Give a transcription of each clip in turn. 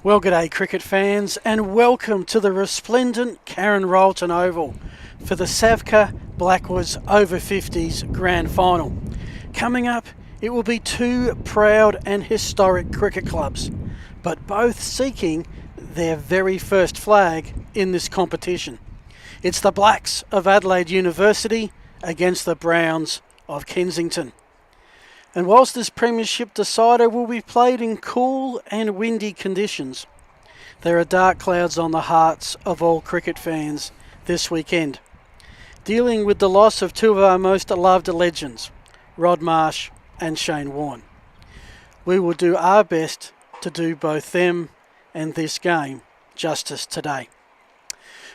Well, g'day cricket fans, and welcome to the resplendent Karen Rolton Oval for the SAVCA Blackwoods over 50s Grand Final. Coming up, it will be two proud and historic cricket clubs, but both seeking their very first flag in this competition. It's the Blacks of Adelaide University against the Browns of Kensington. And whilst this premiership decider will be played in cool and windy conditions, there are dark clouds on the hearts of all cricket fans this weekend, dealing with the loss of two of our most loved legends, Rod Marsh and Shane Warne. We will do our best to do both them and this game justice today.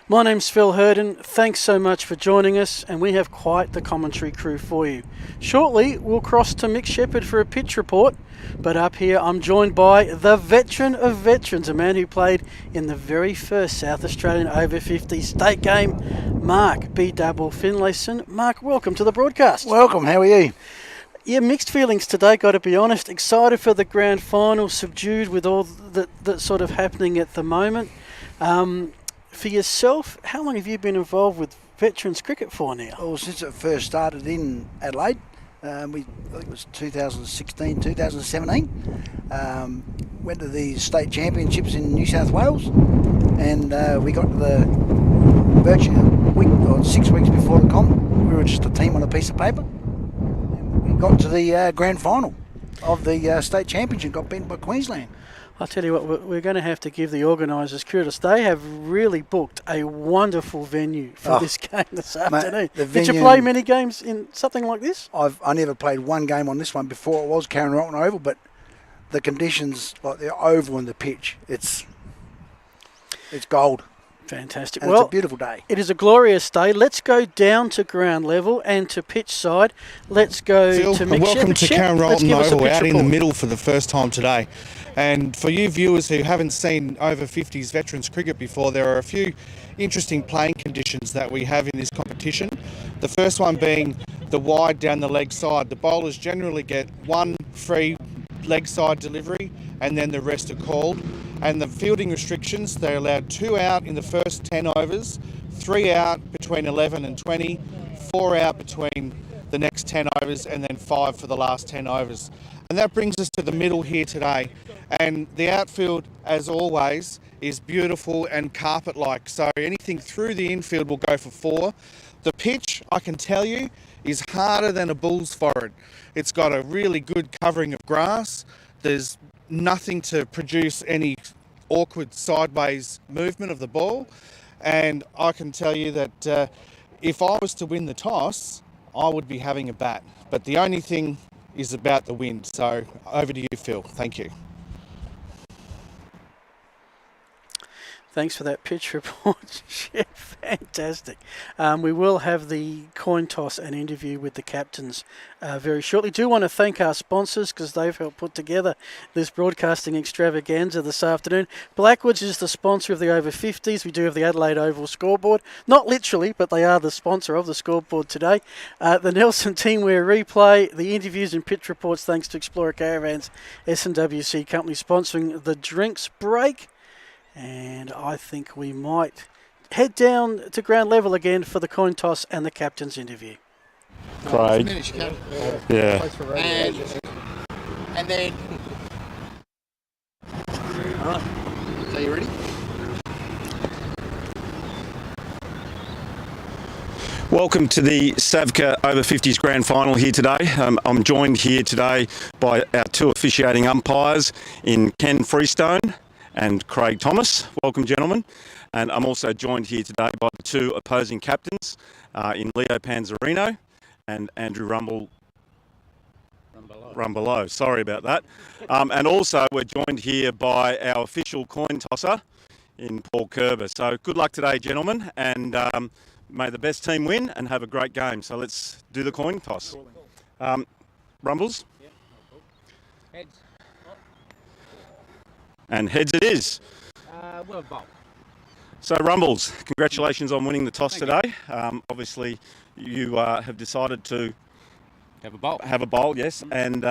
My name's Phil Herden. Thanks so much for joining us, and we have quite the commentary crew for you. Shortly, we'll cross to Mick Shepherd for a pitch report, but up here I'm joined by the veteran of veterans, a man who played in the very first South Australian over 50 state game, Mark B. Double Finlayson. Mark, welcome to the broadcast. Welcome, how are you? Yeah, mixed feelings today, got to be honest. Excited for the grand final, subdued with all that's sort of happening at the moment. For yourself, how long have you been involved with veterans cricket for now? Well, since it first started in Adelaide, I think it was 2016, 2017. Went to the state championships in New South Wales, and we got to the virtually a week or 6 weeks before the comp. We were just a team on a piece of paper, and we got to the grand final of the state championship, got beaten by Queensland. I'll tell you what, we're going to have to give the organisers kudos. They have really booked a wonderful venue for this game this afternoon. Mate, did you play many games in something like this? I never played one game on this one before. It was Karen Rolton Oval, but the conditions, like the oval and the pitch, it's gold. Fantastic. And well, it's a beautiful day. It is a glorious day. Let's go down to ground level and to pitch side. Let's go Phil, to Mick welcome Shepherd. to Karen Rolton Oval, out in the report. middle for the first time today. And for you viewers who haven't seen over 50s veterans cricket before, there are a few interesting playing conditions that we have in this competition. The first one being the wide down the leg side. The bowlers generally get one free leg side delivery and then the rest are called. And the fielding restrictions, they're allowed 2 out in the first 10 overs, 3 out between 11 and 20, 4 out between the next 10 overs, and then 5 for the last 10 overs. And that brings us to the middle here today. And the outfield, as always, is beautiful and carpet-like. So anything through the infield will go for 4. The pitch, I can tell you, is harder than a bull's forehead. It's got a really good covering of grass. There's nothing to produce any awkward sideways movement of the ball. And I can tell you that if I was to win the toss, I would be having a bat. But the only thing is about the wind. So over to you, Phil. Thank you. Thanks for that pitch report. Yeah, fantastic. We will have the coin toss and interview with the captains very shortly. Do want to thank our sponsors because they've helped put together this broadcasting extravaganza this afternoon. Blackwoods is the sponsor of the over 50s. We do have the Adelaide Oval scoreboard. Not literally, but they are the sponsor of the scoreboard today. The Nelson Teamwear replay, the interviews and pitch reports thanks to Explorer Caravans, S&WC company sponsoring the drinks break. And I think we might head down to ground level again for the coin toss and the captain's interview. Craig. Yeah. And then... All right. So you ready? Welcome to the SAVCA Over 50s Grand Final here today. I'm joined here today by our two officiating umpires in Ken Freestone and Craig Thomas. Welcome, gentlemen. And I'm also joined here today by the two opposing captains in Leo Panzerino and Andrew Rumbelow. Sorry about that. And also we're joined here by our official coin tosser in Paul Kerber. So good luck today, gentlemen, and may the best team win and have a great game. So let's do the coin toss. Rumbles? Heads. And heads it is. Well, bowl. So Rumbles, congratulations on winning the toss today. Obviously, you have decided to Have a bowl. yes. And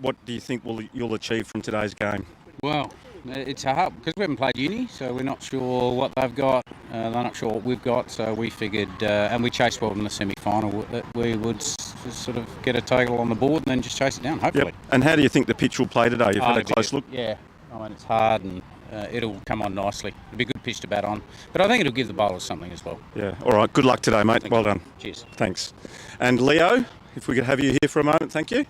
what do you think you'll achieve from today's game? Well, It's hard because we haven't played uni, so we're not sure what they've got. They're not sure what we've got, so we figured, and we chased well in the semi-final, that we would sort of get a tackle on the board and then just chase it down, hopefully. Yep. And how do you think the pitch will play today? You've had a close look? Yeah, I mean, it's hard and it'll come on nicely. It'll be a good pitch to bat on, but I think it'll give the bowlers something as well. Yeah. All right. Good luck today, mate. Well done. Cheers. Thanks. And Leo, if we could have you here for a moment, thank you.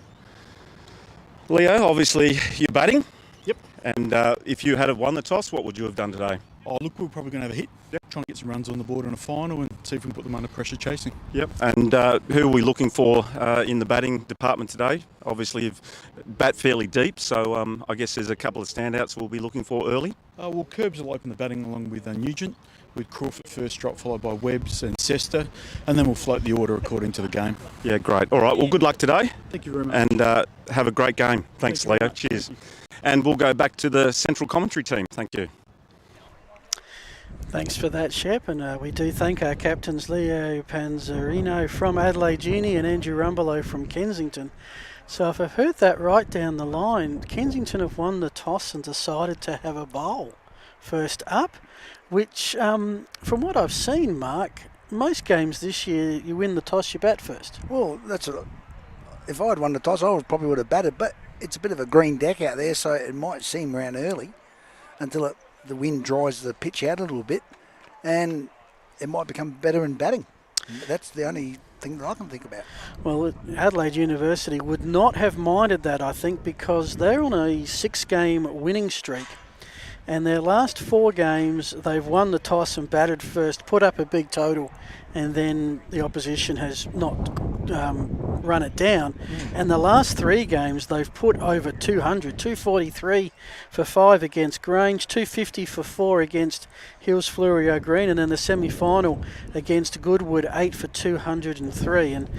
Leo, obviously you're batting. Yep. And if you had won the toss, what would you have done today? Oh, look, we're probably going to have a hit. Trying to get some runs on the board in a final and see if we can put them under pressure chasing. Yep. And who are we looking for in the batting department today? Obviously, you've bat fairly deep, so I guess there's a couple of standouts we'll be looking for early. Well, Curbs will open the batting along with Nugent, with Crawford first drop, followed by Webbs and Sester, and then we'll float the order according to the game. Yeah, great. All right, well, good luck today. Thank you very much. And have a great game. Thanks, Leo. Cheers. And we'll go back to the central commentary team. Thank you. Thanks for that, Shep, and we do thank our captains Leo Panzarino from Adelaide Uni and Andrew Rumbelow from Kensington. So if I've heard that right down the line, Kensington have won the toss and decided to have a bowl first up, which from what I've seen, Mark, most games this year you win the toss, you bat first. Well, if I'd won the toss, I probably would have batted, but it's a bit of a green deck out there, so it might seem around early until the wind dries the pitch out a little bit, and it might become better in batting. That's the only thing that I can think about. Well, Adelaide University would not have minded that, I think, because they're on a 6-game winning streak. And their last 4 games, they've won the toss and batted first, put up a big total, and then the opposition has not run it down. And the last 3 games, they've put over 200, 243 for 5 against Grange, 250 for 4 against Hills Fluorio Green, and then the semi-final against Goodwood, 8 for 203. And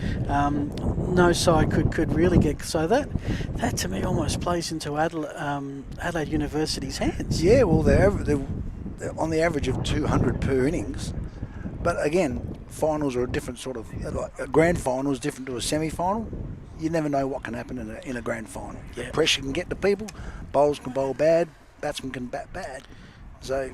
no side could really get... So that to me almost plays into Adelaide University's hands. Yeah, well, they're on the average of 200 per innings. But again, finals are a different sort of... Like a grand final is different to a semi-final. You never know what can happen in a grand final. Yeah. Pressure can get to people, bowlers can bowl bad, batsmen can bat bad. So...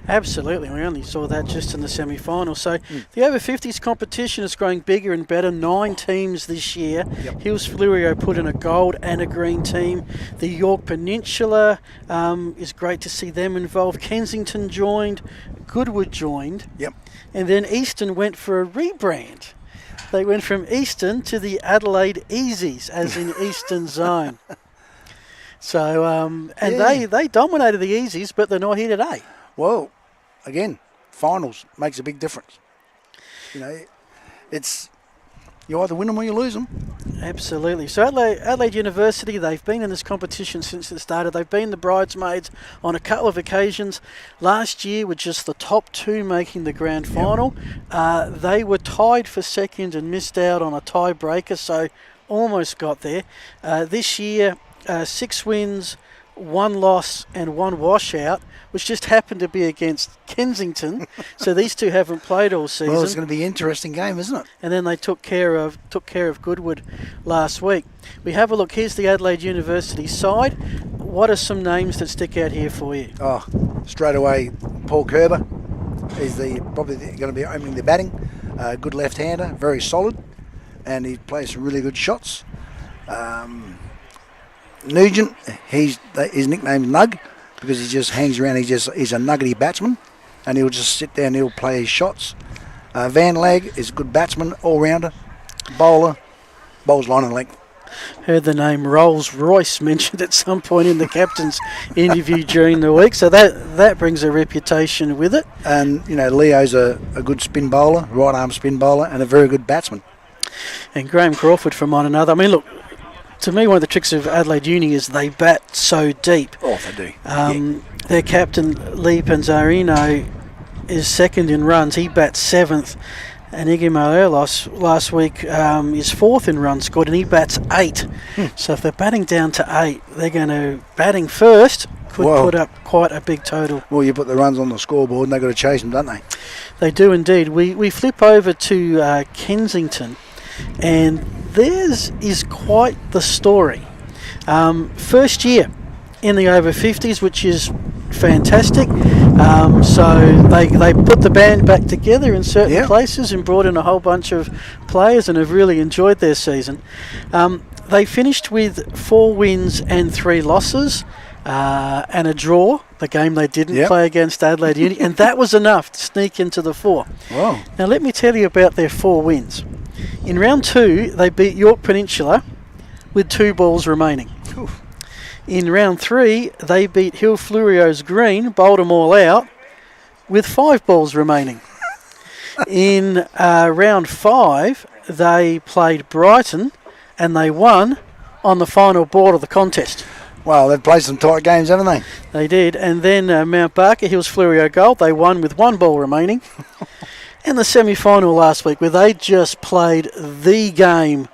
Absolutely, we only saw that just in the semi-final. So the over 50s competition is growing bigger and better. 9 teams this year. Yep. Hills Fluorio put in a gold and a green team. The York Peninsula is great to see them involved. Kensington joined, Goodwood joined, Yep. and then Eastern went for a rebrand. They went from Eastern to the Adelaide Easies, as in Eastern Zone. So, they dominated the Easies, but they're not here today. Well, again, finals makes a big difference. You know, it's you either win them or you lose them. Absolutely. So Adelaide University, they've been in this competition since it started. They've been the bridesmaids on a couple of occasions. Last year, with just the top 2 making the grand final, they were tied for second and missed out on a tiebreaker, so almost got there. This year, 6 wins, 1 loss and 1 washout, which just happened to be against Kensington. So these two haven't played all season. Well, it's going to be an interesting game, isn't it? And then they took care of Goodwood last week. We have a look. Here's the Adelaide University side. What are some names that stick out here for you? Oh, straight away, Paul Kerber is probably going to be opening the batting. Good left-hander, very solid, and he plays some really good shots. Nugent, his nickname's Nug because he just hangs around. He's a nuggety batsman, and he'll just sit there and he'll play his shots. Van Lag is a good batsman, all-rounder, bowler, bowls line and length. Heard the name Rolls Royce mentioned at some point in the captain's interview during the week, so that brings a reputation with it. And, you know, Leo's a good spin bowler, right-arm spin bowler, and a very good batsman. And Graham Crawford from on another. I mean, look, to me, one of the tricks of Adelaide Uni is they bat so deep. Oh, they do. Their captain, Lee Panzarino, is second in runs. He bats 7th. And Iggy Morelos last week is 4th in runs scored, and he bats 8. So if they're batting down to 8, they're going to batting first. Could put up quite a big total. Well, you put the runs on the scoreboard, and they've got to chase them, don't they? They do indeed. We flip over to Kensington, and theirs is quite the story. First year, in the over 50s, which is fantastic. So they put the band back together in certain places and brought in a whole bunch of players and have really enjoyed their season. They finished with 4 wins and 3 losses and a draw, the game they didn't play against Adelaide Uni, and that was enough to sneak into the 4. Wow. Now let me tell you about their 4 wins. In round 2, they beat York Peninsula with 2 balls remaining. Oof. In round 3, they beat Hill Flurio's Green, bowled them all out, with 5 balls remaining. In round 5, they played Brighton, and they won on the final board of the contest. Well, they've played some tight games, haven't they? They did. And then Mount Barker Hills Flurio Gold, they won with 1 ball remaining. And the semi-final last week, where they just played the game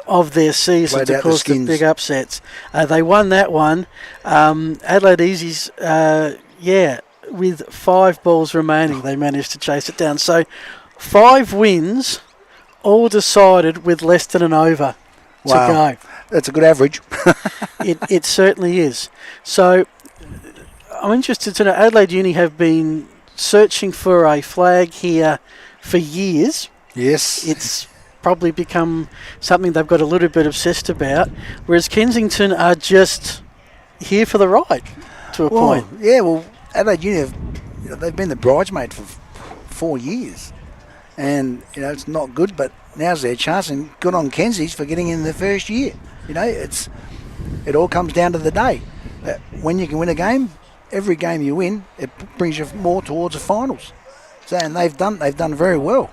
of their season to cause the big upsets. They won that one. Adelaide Easy's, with 5 balls remaining, they managed to chase it down. So 5 wins, all decided with less than an over to go. That's a good average. It certainly is. So I'm interested to know, Adelaide Uni have been searching for a flag here for years. Yes. It's probably become something they've got a little bit obsessed about, whereas Kensington are just here for the ride to a point. Yeah, well, Adelaide Uni, they've been the bridesmaid for 4 years. And, it's not good, but now's their chance, and good on Kenzie's for getting in the first year. It all comes down to the day. When you can win a game, every game you win, it brings you more towards the finals. So, and they've done very well.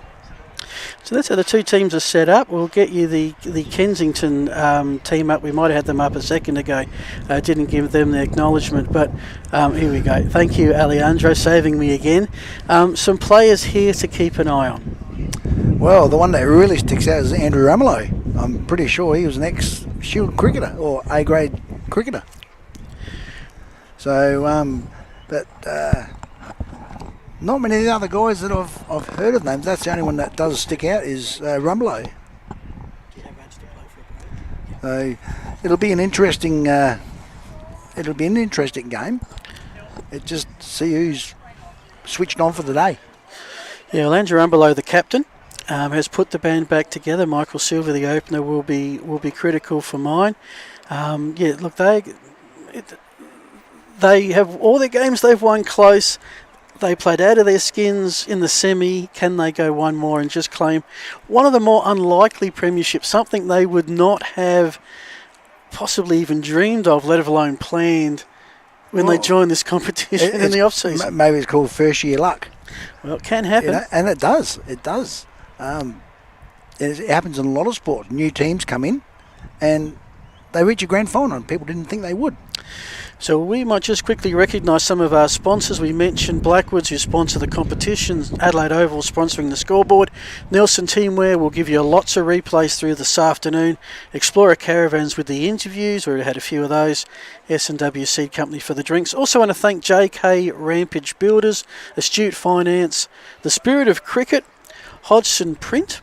So that's how the 2 teams are set up. We'll get you the Kensington team up. We might have had them up a second ago. Didn't give them the acknowledgement, but here we go. Thank you, Alejandro, saving me again. Some players here to keep an eye on. Well, the one that really sticks out is Andrew Ramelow. I'm pretty sure he was an ex-Shield cricketer or A-grade cricketer. So, not many of the other guys that I've heard of names. That's the only one that does stick out is Ramelow. So it'll be an interesting game. It just see who's switched on for the day. Yeah, well, Andrew Umberlow, the captain, has put the band back together. Michael Silver, the opener, will be critical for mine. Look, they have all their games they've won close. They played out of their skins in the semi. Can they go one more and just claim one of the more unlikely premierships, something they would not have possibly even dreamed of, let alone planned when they joined this competition in the off-season? Maybe it's called first year luck. Well, it can happen. And it does. It does. It happens in a lot of sports. New teams come in and they reach a grand final and people didn't think they would. So we might just quickly recognise some of our sponsors. We mentioned Blackwoods, who sponsor the competition, Adelaide Oval sponsoring the scoreboard. Nelson Teamwear will give you lots of replays through this afternoon. Explorer Caravans with the interviews, we had a few of those. S&W Seed Company for the drinks. Also want to thank JK Rampage Builders, Astute Finance, The Spirit of Cricket, Hodgson Print,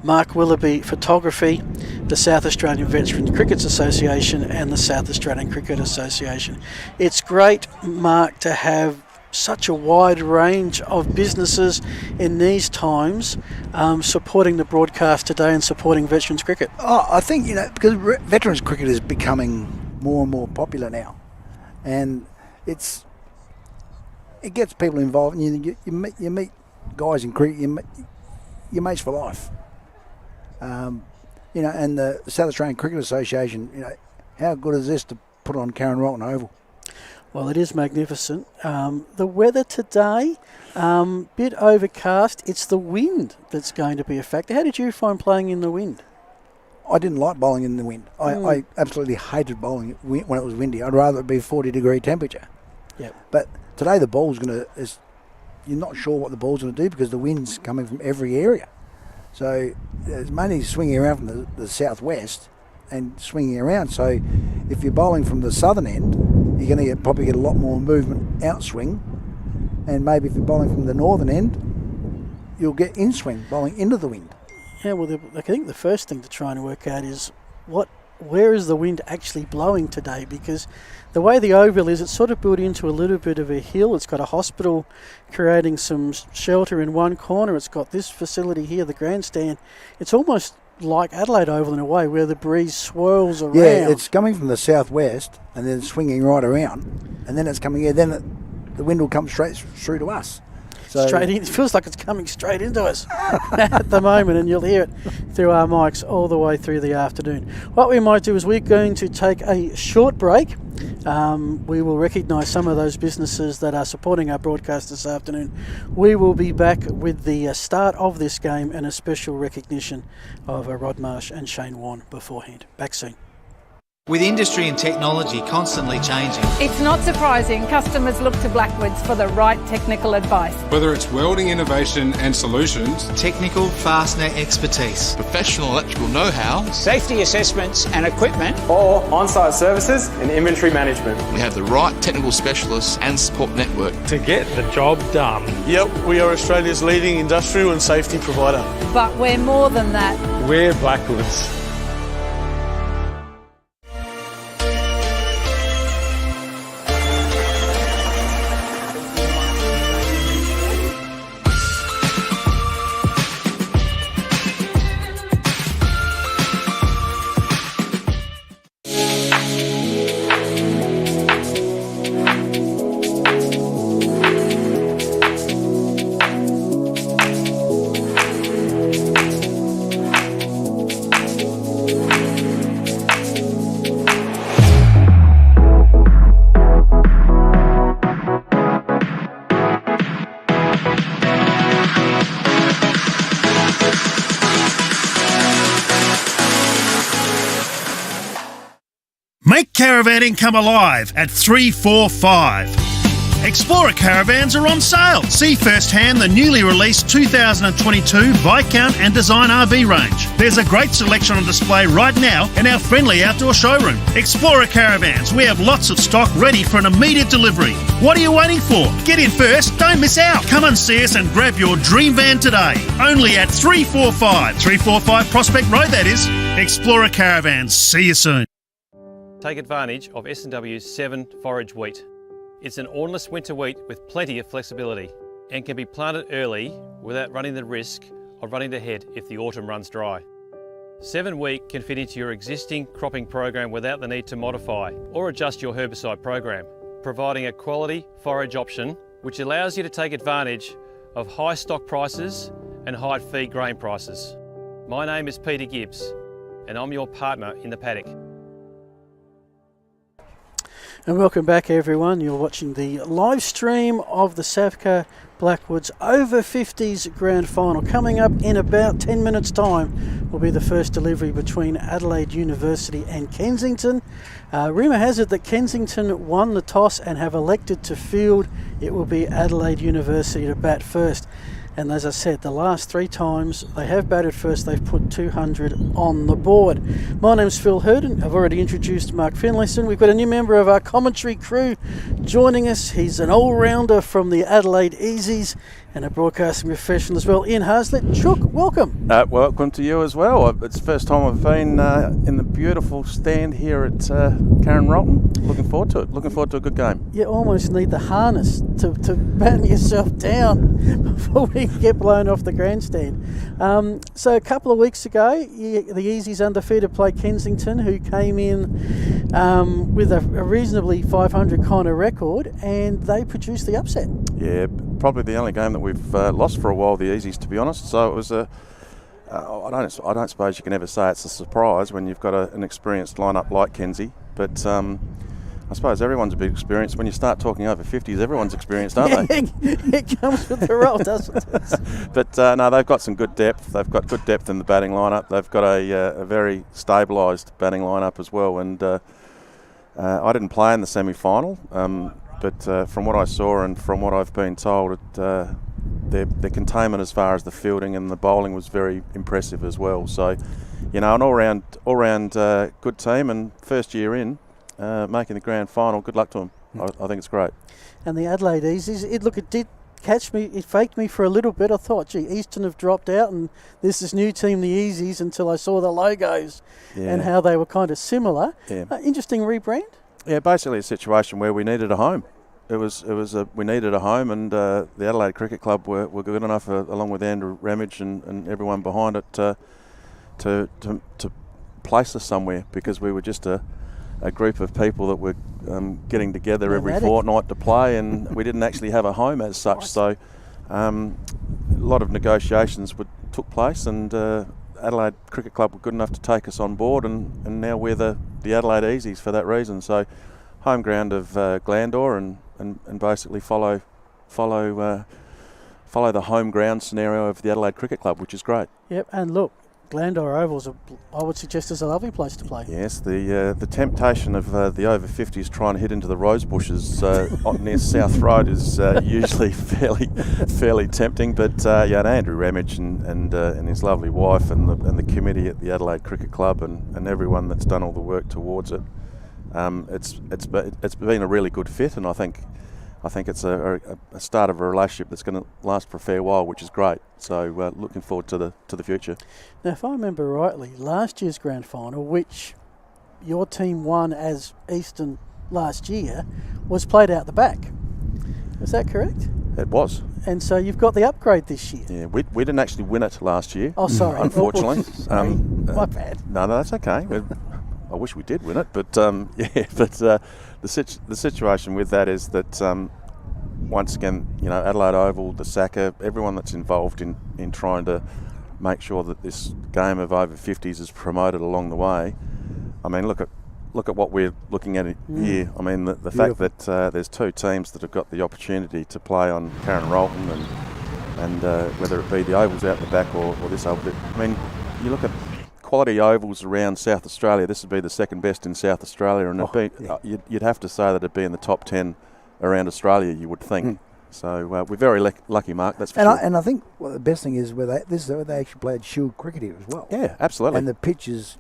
Mark Willoughby Photography, the South Australian Veterans Cricket Association and the South Australian Cricket Association. It's great, Mark, to have such a wide range of businesses in these times supporting the broadcast today and supporting veterans cricket. I think, because veterans cricket is becoming more and more popular now, and it gets people involved, and you meet guys in cricket, your mates for life. And the South Australian Cricket Association, how good is this to put on Karen Rolton Oval? Well, it is magnificent. The weather today, bit overcast. It's the wind that's going to be a factor. How did you find playing in the wind? I didn't like bowling in the wind. I absolutely hated bowling when it was windy. I'd rather it be 40-degree temperature. Yep. But today the ball's you're not sure what the ball's going to do because the wind's coming from every area. So it's mainly swinging around from the southwest and swinging around. So if you're bowling from the southern end, you're going to probably get a lot more movement outswing. And maybe if you're bowling from the northern end, you'll get inswing, bowling into the wind. Yeah, well, I think the first thing to try and work out is what where is the wind actually blowing today? Because the way the oval is, it's sort of built into a little bit of a hill. It's got a hospital creating some shelter in one corner. It's got this facility here, the grandstand. It's almost like Adelaide Oval in a way, where the breeze swirls around. Yeah, it's coming from the southwest and then swinging right around, and then it's coming here. Then the wind will come straight through to us. So straight in. It feels like it's coming straight into us at the moment, and you'll hear it through our mics all the way through the afternoon. What we might do is we're going to take a short break. We will recognise some of those businesses that are supporting our broadcast this afternoon. We will be back with the start of this game and a special recognition of Rod Marsh and Shane Warne beforehand. Back soon. With industry and technology constantly changing, it's not surprising customers look to Blackwoods for the right technical advice. Whether it's welding innovation and solutions, technical fastener expertise, professional electrical know-how, safety assessments and equipment, or on-site services and inventory management, we have the right technical specialists and support network to get the job done. Yep, we are Australia's leading industrial and safety provider. But we're more than that. We're Blackwoods. Make caravanning come alive at 345. Explorer caravans are on sale. See firsthand the newly released 2022 Viscount and Design RV range. There's a great selection on display right now in our friendly outdoor showroom. Explorer caravans, we have lots of stock ready for an immediate delivery. What are you waiting for? Get in first, don't miss out. Come and see us and grab your dream van today. Only at 345. 345 Prospect Road, that is. Explorer caravans, see you soon. Take advantage of S&W's 7 forage wheat. It's an ornless winter wheat with plenty of flexibility and can be planted early without running the risk of running to head if the autumn runs dry. 7 wheat can fit into your existing cropping program without the need to modify or adjust your herbicide program, providing a quality forage option which allows you to take advantage of high stock prices and high feed grain prices. My name is Peter Gibbs and I'm your partner in the paddock. And welcome back, everyone. You're watching the live stream of the SAVCA Blackwoods over 50s grand final. Coming up in about 10 minutes time will be the first delivery between Adelaide University and Kensington. Rumour has it that Kensington won the toss and have elected to field. It will be Adelaide University to bat first. And as I said, the last 3 times they have batted first, they've put 200 on the board. My name's Phil Herden. I've already introduced Mark Finlayson. We've got a new member of our commentary crew joining us. He's an all-rounder from the Adelaide Easies and a broadcasting professional as well. Ian Haslett. Chook, welcome. Welcome to you as well. It's the first time I've been in the beautiful stand here at Karen Rolton. Looking forward to it. Looking forward to a good game. You almost need the harness to batten yourself down before we get blown off the grandstand. So a couple of weeks ago, the Easies undefeated played Kensington, who came in with a reasonably 500 kind of record, and they produced the upset. Yeah, probably the only game that we've lost for a while, the Easies, to be honest. So it was I don't suppose you can ever say it's a surprise when you've got an experienced lineup like Kenzie, but I suppose everyone's a bit experienced. When you start talking over 50s, everyone's experienced, aren't they? It comes with the role, doesn't it? But no, they've got some good depth. They've got good depth in the batting lineup. They've got a very stabilised batting lineup as well. And I didn't play in the semi-final, but from what I saw and from what I've been told, their containment as far as the fielding and the bowling was very impressive as well. So, you know, an all-round good team, and first year in. Making the grand final, good luck to them. I think it's great. And the Adelaide Easies, it did it faked me for a little bit. I thought, gee, Eastern have dropped out and there's this new team, the Easies, until I saw the logos and how they were kind of similar. Yeah. Interesting rebrand. Yeah, basically a situation where we needed a home. We needed a home, and the Adelaide Cricket Club were good enough, along with Andrew Ramage and everyone behind it, to place us somewhere, because we were just a group of people that were getting together every fortnight to play, and we didn't actually have a home as such. Right. So a lot of negotiations took place, and Adelaide Cricket Club were good enough to take us on board, and now we're the Adelaide Easies for that reason. So home ground of Glandor, and basically follow the home ground scenario of the Adelaide Cricket Club, which is great. Yep, and look, Glandor Oval's I would suggest is a lovely place to play. Yes, the temptation of the over 50s trying to hit into the rose bushes near South Road is usually fairly tempting. But Andrew Ramage and his lovely wife and the committee at the Adelaide Cricket Club and everyone that's done all the work towards it, it's been a really good fit, and I think it's a start of a relationship that's going to last for a fair while, which is great. So looking forward to the future. Now, if I remember rightly, last year's grand final, which your team won as Eastern last year, was played out the back. Is that correct? It was. And so you've got the upgrade this year. Yeah, we didn't actually win it last year. Oh, sorry. Unfortunately. Sorry. My bad. No, that's okay. I wish we did win it, but the situation with that is that once again, Adelaide Oval, the SAVCA, everyone that's involved in trying to make sure that this game of over 50s is promoted along the way. I mean, look at what we're looking at here. I mean, the fact that there's two teams that have got the opportunity to play on Karen Rolton, and whether it be the ovals out the back or this oval. I mean, you look at quality ovals around South Australia. This would be the second best in South Australia, and you'd have to say that it'd be in the top 10 around Australia, you would think. So we're very lucky, Mark. That's for sure. And I think the best thing is where they actually played Shield cricket here as well. Yeah, absolutely. And the pitch is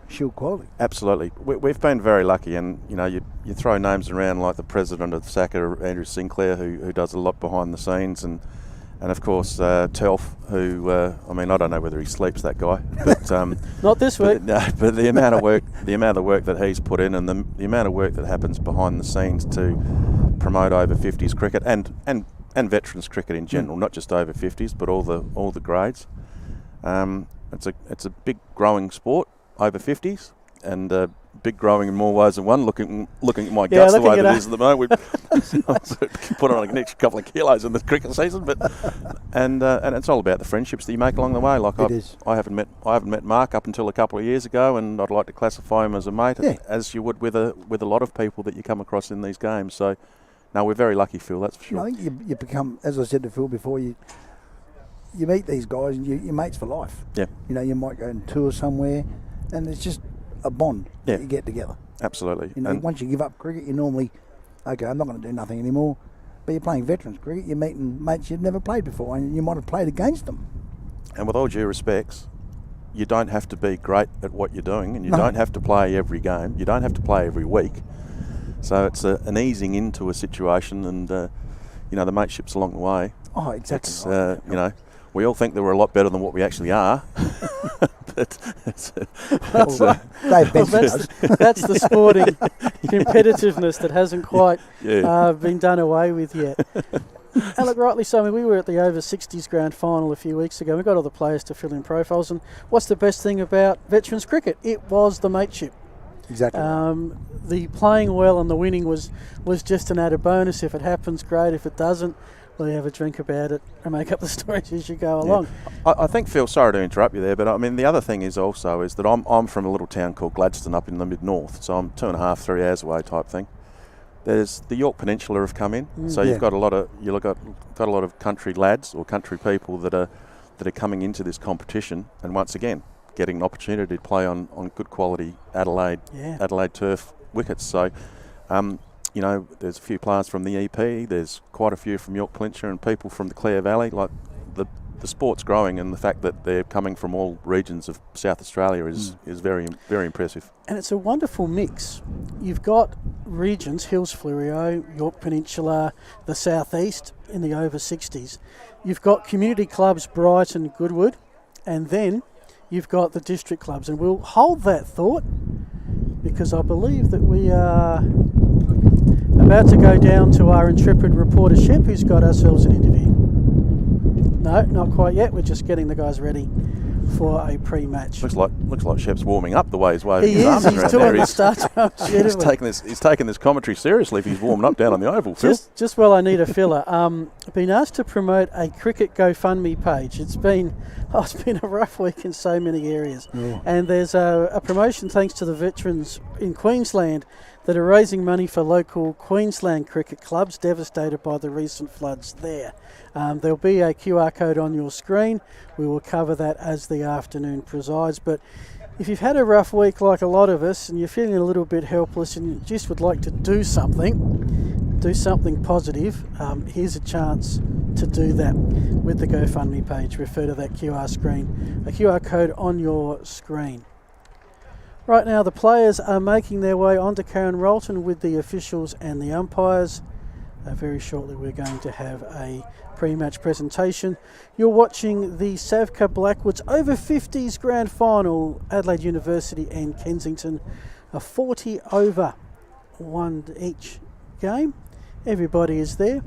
Shield quality. Absolutely. We've been very lucky, and you throw names around like the president of SAVCA, Andrew Sinclair, who does a lot behind the scenes, and of course Telf, who I don't know whether he sleeps, that guy, but not this week. But the amount of work that he's put in, and the amount of work that happens behind the scenes to promote over 50s cricket and veterans cricket in general, not just over 50s, but all the grades. It's a big growing sport, over 50s, and big growing in more ways than one. Looking at my guts the way that it is at the moment, we've put on an extra couple of kilos in the cricket season, but and it's all about the friendships that you make along the way. Like I haven't met Mark up until a couple of years ago, and I'd like to classify him as a mate, as you would with a lot of people that you come across in these games. So, no, we're very lucky, Phil. That's for sure. I think you become, as I said to Phil before, you meet these guys and you're mates for life. Yeah. You might go and tour somewhere, and it's just a bond that you get together. Absolutely. Once you give up cricket, you're normally, okay, I'm not going to do nothing anymore. But you're playing veterans cricket, you're meeting mates you've never played before, and you might have played against them. And with all due respects, you don't have to be great at what you're doing, and you don't have to play every game. You don't have to play every week. So it's an easing into a situation, and the mateship's along the way. Oh, exactly. It's, we all think that we're a lot better than what we actually are. But that's the sporting competitiveness that hasn't quite been done away with yet. And look, rightly so. I mean, we were at the over 60s grand final a few weeks ago. We got all the players to fill in profiles, and what's the best thing about veterans cricket? It was the mateship. Exactly. The playing well and the winning was just an added bonus. If it happens, great. If it doesn't, well, you have a drink about it and make up the stories as you go along. I think, Phil, sorry to interrupt you there, but I mean, the other thing is that I'm from a little town called Gladstone up in the mid-north, so I'm 2.5, 3 hours away type thing. There's the York Peninsula have come in, so you've got a lot of country lads or country people that are coming into this competition, and once again getting an opportunity to play on good quality Adelaide turf wickets. So, there's a few players from the EP. There's quite a few from York Peninsula and people from the Clare Valley. Like the the sport's growing, and the fact that they're coming from all regions of South Australia is very, very impressive. And it's a wonderful mix. You've got regions, Hills Fleurieu, York Peninsula, the Southeast in the over 60s. You've got community clubs, Brighton, Goodwood, and then you've got the district clubs. And we'll hold that thought because I believe that we are about to go down to our intrepid reporter Shep, who's got ourselves an interview. No, not quite yet. We're just getting the guys ready for a pre-match. Looks like Shep's warming up the way he's waving his arms around. He's doing the start. He's taking this commentary seriously if he's warming up down on the oval. Just while I need a filler, I've been asked to promote a cricket GoFundMe page. It's been a rough week in so many areas, and there's a promotion thanks to the veterans in Queensland that are raising money for local Queensland cricket clubs devastated by the recent floods there. There'll be a QR code on your screen. We will cover that as the afternoon presides. But if you've had a rough week like a lot of us and you're feeling a little bit helpless and you just would like to do something positive, here's a chance to do that with the GoFundMe page. Refer to that QR code on your screen. Right now the players are making their way onto Karen Rolton with the officials and the umpires. Very shortly we're going to have a pre-match presentation. You're watching the SAVCA Blackwoods over 50s grand final, Adelaide University and Kensington, a 40 over 1 each game. Everybody is there,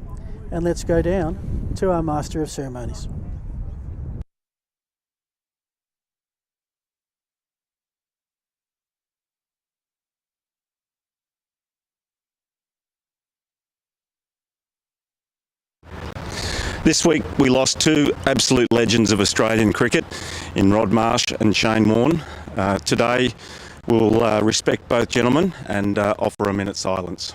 and let's go down to our Master of Ceremonies. This week we lost two absolute legends of Australian cricket in Rod Marsh and Shane Warne. Today we'll respect both gentlemen and offer a minute's silence.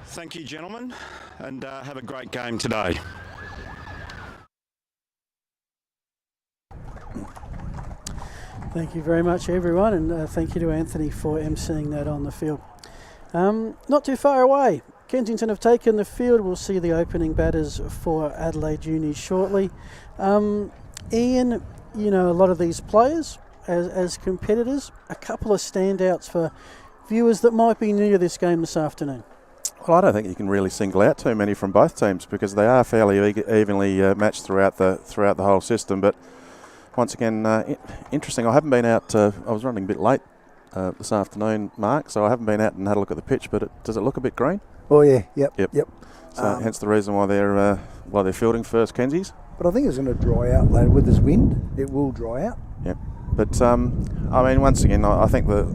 Thank you, gentlemen, and have a great game today. Thank you very much, everyone, and thank you to Anthony for emceeing that on the field. Not too far away, Kensington have taken the field. We'll see the opening batters for Adelaide Uni shortly. Ian, you know a lot of these players as competitors. A couple of standouts for viewers that might be new to this game this afternoon. Well, I don't think you can really single out too many from both teams because they are fairly evenly matched throughout the whole system. But once again, interesting. I haven't been out. I was running a bit late this afternoon, Mark, so I haven't been out and had a look at the pitch. But does it look a bit green? Oh yeah, yep. So hence the reason why they're fielding first, Kensies. But I think it's going to dry out later with this wind. It will dry out. Yep. But I mean, once again, I think that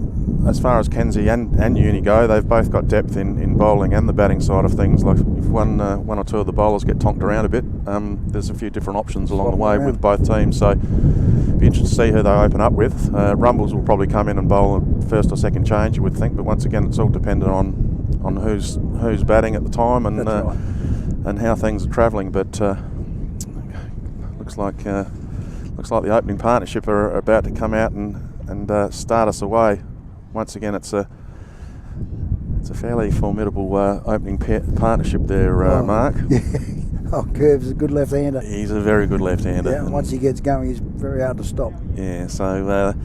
as far as Kenzie and Uni go, they've both got depth in bowling and the batting side of things. Like if one or two of the bowlers get tonked around a bit, there's a few different options along the way with both teams. So be interested to see who they open up with. Rumbles will probably come in and bowl at first or second change, you would think. But once again, it's all dependent on who's batting at the time and and how things are travelling. But looks like the opening partnership are about to come out and start us away. Once again, it's a fairly formidable opening partnership there, Mark. Yeah. Oh, Curve's a good left-hander. He's a very good left-hander. Yeah, once he gets going, he's very hard to stop. Yeah, so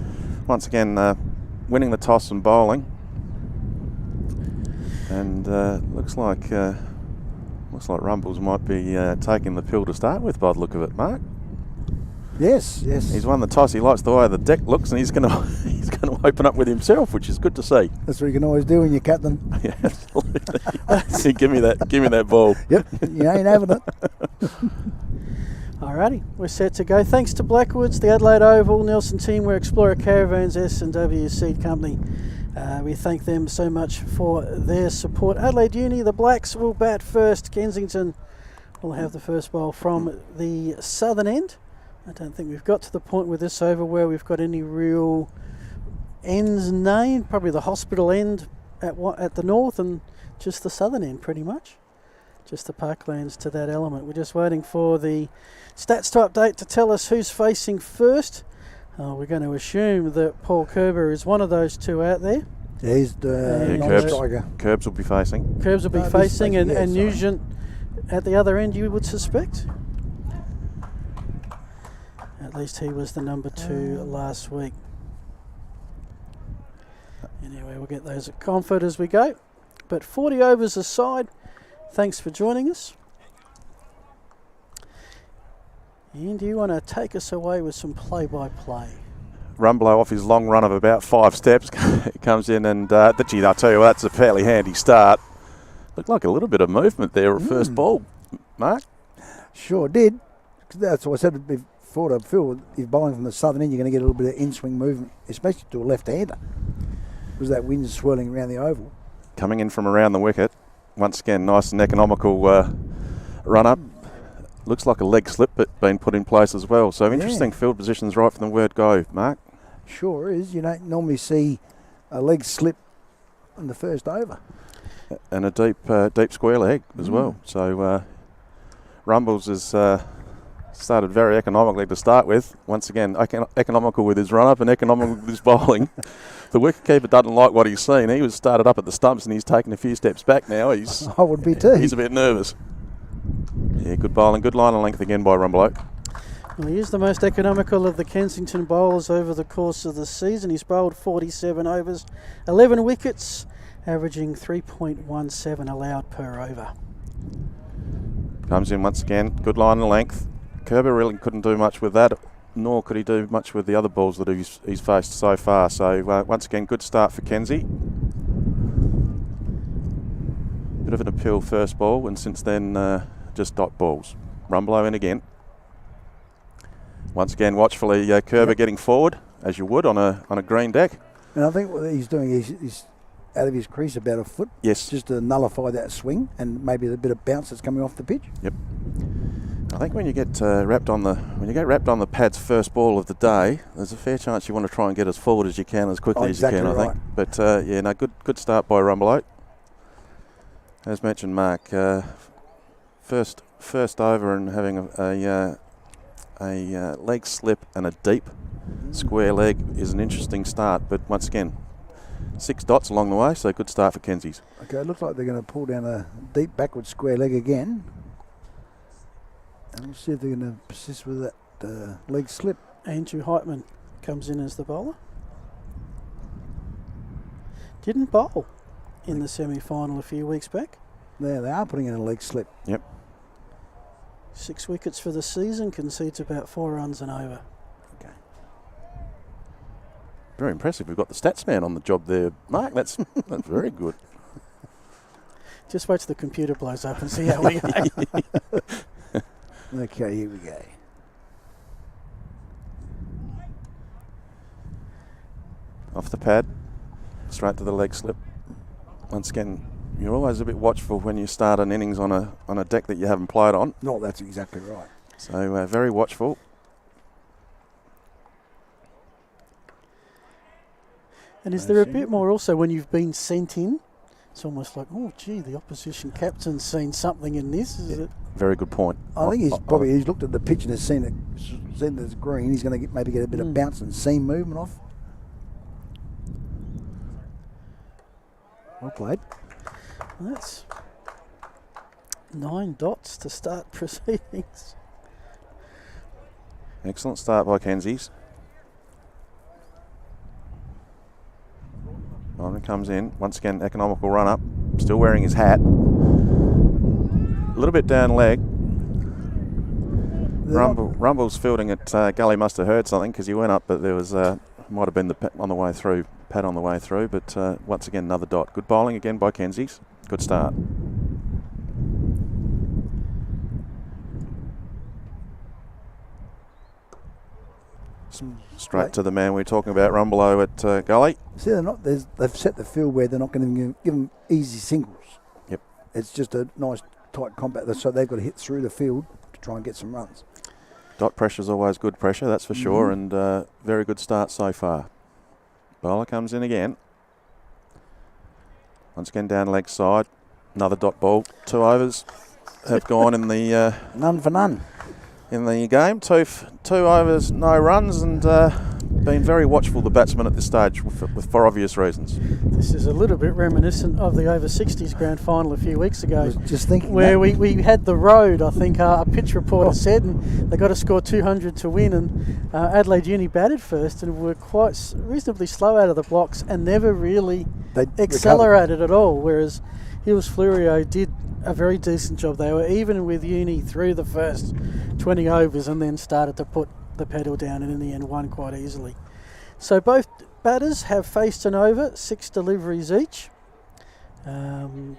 once again, winning the toss and bowling. And looks like Rumbles might be taking the pill to start with by the look of it, Mark. Yes. He's won the toss. He likes the way the deck looks, and he's going to open up with himself, which is good to see. That's what you can always do when you're captain. Yeah, absolutely. give me that ball. Yep, you ain't having it. Alrighty, we're set to go. Thanks to Blackwoods, the Adelaide Oval, Nelson Teamwear, Explorer Caravans, S&W Seed Company. We thank them so much for their support. Adelaide Uni, the Blacks will bat first. Kensington will have the first bowl from the southern end. I don't think we've got to the point with this over where we've got any real ends named. Probably the hospital end at the north and just the southern end pretty much. Just the parklands to that element. We're just waiting for the stats to update to tell us who's facing first. We're going to assume that Paul Kerber is one of those two out there. Yeah, he's the non-striker. Kerbs will be facing. Kerbs will be facing, and Nugent at the other end, you would suspect? At least he was the number 2 last week. Anyway, we'll get those at comfort as we go. But 40 overs aside, thanks for joining us. And do you want to take us away with some play-by-play? Rumblow off his long run of about 5 steps comes in and, I'll tell you, that's a fairly handy start. Looked like a little bit of movement there at first ball, Mark. Sure did. That's what I said before to Phil. If bowling from the southern end, you're going to get a little bit of in-swing movement, especially to a left-hander. Was that wind swirling around the oval? Coming in from around the wicket. Once again, nice and economical run-up. Looks like a leg slip but been put in place as well. So interesting field positions right from the word go, Mark. Sure is. You don't normally see a leg slip in the first over. And a deep square leg as well. So Rumbles has started very economically to start with. Once again, economical with his run-up and economical with his bowling. The wicketkeeper doesn't like what he's seen. He was started up at the stumps and he's taken a few steps back now. I would be too. He's a bit nervous. Yeah, good bowling, good line of length again by Rumblow. Well, he is the most economical of the Kensington bowlers over the course of the season. He's bowled 47 overs, 11 wickets, averaging 3.17 allowed per over. Comes in once again, good line of length. Kerber really couldn't do much with that, nor could he do much with the other balls that he's faced so far. So once again, good start for Kenzie. Bit of an appeal first ball, and since then just dot balls. Rumblow in again. Once again, watchfully Kerber getting forward, as you would on a green deck. And I think what he's doing is he's out of his crease about a foot. Yes. Just to nullify that swing and maybe the bit of bounce that's coming off the pitch. Yep. I think when you get wrapped on the pads first ball of the day, there's a fair chance you want to try and get as forward as you can, as quickly as you can. I think. But good start by Rumblow. As mentioned, Mark, first over and having a leg slip and a deep square leg is an interesting start. But once again, 6 dots along the way, so good start for Kenzie's. Okay, it looks like they're going to pull down a deep backward square leg again. And we'll see if they're going to persist with that leg slip. Andrew Heitman comes in as the bowler. Didn't bowl in the semi-final a few weeks back. There, they are putting in a leg slip. Yep. 6 wickets for the season, concedes about 4 runs and over. Okay. Very impressive. We've got the stats man on the job there, Mark. That's very good. Just wait till the computer blows up and see how we go. Okay, here we go. Off the pad, straight to the leg slip. Once again, you're always a bit watchful when you start an innings on a deck that you haven't played on. No, that's exactly right. So very watchful. And is there a bit more also when you've been sent in? It's almost like, oh, gee, the opposition captain's seen something in this. Is it? Very good point. I think he's looked at the pitch and has seen it's green. He's going to maybe get a bit of bounce and seam movement off. Well played. Well, that's 9 dots to start proceedings. Excellent start by Kenzie's. Byron comes in. Once again, economical run up. Still wearing his hat. A little bit down leg. Rumble's fielding at Gully must have heard something because he went up, but there was Might have been the pat on the way through, but once again another dot. Good bowling again by Kensington. Good start. Straight to the man we're talking about, Rumbelow at Gully. See, they've set the field where they're not going to give them easy singles. Yep. It's just a nice, tight combat, so they've got to hit through the field to try and get some runs. Dot pressure is always good pressure, that's for sure, and very good start so far. Bowler comes in again. Once again down leg side. Another dot ball. 2 overs have gone in the... none for none. In the game. Two overs, no runs, and been very watchful, the batsman at this stage, for obvious reasons. This is a little bit reminiscent of the over 60s grand final a few weeks ago. Just thinking where we had the road, I think a pitch reporter said, and they got to score 200 to win, and Adelaide Uni batted first and were quite reasonably slow out of the blocks and never really accelerated at all, whereas Hills Flurio did a very decent job. They were even with Uni through the first 20 overs and then started to put the pedal down, and in the end won quite easily. So both batters have faced an over, 6 deliveries each, and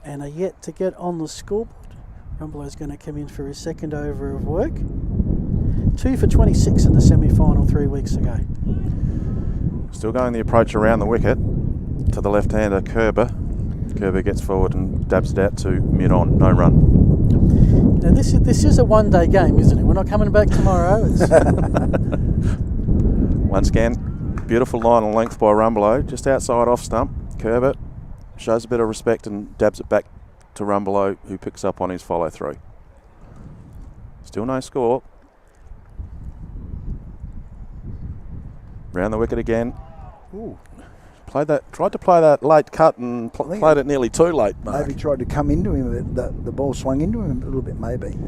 are yet to get on the scoreboard. Rumblow's going to come in for his second over of work. 2 for 26 in the semi-final 3 weeks ago. Still going the approach around the wicket to the left-hander Kerber. Kerber gets forward and dabs it out to mid-on, no run. Now this is a one-day game, isn't it? We're not coming back tomorrow. Once again, beautiful line and length by Rumbelow, just outside off stump. Kerber shows a bit of respect and dabs it back to Rumbelow, who picks up on his follow-through. Still no score. Round the wicket again. Ooh. Tried to play that late cut and played it nearly too late, Mark. Maybe tried to come into him, the ball swung into him a little bit, maybe.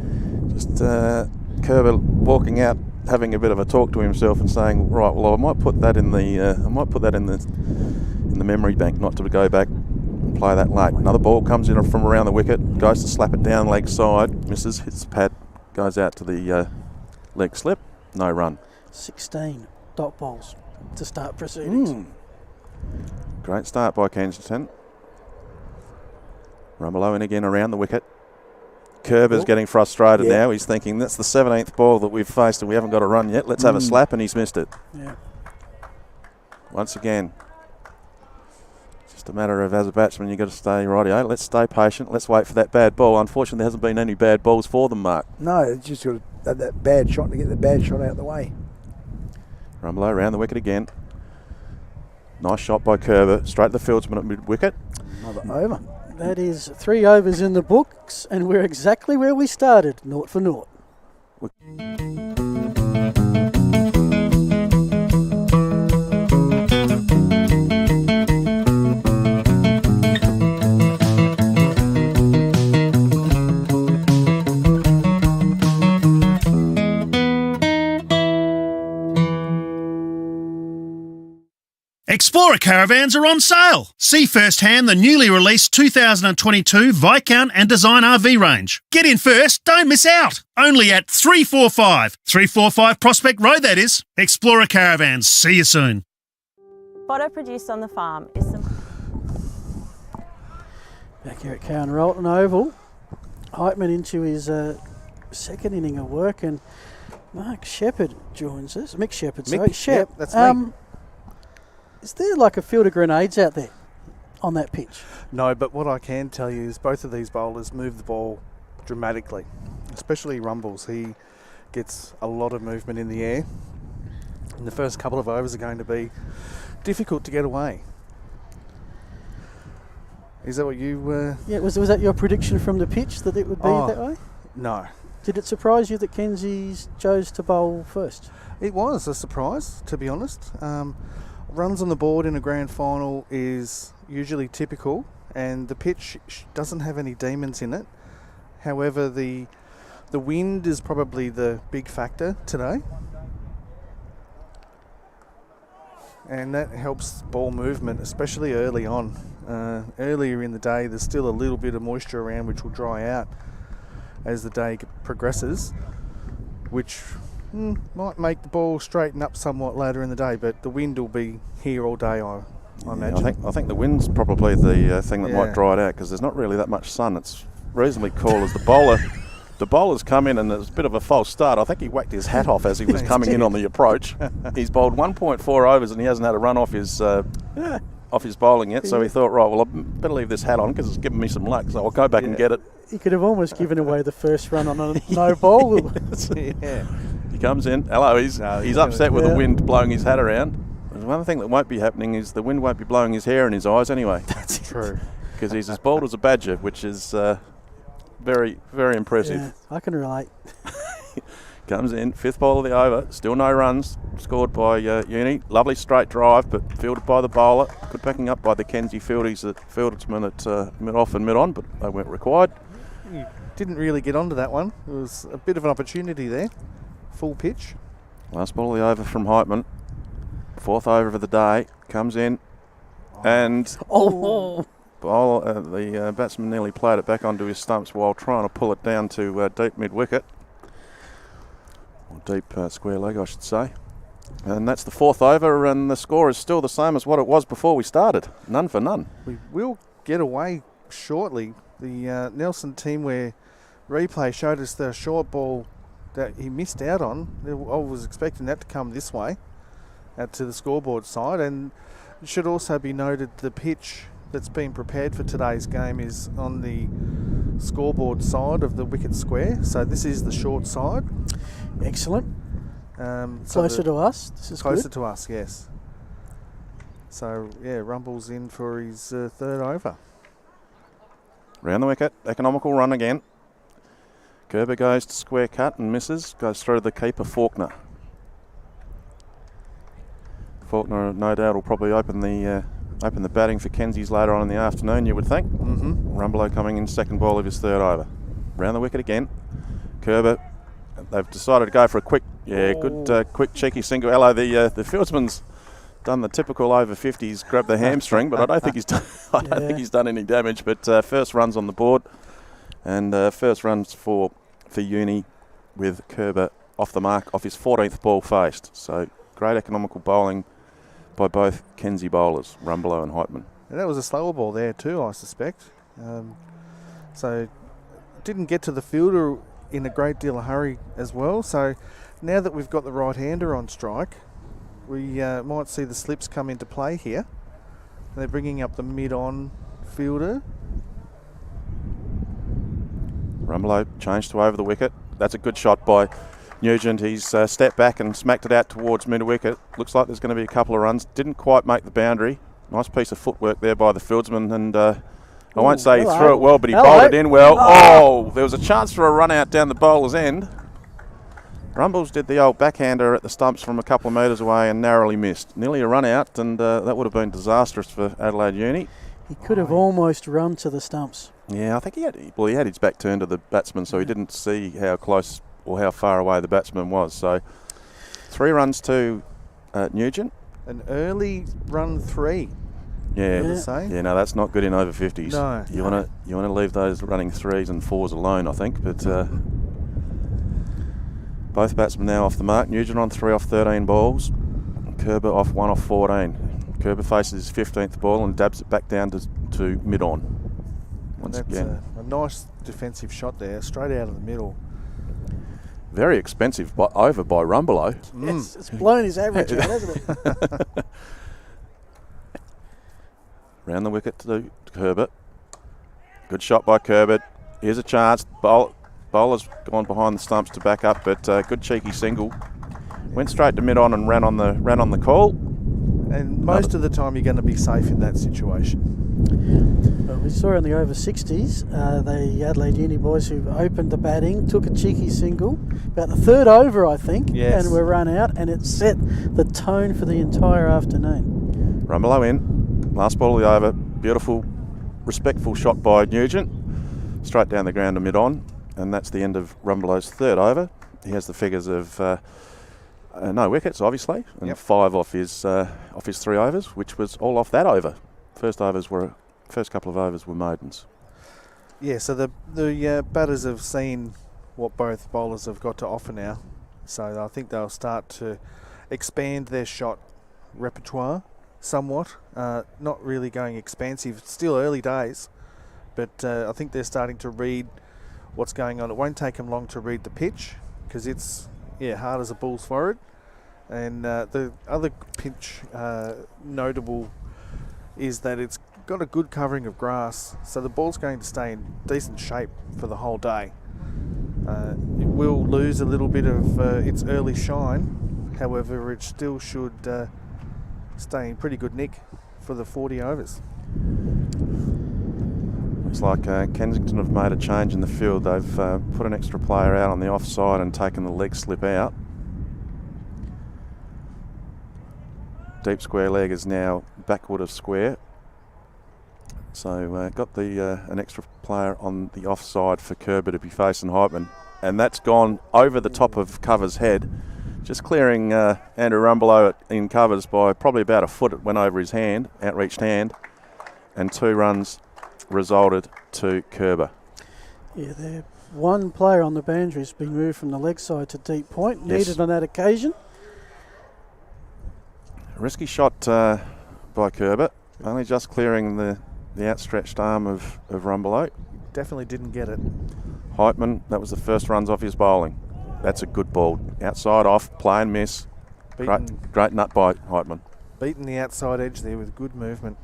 Just Kerber walking out, having a bit of a talk to himself and saying, right, well, I might put that in the memory bank, not to go back and play that late. Another ball comes in from around the wicket, goes to slap it down leg side, misses, hits the pad, goes out to the leg slip, no run. 16 dot balls to start proceedings. Great start by Kensington. Rumbelow in again around the wicket. Kerber's getting frustrated now. He's thinking, that's the 17th ball that we've faced and we haven't got a run yet. Let's have a slap, and he's missed it. Yeah. Once again, just a matter of, as a batsman, you've got to stay rightio. Let's stay patient. Let's wait for that bad ball. Unfortunately, there hasn't been any bad balls for them, Mark. No, it's just got to have that bad shot to get the bad shot out of the way. Rumbelow around the wicket again. Nice shot by Kerber, straight to the fieldsman at mid-wicket. Another over. That is 3 overs in the books, and we're exactly where we started, 0 for 0. Explorer caravans are on sale. See firsthand the newly released 2022 Viscount and Design RV range. Get in first, don't miss out. Only at 345 Prospect Road, that is. Explorer Caravans. See you soon. Photo produced on the farm is some... Back here at Cowan Rolton Oval, Heitman into his second inning of work, and Mark Shepherd joins us. Mick Shepherd, sorry. Yep, that's me. Is there like a field of grenades out there on that pitch? No, but what I can tell you is both of these bowlers move the ball dramatically, especially Rumbles. He gets a lot of movement in the air, and the first couple of overs are going to be difficult to get away. Is that what you... Yeah, was that your prediction from the pitch, that it would be that way? No. Did it surprise you that Kensie's chose to bowl first? It was a surprise, to be honest. Runs on the board in a grand final is usually typical, and the pitch doesn't have any demons in it. However, the wind is probably the big factor today, and that helps ball movement, especially early on. Earlier in the day, there's still a little bit of moisture around, which will dry out as the day progresses, which Might make the ball straighten up somewhat later in the day, but the wind will be here all day, I imagine. I think the wind's probably the thing that might dry it out, because there's not really that much sun. It's reasonably cool as the bowler. The bowler's come in and it was a bit of a false start. I think he whacked his hat off as he was coming in on the approach. He's bowled 1.4 overs and he hasn't had a run off his bowling yet. So he thought, right, well, I better leave this hat on because it's giving me some luck. So I'll go back and get it. He could have almost given away the first run on a no ball. He comes in. Hello, he's upset with the wind blowing his hat around. There's one thing that won't be happening is the wind won't be blowing his hair in his eyes anyway. That's true. Because he's as bald as a badger, which is very, very impressive. Yeah, I can relate. Comes in, 5th ball of the over, still no runs, scored by Uni. Lovely straight drive, but fielded by the bowler. Good backing up by the Kenzie fieldies at mid-off and mid-on, but they weren't required. He didn't really get onto that one. It was a bit of an opportunity there. Full pitch. Last ball of the over from Heitman. 4th over of the day, comes in, and the batsman nearly played it back onto his stumps while trying to pull it down to deep mid-wicket. Or deep square leg, I should say. And that's the 4th over, and the score is still the same as what it was before we started. None for none. We will get away shortly. The Nelson teamwear replay showed us the short ball that he missed out on. I was expecting that to come this way, out to the scoreboard side, and it should also be noted the pitch that's been prepared for today's game is on the scoreboard side of the wicket square, so this is the short side. Excellent. Closer to us. This is closer good. to us, yes. So Rumble's in for his 3rd over. Round the wicket, economical run again. Gerber goes to square cut and misses, goes through to the keeper Faulkner. Faulkner, no doubt, will probably open the batting for Kenzie's later on in the afternoon, you would think. Rumbelow coming in 2nd ball of his 3rd over. Round the wicket again. Kerber, they've decided to go for a quick, quick cheeky single. Hello, the fieldsman's done the typical over 50s, grabbed the hamstring, but I don't think he's done. Think he's done any damage. But first runs on the board, and first runs for Uni with Kerber off the mark off his 14th ball faced. So great economical bowling by both Kenzie bowlers, Rumbelow and Heitman. And that was a slower ball there too, I suspect. So didn't get to the fielder in a great deal of hurry as well. So now that we've got the right-hander on strike, we might see the slips come into play here. They're bringing up the mid-on fielder. Rumbelow changed to over the wicket. That's a good shot by Nugent. He's stepped back and smacked it out towards mid-wicket. Looks like there's going to be a couple of runs. Didn't quite make the boundary. Nice piece of footwork there by the fieldsman, and I won't say he threw it well, but he bowled it in well. Oh, there was a chance for a run out down the bowler's end. Rumbles did the old backhander at the stumps from a couple of metres away and narrowly missed. Nearly a run out, and that would have been disastrous for Adelaide Uni. He could have almost run to the stumps. Yeah, I think he had his back turned to the batsman, so he didn't see how close or how far away the batsman was. So 3 runs to Nugent. An early run 3. Yeah, no, that's not good in over 50s. No. You want to leave those running 3s and 4s alone, I think. But both batsmen now off the mark. Nugent on 3 off 13 balls. Kerber off 1 off 14. Kerber faces his 15th ball and dabs it back down to mid-on. Once again, a nice defensive shot there, straight out of the middle. Very expensive over by Rumbelow. Yes, it's blown his average out, hasn't it? Round the wicket to Herbert. Good shot by Herbert. Here's a chance. Bowler's gone behind the stumps to back up, but good cheeky single. Went straight to mid-on and ran on the call. And most of the time you're going to be safe in that situation. Well, we saw in the over 60s, the Adelaide Uni boys who opened the batting took a cheeky single, about the 3rd over, I think, and were run out, and it set the tone for the entire afternoon. Rumbelow in, last ball of the over, beautiful, respectful shot by Nugent, straight down the ground to mid-on, and that's the end of Rumbelow's 3rd over. He has the figures of no wickets, obviously, and 5 off his 3 overs, which was all off that over. First couple of overs were maidens. Yeah, so the batters have seen what both bowlers have got to offer now. So I think they'll start to expand their shot repertoire somewhat. Not really going expansive, still early days, but I think they're starting to read what's going on. It won't take them long to read the pitch because it's hard as a bull's forehead. And the other pitch notable is that it's got a good covering of grass, so the ball's going to stay in decent shape for the whole day. It will lose a little bit of its early shine, however it still should stay in pretty good nick for the 40 overs. Looks like Kensington have made a change in the field. They've put an extra player out on the offside and taken the leg slip out. Deep square leg is now backward of square. So got an extra player on the offside for Kerber to be facing Heitman. And that's gone over the top of Cover's head, just clearing Andrew Rumbelow in Covers by probably about a foot. It went over his hand, outreached hand, and 2 runs resulted to Kerber. Yeah, there. One player on the boundary has been moved from the leg side to deep point, needed on that occasion. Risky shot by Kerber, only just clearing the outstretched arm of Rumbelow. Definitely didn't get it. Heitman, that was the first runs off his bowling. That's a good ball. Outside off, play and miss. Great nut by Heitman. Beating the outside edge there with good movement.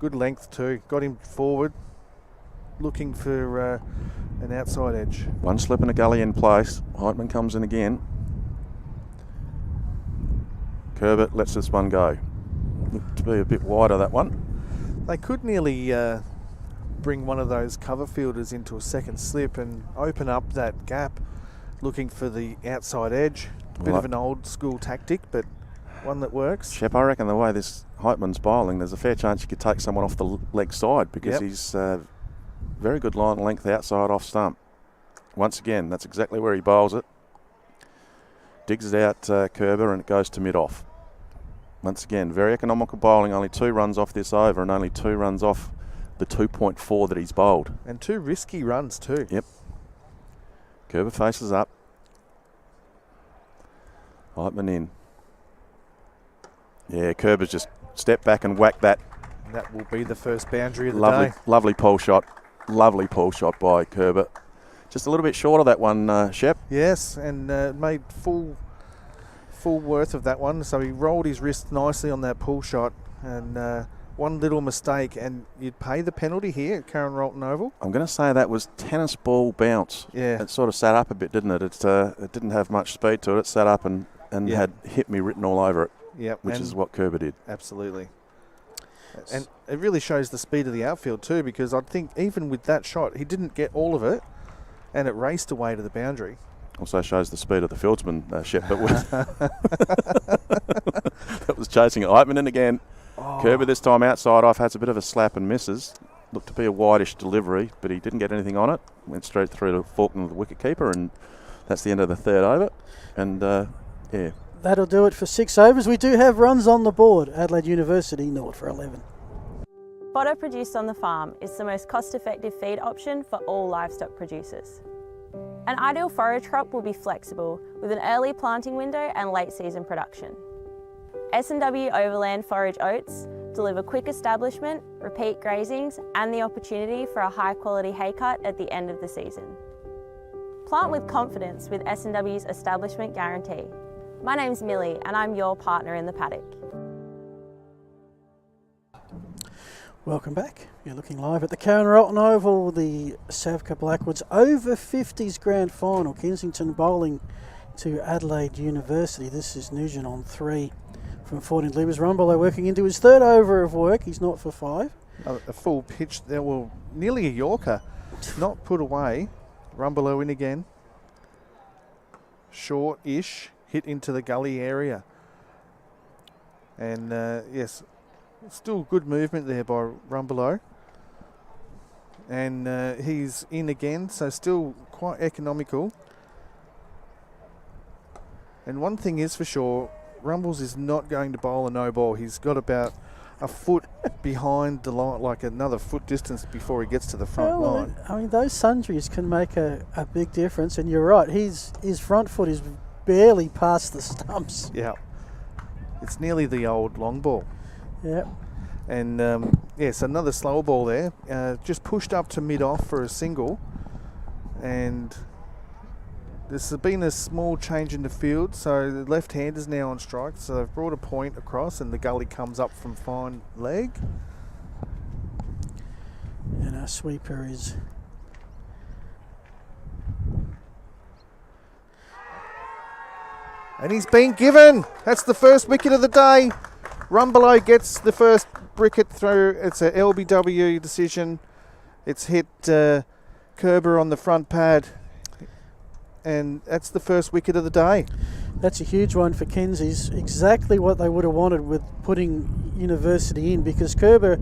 Good length too. Got him forward, looking for an outside edge. One slip and a gully in place. Heitman comes in again. Kerber lets this one go. Looked to be a bit wider, that one. They could nearly bring one of those cover fielders into a second slip and open up that gap, looking for the outside edge. Bit of an old school tactic, but one that works. Shep, I reckon the way this Heitman's bowling, there's a fair chance you could take someone off the leg side because he's very good line length outside off stump. Once again, that's exactly where he bowls it. Digs it out Kerber and it goes to mid-off. Once again, very economical bowling, only 2 runs off this over and only 2 runs off the 2.4 that he's bowled. And 2 risky runs too. Yep. Kerber faces up. Heitman in. Yeah, Kerber's just stepped back and whacked that. That will be the first boundary of the day. Lovely pull shot. Lovely pull shot by Kerber. Just a little bit short of that one, Shep. Yes, and made full worth of that one. So he rolled his wrist nicely on that pull shot, and one little mistake and you'd pay the penalty here at Karen Rolton Oval. I'm going to say that was tennis ball bounce. Yeah. It sort of sat up a bit, didn't it? It didn't have much speed to it. It sat up and had hit me written all over it. Yep. Which is what Kerber did. Absolutely. And it really shows the speed of the outfield too, because I think even with that shot, he didn't get all of it and it raced away to the boundary. Also shows the speed of the fieldsman, Shep, that was chasing it. Heitman in again. Kerber this time outside off, has a bit of a slap and misses. Looked to be a wideish delivery, but he didn't get anything on it. Went straight through to Faulkner, the wicket keeper, and that's the end of the 3rd over. And That'll do it for 6 overs. We do have runs on the board. Adelaide University 0 for 11. Fodder produced on the farm is the most cost-effective feed option for all livestock producers. An ideal forage crop will be flexible with an early planting window and late season production. S&W Overland Forage Oats deliver quick establishment, repeat grazings and the opportunity for a high quality hay cut at the end of the season. Plant with confidence with S&W's establishment guarantee. My name's Millie and I'm your partner in the paddock. Welcome back. You're looking live at the Karen Rolton Oval, the SAVCA Blackwoods over 50s grand final. Kensington bowling to Adelaide University. This is Nugent on 3 from 14 Libras. Rumbelow working into his 3rd over of work. He's not for 5. A full pitch there, well, nearly a Yorker. Not put away. Rumbelow in again. Short-ish. Hit into the gully area. And yes, still good movement there by Rumbelow. And he's in again, so still quite economical. And one thing is for sure, Rumbles is not going to bowl a no ball. He's got about a foot behind the line, like another foot distance before he gets to the front line. I mean, those sundries can make a big difference, and you're right, his front foot is barely past the stumps. Yeah. It's nearly the old long ball. Yeah. And yes, another slow ball there. Just pushed up to mid-off for a single. And there's been a small change in the field, so the left-hander's now on strike. So they've brought a point across, and the gully comes up from fine leg. And our sweeper is... And he's been given. That's the first wicket of the day. Rumbelow gets the first wicket through. It's a LBW decision. It's hit Kerber on the front pad. And that's the first wicket of the day. That's a huge one for Kensing's. Exactly what they would have wanted with putting University in, because Kerber,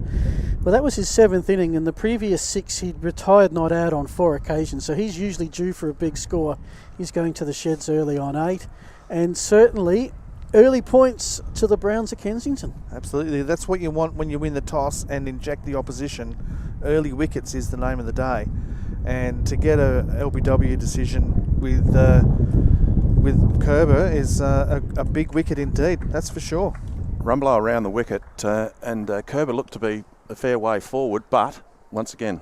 well, that was his 7th inning, and the previous 6 he'd retired not out on 4 occasions, so he's usually due for a big score. He's going to the sheds early on 8, and certainly early points to the Browns of Kensington. Absolutely, that's what you want when you win the toss and inject the opposition. Early wickets is the name of the day, and to get a LBW decision with Kerber is a big wicket indeed, that's for sure. Rumbelow around the wicket, and Kerber looked to be a fair way forward, but once again,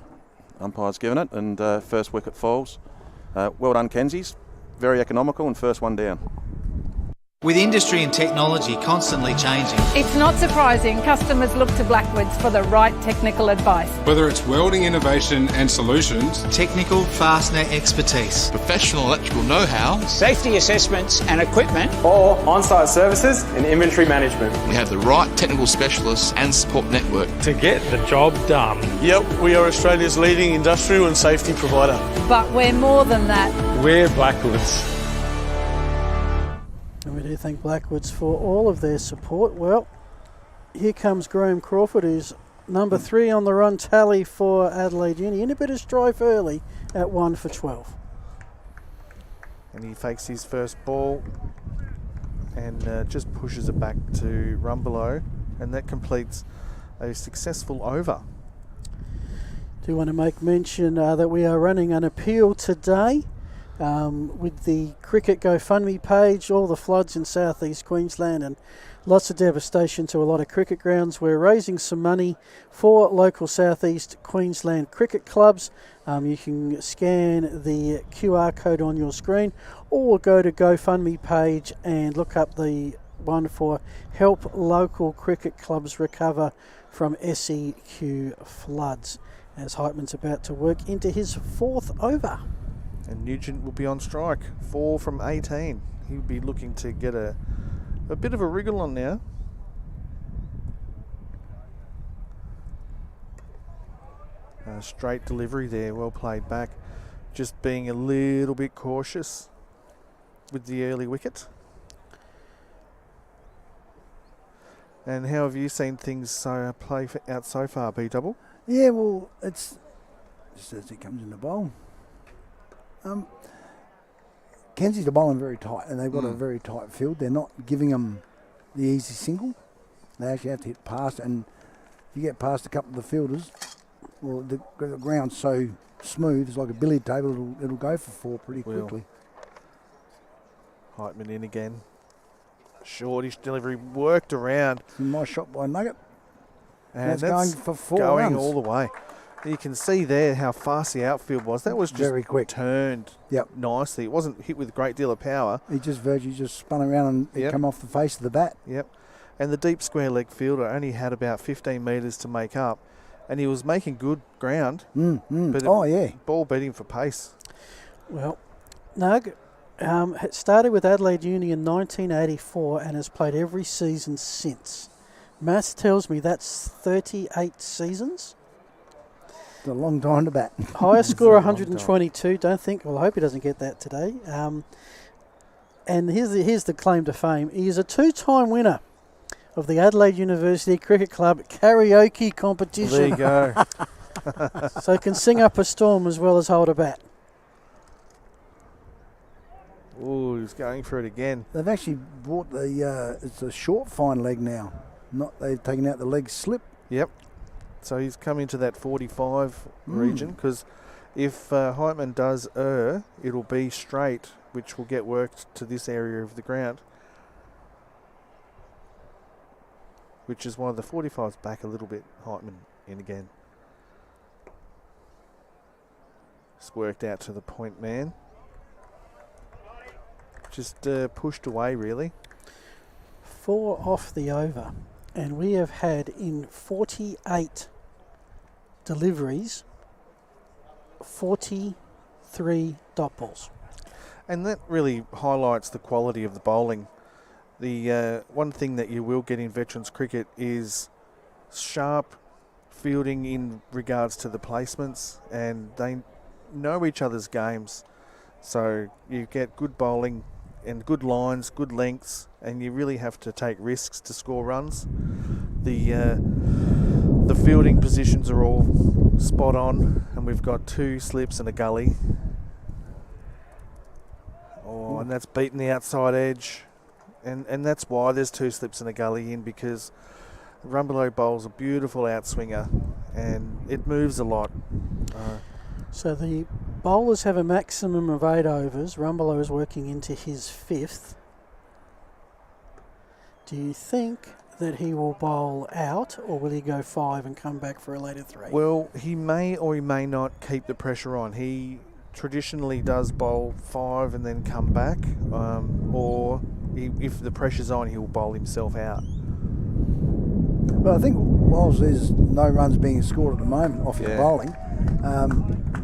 umpire's given it, and first wicket falls. Well done, Kensing's. Very economical, and first one down. With industry and technology constantly changing, It's not surprising customers look to Blackwoods for the right technical advice. Whether it's welding innovation and solutions, technical fastener expertise, Professional electrical know-how, Safety assessments and equipment, or on-site services and inventory management we have the right technical specialists and support network. to get the job done. Yep, we are Australia's leading industrial and safety provider. But we're more than that. We're Blackwoods. And we do thank Blackwoods for all of their support. Well, here comes Graham Crawford, who's number 3 on the run tally for Adelaide Uni, in a bit of strife early at 1 for 12. And he fakes his first ball and just pushes it back to Rumbelow, and that completes a successful over. Do want to make mention that we are running an appeal today with the Cricket GoFundMe page, all the floods in southeast Queensland and lots of devastation to a lot of cricket grounds. We're raising some money for local southeast Queensland cricket clubs. You can scan the QR code on your screen or go to GoFundMe page and look up the one for Help Local Cricket Clubs Recover from SEQ Floods, as Heitman's about to work into his 4th over. And Nugent will be on strike, 4 from 18. He'll be looking to get a bit of a wriggle on now. Straight delivery there, well played back. Just being a little bit cautious with the early wicket. And how have you seen things play out so far, B-double? Yeah, well, it's just as it comes in the bowl. Kensing's are bowling very tight, and they've got a very tight field. They're not giving them the easy single. They actually have to hit past, and if you get past a couple of the fielders, well, the ground's so smooth, it's like a billiard table, it'll go for 4 pretty quickly. Heitman in again. Shortish delivery worked around. Nice shot by Nugget. And that's that's going for 4 going runs. all the way. You can see there how fast the outfield was. That was just very quick. Turned nicely. It wasn't hit with a great deal of power. He just virtually just spun around and it come off the face of the bat. Yep. And the deep square leg fielder only had about 15 metres to make up, and he was making good ground. But ball beat him for pace. Well, Nug it started with Adelaide Uni in 1984 and has played every season since. Maths tells me that's 38 seasons. It's a long time to bat. Highest score 122. I hope he doesn't get that today. And here's the claim to fame. He is a 2-time winner of the Adelaide University Cricket Club karaoke competition. There you go. So he can sing up a storm as well as hold a bat. Oh, he's going for it again. They've actually brought it's a short fine leg now. They've taken out the leg slip. Yep. So he's come into that 45 region, because if Heitman does it'll be straight, which will get worked to this area of the ground, which is why the 45's back a little bit. Heitman in again. Just worked out to the point man. Just pushed away, really. 4 off the over, and we have had in 48 deliveries 43 dot balls. And that really highlights the quality of the bowling. The one thing that you will get in veterans cricket is sharp fielding in regards to the placements, and they know each other's games. So you get good bowling and good lines, good lengths, and you really have to take risks to score runs. The fielding positions are all spot on, and we've got 2 slips and a gully. Oh, and that's beaten the outside edge, and that's why there's 2 slips and a gully in, because Rumbelow bowls a beautiful outswinger, and it moves a lot. So the bowlers have a maximum of 8 overs. Rumbelow is working into his 5th. Do you think that he will bowl out, or will he go 5 and come back for a later 3? Well, he may or he may not keep the pressure on. He traditionally does bowl 5 and then come back, or if the pressure's on, he'll bowl himself out. But I think whilst there's no runs being scored at the moment off your bowling,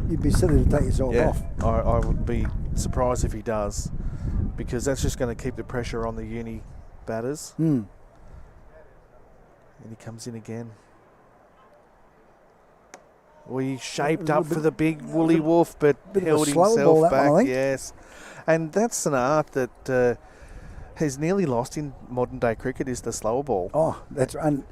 you'd be silly to take yourself off. I would be surprised if he does, because that's just going to keep the pressure on the uni batters. And he comes in again. Well, he shaped up for the big woolly wolf, but held himself back. Yes, and that's an art that has nearly lost in modern day cricket, is the slower ball. Oh, that's right.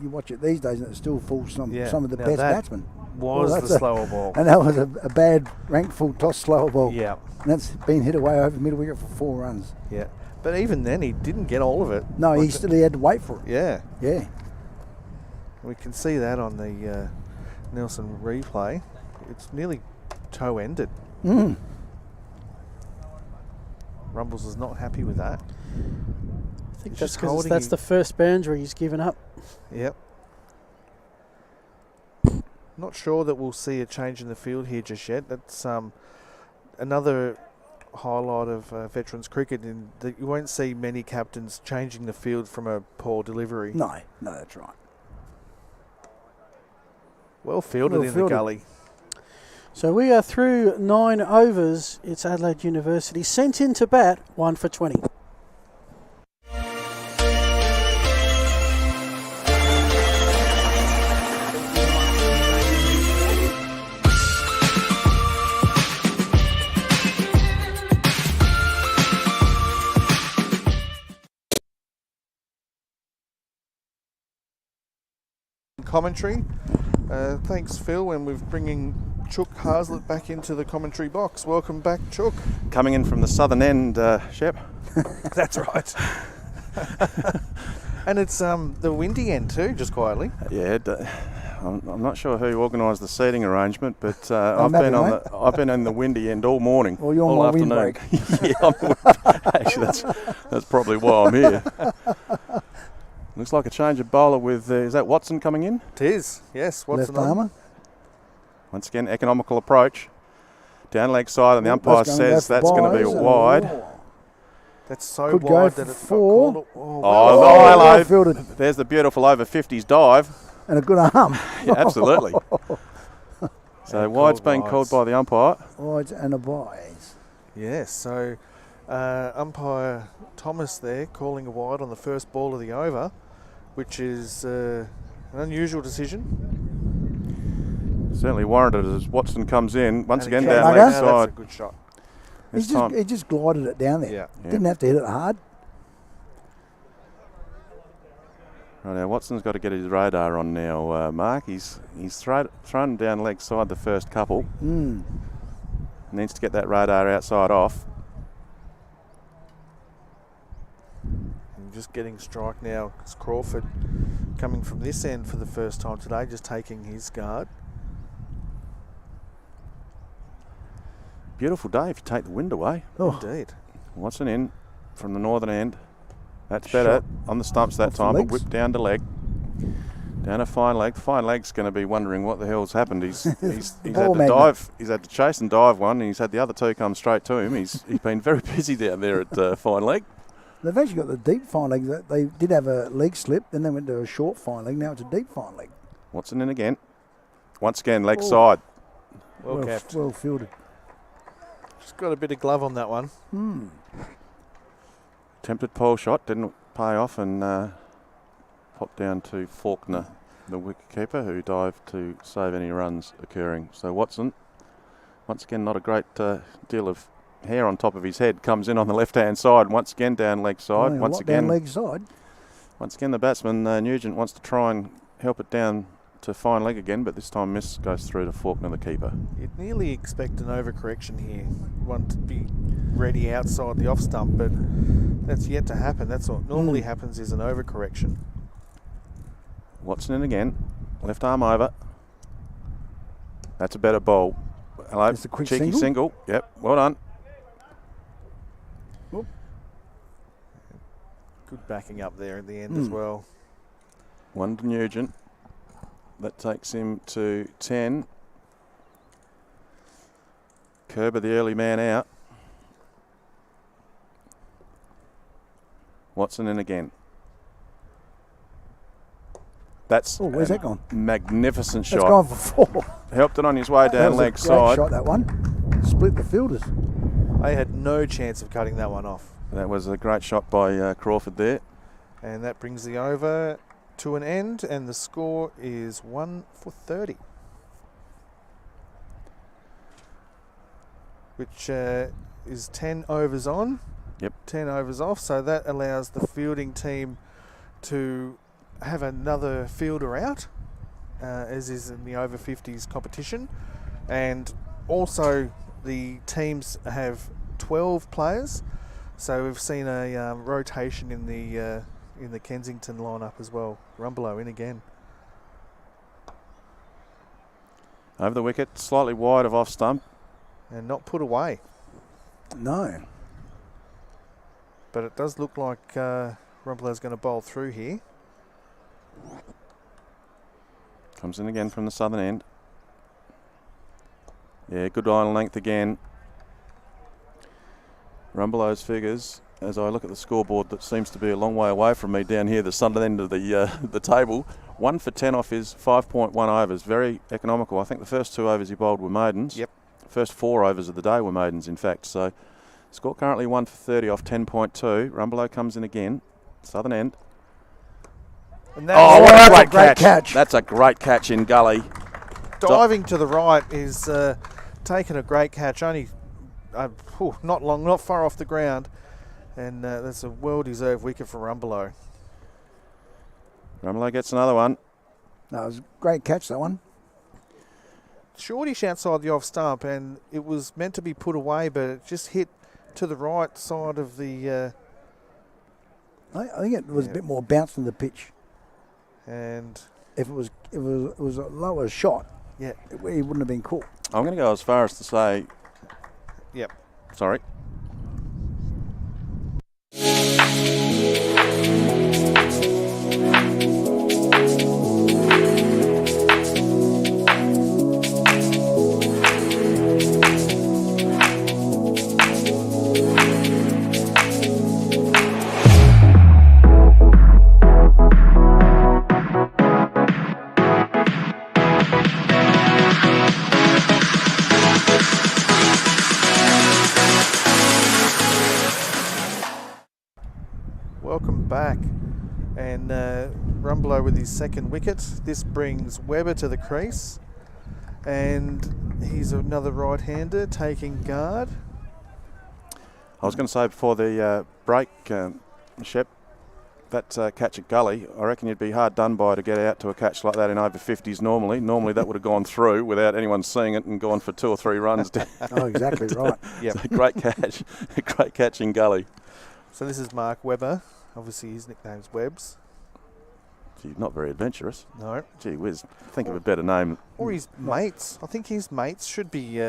You watch it these days, and it still fools some of the best batsmen. Was the slower ball, and that was a bad rank full toss slower ball. Yeah, and that's been hit away over middle wicket for 4 runs. Yeah, but even then he didn't get all of it. No, he had to wait for it. Yeah. We can see that on the Nelson replay. It's nearly toe-ended. Rumbles is not happy with that. I think that's because that's the first boundary he's given up. Yep. Not sure that we'll see a change in the field here just yet. That's another highlight of veterans cricket, in that you won't see many captains changing the field from a poor delivery. No, that's right. Well fielded in the gully. So we are through 9 overs. It's Adelaide University sent in to bat 1 for 20. Commentary. Thanks, Phil, and we're bringing Chook Haslett back into the commentary box. Welcome back, Chook. Coming in from the southern end, Shep. That's right. And it's the windy end too, just quietly. Yeah, I'm not sure who organised the seating arrangement, but I've been on the windy end all morning. Well, you're all on my afternoon. windbreak. Actually, that's probably why I'm here. Looks like a change of bowler with, is that Watson coming in? It is, yes. Watson left armour. Once again, economical approach. Down leg side, and the umpire says that's going to be wide. That's so Could wide go that it's for not called. well fielded. There's the beautiful over 50s dive. And a good arm. Yeah, absolutely. So wide's been called by the umpire. Wides and a byes. Yes, so umpire Thomas there calling a wide on the first ball of the over, which is an unusual decision. Certainly warranted as Watson comes in. Once again, down leg That's side. a good shot. He just glided it down there. Yeah. Didn't have to hit it hard. Right now, Watson's got to get his radar on now, Mark. He's thrown down leg side the first couple. Needs to get that radar outside off. just getting strike now. It's Crawford coming from this end for the first time today, just taking his guard. Beautiful day if you take the wind away. Oh. Indeed. Watson in from the northern end. That's better. Shot. On the stumps that Off the time, but legs. whipped down to leg. Down a fine leg. Fine leg's going to be wondering what the hell's happened. He's had Ball to magnet. dive. He's had to chase and dive one, and he's had the other two come straight to him. He's been very busy down there at fine leg. They've actually got the deep fine leg. They did have a leg slip, then they went to a short fine leg. Now it's a deep fine leg. Watson in again. Once again, leg side. Well capped. Well fielded. Just got a bit of glove on that one. Attempted pole shot, didn't pay off, and popped down to Faulkner, the wicketkeeper, who dived to save any runs occurring. So Watson, once again, not a great deal of hair on top of his head, comes in on the left-hand side. Once again, down leg side. Once again, down leg side. Once again, the batsman Nugent wants to try and help it down to fine leg again, but this time miss goes through to Faulkner, the keeper. You'd nearly expect an overcorrection here. One to be ready outside the off stump, but that's yet to happen. That's what normally happens, is an overcorrection. Watson in again. Left arm over. That's a better bowl. Hello. Just a quick cheeky single. Yep, well done. Oop. Good backing up there at the end as well. One to Nugent. That takes him to 10. Kerber, the early man out. Watson in again. That's where's that gone? Magnificent shot. That's gone for 4. Helped it on his way down leg Great side. shot, that one. Split the fielders. They had no chance of cutting that one off. That was a great shot by Crawford there. And that brings the over to an end, and the score is 1 for 30. Which is 10 overs on. Yep. 10 overs off, so that allows the fielding team to have another fielder out, as is in the over 50s competition. And also the teams have 12 players, so we've seen a rotation in the Kensington lineup as well. Rumbelow in again. Over the wicket, slightly wide of off stump. And not put away. No. But it does look like Rumbelow's going to bowl through here. Comes in again from the southern end. Yeah, good line length again. Rumbelow's figures, as I look at the scoreboard that seems to be a long way away from me down here, the southern end of the table, 1 for 10 off his 5.1 overs. Very economical. I think the first 2 overs he bowled were maidens. Yep. First 4 overs of the day were maidens, in fact. So score currently 1 for 30 off 10.2. Rumbelow comes in again. Southern end. And that's what a great catch. That's a great catch in gully. Diving to the right is taking a great catch. Only not far off the ground. And that's a well-deserved wicket for Rumbelow. Rumbelow gets another one. No, it was a great catch, that one. Shortish outside the off stump, and it was meant to be put away, but it just hit to the right side of the... I think it was a bit more bounce than the pitch. And if it was a lower shot, yeah, it wouldn't have been caught. I'm going to go as far as to say... Yep. Sorry. Welcome back. And Rumbelow with his second wicket. This brings Webber to the crease. And he's another right-hander taking guard. I was going to say before the break, Shep, that catch at gully, I reckon you'd be hard done by to get out to a catch like that in over 50s normally. Normally that would have gone through without anyone seeing it and gone for 2 or 3 runs. Oh, exactly right. Yep. So great catch. Great catch in gully. So this is Mark Webber Obviously, his nickname's Webbs. Gee, not very adventurous. No. Gee whiz, think of a better name. Or his mates. I think his mates should be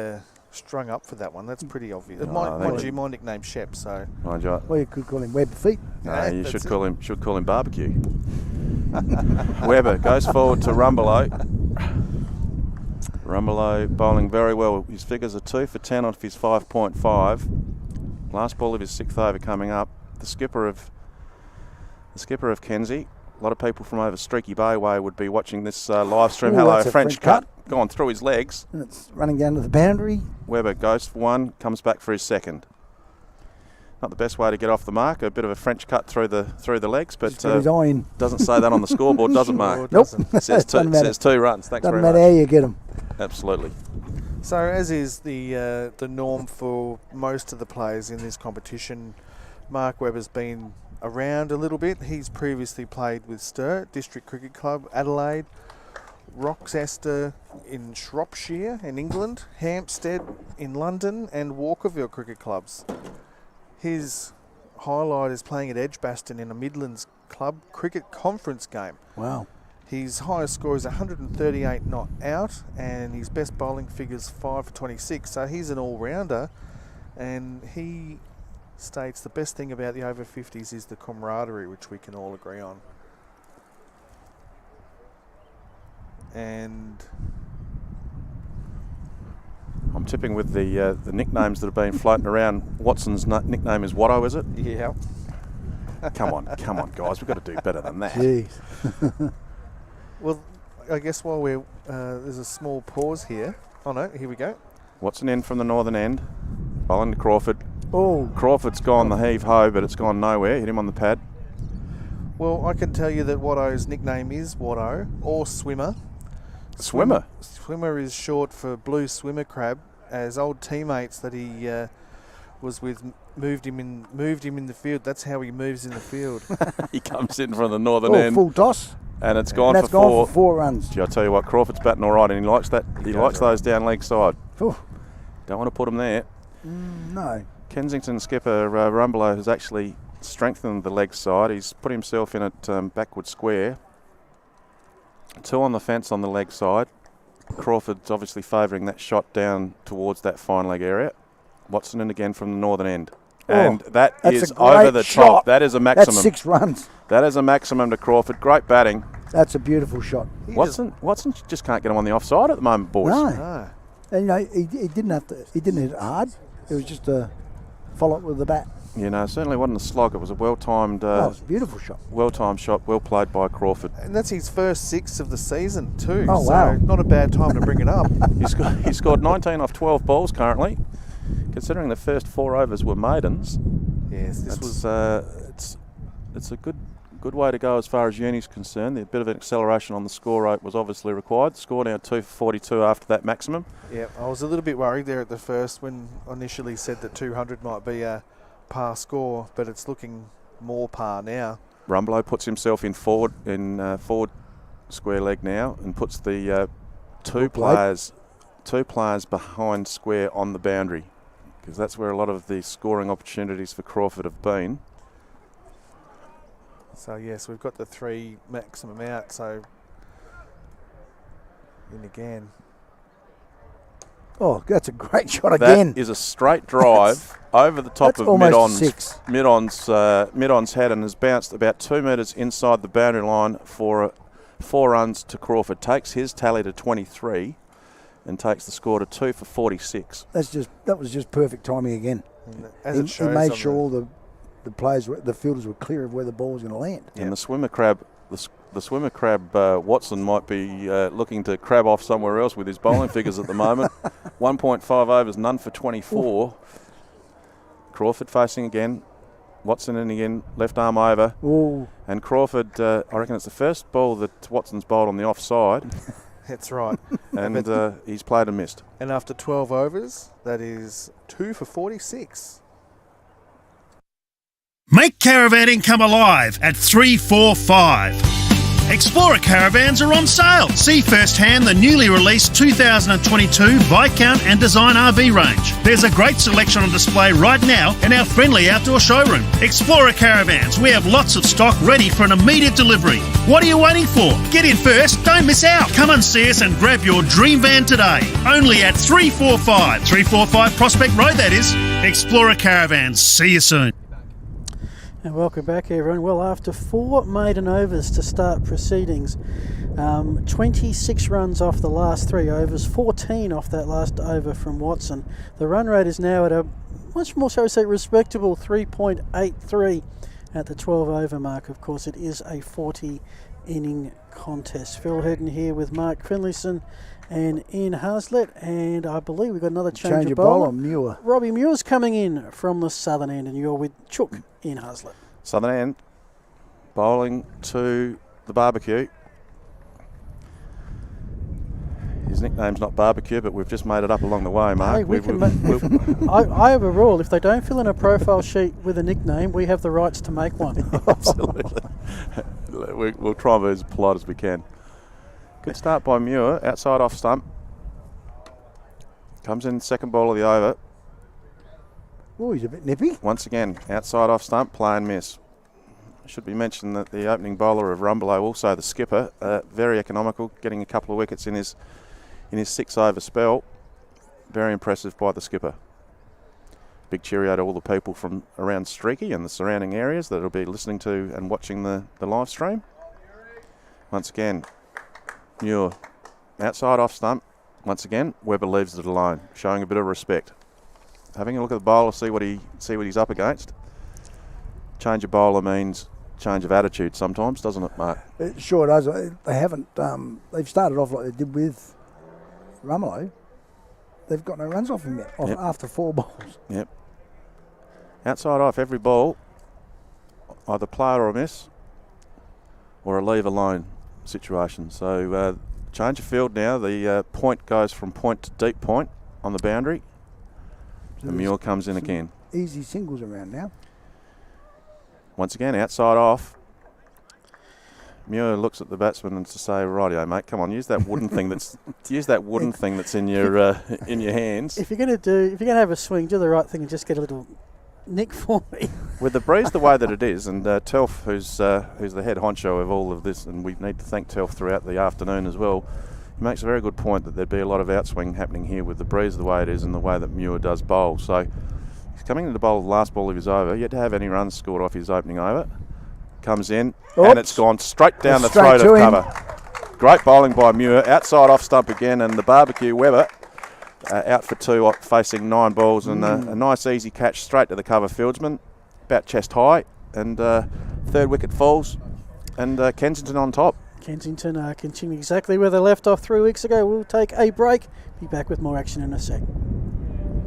strung up for that one. That's pretty obvious. No, Mind you, my nickname's Shep, so... Mind you, Well, you could call him Web Feet. no, you should call him Barbecue. Weber goes forward to Rumbelow. Rumbelow bowling very well. His figures are 2 for 10 off his 5.5. Last ball of his 6th over coming up. The skipper of Kenzie. A lot of people from over Streaky Bay way would be watching this live stream. Ooh, Hello, that's a French French cut. Gone through his legs. And it's running down to the boundary. Weber goes for one, comes back for his second. Not the best way to get off the mark. A bit of a French cut through the legs, but his eye in. doesn't say that on the scoreboard, does it, Mark? Nope. Says 2 runs. Thanks Doesn't very matter much. how you get them. Absolutely. So, as is the norm for most of the players in this competition, Mark Webber's been around a little bit. He's previously played with Sturt, District Cricket Club, Adelaide, Rochester in Shropshire in England, Hampstead in London, and Walkerville Cricket Clubs. His highlight is playing at Edgbaston in a Midlands Club cricket conference game. Wow. His highest score is 138 not out, and his best bowling figures 5 for 26. So he's an all-rounder, and he states the best thing about the over 50s is the camaraderie, which we can all agree on. And I'm tipping with the nicknames that have been floating around. Watson's nickname is Watto, is it? Yeah. Come on, guys. We've got to do better than that. Jeez. Well, I guess while we're there's a small pause here. Oh no, here we go. Watson in from the northern end, bowling to Crawford. Oh, Crawford's gone the heave-ho, but it's gone nowhere. Hit him on the pad. Well, I can tell you that Watto's nickname is Watto, or Swimmer. Swimmer? Swimmer is short for blue swimmer crab, as old teammates that he was with moved him in the field. That's how he moves in the field. He comes in from the northern end. Full toss. And it's gone, and for 4. For 4 runs. Gee, I tell you what, Crawford's batting all right, and he likes that. He likes those down leg side. Ooh. Don't want to put him there. No. Kensington skipper Rumbelow has actually strengthened the leg side. He's put himself in at backward square. 2 on the fence on the leg side. Crawford's obviously favouring that shot down towards that fine leg area. Watson in again from the northern end. And that is over the top. That is a maximum. That's 6 runs. That is a maximum to Crawford. Great batting. That's a beautiful shot. Watson just can't get him on the offside at the moment, boys. No. And, you know, he didn't have to. He didn't hit it hard. It was just a follow it with the bat. You know, certainly wasn't a slog. It was a well-timed. It was a beautiful shot. Well-timed shot. Well played by Crawford. And that's his first 6 of the season too. Oh, so wow. Not a bad time to bring it up. He scored 19 off 12 balls currently. Considering the first 4 overs were maidens. Yes, this was. It's a good way to go as far as Uni's concerned. A bit of an acceleration on the score rate was obviously required. Score now 2 for 42 after that maximum. Yeah, I was a little bit worried there at the first when I initially said that 200 might be a par score, but it's looking more par now. Rumbelow puts himself in forward square leg now and puts the two players behind square on the boundary, because that's where a lot of the scoring opportunities for Crawford have been. So yes, we've got the 3 maximum out, so in again. Oh, that's a great shot again. That is a straight drive over the top of Mid-on's head and has bounced about 2 metres inside the boundary line for 4 runs to Crawford. Takes his tally to 23 and takes the score to 2 for 46. That was just perfect timing again. He made sure all the players, the fielders were clear of where the ball was going to land. And the swimmer crab, Watson might be looking to crab off somewhere else with his bowling figures at the moment. 1.5 overs, none for 24. Ooh. Crawford facing again. Watson in again, left arm over. Ooh. And Crawford, I reckon it's the first ball that Watson's bowled on the offside. That's right. And he's played and missed. And after 12 overs, that is 2 for 46. Make caravanning come alive at 345. Explorer caravans are on sale. See firsthand the newly released 2022 Viscount and Design RV range. There's a great selection on display right now in our friendly outdoor showroom. Explorer caravans, we have lots of stock ready for an immediate delivery. What are you waiting for? Get in first, don't miss out. Come and see us and grab your dream van today. Only at 345 Prospect Road, that is. Explorer caravans, see you soon. And welcome back, everyone. Well, after 4 maiden overs to start proceedings, 26 runs off the last 3 overs, 14 off that last over from Watson. The run rate is now at a much more, shall we say, respectable 3.83 at the 12 over mark. Of course, it is a 40 inning contest. Phil Hedden here with Mark Finlayson and Ian Hazlitt, and I believe we've got another change of bowler. Muir. Robbie Muir's coming in from the southern end, and you're with Chook in Hazlitt. Southern end, bowling to the Barbecue. His nickname's not Barbecue, but we've just made it up along the way, Mark. Hey, I have a rule. If they don't fill in a profile sheet with a nickname, we have the rights to make one. Absolutely. We'll try and be as polite as we can. Good start by Muir, outside off stump. Comes in second ball of the over. Oh, he's a bit nippy. Once again, outside off stump, play and miss. It should be mentioned that the opening bowler of Rumbelow, also the skipper, very economical, getting a couple of wickets in his 6 over spell. Very impressive by the skipper. Big cheerio to all the people from around Streaky and the surrounding areas that will be listening to and watching the live stream. Once again, Muir, outside off stump. Once again, Webber leaves it alone, showing a bit of respect. Having a look at the bowler, see what he's up against. Change of bowler means change of attitude sometimes, doesn't it, Mark? It sure does. They haven't. They've started off like they did with Rummelow. They've got no runs off him yet after 4 balls. Yep. Outside off every ball, either play or a miss, or a leave alone situation. So change of field now. The point goes from point to deep point on the boundary. The Muir comes in again. Easy singles around now. Once again, outside off. Muir looks at the batsman and to say, "Rightio, mate, come on, use that wooden thing that's in your hands." If you're gonna have a swing, do the right thing and just get a little nick for me. With the breeze the way that it is, and Telf, who's the head honcho of all of this, and we need to thank Telf throughout the afternoon as well. He makes a very good point that there'd be a lot of outswing happening here with the breeze the way it is and the way that Muir does bowl. So he's coming into the bowl, the last ball of his over, yet to have any runs scored off his opening over. Comes in, and it's gone straight down the throat of cover. Great bowling by Muir, outside off stump again, and the Barbecue Webber out for 2, facing 9 balls, and a nice easy catch straight to the cover fieldsman, about chest high, and 3rd wicket falls, and Kensington on top. Kensington continue exactly where they left off 3 weeks ago. We'll take a break. Be back with more action in a sec.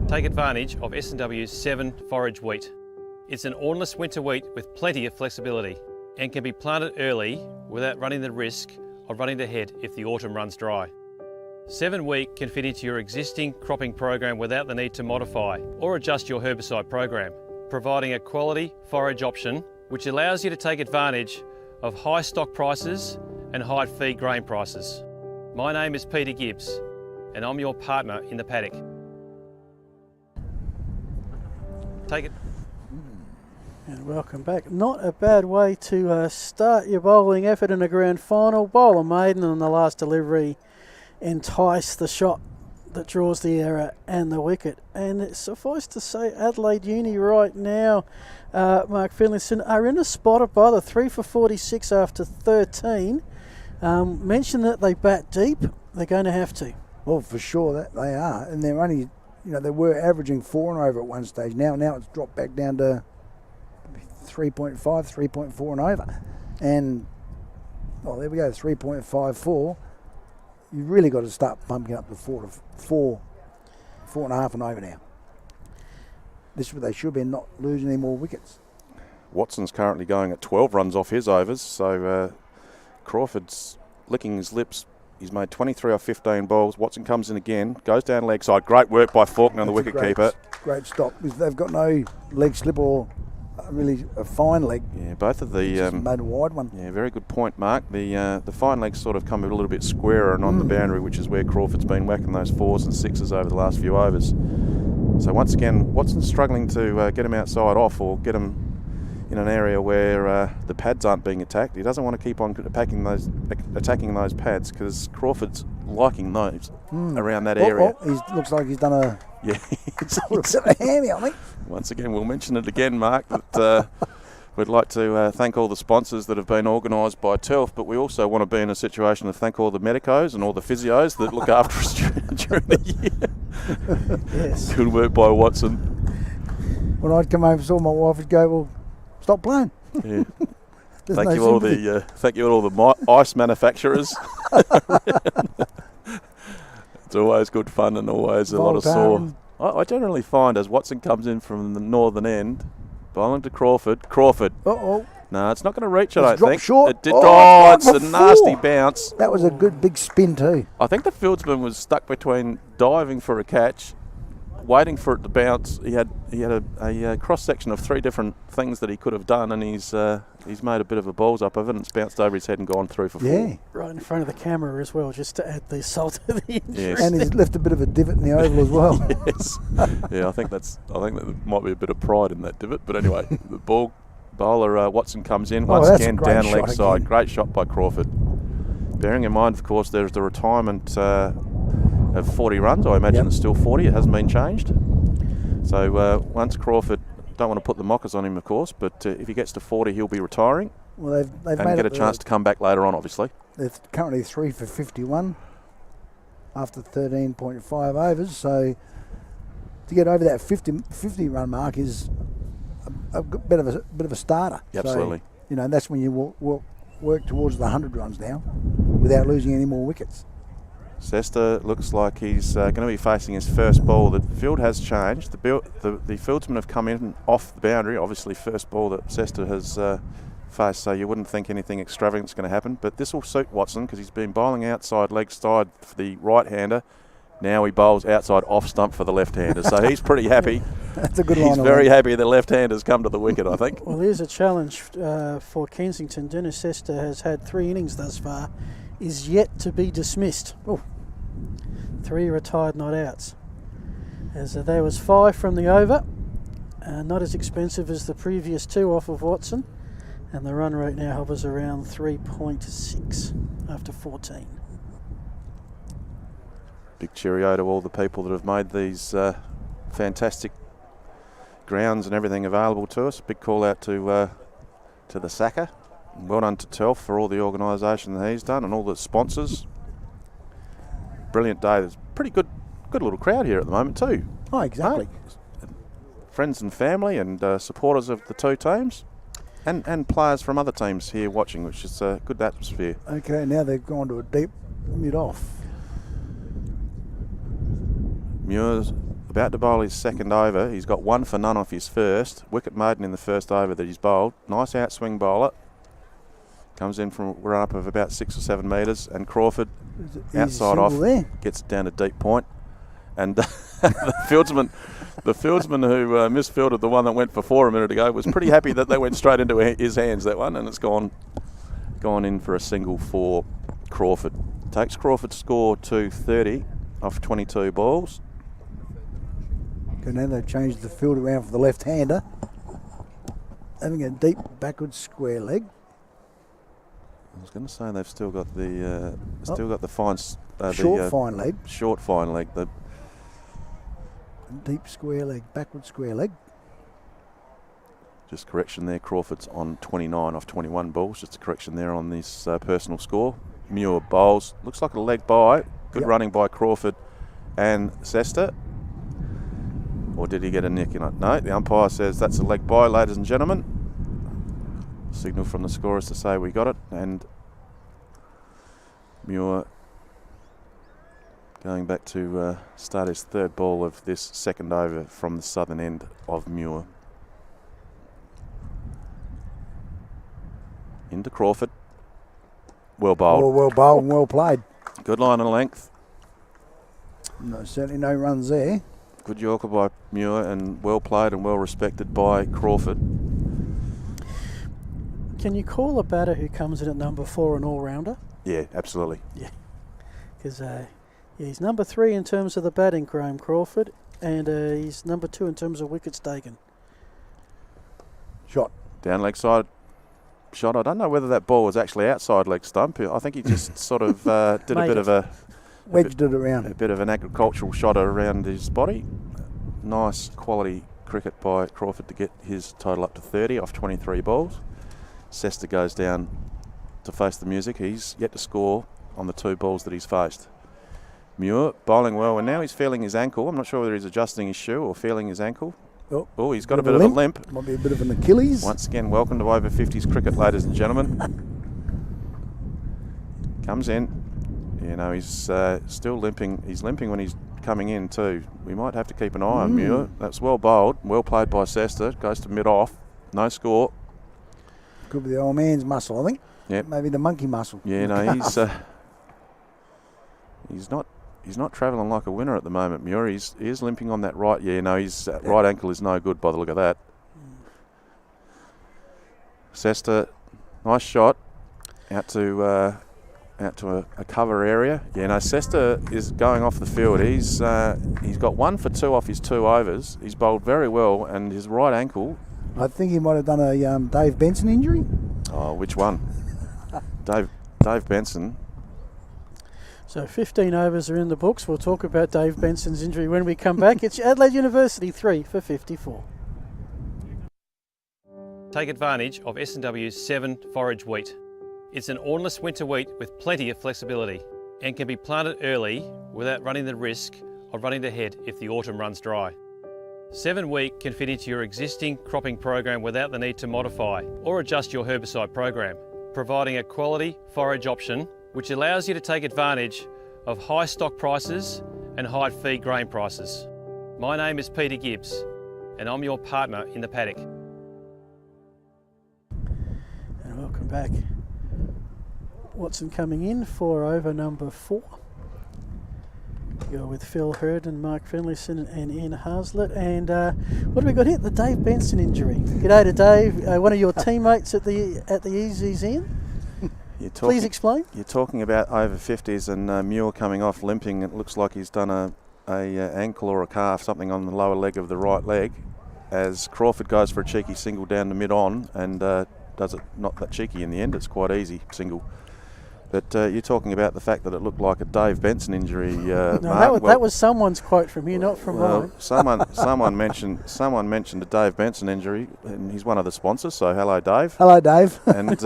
Take advantage of S&W's 7 forage wheat. It's an ornless winter wheat with plenty of flexibility and can be planted early without running the risk of running to head if the autumn runs dry. 7 wheat can fit into your existing cropping program without the need to modify or adjust your herbicide program, providing a quality forage option which allows you to take advantage of high stock prices and high feed grain prices. My name is Peter Gibbs and I'm your partner in the paddock. Take it. And welcome back. Not a bad way to start your bowling effort in a grand final. Bowler maiden on the last delivery entice the shot that draws the error and the wicket. And it's suffice to say Adelaide Uni right now, Mark Finlayson, are in a spot of bother, 3 for 46 after 13. Mention that they bat deep. They're going to have to. Well, for sure that they are, and they're only, they were averaging 4 and over at one stage. Now it's dropped back down to 3.5, 3.4 and over, and there we go, 3.54. You've really got to start bumping up to 4 and a half and over now. This is what they should be, not losing any more wickets. Watson's currently going at 12 runs off his overs, so Crawford's licking his lips. He's made 23 off 15 balls. Watson comes in again, goes down leg side. Great work by Faulkner, the wicket keeper. Great stop. They've got no leg slip or a fine leg. Yeah, both of the just made a wide one. Yeah, very good point, Mark. The fine legs sort of come a little bit squarer and on the boundary, which is where Crawford's been whacking those 4s and 6s over the last few overs. So once again, Watson's struggling to get him outside off or get him in an area where the pads aren't being attacked. He doesn't want to keep on attacking those pads because Crawford's liking those around that area. He looks like he's done a sort of a hammy, I think. Once again, we'll mention it again, Mark, that we'd like to thank all the sponsors that have been organised by TELF, but we also want to be in a situation to thank all the medicos and all the physios that look after us during the year. Yes. Good work by Watson. When I'd come home and saw my wife, would go, well, stop playing. Yeah. Thank you all the ice manufacturers. It's always good fun and always a lot of sore. I generally find as Watson comes in from the northern end, bowling to Crawford. Uh-oh. No, it's not going to reach, I don't think. Short. It did. It's a nasty bounce. That was a good big spin too. I think the fieldsman was stuck between diving for a catch, waiting for it to bounce. He had a cross section of 3 different things that he could have done, and he's made a bit of a balls up of it, and it's bounced over his head and gone through for 4. Right in front of the camera as well, just to add the salt to the injury. Yes. And he's left a bit of a divot in the oval as well. Yes. Yeah, I think that there might be a bit of pride in that divot. But anyway, the bowler Watson comes in once again down leg side. Great shot by Crawford. Bearing in mind, of course, there's the retirement of 40 runs. I imagine it's still 40. It hasn't been changed. So once Crawford, don't want to put the mockers on him, of course, but if he gets to 40, he'll be retiring. Well, they've and made get a chance to come back later on, obviously. They're currently 3 for 51 after 13.5 overs. So to get over that 50 run mark is a bit of a starter. Absolutely. So, that's when you work towards the 100 runs now without losing any more wickets. Sesta looks like he's going to be facing his first ball. The field has changed. The fieldsmen have come in off the boundary. Obviously, first ball that Sesta has faced, so you wouldn't think anything extravagant is going to happen. But this will suit Watson because he's been bowling outside leg side for the right-hander. Now he bowls outside off stump for the left-hander. So he's pretty happy. That's a good line. He's very happy the left-hander's come to the wicket, I think. Well, here's a challenge for Kensington. Dennis Sesta has had 3 innings thus far, is yet to be dismissed. Oh, 3 retired not outs. As there was 5 from the over, not as expensive as the previous 2 off of Watson, and the run rate now hovers around 3.6 after 14. Big cheerio to all the people that have made these fantastic grounds and everything available to us. Big call out to the SAVCA. Well done to TELF for all the organisation that he's done and all the sponsors. Brilliant day. There's a pretty good little crowd here at the moment too. Oh, exactly. Friends and family and supporters of the 2 teams and players from other teams here watching, which is a good atmosphere. Okay, now they've gone to a deep mid-off. Muir's about to bowl his second over. He's got 1 for none off his first. Wicket maiden in the first over that he's bowled. Nice outswing bowler. Comes in from a run up of about 6 or 7 metres, and Crawford outside off gets it down to deep point. And the fieldsman who misfielded the one that went for 4 a minute ago was pretty happy that they went straight into his hands, that one, and it's gone in for a single for Crawford. Takes Crawford's score to 30 off 22 balls. Okay, now they've changed the field around for the left-hander. Having a deep backward square leg. I was going to say they've still got the fine fine leg. Short fine leg. The deep square leg, backward square leg. Just correction there. Crawford's on 29 off 21 balls. Just a correction there on this personal score. Muir bowls. Looks like a leg by. Good running by Crawford and Sesta. Or did he get a nick in it? No, the umpire says that's a leg by, ladies and gentlemen. Signal from the scorers to say we got it, and Muir going back to start his 3rd ball of this second over from the southern end of Muir. Into Crawford. Well bowled. Well bowled and well played. Good line and length. No, certainly no runs there. Good Yorker by Muir and well played and well respected by Crawford. Can you call a batter who comes in at number 4 an all-rounder? Yeah, absolutely. Yeah. Because he's number 3 in terms of the batting, Graham Crawford, and he's number 2 in terms of wickets taken. Shot. Down leg side shot. I don't know whether that ball was actually outside leg stump. I think he just sort of did a bit of a... Wedged it around. A bit of an agricultural shot around his body. Nice quality cricket by Crawford to get his total up to 30 off 23 balls. Sester goes down to face the music. He's yet to score on the 2 balls that he's faced. Muir bowling well, and now he's feeling his ankle. I'm not sure whether he's adjusting his shoe or feeling his ankle. Oh, he's got a bit of a limp. Might be a bit of an Achilles. Once again, welcome to Over 50s cricket, ladies and gentlemen. Comes in. You know, he's still limping. He's limping when he's coming in too. We might have to keep an eye on Muir. That's well bowled. Well played by Sester. Goes to mid-off. No score. Could be the old man's muscle, I think. Yep. Maybe the monkey muscle. Yeah, no, he's not travelling like a winner at the moment, Muir. He is limping on that right. Yeah, no, his right ankle is no good by the look of that. Sester, nice shot out to a cover area. Yeah, no, Sester is going off the field. He's got 1 for 2 off his 2 overs. He's bowled very well, and his right ankle. I think he might have done a Dave Benson injury. Oh, which one? Dave Benson. So 15 overs are in the books. We'll talk about Dave Benson's injury when we come back. It's Adelaide University 3 for 54. Take advantage of S&W's 7 forage wheat. It's an ornless winter wheat with plenty of flexibility and can be planted early without running the risk of running to head if the autumn runs dry. 7 wheat can fit into your existing cropping program without the need to modify or adjust your herbicide program, providing a quality forage option which allows you to take advantage of high stock prices and high feed grain prices. My name is Peter Gibbs and I'm your partner in the paddock. And welcome back. Watson coming in for over number 4. You're with Phil Hurd and Mark Finlayson and Ian Hazlitt. And what have we got here? The Dave Benson injury. G'day to Dave, one of your teammates at the Easies, Ian. Please explain. You're talking about over 50s and Muir coming off limping. It looks like he's done a ankle or a calf, something on the lower leg of the right leg, as Crawford goes for a cheeky single down to mid-on and does it not that cheeky in the end. It's quite easy single. But you're talking about the fact that it looked like a Dave Benson injury. No, that was someone's quote from here, not from mine. Someone mentioned a Dave Benson injury, and he's one of the sponsors. So hello, Dave. Hello, Dave. And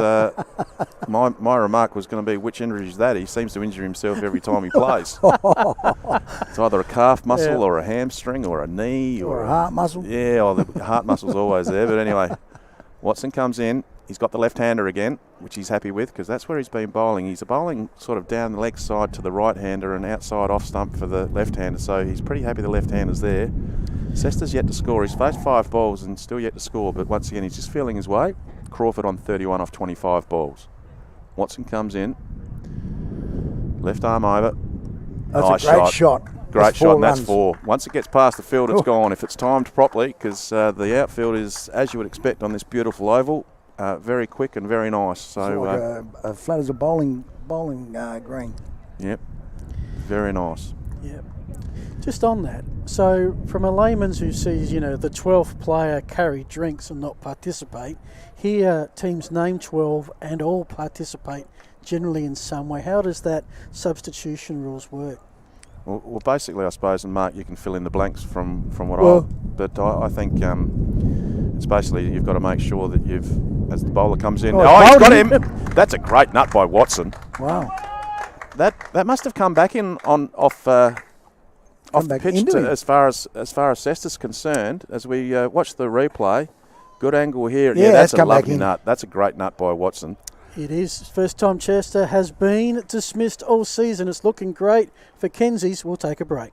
my remark was going to be, which injury is that? He seems to injure himself every time he plays. It's either a calf muscle or a hamstring or a knee or a heart muscle. Yeah, or the heart muscle's always there. But anyway, Watson comes in. He's got the left-hander again, which he's happy with because that's where he's been bowling. He's bowling sort of down the leg side to the right-hander and outside off-stump for the left-hander, so he's pretty happy the left-hander's there. Sester's yet to score. He's faced 5 balls and still yet to score, but once again, he's just feeling his way. Crawford on 31 off 25 balls. Watson comes in. Left arm over. That's nice a great shot. Great shot, and that's 4. Once it gets past the field, it's gone. If it's timed properly, because the outfield is, as you would expect on this beautiful oval, very quick and very nice. So like flat as a bowling green. Yep, very nice. Yep. Just on that, so from a layman who sees, the 12th player carry drinks and not participate, here teams name 12 and all participate generally in some way. How does that substitution rules work? Well, basically, I suppose, and Mark, you can fill in the blanks from what I think it's basically you've got to make sure that as the bowler comes in. Oh, he's got him! That's a great nut by Watson. Wow. That must have come back in off the pitch as far as Sester's concerned. As we watch the replay, good angle here. Yeah, that's a lovely nut. That's a great nut by Watson. It is. First time Chester has been dismissed all season. It's looking great for Kensington. We'll take a break.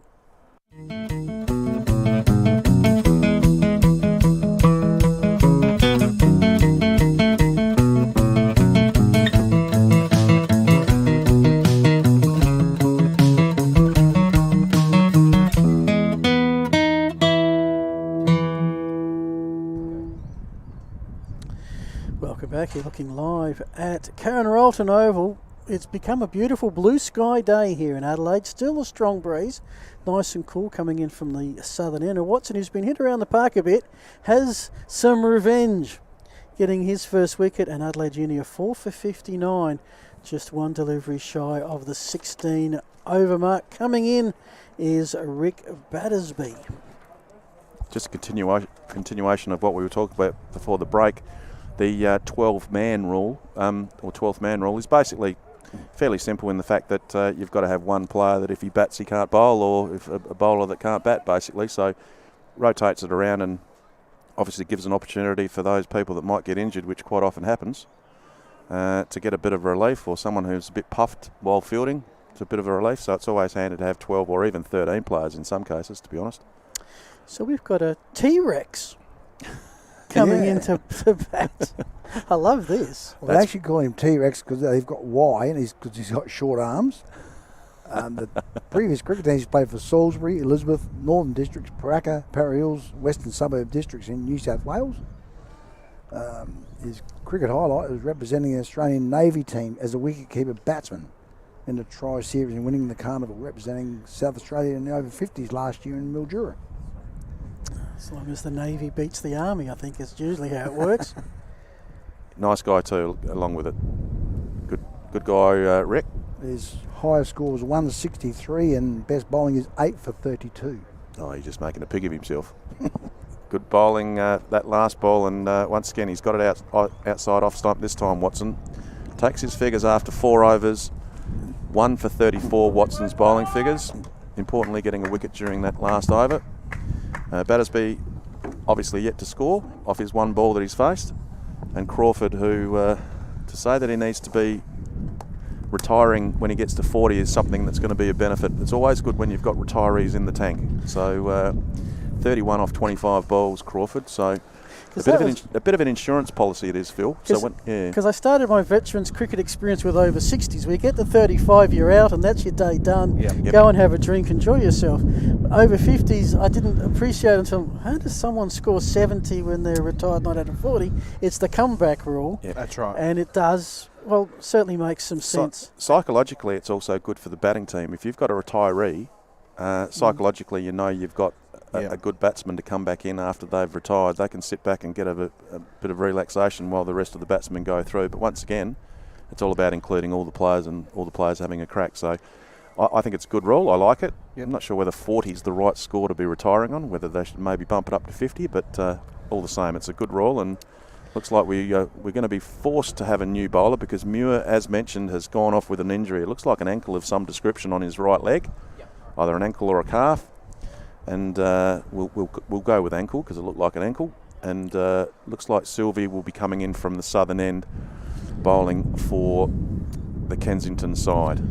Welcome back. You're looking live at Karen Rolton Oval. It's become a beautiful blue sky day here in Adelaide. Still a strong breeze, nice and cool coming in from the southern end. And Watson, who's been hit around the park a bit, has some revenge, getting his first wicket. And Adelaide Junior 4 for 59, just one delivery shy of the 16 over mark. Coming in is Rick Battersby. Just a continuation of what we were talking about before the break. The 12-man rule, or 12th man rule, is basically fairly simple in the fact that you've got to have one player that if he bats he can't bowl, or if a bowler that can't bat, basically. So rotates it around and obviously gives an opportunity for those people that might get injured, which quite often happens, to get a bit of relief, or someone who's a bit puffed while fielding. It's a bit of a relief, so it's always handy to have 12 or even 13 players in some cases, to be honest. So we've got a T-Rex coming into bat. I love this. Well, they actually call him T-Rex because they've got Y, and because he's got short arms. The previous cricket teams played for Salisbury, Elizabeth, Northern Districts, Paraka, Para Hills, Western Suburb Districts in New South Wales. His cricket highlight was representing the Australian Navy team as a wicketkeeper batsman in the Tri-Series and winning the Carnival, representing South Australia in the over 50s last year in Mildura. As long as the Navy beats the Army, I think is usually how it works. Nice guy too, along with it. Good guy, Rick. His highest score was 163 and best bowling is 8 for 32. Oh, he's just making a pig of himself. Good bowling that last ball, and once again he's got it outside off stump this time, Watson. Takes his figures after 4 overs. 1 for 34, Watson's bowling figures. Importantly, getting a wicket during that last over. Battersby obviously yet to score off his one ball that he's faced. And Crawford, who to say that he needs to be retiring when he gets to 40 is something that's going to be a benefit. It's always good when you've got retirees in the tank. So 31 off 25 balls, Crawford. So a bit of an insurance policy it is, Phil. Because I started my veterans cricket experience with over 60s. We get to 35, you're out, and that's your day done. Yep. Go and have a drink, enjoy yourself. Over 50s, I didn't appreciate until, how does someone score 70 when they're retired, not out of 40? It's the comeback rule. Yep. That's right. And it does, well, certainly makes some sense. Psychologically, it's also good for the batting team. If you've got a retiree, psychologically, you know you've got a good batsman to come back in after they've retired. They can sit back and get a bit of relaxation while the rest of the batsmen go through. But once again, it's all about including all the players and all the players having a crack. So I think it's a good rule. I like it. I'm not sure whether 40 is the right score to be retiring on, whether they should maybe bump it up to 50, but all the same, it's a good rule. And looks like we're going to be forced to have a new bowler because Muir, as mentioned, has gone off with an injury. It looks like an ankle of some description on his right leg, either an ankle or a calf. And we'll go with ankle because it looked like an ankle. And looks like Sylvie will be coming in from the southern end, bowling for the Kensington side.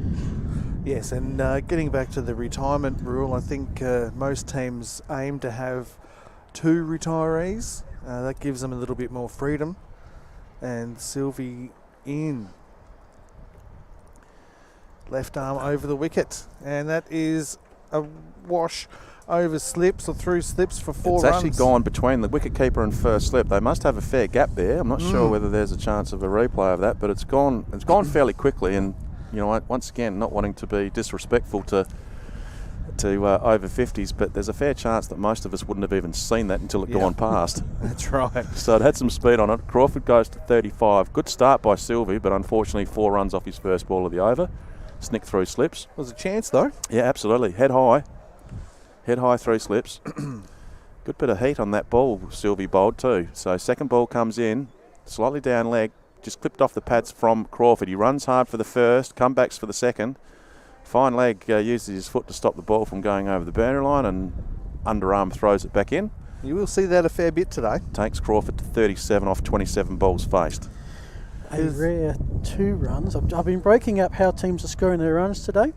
Yes, and getting back to the retirement rule, I think most teams aim to have 2 retirees. That gives them a little bit more freedom. And Sylvie in. Left arm over the wicket. And that is a wash over slips or through slips for 4 runs. It's actually gone between the wicketkeeper and first slip. They must have a fair gap there. I'm not sure whether there's a chance of a replay of that, but it's gone fairly quickly. And you know, once again, not wanting to be disrespectful to over 50s, but there's a fair chance that most of us wouldn't have even seen that until it gone past. That's right. So it had some speed on it. Crawford goes to 35. Good start by Sylvie, but unfortunately 4 runs off his first ball of the over. Snicked through slips. Was a chance though. Yeah, absolutely. Head high through slips. Good bit of heat on that ball Sylvie bowled too. So second ball comes in, slightly down leg, just clipped off the pads from Crawford. He runs hard for the first, comebacks for the second. Fine leg, uses his foot to stop the ball from going over the boundary line and underarm throws it back in. You will see that a fair bit today. Takes Crawford to 37 off 27 balls faced. A rare 2 runs. I've been breaking up how teams are scoring their runs today.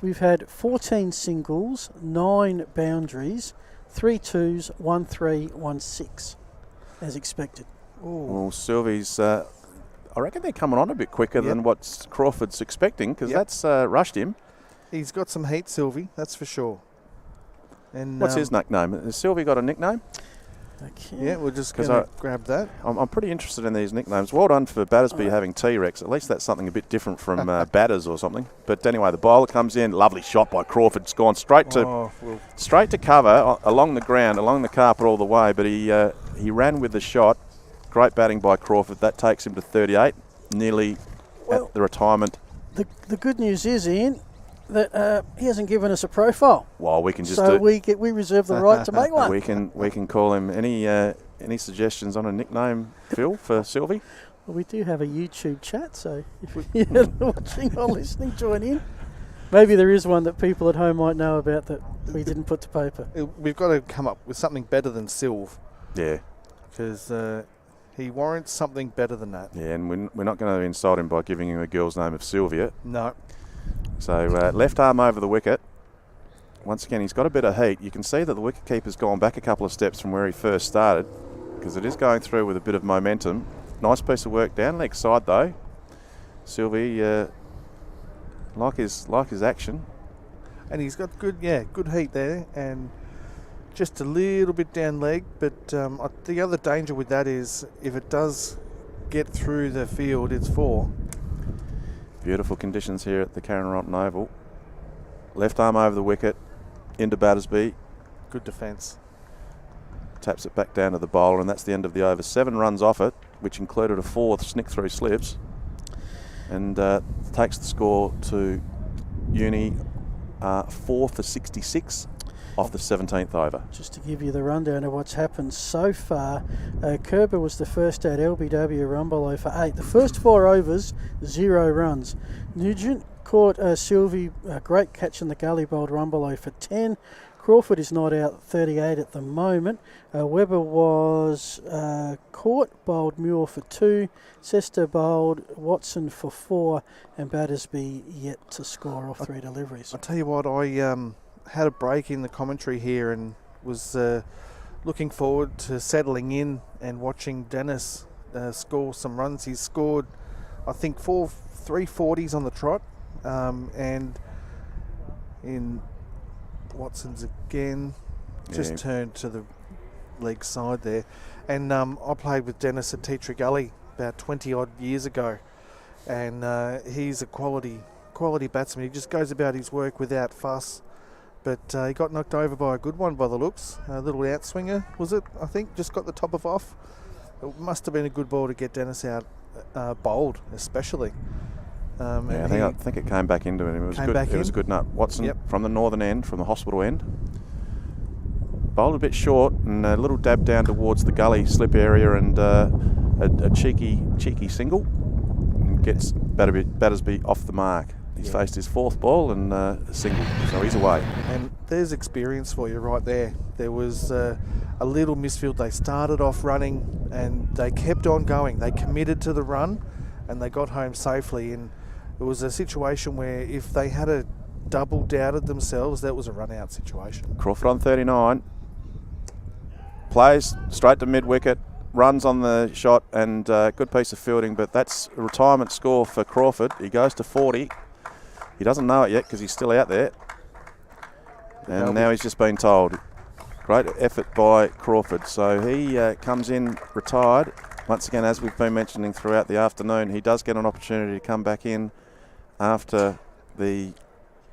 We've had 14 singles, 9 boundaries, 3 twos, 1 3, 1 6, as expected. Well, Sylvie's, I reckon they're coming on a bit quicker than what Crawford's expecting because that's rushed him. He's got some heat, Sylvie, that's for sure. And what's his nickname? Has Sylvie got a nickname? Okay. Yeah, we're just going to grab that. I'm pretty interested in these nicknames. Well done for Battersby having T-Rex. At least that's something a bit different from Batters or something. But anyway, the bowler comes in. Lovely shot by Crawford. It's gone straight to cover along the ground, along the carpet all the way. But he ran with the shot. Great batting by Crawford. That takes him to 38, nearly at the retirement. The good news is, Ian, that he hasn't given us a profile. Well, we can just we reserve the right to make one. We can call him. Any suggestions on a nickname, Phil, for Sylvie? Well, we do have a YouTube chat, so if you're watching or listening, join in. Maybe there is one that people at home might know about that we didn't put to paper. We've got to come up with something better than Sylv. Yeah. Because he warrants something better than that. Yeah, and we're not going to insult him by giving him a girl's name of Sylvia. No. So left arm over the wicket. Once again, he's got a bit of heat. You can see that the wicket-keeper's gone back a couple of steps from where he first started because it is going through with a bit of momentum. Nice piece of work down leg side though. Sylvie, like his action. And he's got good heat there and just a little bit down leg. But the other danger with that is if it does get through the field, it's 4. Beautiful conditions here at the Karen Rotten Oval. Left arm over the wicket, into Battersby. Good defence. Taps it back down to the bowler, and that's the end of the over. 7 runs off it, which included a 4th snick through slips, and takes the score to Uni 4 for 66 off the 17th over. Just to give you the rundown of what's happened so far, Kerber was the first at LBW run below for 8. The first 4 overs, 0 runs. Nugent caught Sylvie, a great catch in the gully, bowled run below for 10. Crawford is not out, 38 at the moment. Webber was caught, bowled Muir for 2. Sester bowled Watson for 4, and Battersby yet to score off 3 deliveries. I'll tell you what, I had a break in the commentary here and was looking forward to settling in and watching Dennis score some runs. He's scored, I think, 3 40s on the trot, and in Watson's again, just turned to the leg side there. And I played with Dennis at Teatree Gully about 20 odd years ago, and he's a quality batsman. He just goes about his work without fuss. But he got knocked over by a good one by the looks. A little outswinger, was it? I think just got the top of off. It must have been a good ball to get Dennis out bowled, especially. I think it came back into him. It was good. It was a good nut. Watson from the northern end, from the hospital end, bowled a bit short and a little dab down towards the gully slip area, and a cheeky single, and gets Battersby off the mark. He's faced his 4th ball and a single, so he's away. And there's experience for you right there. There was a little misfield. They started off running and they kept on going. They committed to the run and they got home safely. And it was a situation where if they had a double doubted themselves, that was a run-out situation. Crawford on 39. Plays straight to mid-wicket. Runs on the shot and good piece of fielding, but that's a retirement score for Crawford. He goes to 40. He doesn't know it yet because he's still out there. And now he's just been told. Great effort by Crawford. So he comes in retired. Once again, as we've been mentioning throughout the afternoon, he does get an opportunity to come back in after the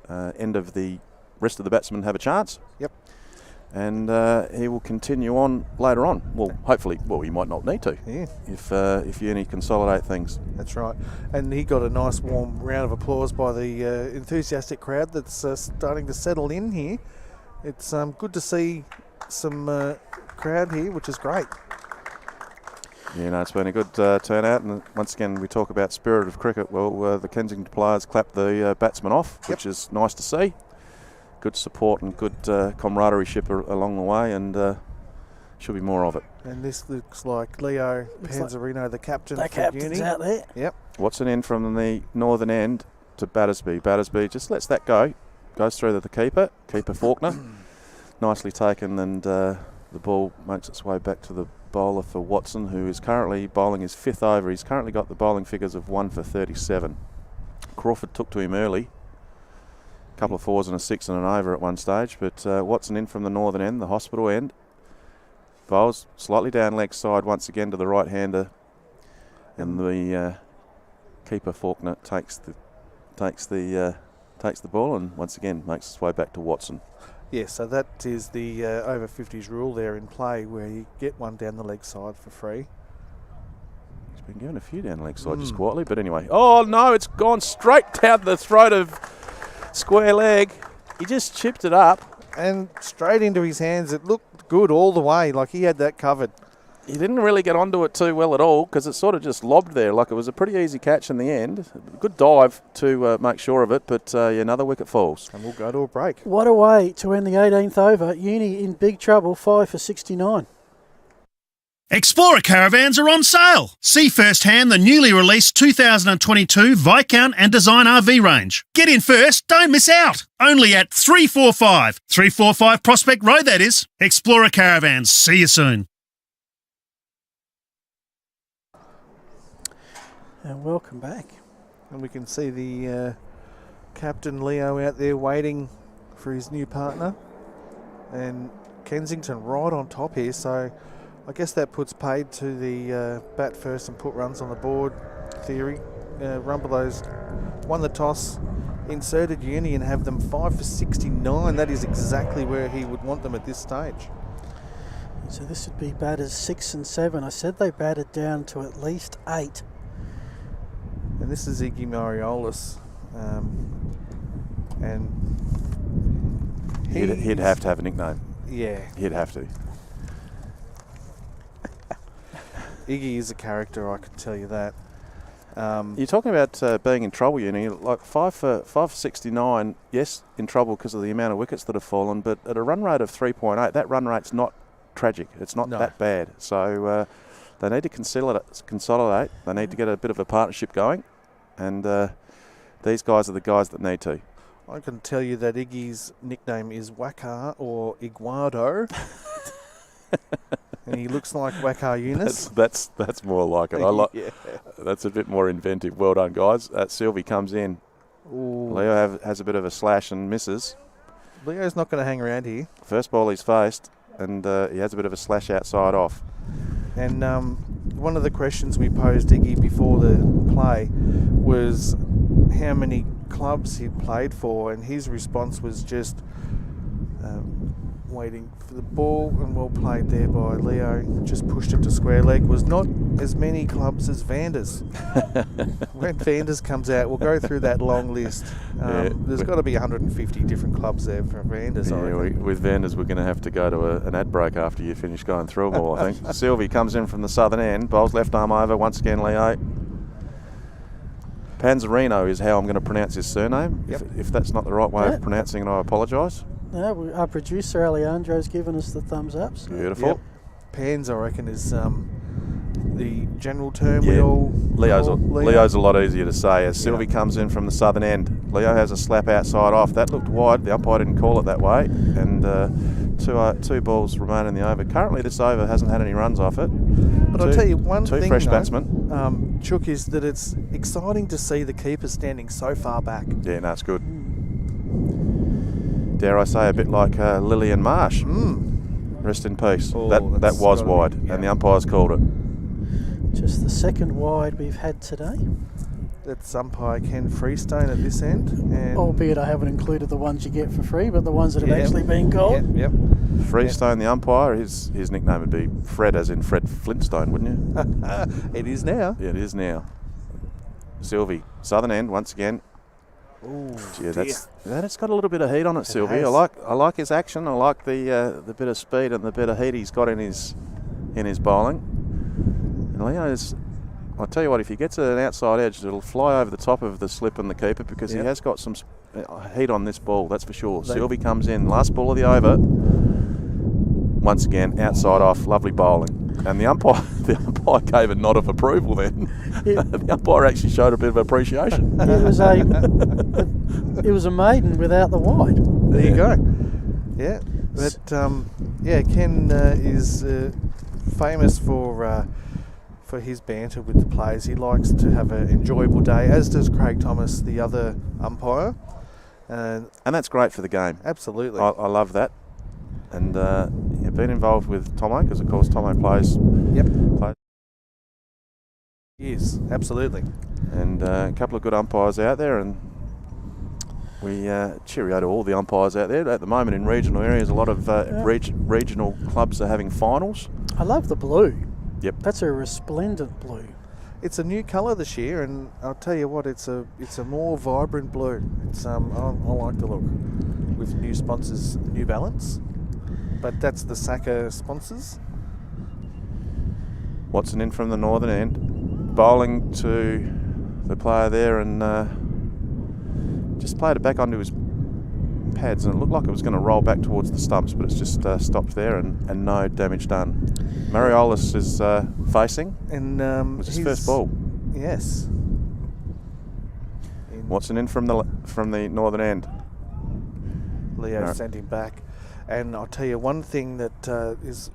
end of the rest of the batsmen have a chance. Yep. And he will continue on later on. Well, hopefully, he might not need to. Yeah. If Uni consolidate things. That's right. And he got a nice warm round of applause by the enthusiastic crowd that's starting to settle in here. It's good to see some crowd here, which is great. Yeah, it's been a good turnout. And once again, we talk about spirit of cricket. Well, the Kensington players clapped the batsmen off, which is nice to see. Good support and good camaraderie-ship along the way, and should be more of it. And this looks like Leo Panzerino, the captain for captain's Uni. Out there. Yep. Watson in from the northern end to Battersby. Battersby just lets that go. Goes through to the keeper Faulkner. Nicely taken, and the ball makes its way back to the bowler for Watson, who is currently bowling his 5th over. He's currently got the bowling figures of 1 for 37. Crawford took to him early. Couple of 4s and a 6 and an over at one stage, but Watson in from the northern end, the hospital end. bowls slightly down leg side once again to the right-hander, and the keeper Faulkner takes the ball and once again makes its way back to Watson. Yeah, so that is the over 50s rule there in play, where you get one down the leg side for free. He's been given a few down the leg side just quietly, but anyway. Oh no, it's gone straight down the throat of square leg. He just chipped it up. And straight into his hands. It looked good all the way, like he had that covered. He didn't really get onto it too well at all because it sort of just lobbed there. Like it was a pretty easy catch in the end. Good dive to make sure of it, but another wicket falls. And we'll go to a break. What a way to end the 18th over. Uni in big trouble, 5 for 69. Explorer caravans are on sale. See firsthand the newly released 2022 Viscount and Design RV range. Get in first, don't miss out. Only at 345 Prospect Road, that is. Explorer caravans. See you soon. And welcome back. And we can see the captain Leo out there waiting for his new partner. And Kensington right on top here, so I guess that puts paid to the bat first and put runs on the board theory. Rumbelows won the toss, inserted Uni and have them 5 for 69. That is exactly where he would want them at this stage. So this would be batters 6 and 7. I said they batted down to at least 8. And this is Iggy Mariolis. And he'd have to have a nickname. Yeah. He'd have to. Iggy is a character, I can tell you that. You're talking about being in trouble, Uni. Like 5 for 69, yes, in trouble because of the amount of wickets that have fallen, but at a run rate of 3.8, that run rate's not tragic. It's not that bad. So they need to consolidate. They need to get a bit of a partnership going, and these guys are the guys that need to. I can tell you that Iggy's nickname is Wakar or Iguado. And he looks like Wakar Yunus. That's more like it. That's a bit more inventive. Well done, guys. Sylvie comes in. Ooh. Leo has a bit of a slash and misses. Leo's not going to hang around here. First ball he's faced, and he has a bit of a slash outside off. And one of the questions we posed Iggy before the play was how many clubs he'd played for, and his response was just waiting for the ball, and well played there by Leo. Just pushed it to square leg. Was not as many clubs as Vanders. When Vanders comes out, we'll go through that long list. There's got to be 150 different clubs there for Vanders. With Vanders, we're going to have to go to an ad break after you finish going through them all, I think. Sylvie comes in from the southern end, bowls left arm over once again, Leo. Panzerino is how I'm going to pronounce his surname. Yep. If that's not the right way of pronouncing it, I apologise. No, our producer Alejandro's given us the thumbs up. So. Beautiful. Yep. Pans, I reckon, is the general term we all Leo's a lot easier to say. As Sylvie comes in from the southern end, Leo has a slap outside off. That looked wide. The umpire didn't call it that way. And two balls remain in the over. Currently, this over hasn't had any runs off it. But I'll tell you one thing, two fresh batsmen. Chook, is that it's exciting to see the keeper standing so far back. Yeah, no, it's good. Dare I say, a bit like Lillian Marsh. Rest in peace. Oh, that was wide, and the umpires called it. Just the second wide we've had today. That's umpire Ken Freestone at this end. And albeit I haven't included the ones you get for free, but the ones that have actually been called. Yep. Freestone, the umpire, his nickname would be Fred, as in Fred Flintstone, wouldn't you? It is now. Yeah, it is now. Sylvie, southern end once again. Ooh, that's got a little bit of heat on it, Sylvie. Has. I like his action. I like the bit of speed and the bit of heat he's got in his bowling. And Leo's, I'll tell you what, if he gets an outside edge, it'll fly over the top of the slip and the keeper because he has got some heat on this ball. That's for sure. Sylvie comes in, last ball of the over. Once again, outside off, lovely bowling. And the umpire gave a nod of approval then. The umpire actually showed a bit of appreciation. It was a maiden without the wide. There you go. Yeah, but Ken is famous for his banter with the players. He likes to have an enjoyable day, as does Craig Thomas, the other umpire. And that's great for the game. Absolutely. I love that. And been involved with Tomo, because of course Tomo plays. Yep. Yes, absolutely. And a couple of good umpires out there, and we cheerio to all the umpires out there. At the moment in regional areas, a lot of regional clubs are having finals. I love the blue. Yep. That's a resplendent blue. It's a new colour this year, and I'll tell you what, it's a more vibrant blue. It's I like the look with new sponsors, New Balance, but that's the SAVCA sponsors. Watson in from the northern end, bowling to the player there, and just played it back onto his pads, and it looked like it was going to roll back towards the stumps, but it's just stopped there, and no damage done. Mariolis is facing, and it was his first ball. Yes. Watson in from the northern end. Leo sent him back, and I'll tell you one thing that is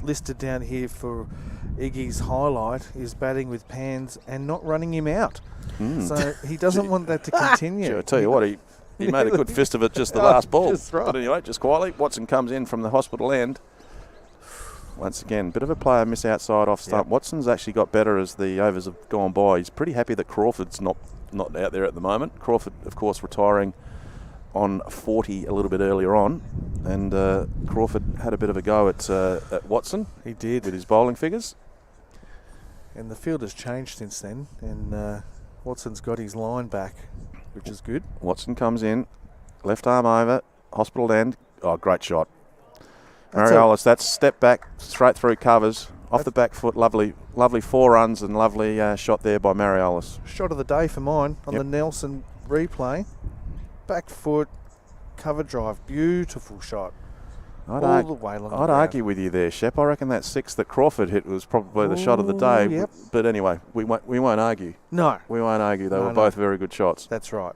listed down here for Iggy's highlight is batting with pans and not running him out. So he doesn't want that to continue. Sure, I tell you what, he made a good fist of it just the last ball. Just right. But anyway, just quietly, Watson comes in from the hospital end. Once again, bit of a player miss outside off stump. Yep. Watson's actually got better as the overs have gone by. He's pretty happy that Crawford's not out there at the moment. Crawford, of course, retiring on 40 a little bit earlier on, and Crawford had a bit of a go at Watson. He did with his bowling figures. And the field has changed since then, and Watson's got his line back, which is good. Watson comes in, left arm over, hospital end. Oh, great shot. Mariolis, that's step back, straight through covers, off the back foot, lovely 4 runs and lovely shot there by Mariolis. Shot of the day for mine on the Nelson replay. Back foot, cover drive, beautiful shot. All the way along the ground. I'd argue with you there, Shep. I reckon that 6 that Crawford hit was probably the shot of the day. Yep. But anyway, we won't argue. No. We won't argue. They were both very good shots. That's right.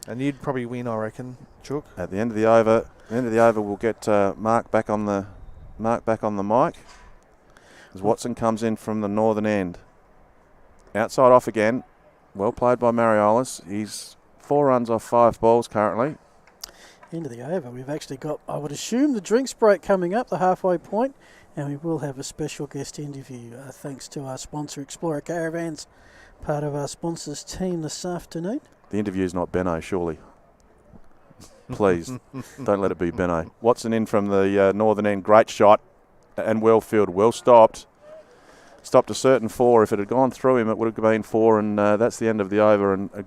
And you'd probably win, I reckon, Chook. At the end of the over, we'll get Mark back on the mic as Watson comes in from the northern end. Outside off again. Well played by Mariolis. He's 4 runs off 5 balls currently. End of the over. We've actually got, I would assume, the drinks break coming up, the halfway point, and we will have a special guest interview thanks to our sponsor, Explorer Caravans, part of our sponsors team this afternoon. The interview's not Benno, surely. Please, don't let it be Benno. Watson in from the northern end, great shot, and well fielded, well stopped. Stopped a certain 4. If it had gone through him, it would have been 4, and that's the end of the over. And a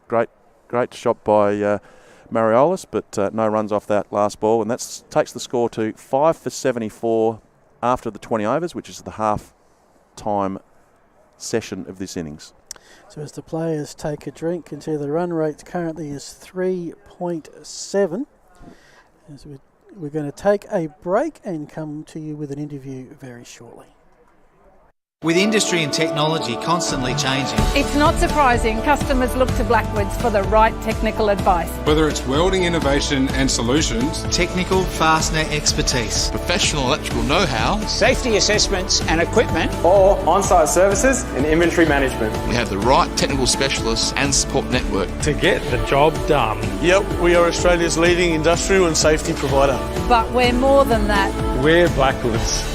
great shot by Mariolis, but no runs off that last ball, and that takes the score to 5 for 74 after the 20 overs, which is the half-time session of this innings. So as the players take a drink, and see the run rate currently is 3.7. As we're going to take a break and come to you with an interview very shortly. With industry and technology constantly changing, It's not surprising customers look to Blackwoods for the right technical advice. Whether it's welding innovation and solutions, technical fastener expertise, professional electrical know-how, safety assessments and equipment, or on-site services and inventory management we have the right technical specialists and support network to get the job done. Yep, we are Australia's leading industrial and safety provider. But we're more than that. We're Blackwoods.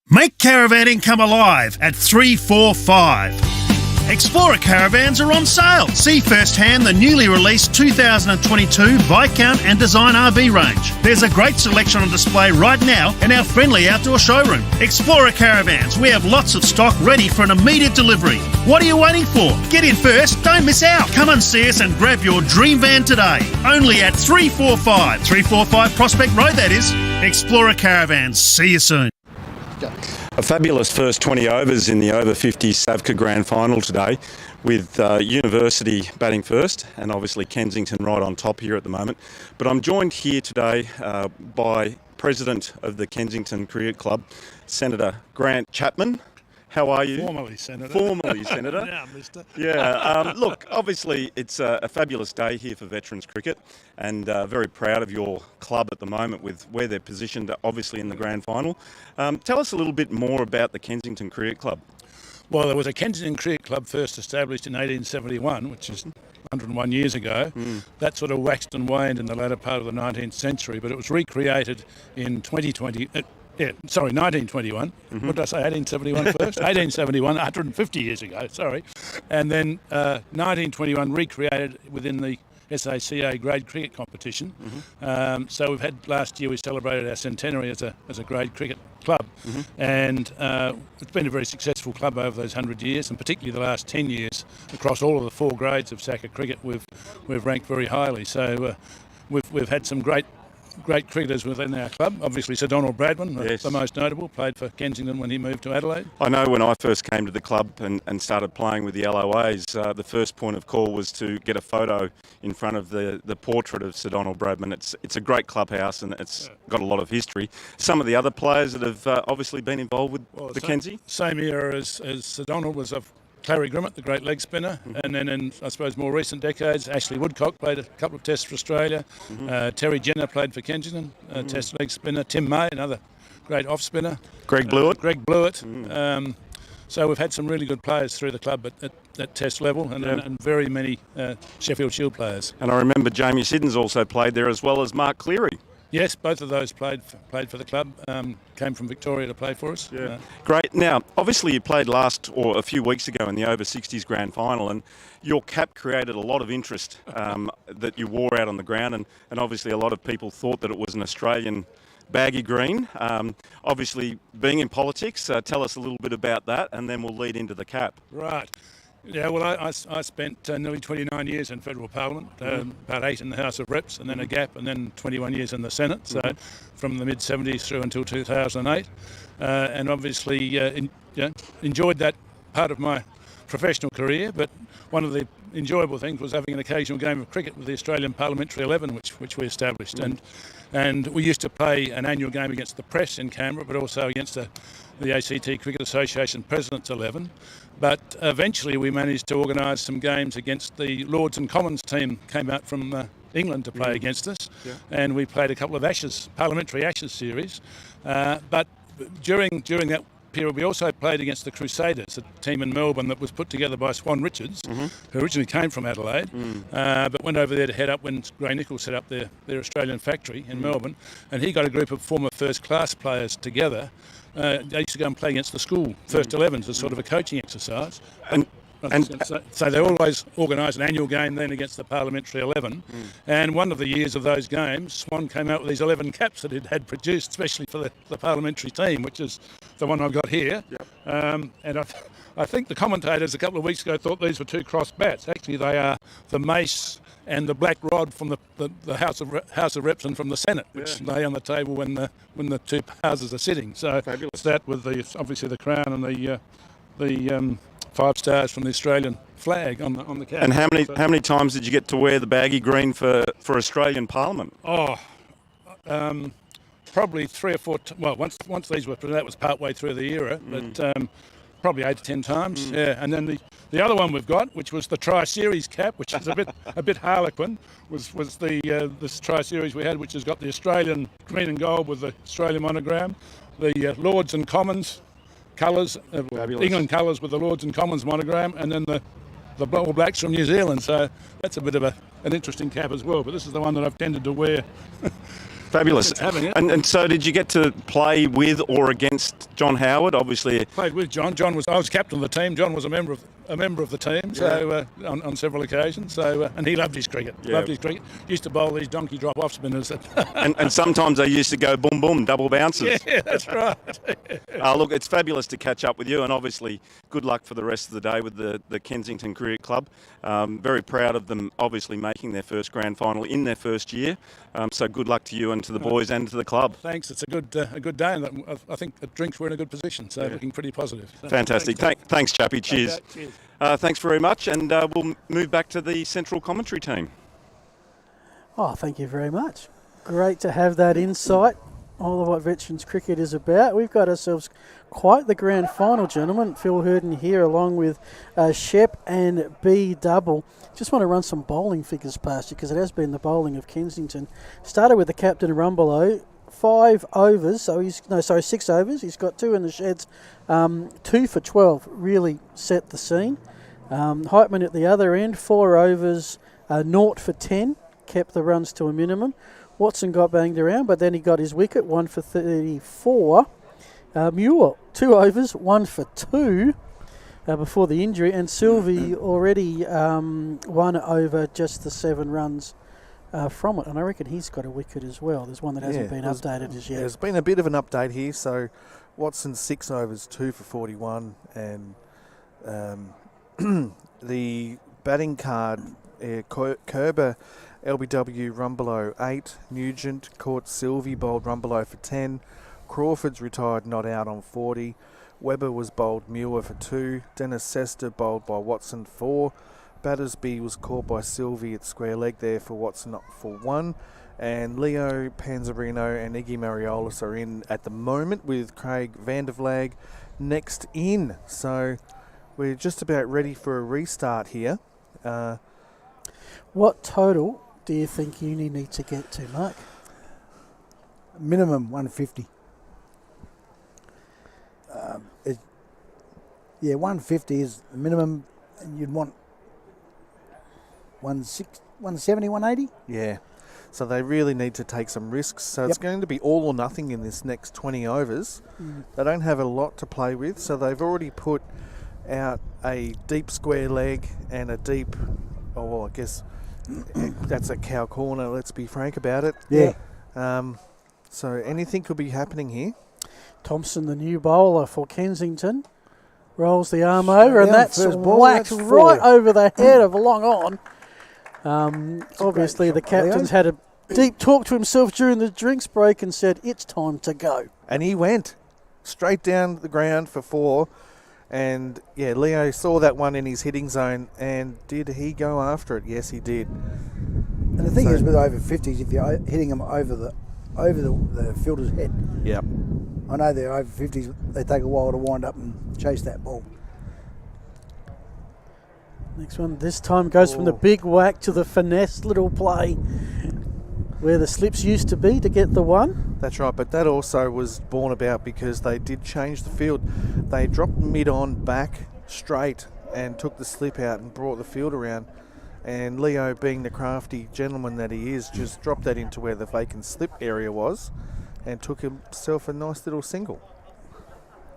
Make caravanning come alive at 345. Explorer caravans are on sale. See firsthand the newly released 2022 Viscount and Design RV range. There's a great selection on display right now in our friendly outdoor showroom. Explorer caravans, we have lots of stock ready for an immediate delivery. What are you waiting for? Get in first, don't miss out. Come and see us and grab your dream van today. Only at 345 Prospect Road, that is. Explorer caravans, see you soon. A fabulous first 20 overs in the over 50s SAVCA Grand Final today, with University batting first and obviously Kensington right on top here at the moment. But I'm joined here today by President of the Kensington Cricket Club, Senator Grant Chapman. How are you? Formerly Senator. Formerly Senator. Now, Mister. Yeah, look, obviously it's a fabulous day here for veterans cricket, and very proud of your club at the moment with where they're positioned, obviously in the grand final. Tell us a little bit more about the Kensington Cricket Club. Well, there was a Kensington Cricket Club first established in 1871, which is 101 years ago. That sort of waxed and waned in the latter part of the 19th century, but it was recreated in 1921. What did I say, 1871 first? 1871, 150 years ago, sorry. And then 1921 recreated within the SACA grade cricket competition. So we've had, last year we celebrated our centenary as a grade cricket club. And it's been a very successful club over those 100 years, and particularly the last 10 years across all of the 4 grades of SACA cricket we've ranked very highly. So we've had some great cricketers within our club. Obviously Sir Donald Bradman, yes, the most notable, played for Kensington when he moved to Adelaide. I know when I first came to the club and started playing with the LOAs, the first point of call was to get a photo in front of the portrait of Sir Donald Bradman. It's a great clubhouse and it's got a lot of history. Some of the other players that have obviously been involved with the Kenzie? Same era as Sir Donald was of Clary Grimmett, the great leg spinner, and then in, I suppose, more recent decades, Ashley Woodcock played a couple of tests for Australia. Terry Jenner played for Kensington, test leg spinner. Tim May, another great off spinner. Greg Blewett. So we've had some really good players through the club at test level, and very many Sheffield Shield players. And I remember Jamie Siddons also played there, as well as Mark Cleary. Yes, both of those played for the club, came from Victoria to play for us. Great. Now, obviously you played a few weeks ago in the over 60s grand final, and your cap created a lot of interest that you wore out on the ground, and obviously a lot of people thought that it was an Australian baggy green. Obviously, being in politics, tell us a little bit about that, and then we'll lead into the cap. Right. Yeah, well, I spent nearly 29 years in federal parliament, about 8 in the House of Reps, and then a gap, and then 21 years in the Senate, so from the mid-70s through until 2008. And obviously enjoyed that part of my professional career, but one of the enjoyable things was having an occasional game of cricket with the Australian Parliamentary 11, which we established. And we used to play an annual game against the Press in Canberra, but also against the ACT Cricket Association President's 11. But eventually we managed to organise some games against the Lords and Commons team, came out from England to play against us, and we played a couple of Parliamentary Ashes series. But during that period we also played against the Crusaders, a team in Melbourne that was put together by Swan Richards, who originally came from Adelaide, but went over there to head up when Gray Nichols set up their Australian factory in Melbourne, and he got a group of former first-class players together. They used to go and play against the school first 11s as sort of a coaching exercise. So they always organise an annual game then against the Parliamentary 11. And one of the years of those games, Swan came out with these 11 caps that it had produced, especially for the Parliamentary team, which is the one I've got here. And I think the commentators a couple of weeks ago thought these were 2 crossed bats. Actually, they are the mace and the black rod from the House of Reps and from the Senate, which lay on the table when the 2 houses are sitting. So it's that with obviously the crown and the 5 stars from the Australian flag on the cap. And how many times did you get to wear the baggy green for Australian Parliament? Probably 3 or 4. Well, once these were put, that was part way through the era, but probably 8 to 10 times. And then the other one we've got, which was the Tri-Series cap, which is a bit harlequin, was this Tri-Series we had, which has got the Australian green and gold with the Australian monogram, the Lords and Commons colours, England colours with the Lords and Commons monogram, and then the All Blacks from New Zealand. So that's a bit of an interesting cap as well, but this is the one that I've tended to wear. Fabulous. And so did you get to play with or against John Howard, obviously. Played with John. I was captain of the team. John was a member of the team, so on several occasions. So and he loved his cricket. Loved his cricket. Used to bowl these donkey drop-off spinners. and sometimes they used to go boom boom, double bounces. Yeah, that's right. Look, it's fabulous to catch up with you, and obviously good luck for the rest of the day with the Kensington Cricket Club. Very proud of them, obviously making their first grand final in their first year. So good luck to you and to the boys and to the club. Thanks. It's a good day, and I think the drinks were in a good position, so looking pretty positive. So fantastic. Thanks, Chappie. Cheers. Okay, cheers. Thanks very much, and we'll move back to the central commentary team. Oh, thank you very much. Great to have that insight. All of what veterans cricket is about. We've got ourselves quite the grand final, gentlemen. Phil Hurden here along with Shep and B Double. Just want to run some bowling figures past you because it has been the bowling of Kensington. Started with the captain Rumbelow, 6 overs. He's got 2 in the sheds, 2 for 12. Really set the scene. Heitman at the other end, 4 overs, 0 for 10. Kept the runs to a minimum. Watson got banged around, but then he got his wicket, 1 for 34. Muir, 2 overs, 1 for 2 before the injury. And Sylvie already 1 over just the 7 runs from it. And I reckon he's got a wicket as well. There's one that hasn't been updated as yet. There's been a bit of an update here. So Watson 6 overs, 2 for 41. And the batting card, Kerber, LBW, Rumbelow 8, Nugent caught Sylvie, bowled Rumbelow for 10, Crawford's retired not out on 40, Webber was bowled Muir for 2, Dennis Sester bowled by Watson 4, Battersby was caught by Sylvie at square leg there for Watson for 1, and Leo, Panzerino and Iggy Mariolis are in at the moment with Craig van der Vlag next in. So we're just about ready for a restart here. What total do you think Uni need to get to, Mark? Minimum 150. 150 is the minimum, and you'd want 170, 180. Yeah. So they really need to take some risks. So it's going to be all or nothing in this next 20 overs. They don't have a lot to play with, so they've already put out a deep square leg and a deep, I guess that's a cow corner, let's be frank about it. Yeah. So anything could be happening here. Thompson, the new bowler for Kensington, rolls the arm over, and that's whacked right over the head of Long On. Obviously, the captain's had a deep talk to himself during the drinks break and said, it's time to go. And he went straight down the ground for 4. And, Leo saw that one in his hitting zone, and did he go after it? Yes, he did. And the thing is with over 50s, if you're hitting them over the fielder's head. Yep. I know they're over 50s, they take a while to wind up and chase that ball. Next one, this time goes from the big whack to the finesse little play where the slips used to be to get the 1. That's right, but that also was born about because they did change the field. They dropped mid-on back straight and took the slip out and brought the field around. And Leo, being the crafty gentleman that he is, just dropped that into where the vacant slip area was and took himself a nice little single.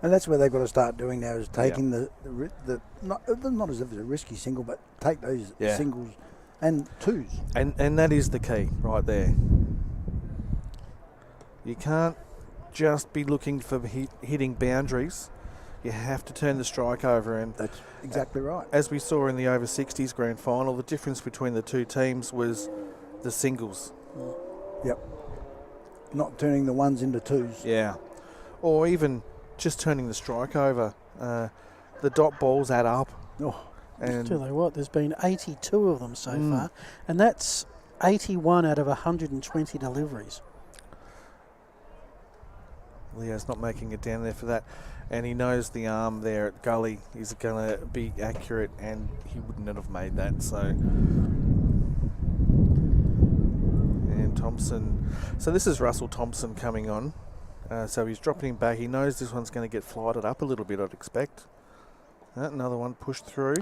And that's where they've got to start doing now, is taking the not as if it's a risky single, but take those singles and 2s. And that is the key right there. You can't just be looking for hitting boundaries. You have to turn the strike over. And that's exactly right. As we saw in the over 60s grand final, the difference between the two teams was the singles. Yep. Not turning the 1s into 2s. Yeah. Or even just turning the strike over. The dot balls add up. And tell you what, there's been 82 of them so far, and that's 81 out of 120 deliveries. Leo's not making it down there for that, and he knows the arm there at gully is going to be accurate, and he wouldn't have made that. So, and Thompson. So this is Russell Thompson coming on. So he's dropping him back. He knows this one's going to get flighted up a little bit, I'd expect. Another one pushed through.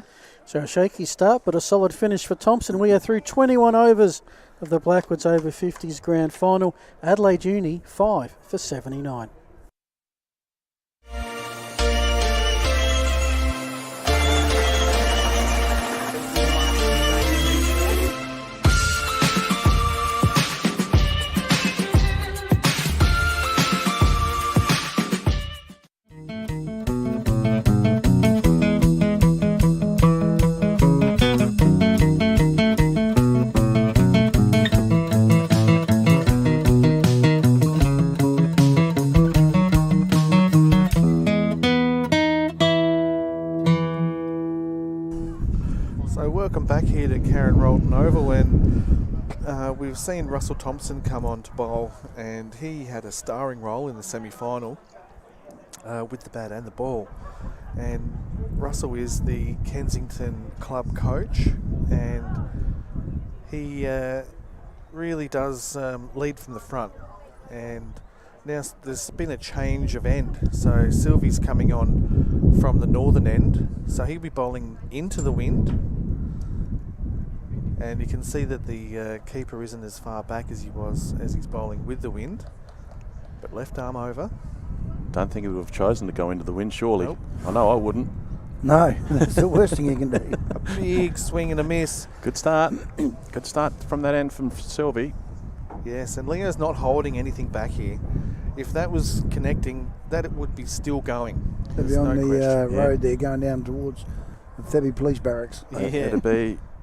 So a shaky start, but a solid finish for Thompson. We are through 21 overs of the Blackwoods over 50s grand final. Adelaide Uni 5 for 79. welcome back here to Karen Rolton Oval, and we've seen Russell Thompson come on to bowl, and he had a starring role in the semi-final with the bat and the ball. And Russell is the Kensington club coach, and he really does lead from the front. And now there's been a change of end, so Sylvie's coming on from the northern end, so he'll be bowling into the wind, and you can see that the keeper isn't as far back as he was as he's bowling with the wind, but left arm over. Don't think he would have chosen to go into the wind, surely. Nope. I know I wouldn't. No, that's the worst thing you can do. A big swing and a miss. Good start. Good start from that end from Sylvie. Yes, and Leo's not holding anything back here. If that was connecting, that it would be still going. They'll be on the road there, going down towards the Thebby Police Barracks. Yeah.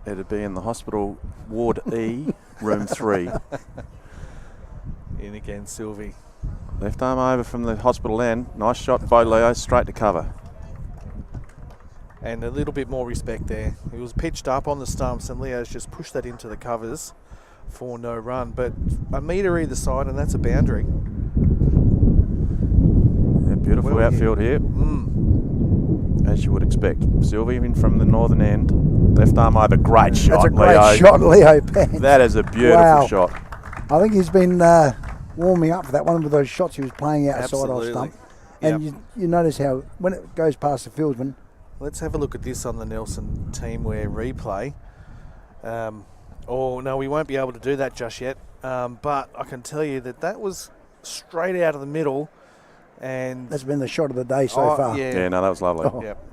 It'd be in the hospital ward E, room 3. In again, Sylvie. Left arm over from the hospital end. Nice shot by Leo, straight to cover. And a little bit more respect there. He was pitched up on the stumps, and Leo's just pushed that into the covers for no run. But a metre either side, and that's a boundary. Yeah, beautiful outfield here. As you would expect. Sylvie in from the northern end. Left arm over. Great shot, That's a great Leo. shot, Leo Pants. That is a beautiful shot. I think he's been warming up for that one with those shots he was playing outside off stump. And you notice how when it goes past the fieldsman. Let's have a look at this on the Nelson teamwear replay. No, we won't be able to do that just yet. But I can tell you that was straight out of the middle. And that's been the shot of the day so far. Yeah, no, that was lovely. Yep.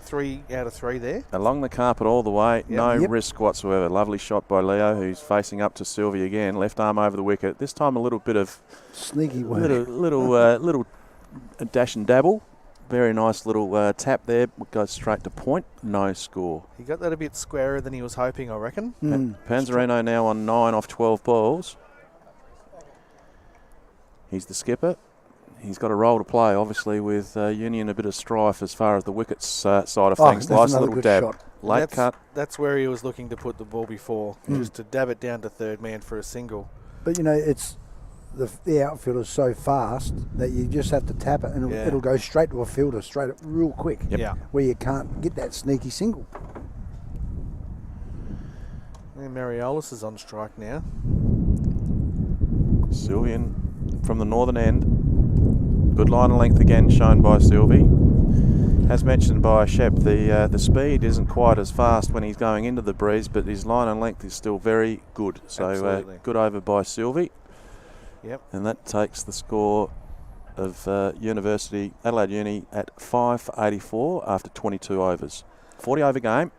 3 out of 3 there. Along the carpet all the way, no risk whatsoever. Lovely shot by Leo, who's facing up to Sylvie again. Left arm over the wicket. This time a little bit of sneaky work. Little dash and dabble. Very nice little tap there. Goes straight to point. No score. He got that a bit squarer than he was hoping, I reckon. Panzarino now on 9 off 12 balls. He's the skipper. He's got a role to play, obviously, with Union a bit of strife as far as the wickets side of things. Nice little dab. Shot. Late cut. That's where he was looking to put the ball before, just to dab it down to third man for a single. But, you know, it's the outfield is so fast that you just have to tap it and it'll go straight to a fielder, straight up real quick, where you can't get that sneaky single. And Mariolis is on strike now. Sylvian from the northern end. Good line of length again shown by Sylvie. As mentioned by Shep, the speed isn't quite as fast when he's going into the breeze, but his line and length is still very good. So good over by Sylvie. Yep. And that takes the score of Adelaide Uni at 5 for 84 after 22 overs. 40 over game.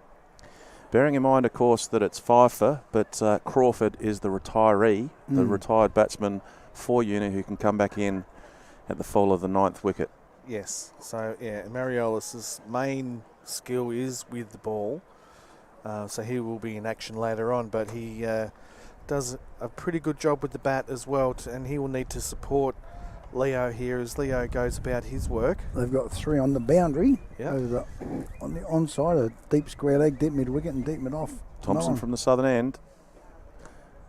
Bearing in mind, of course, that it's 5 for, but Crawford is the retiree, the retired batsman for Uni who can come back in at the fall of the 9th wicket. Yes, so Mariolis' main skill is with the ball, so he will be in action later on, but he does a pretty good job with the bat as well, and he will need to support Leo here as Leo goes about his work. They've got 3 on the boundary. They've got on the onside, a deep square leg, deep mid wicket and deep mid off. Thompson from the southern end.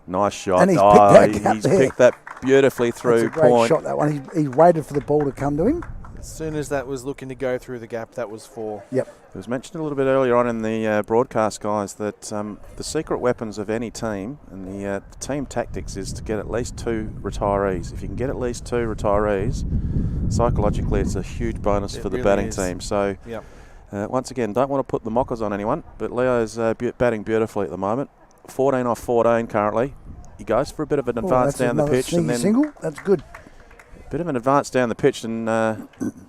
Nice shot. And he's picked that beautifully through point. That's a great point. shot, that one. He waited for the ball to come to him. As soon as that was looking to go through the gap, that was 4. Yep. It was mentioned a little bit earlier on in the broadcast, guys, that the secret weapons of any team and the team tactics is to get at least 2 retirees. If you can get at least 2 retirees, psychologically it's a huge bonus for the really batting is. team. So once again, don't want to put the mockers on anyone, but Leo's batting beautifully at the moment. 14 off 14 currently. He goes for a bit of an advance down the pitch and then single. That's good. Bit of an advance down the pitch and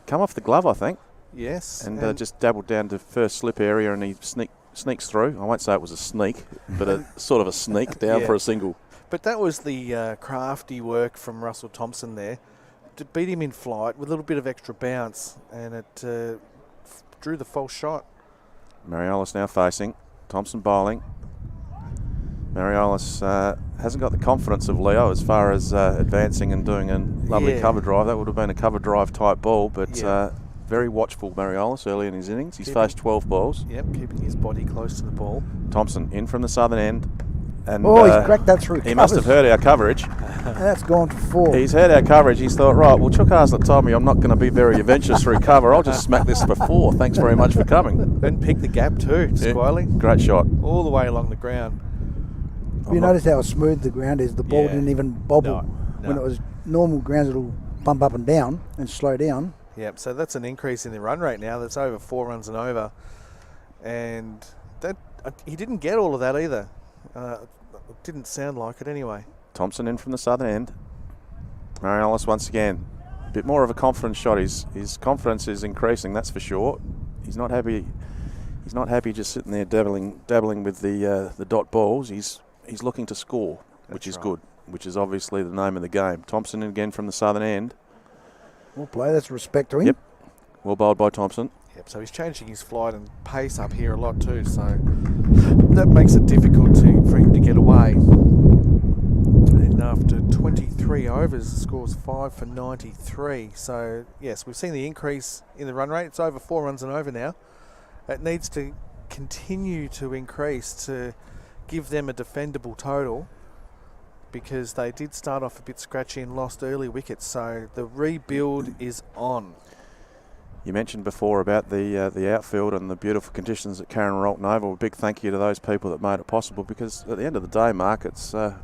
come off the glove, I think. Yes. And just dabbled down to first slip area and he sneaks through. I won't say it was a sneak, but a sort of a sneak down for a single. But that was the crafty work from Russell Thompson there to beat him in flight with a little bit of extra bounce, and it drew the false shot. Mariolis now facing. Thompson bowling. Mariolis hasn't got the confidence of Leo as far as advancing and doing a lovely cover drive. That would have been a cover drive type ball, but Very watchful Mariolis early in his innings. He's Keeping- faced 12 balls. Yep, keeping his body close to the ball. Thompson in from the southern end. And he's cracked that through He must have heard our coverage. And that's gone for 4. He's heard our coverage. He's thought, right, well, Chuck Haslett told me I'm not going to be very adventurous through cover. I'll just smack this for 4. Thanks very much for coming. And pick the gap too, Squiley. Great shot. All the way along the ground. You notice how smooth the ground is. The ball didn't even bobble. No. When it was normal grounds, it'll bump up and down and slow down. Yep, so that's an increase in the run rate now. That's over 4 runs and over. And that he didn't get all of that either. It didn't sound like it anyway. Thompson in from the southern end. Mariolis once again. A bit more of a confident shot. His confidence is increasing, that's for sure. He's not happy. He's not happy just sitting there dabbling with the dot balls. He's looking to score, which is good, which is obviously the name of the game. Thompson again from the southern end. Well played, that's respect to him. Yep. Well bowled by Thompson. Yep, so he's changing his flight and pace up here a lot too, so that makes it difficult for him to get away. And after 23 overs, the score's 5 for 93. So, yes, we've seen the increase in the run rate. It's over 4 runs and over now. It needs to continue to increase to give them a defendable total, because they did start off a bit scratchy and lost early wickets. So the rebuild is on. You mentioned before about the outfield and the beautiful conditions at Karen Rolton Oval. A big thank you to those people that made it possible, because at the end of the day, Mark, it's a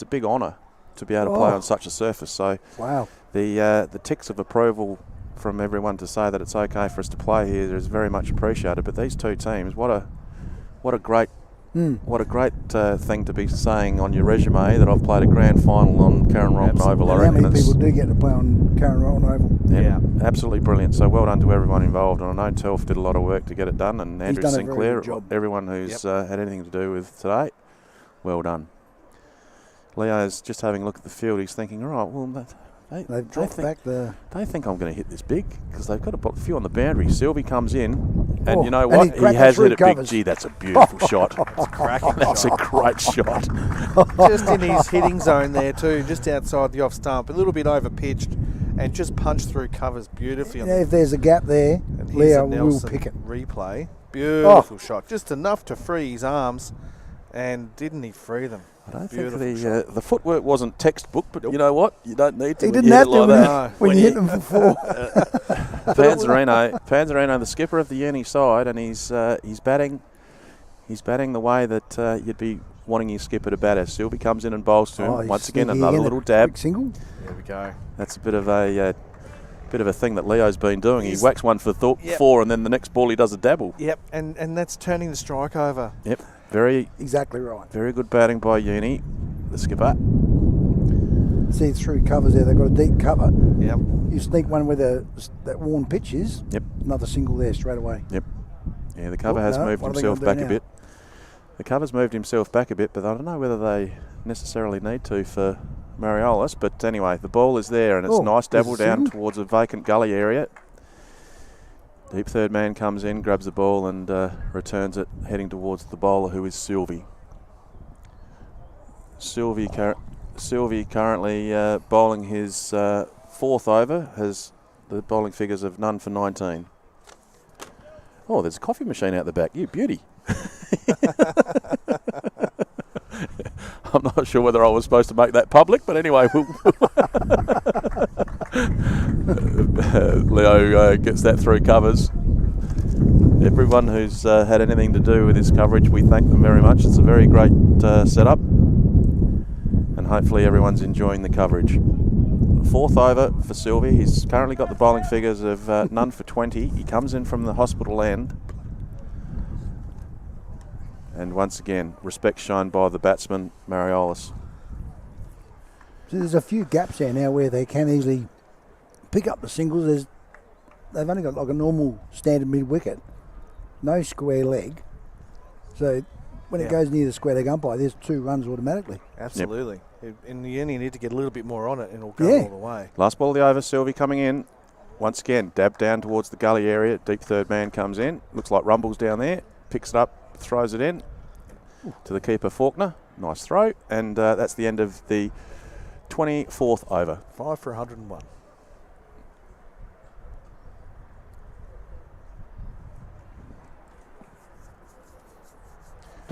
big honour to be able to play on such a surface. So wow, the ticks of approval from everyone to say that it's okay for us to play here is very much appreciated. But these two teams, what a great thing to be saying on your resume, that I've played a grand final on Karen Rolton Oval. How many people do get to play on Karen Rolton Oval? Yeah, absolutely brilliant. So well done to everyone involved. And I know Telf did a lot of work to get it done, and Andrew Sinclair, everyone who's had anything to do with today, well done. Leo's just having a look at the field. He's thinking, all right, well, they've dropped back the... They think I'm going to hit this big, because they've got a few on the boundary. Sylvie comes in, and you know what? He has hit it big. Gee, that's a beautiful shot. It's cracking. That's a great shot. Just in his hitting zone there too, just outside the off stump, a little bit over pitched, and just punched through covers beautifully. Yeah, if there's a gap there, Leo will pick it. Replay. Beautiful shot. Just enough to free his arms, and didn't he free them? I don't think the footwork wasn't textbook, but you know what? You don't need to. He didn't have to when you hit them for 4. Panzarino, the skipper of the uni side, and he's batting the way that you'd be wanting your skipper to bat as. Sylvie comes in and bowls to him once again. Another little dab. Single. There we go. That's a bit of a thing that Leo's been doing. He whacks one for 4, and then the next ball he does a dabble. Yep, and that's turning the strike over. Yep. Exactly right. Very good batting by Uni, the skipper. See through covers there. They've got a deep cover. Yep. You sneak one where that worn pitch is. Yep. Another single there straight away. Yep. Yeah, the cover has moved himself back a bit. The cover's moved himself back a bit, but I don't know whether they necessarily need to for Mariolis. But anyway, the ball is there, and it's nice dabble down towards a vacant gully area. Deep third man comes in, grabs the ball and returns it, heading towards the bowler, who is Sylvie. Sylvie currently bowling his 4th over, has the bowling figures of none for 19. Oh, there's a coffee machine out the back. You beauty. I'm not sure whether I was supposed to make that public, but anyway, Leo gets that through covers. Everyone who's had anything to do with this coverage, we thank them very much. It's a very great setup, and hopefully everyone's enjoying the coverage. 4th over for Sylvie. He's currently got the bowling figures of none for 20. He comes in from the hospital end. And once again, respect shown by the batsman, Mariolis. So there's a few gaps there now where they can easily pick up the singles. They've only got like a normal standard mid-wicket, no square leg. So when it goes near the square leg umpire, there's 2 runs automatically. Absolutely. Yep. In the end, you need to get a little bit more on it, and it'll go all the way. Last ball of the over, Sylvie coming in. Once again, dab down towards the gully area. Deep third man comes in. Looks like Rumble's down there. Picks it up. Throws it in to the keeper Faulkner. Nice throw, and that's the end of the 24th over. 5 for 101.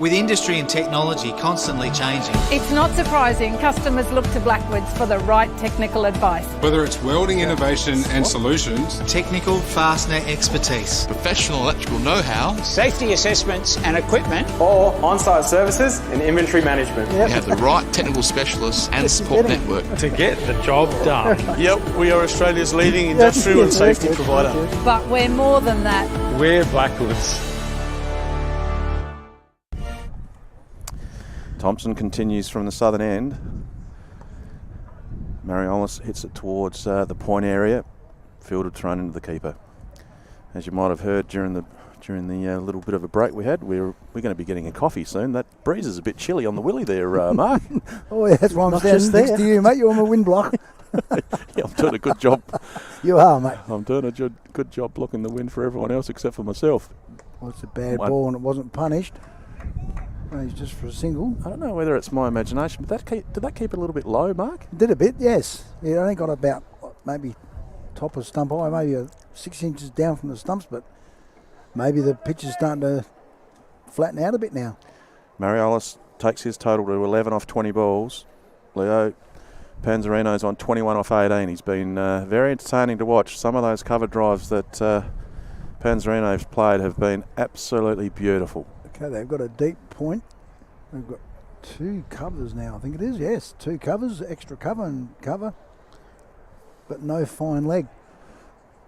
With industry and technology constantly changing, It's not surprising customers look to Blackwoods for the right technical advice. Whether it's welding innovation and solutions, technical fastener expertise, professional electrical know-how, safety assessments and equipment, or on-site services and inventory management. we have the right technical specialists and support network. To get the job done. Yep, we are Australia's leading industrial and safety provider. But we're more than that. We're Blackwoods. Thompson continues from the southern end. Mariolis hits it towards the point area. Fielded, thrown into the keeper. As you might have heard during the little bit of a break we had, we're going to be getting a coffee soon. That breeze is a bit chilly on the willy there, Mark. Oh, yeah, that's why I'm standing next to you, mate. You're on my wind block. Yeah, I'm doing a good job. You are, mate. I'm doing a good job blocking the wind for everyone else except for myself. Well, it's a bad ball and it wasn't punished. No, he's just for a single. I don't know whether it's my imagination, but did that keep it a little bit low, Mark? Did a bit, yes. Yeah, I only got about maybe top of stump high, maybe 6 inches down from the stumps, but maybe the pitch is starting to flatten out a bit now. Mariolis takes his total to 11 off 20 balls. Leo Panzarino's on 21 off 18. He's been very entertaining to watch. Some of those cover drives that Panzarino's played have been absolutely beautiful. Okay, they've got a deep point. They've got 2 covers now, I think it is. Yes, 2 covers, extra cover and cover, but no fine leg.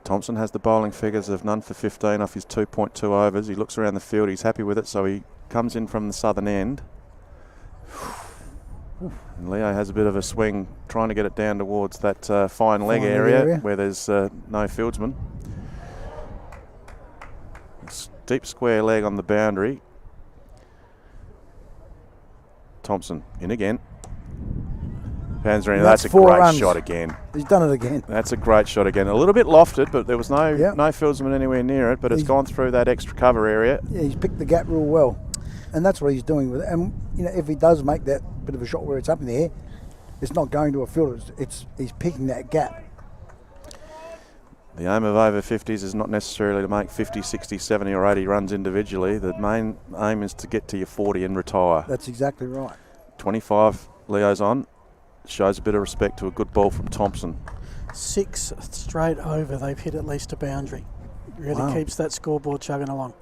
Thompson has the bowling figures of none for 15 off his 2.2 overs. He looks around the field, he's happy with it, so he comes in from the southern end. And Leo has a bit of a swing, trying to get it down towards that fine leg area where there's no fieldsman. Deep square leg on the boundary. Thompson in again. Panzarino, that's a great shot again. He's done it again. That's a great shot again. A little bit lofted, but there was no fieldsman anywhere near it, but it's gone through that extra cover area. Yeah, he's picked the gap real well. And that's what he's doing with it. And you know, if he does make that bit of a shot where it's up in the air, it's not going to a fielder. He's picking that gap. The aim of over 50s is not necessarily to make 50, 60, 70 or 80 runs individually. The main aim is to get to your 40 and retire. That's exactly right. 25, Leo's on. Shows a bit of respect to a good ball from Thompson. 6 straight over, they've hit at least a boundary. Really keeps that scoreboard chugging along.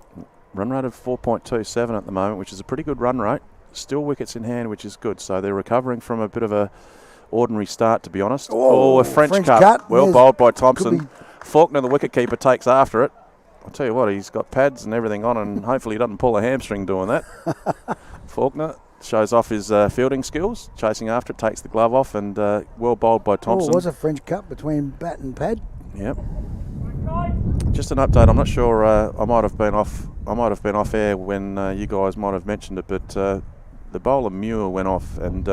Run rate of 4.27 at the moment, which is a pretty good run rate. Still wickets in hand, which is good. So they're recovering from a bit of a ordinary start, to be honest. A French cut. Well bowled by Thompson. Faulkner, the wicketkeeper, takes after it. I'll tell you what, he's got pads and everything on, and hopefully he doesn't pull a hamstring doing that. Faulkner shows off his fielding skills, chasing after it, takes the glove off, and well bowled by Thompson. Oh, it was a French cut between bat and pad. Yep. Just an update. I'm not sure. I might have been off air when you guys might have mentioned it, but the bowler Muir went off, and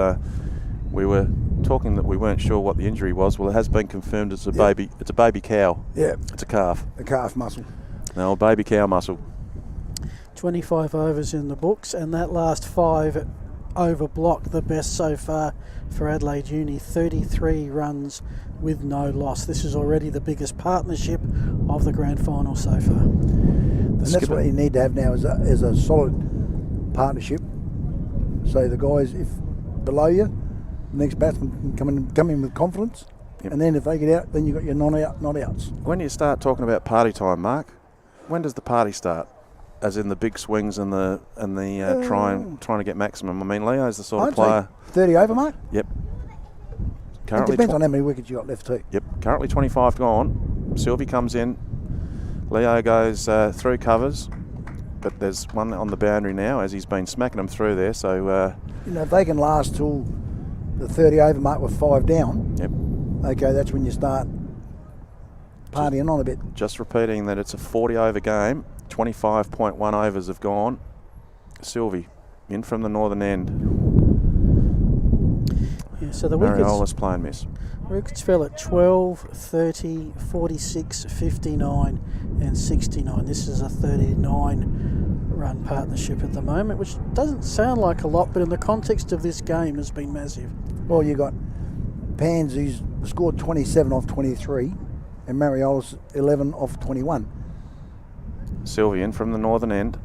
we were talking that we weren't sure what the injury was. Well, it has been confirmed. It's a baby. It's a baby cow. Yeah. It's a calf. A calf muscle. No, baby cow muscle. 25 overs in the books, and that last 5 over block, the best so far for Adelaide Uni. 33 runs with no loss. This is already the biggest partnership of the grand final so far. And that's what you need to have now is a solid partnership. So the guys, if below you, the next batsman can come in with confidence. Yep. And then if they get out, then you've got your not outs. When you start talking about party time, Mark, when does the party start? As in the big swings and the trying to get maximum. I mean, Leo's the sort of player. 30 over, Mark? Yep. Currently it depends on how many wickets you got left too. Yep. Currently 25 gone. Sylvie comes in. Leo goes through covers, but there's one on the boundary now as he's been smacking them through there. So if they can last till the 30 over mark with 5 down. Yep. Okay, that's when you start partying on a bit. Just repeating that it's a 40 over game. 25.1 overs have gone. Sylvie in from the northern end. Yeah, so the Mariola's playing miss. Wickets fell at 12, 30, 46, 59 and 69. This is a 39 run partnership at the moment, which doesn't sound like a lot, but in the context of this game has been massive. Well, you got Pans, who's scored 27 off 23, and Mariola's 11 off 21. Sylvie in from the northern end.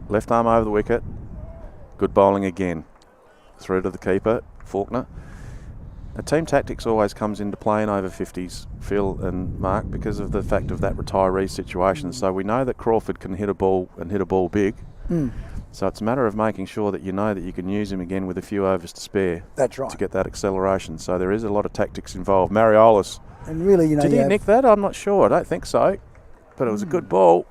Left arm over the wicket. Good bowling again. Through to the keeper, Faulkner. Team tactics always comes into play in over 50s, Phil and Mark, because of the fact of that retiree situation. So we know that Crawford can hit a ball and hit a ball big. So it's a matter of making sure that you know that you can use him again with a few overs to spare. That's right. To get that acceleration. So there is a lot of tactics involved. Mariolis. And really, you know, did he nick that? I'm not sure. I don't think so. But it was a good ball.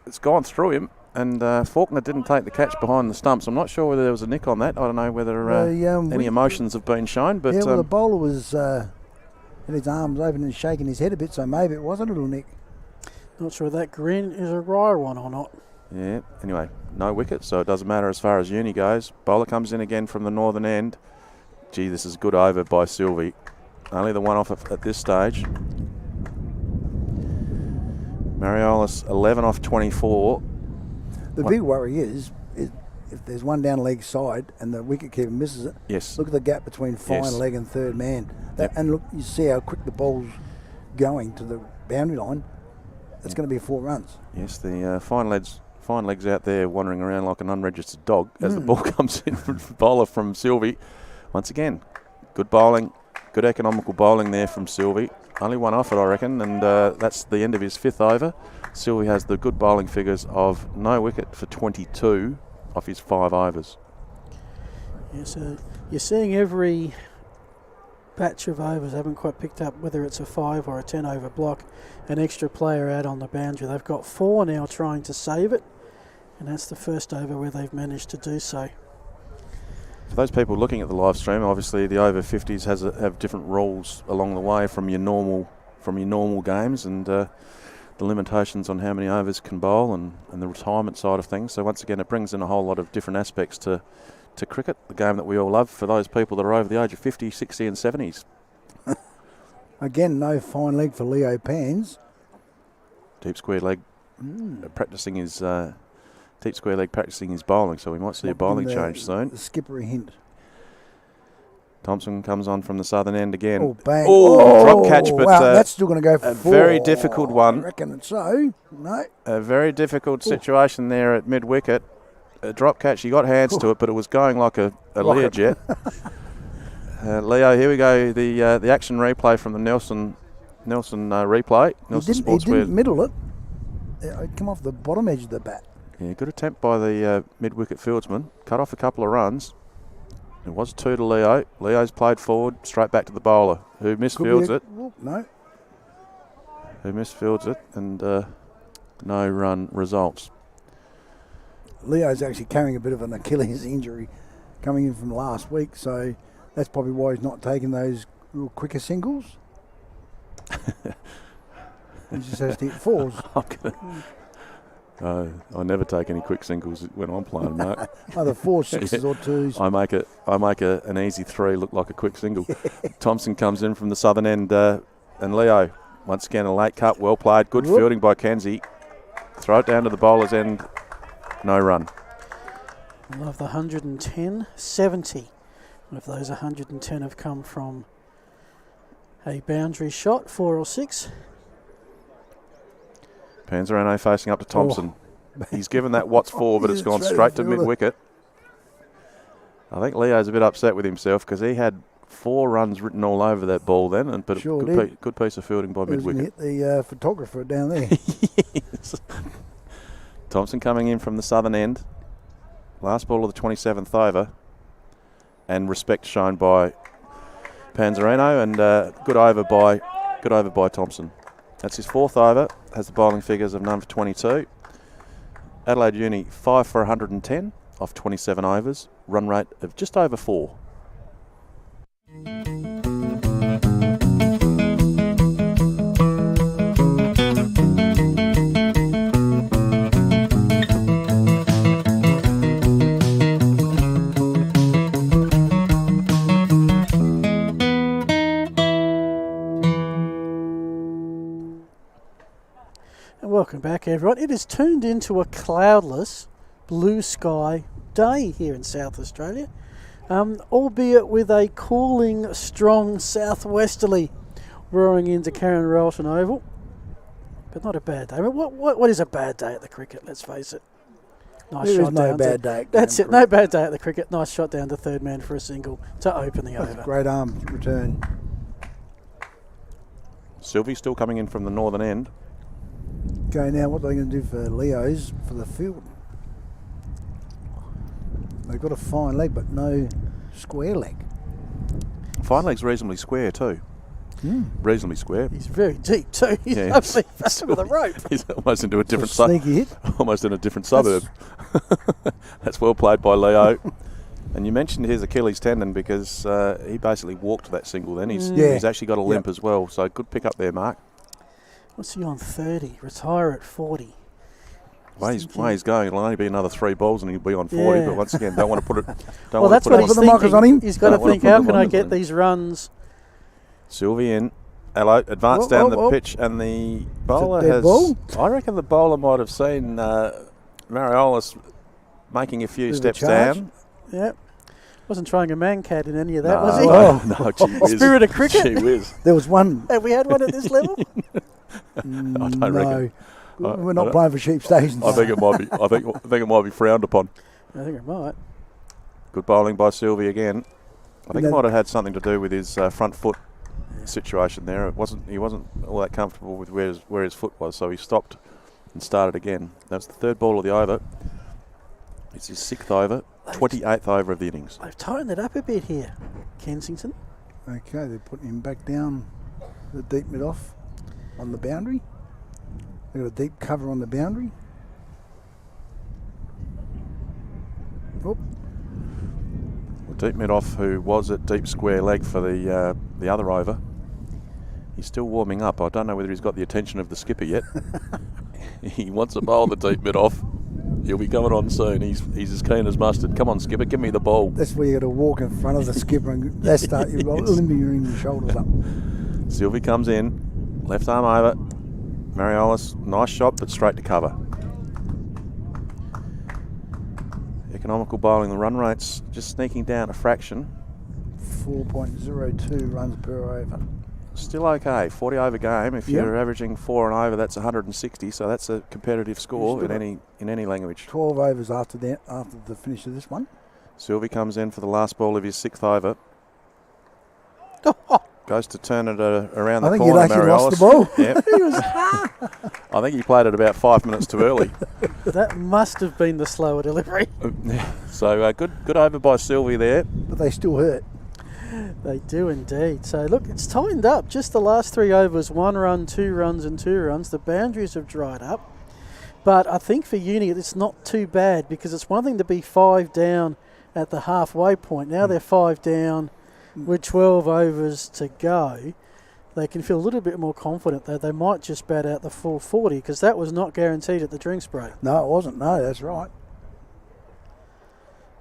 It's gone through him. And Faulkner didn't take the catch behind the stumps. I'm not sure whether there was a nick on that. I don't know whether any emotions have been shown. But yeah, well, the bowler was in his arms open and shaking his head a bit, so maybe it was a little nick. Not sure that grin is a rare one or not. Yeah, anyway, no wicket, so it doesn't matter as far as uni goes. Bowler comes in again from the northern end. Gee, this is a good over by Sylvie. Only the one off at this stage. Mariolis 11 off 24. The big worry is if there's one down leg side and the wicketkeeper misses it. Yes. Look at the gap between fine leg and third man. And look, you see how quick the ball's going to the boundary line. It's going to be 4 runs. Yes, the fine legs out there wandering around like an unregistered dog as the ball comes in from the bowler from Sylvie. Once again, good bowling, good economical bowling there from Sylvie. Only one off it, I reckon, and that's the end of his 5th over. Sylvie has the good bowling figures of no wicket for 22 off his 5 overs. Yeah, so you're seeing every batch of overs haven't quite picked up whether it's a 5 or a 10 over block. An extra player out on the boundary. They've got 4 now trying to save it, and that's the first over where they've managed to do so. For those people looking at the live stream, obviously the over 50s have different rules along the way from your normal games, and the limitations on how many overs can bowl and the retirement side of things. So once again, it brings in a whole lot of different aspects to cricket, the game that we all love, for those people that are over the age of 50, 60 and 70s. Again, no fine leg for Leo Pans. Deep square leg practicing his deep square leg practicing his bowling, so we might see a bowling change soon. The skipper a hint. Thompson comes on from the southern end again. Oh, bang. Drop catch, but that's still going to go for a 4. very difficult one. I reckon it's so. No. A very difficult situation there at mid-wicket. A drop catch, he got hands to it, but it was going like a Learjet. Leo, here we go. The action replay from the Nelson replay. Nelson He didn't middle it. It came off the bottom edge of the bat. Yeah, good attempt by the mid-wicket fieldsman. Cut off a couple of runs. It was 2 to Leo. Leo's played forward, straight back to the bowler, who misfields it. No. Who misfields it, and no run results. Leo's actually carrying a bit of an Achilles injury coming in from last week, so that's probably why he's not taking those little quicker singles. He just has to hit 4s. I never take any quick singles when I'm playing, mate. Either 4, 6s or 2s. I make an easy 3 look like a quick single. Thompson comes in from the southern end, and Leo, once again, a late cut, well played, good fielding by Kenzie. Throw it down to the bowler's end, no run. I love the 110, 70 of those 110 have come from a boundary shot, 4 or 6. Panzerano facing up to Thompson. He's given that Watts 4, but it's gone straight to mid-wicket. I think Leo's a bit upset with himself because he had 4 runs written all over that ball then, but good piece of fielding by mid-wicket. Hit the photographer down there. Yes. Thompson coming in from the southern end. Last ball of the 27th over. And respect shown by Panzerino, and good over by Thompson. That's his 4th over. Has the bowling figures of none for 22. Adelaide Uni 5 for 110 off 27 overs. Run rate of just over 4. Welcome back, everyone. It has turned into a cloudless, blue sky day here in South Australia, albeit with a cooling, strong southwesterly roaring into Karen Rolton Oval. But not a bad day. I mean, what is a bad day at the cricket, let's face it? Nice There shot is no down. bad day. That's it. No bad day at the cricket. Nice shot down to third man for a single to open the over. Great arm return. Sylvie still coming in from the northern end. Okay, now what are they going to do for Leo's for the field? They've got a fine leg, but no square leg. Fine leg's reasonably square too. Reasonably square. He's very deep too. He's Yeah, lovely over the rope. He's almost into a different sneaky hit. Almost in a different suburb. That's well played by Leo. And you mentioned his Achilles tendon because he basically walked that single then. He's actually got a limp as well. So good pick up there, Mark. What's he on 30? Retire at 40. Way he's going, it'll only be another 3 balls and he'll be on 40. Yeah. But once again, don't want to put it. Well, that's what he's thinking. on him. He's got to think, how can I get these runs? Sylvie in. Hello, advance down the pitch, and the bowler has. Ball? I reckon the bowler might have seen Mariolis making a few steps down. Yep. Wasn't trying a man cat in any of that, No, was he? no, gee whiz. Spirit of cricket. Gee whiz. There was one. Have we had one at this level? I don't reckon. We're not playing for cheap stations. I think it might be. I think it might be frowned upon. I think it might. Good bowling by Sylvie again. I think it might have had something to do with his front foot situation there. He wasn't all that comfortable with where his foot was, so he stopped and started again. That's the third ball of the over. It's his 6th over, 28th over of the innings. They've tightened it up a bit here, Kensington. Okay, they're putting him back down the deep mid-off on the boundary. They've got a deep cover on the boundary. Oh. Well, deep mid-off, who was at deep square leg for the other over. He's still warming up. I don't know whether he's got the attention of the skipper yet. He wants a bowl the deep mid-off. He'll be coming on soon. He's as keen as mustard. Come on, skipper, give me the ball. That's where you got to walk in front of the skipper and that's start you limbering your shoulders up. Sylvie comes in, left arm over. Mariolis, nice shot, but straight to cover. Economical bowling. The run rate's just sneaking down a fraction. 4.02 runs per over. Still okay. 40 over game. If you're averaging 4 and over, that's 160. So that's a competitive score in any language. 12 overs after the finish of this one. Sylvie comes in for the last ball of his 6th over. Goes to turn it around the corner. I think he lost the ball. Yep. I think he played it about 5 minutes too early. That must have been the slower delivery. So good over by Sylvie there. But they still hurt. They do indeed. So look, it's tightened up. Just the last 3 overs, 1 run, 2 runs and 2 runs. The boundaries have dried up. But I think for Uni it's not too bad because it's one thing to be 5 down at the halfway point. Now they're 5 down with 12 overs to go. They can feel a little bit more confident that they might just bat out the full 40 because that was not guaranteed at the drinks break. No, it wasn't. No, that's right.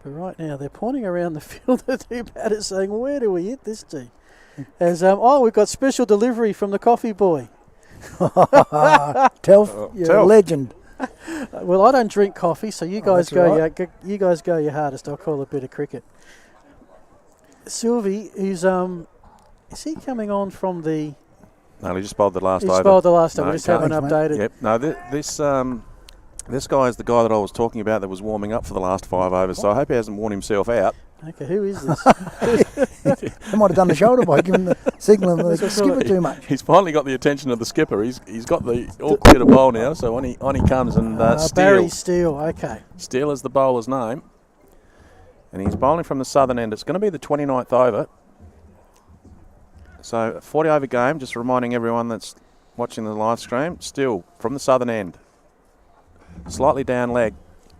But right now they're pointing around the field, the 2 batters saying, where do we hit this to? As we've got special delivery from the coffee boy. Telf, you're a legend. Well, I don't drink coffee, so you guys you guys go your hardest. I'll call a bit of cricket. Sylvie, who's is he coming on from the? No, he just bowled the last over. He bowled the last over. We just haven't updated. Yep. No, this guy is the guy that I was talking about that was warming up for the last 5 overs. So I hope he hasn't worn himself out. Okay, who is this? They might have done the shoulder by giving the signal and the skipper too much. He's finally got the attention of the skipper. He's got the all clear to bowl now. So on he comes and Barry Steele. Okay. Steele is the bowler's name, and he's bowling from the southern end. It's going to be the 29th over. So 40 over game. Just reminding everyone that's watching the live stream. Steele from the southern end, slightly down leg,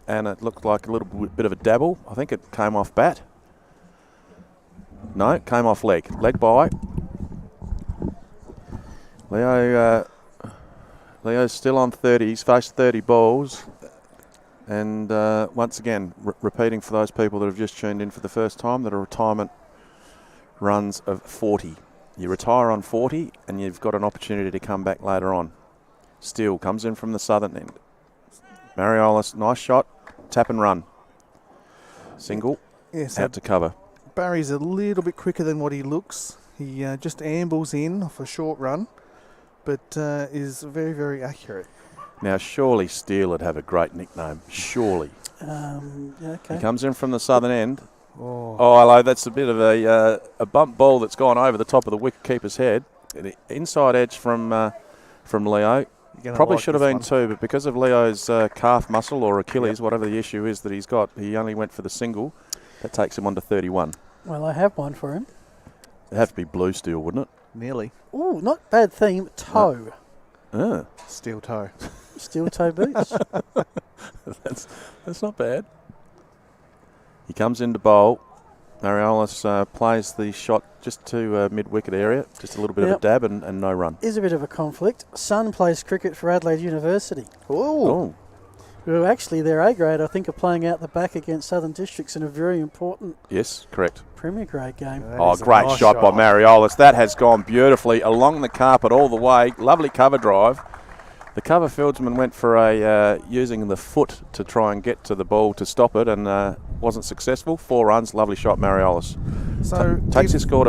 and it looked like a little bit of a dabble. I think it came off bat. No, it came off leg. Leg by. Leo's still on 30. He's faced 30 balls. And once again, repeating for those people that have just tuned in for the first time, that are retirement runs of 40. You retire on 40 and you've got an opportunity to come back later on. Steele comes in from the southern end. Mariolis, nice shot. Tap and run. Single. Yes, out to cover. Barry's a little bit quicker than what he looks. He just ambles in off a short run, but is very, very accurate. Now, surely Steele would have a great nickname. Surely. Okay. He comes in from the southern end. Oh, hello. That's a bit of a bump ball that's gone over the top of the wicketkeeper's head. Inside edge from Leo. Probably should have been two, but because of Leo's calf muscle or Achilles, whatever the issue is that he's got, he only went for the single. That takes him on to 31. Well, I have one for him. It'd have to be blue steel, wouldn't it? Nearly. Oh, not bad theme. Toe. Steel toe. Steel toe boots. That's not bad. He comes into bowl. Mariolis plays the shot just to mid-wicket area, just a little bit of a dab and no run. Is a bit of a conflict. Son plays cricket for Adelaide University. Oh. Who actually, their A grade, I think, are playing out the back against Southern Districts in a very important Yes, correct. Premier grade game. Great shot by Mariolis. That has gone beautifully along the carpet all the way. Lovely cover drive. The cover fieldsman went for using the foot to try and get to the ball to stop it and wasn't successful. 4 runs, lovely shot, Mariolis. So takes his score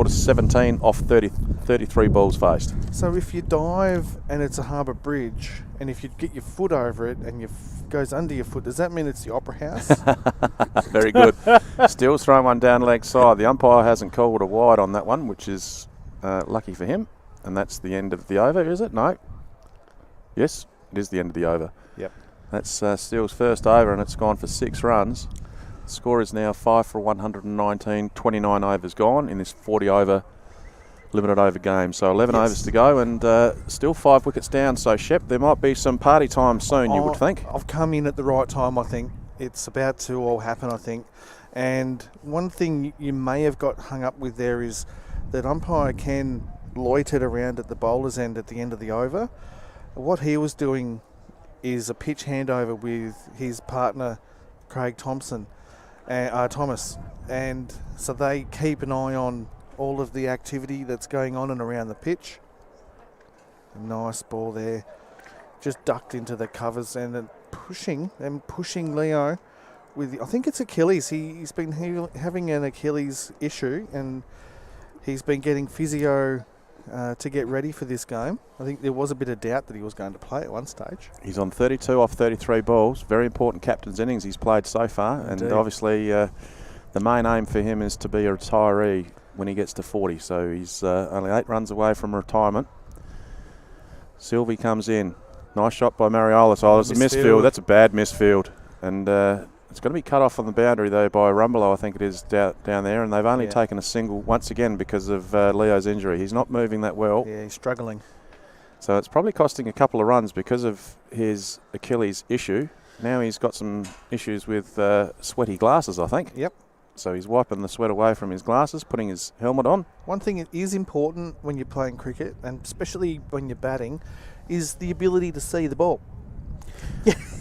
to 17 off 33 balls faced. So if you dive and it's a harbour bridge, and if you get your foot over it and goes under your foot, does that mean it's the Opera House? Very good. Still throwing one down leg side. The umpire hasn't called a wide on that one, which is lucky for him. And that's the end of the over, is it? No. Yes, it is the end of the over. Yep. That's Steele's first over, and it's gone for 6 runs. The score is now 5 for 119, 29 overs gone in this 40-over limited over game. So 11 overs to go, and still 5 wickets down. So, Shep, there might be some party time soon, you would think. I've come in at the right time, I think. It's about to all happen, I think. And one thing you may have got hung up with there is that umpire can loitered around at the bowler's end at the end of the over. What he was doing is a pitch handover with his partner Craig Thomas, and so they keep an eye on all of the activity that's going on and around the pitch. A nice ball there, just ducked into the covers and pushing Leo with, I think it's Achilles. He's been having an Achilles issue, and he's been getting physio to get ready for this game. I think there was a bit of doubt that he was going to play at one stage. He's on 32 off 33 balls. Very important captain's innings he's played so far. Indeed. And obviously the main aim for him is to be a retiree when he gets to 40. So he's only 8 runs away from retirement. Sylvie comes in. Nice shot by Mariolis. Oh, there's a misfield. That's a bad misfield. And it's going to be cut off on the boundary, though, by Rumbelow, I think it is, down there. And they've only taken a single once again because of Leo's injury. He's not moving that well. Yeah, he's struggling. So it's probably costing a couple of runs because of his Achilles issue. Now he's got some issues with sweaty glasses, I think. Yep. So he's wiping the sweat away from his glasses, putting his helmet on. One thing that is important when you're playing cricket, and especially when you're batting, is the ability to see the ball.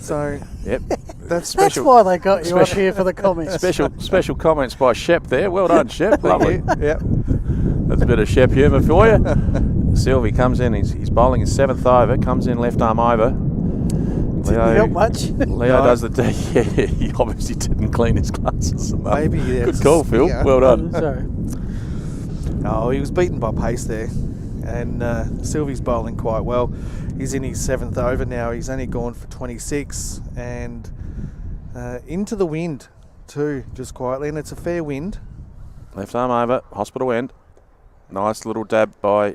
So yep, that's why they got you up here for the comments. Special comments by Shep there. Well done, Shep. Lovely. Yep, that's a bit of Shep humour for you. Sylvie comes in. He's bowling his 7th over. Comes in left arm over. Didn't help much. Leo does the yeah. He obviously didn't clean his glasses. Maybe good call, Phil. Well done. Sorry. Oh, he was beaten by pace there, and Sylvie's bowling quite well. He's in his 7th over now. He's only gone for 26 and into the wind too, just quietly, and it's a fair wind. Left arm over, hospital end. Nice little dab by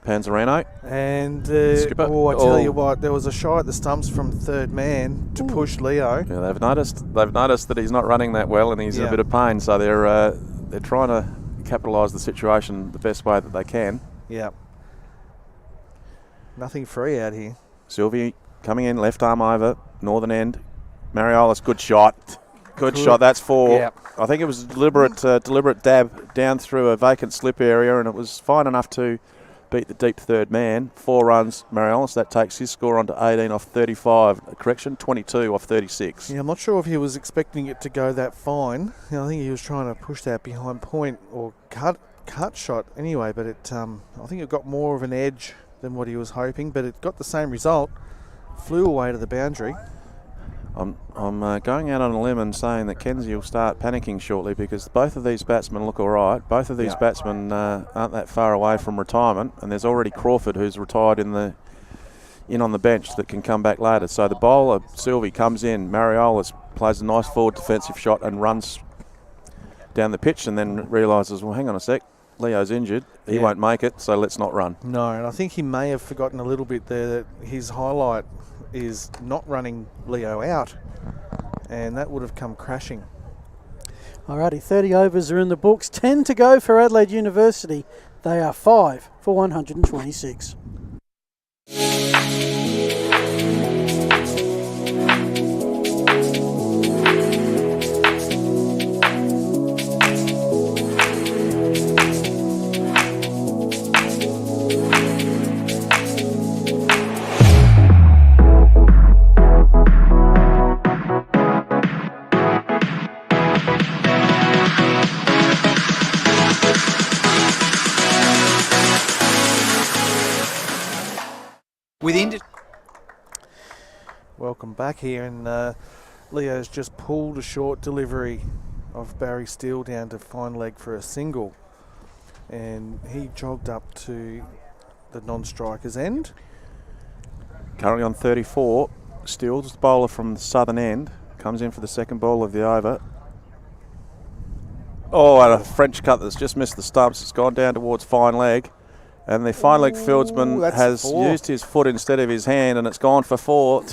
Panzarino. And I tell you what, there was a shot at the stumps from third man to push Leo. Yeah, they've noticed that he's not running that well, and he's in a bit of pain. So they're trying to capitalise the situation the best way that they can. Yeah. Nothing free out here. Sylvie coming in, left arm over, northern end. Mariolis, good shot. Good shot. That's 4. Yep. I think it was a deliberate dab down through a vacant slip area, and it was fine enough to beat the deep third man. 4 runs, Mariolis. That takes his score on to 18 off 35. Correction, 22 off 36. Yeah, I'm not sure if he was expecting it to go that fine. I think he was trying to push that behind point or cut shot anyway, but I think it got more of an edge than what he was hoping, but it got the same result. Flew away to the boundary. I'm going out on a limb and saying that Kenzie will start panicking shortly because both of these batsmen look all right. Both of these batsmen aren't that far away from retirement, and there's already Crawford who's retired in the in on the bench that can come back later. So the bowler, Sylvie, comes in. Mariolis plays a nice forward defensive shot and runs down the pitch, and then realises, well, hang on a sec, Leo's injured. He won't make it, so let's not run. No, and I think he may have forgotten a little bit there that his highlight is not running Leo out, and that would have come crashing. Alrighty, 30 overs are in the books. 10 to go for Adelaide University. They are 5 for 126. Welcome back here, and Leo's just pulled a short delivery of Barry Steele down to fine leg for a single, and he jogged up to the non-striker's end. Currently on 34, Steele's the bowler from the southern end, comes in for the second ball of the over. Oh, and a French cut that's just missed the stumps. It's gone down towards fine leg. And the fine leg fieldsman has used his foot instead of his hand, and it's gone for 4.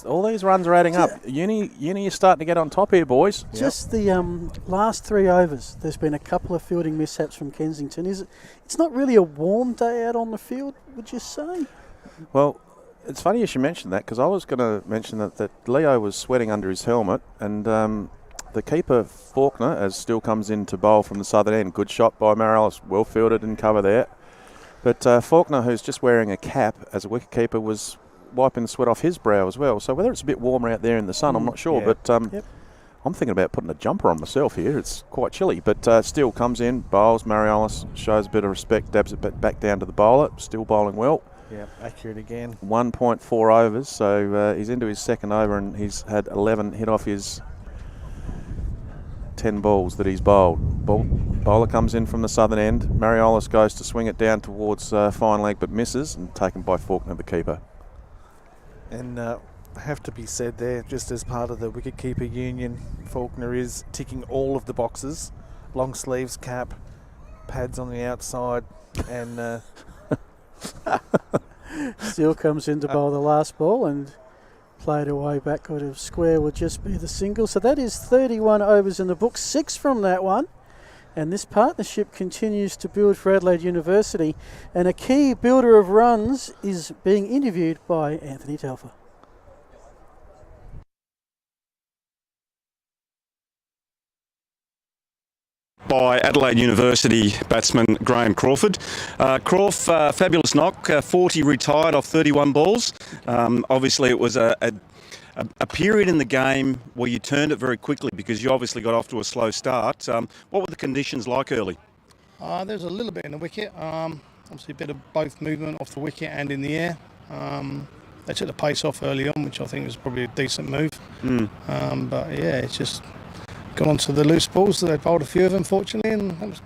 All these runs are adding up. Uni is starting to get on top here, boys. Just the last 3 overs, there's been a couple of fielding mishaps from Kensington. It's not really a warm day out on the field, would you say? Well, it's funny you should mention that, because I was going to mention that Leo was sweating under his helmet, and the keeper, Faulkner, as Steele comes in to bowl from the southern end. Good shot by Mariolis, well fielded in cover there. But Faulkner, who's just wearing a cap as a wicketkeeper, was wiping the sweat off his brow as well. So whether it's a bit warmer out there in the sun, I'm not sure. But I'm thinking about putting a jumper on myself here. It's quite chilly. But Steele comes in, bowls. Mariolis shows a bit of respect, dabs it back down to the bowler. Still bowling well. Yeah, accurate again. 1.4 overs. So he's into his second over, and he's had 11 hit off his 10 balls that he's bowled. Bowler comes in from the southern end. Mariolis goes to swing it down towards fine leg, but misses, and taken by Faulkner, the keeper. And have to be said there, just as part of the wicketkeeper union, Faulkner is ticking all of the boxes. Long sleeves, cap, pads on the outside, and Steele comes in to bowl the last ball and played away backward of square would just be the single. So that is 31 overs in the book, 6 from that one. And this partnership continues to build for Adelaide University. And a key builder of runs is being interviewed by Anthony Telfer. By Adelaide University batsman Graham Crawford. Fabulous knock, 40 retired off 31 balls. Obviously it was a period in the game where you turned it very quickly because you obviously got off to a slow start. What were the conditions like early? There's a little bit in the wicket. Obviously a bit of both movement off the wicket and in the air. They took the pace off early on, which I think was probably a decent move. But yeah, it's just gone on to the loose balls. So they bowled a few of them, fortunately, and that was...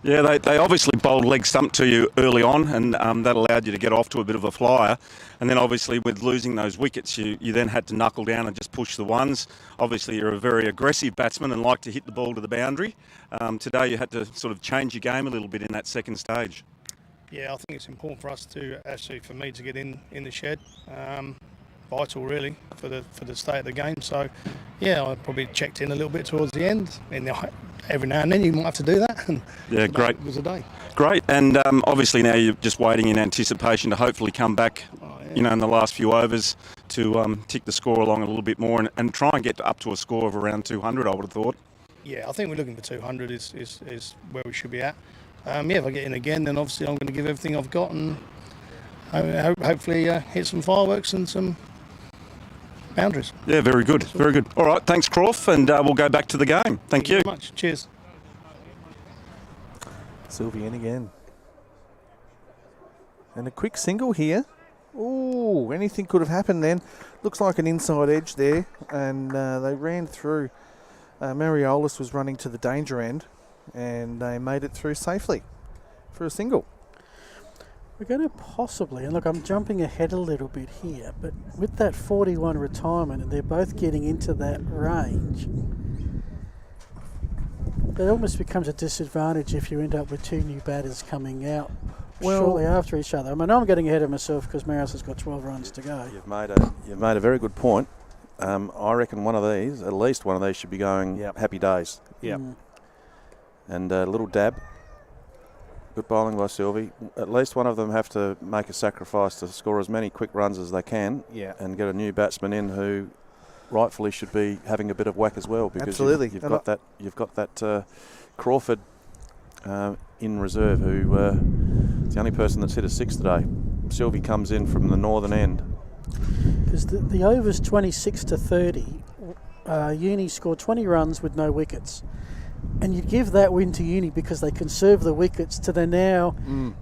Yeah, they obviously bowled leg stump to you early on, and that allowed you to get off to a bit of a flyer. And then obviously with losing those wickets, you then had to knuckle down and just push the ones. Obviously you're a very aggressive batsman and like to hit the ball to the boundary. Today you had to sort of change your game a little bit in that second stage. Yeah, I think it's important for us to actually, for me to get in the shed. Vital really for the state of the game. So yeah, I probably checked in a little bit towards the end. Every now and then you might have to do that. Yeah, great. It was a day. Great, and obviously now you're just waiting in anticipation to hopefully come back, in the last few overs to tick the score along a little bit more and try and get up to a score of around 200. I would have thought. Yeah, I think we're looking for 200 is where we should be at. If I get in again, then obviously I'm going to give everything I've got and hopefully hit some fireworks and some boundaries. Yeah, very good, very good. All right, thanks, Croft, and we'll go back to the game. Thank you. Very much. Cheers. Sylvie in again. And a quick single here. Ooh, anything could have happened then. Looks like an inside edge there, and they ran through. Mariolis was running to the danger end, and they made it through safely for a single. We're going to possibly, and look, I'm jumping ahead a little bit here, but with that 41 retirement, and they're both getting into that range, it almost becomes a disadvantage if you end up with two new batters coming out shortly after each other. I mean, I'm getting ahead of myself because Marios has got 12 runs to go. You've made a very good point. I reckon one of these, at least one of these, should be going happy days. Yep. And a little dab. Good bowling by Sylvie. At least one of them have to make a sacrifice to score as many quick runs as they can. Yeah. And get a new batsman in who rightfully should be having a bit of whack as well, because Absolutely. you've got that Crawford in reserve, who is the only person that's hit a six today. Sylvie comes in from the northern end. Because the over's 26 to 30. Uni scored 20 runs with no wickets. And you give that win to Uni because they conserve the wickets to they're now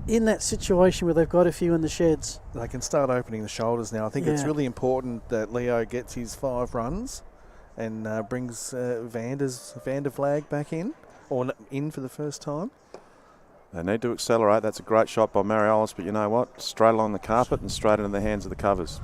in that situation where they've got a few in the sheds. They can start opening the shoulders now. I think it's really important that Leo gets his 5 runs and brings Van der Flag back in, or in for the first time. They need to accelerate. That's a great shot by Mariolis, but you know what? Straight along the carpet and straight into the hands of the covers.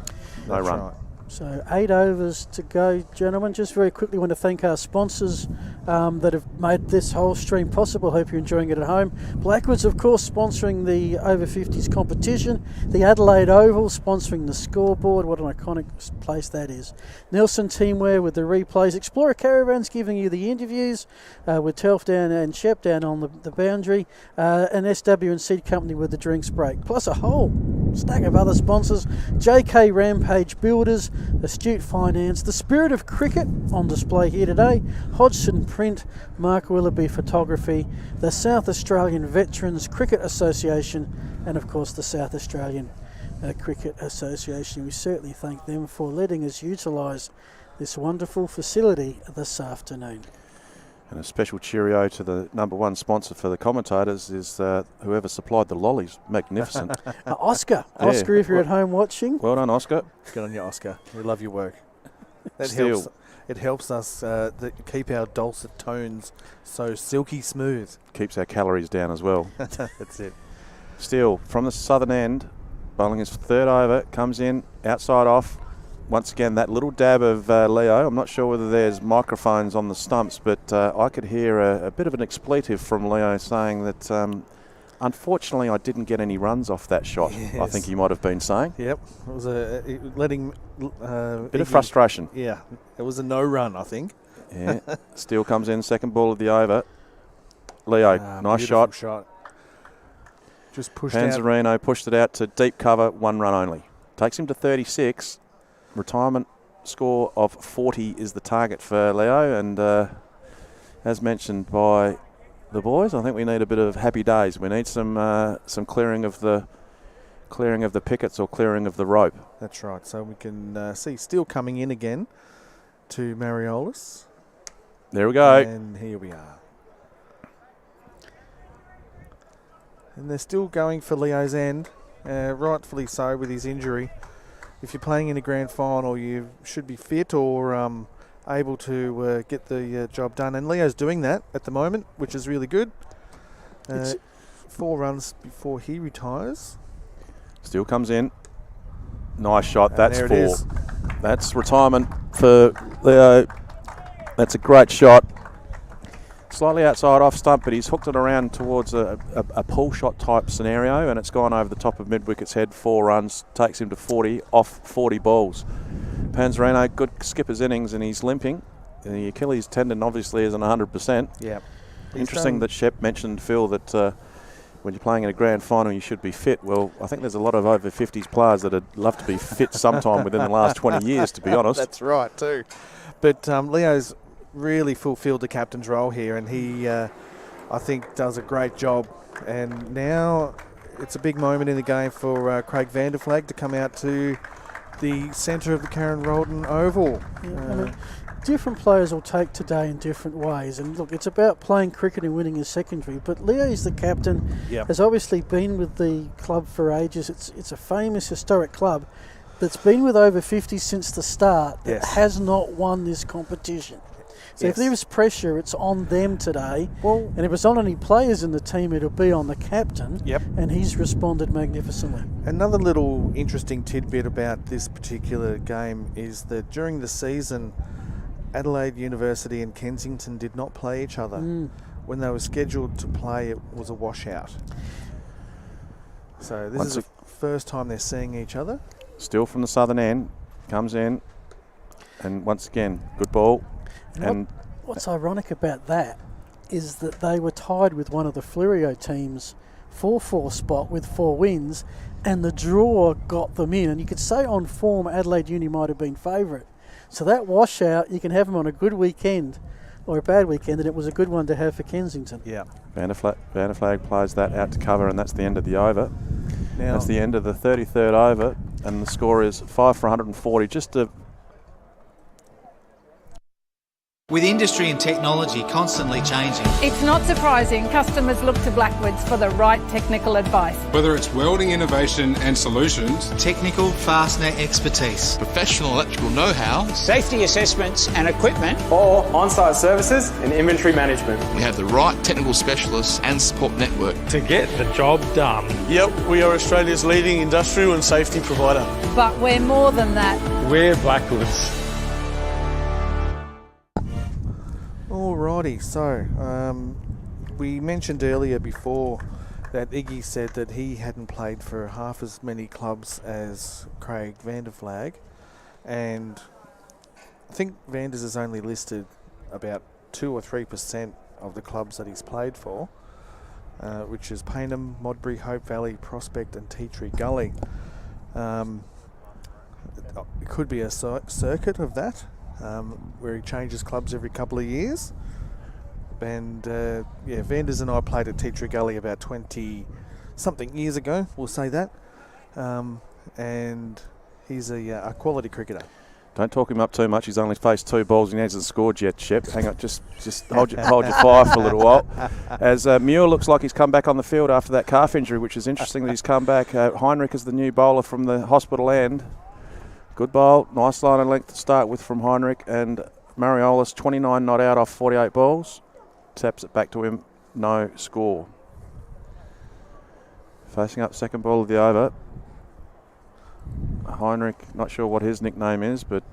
No run. Right. So 8 overs to go, gentlemen. Just very quickly want to thank our sponsors that have made this whole stream possible. Hope you're enjoying it at home. Blackwoods, of course, sponsoring the over 50s competition. The Adelaide Oval sponsoring the scoreboard. What an iconic place that is. Nelson Teamwear with the replays. Explorer Caravans giving you the interviews with Telf down and Shep down on the boundary. And SW and Seed Company with the drinks break. Plus a whole stack of other sponsors. JK Rampage Builders, Astute Finance, the Spirit of Cricket on display here today, Hodgson Print, Mark Willoughby Photography, the South Australian Veterans Cricket Association, and of course the South Australian Cricket Association. We certainly thank them for letting us utilise this wonderful facility this afternoon. And a special cheerio to the number one sponsor for the commentators is whoever supplied the lollies. Magnificent. Oscar. Yeah. Oscar, if you're at home watching. Well done, Oscar. Good on you, Oscar. We love your work. It helps us keep our dulcet tones so silky smooth. Keeps our calories down as well. That's it. Steele from the southern end, bowling his third over, comes in, outside off. Once again, that little dab of Leo. I'm not sure whether there's microphones on the stumps, but I could hear a bit of an expletive from Leo saying that unfortunately I didn't get any runs off that shot. Yes. I think he might have been saying. Yep, it was letting bit of frustration. Yeah, it was a no run, I think. Yeah, Steele comes in, second ball of the over. Leo, nice shot. Just pushed out. Panzarino pushed it out to deep cover, 1 run only. Takes him to 36. Retirement score of 40 is the target for Leo, and as mentioned by the boys, I think we need a bit of happy days. We need some clearing of the pickets or clearing of the rope. That's right. So we can see Steele coming in again to Mariolis. There we go. And here we are. And they're still going for Leo's end, rightfully so with his injury. If you're playing in a grand final, you should be fit or able to get the job done. And Leo's doing that at the moment, which is really good. 4 runs before he retires. Still comes in. Nice shot. That's 4. There it is. That's retirement for Leo. That's a great shot. Slightly outside off stump, but he's hooked it around towards a pull shot type scenario, and it's gone over the top of mid-wicket's head. 4 runs, takes him to 40 off 40 balls. Panzarino, good skipper's innings, and he's limping. The Achilles tendon obviously isn't 100%. Yeah. Interesting that Shep mentioned, Phil, that when you're playing in a grand final, you should be fit. Well, I think there's a lot of over 50s players that would love to be fit sometime within the last 20 years, to be honest. That's right, too. But Leo's really fulfilled the captain's role here, and he, I think, does a great job. And now it's a big moment in the game for Craig Van der Flag to come out to the centre of the Karen Roldan Oval. Yeah, I mean, different players will take today in different ways. And look, it's about playing cricket and winning is secondary. But Leo is the captain, has obviously been with the club for ages. It's a famous, historic club that's been with over 50 since the start that has not won this competition. So if there is pressure, it's on them today. Well, and if it's on any players in the team, it'll be on the captain. Yep. And he's responded magnificently. Another little interesting tidbit about this particular game is that during the season, Adelaide University and Kensington did not play each other. When they were scheduled to play, it was a washout. So this is the first time they're seeing each other. Still from the southern end, comes in, and once again, good ball. And what's ironic about that is that they were tied with one of the Flurio teams 4-4 spot with 4 wins, and the draw got them in. And you could say on form, Adelaide Uni might have been favourite. So that washout, you can have them on a good weekend or a bad weekend, and it was a good one to have for Kensington. Yeah. Vanderflag plays that out to cover, and that's the end of the over. Now, that's the end of the 33rd over, and the score is 5 for 140. Just to With industry and technology constantly changing, It's not surprising customers look to Blackwoods for the right technical advice. Whether it's welding innovation and solutions, technical fastener expertise, professional electrical know-how, safety assessments and equipment, or on-site services and inventory management we have the right technical specialists and support network to get the job done. Yep, we are Australia's leading industrial and safety provider. But we're more than that. We're Blackwoods. Alrighty, so we mentioned earlier before that Iggy said that he hadn't played for half as many clubs as Craig Vanderflag, and I think Vanders has only listed about 2 or 3% of the clubs that he's played for, which is Payneham, Modbury, Hope Valley, Prospect and Tea Tree Gully. It could be a circuit of that, where he changes clubs every couple of years. And yeah, Vanders and I played at Tea Tree Gully about 20-something years ago, we'll say that. And he's a quality cricketer. don't talk him up too much. He's only faced 2 balls and he hasn't scored yet, Shep. Hang on, just hold your fire for a little while. As Muir looks like he's come back on the field after that calf injury, which is interesting that he's come back. Heinrich is the new bowler from the hospital end. Good bowl, nice line of length to start with from Heinrich, and Mariolis 29 not out off 48 balls. Taps it back to him, no score. Facing up second ball of the over. Heinrich, not sure what his nickname is, but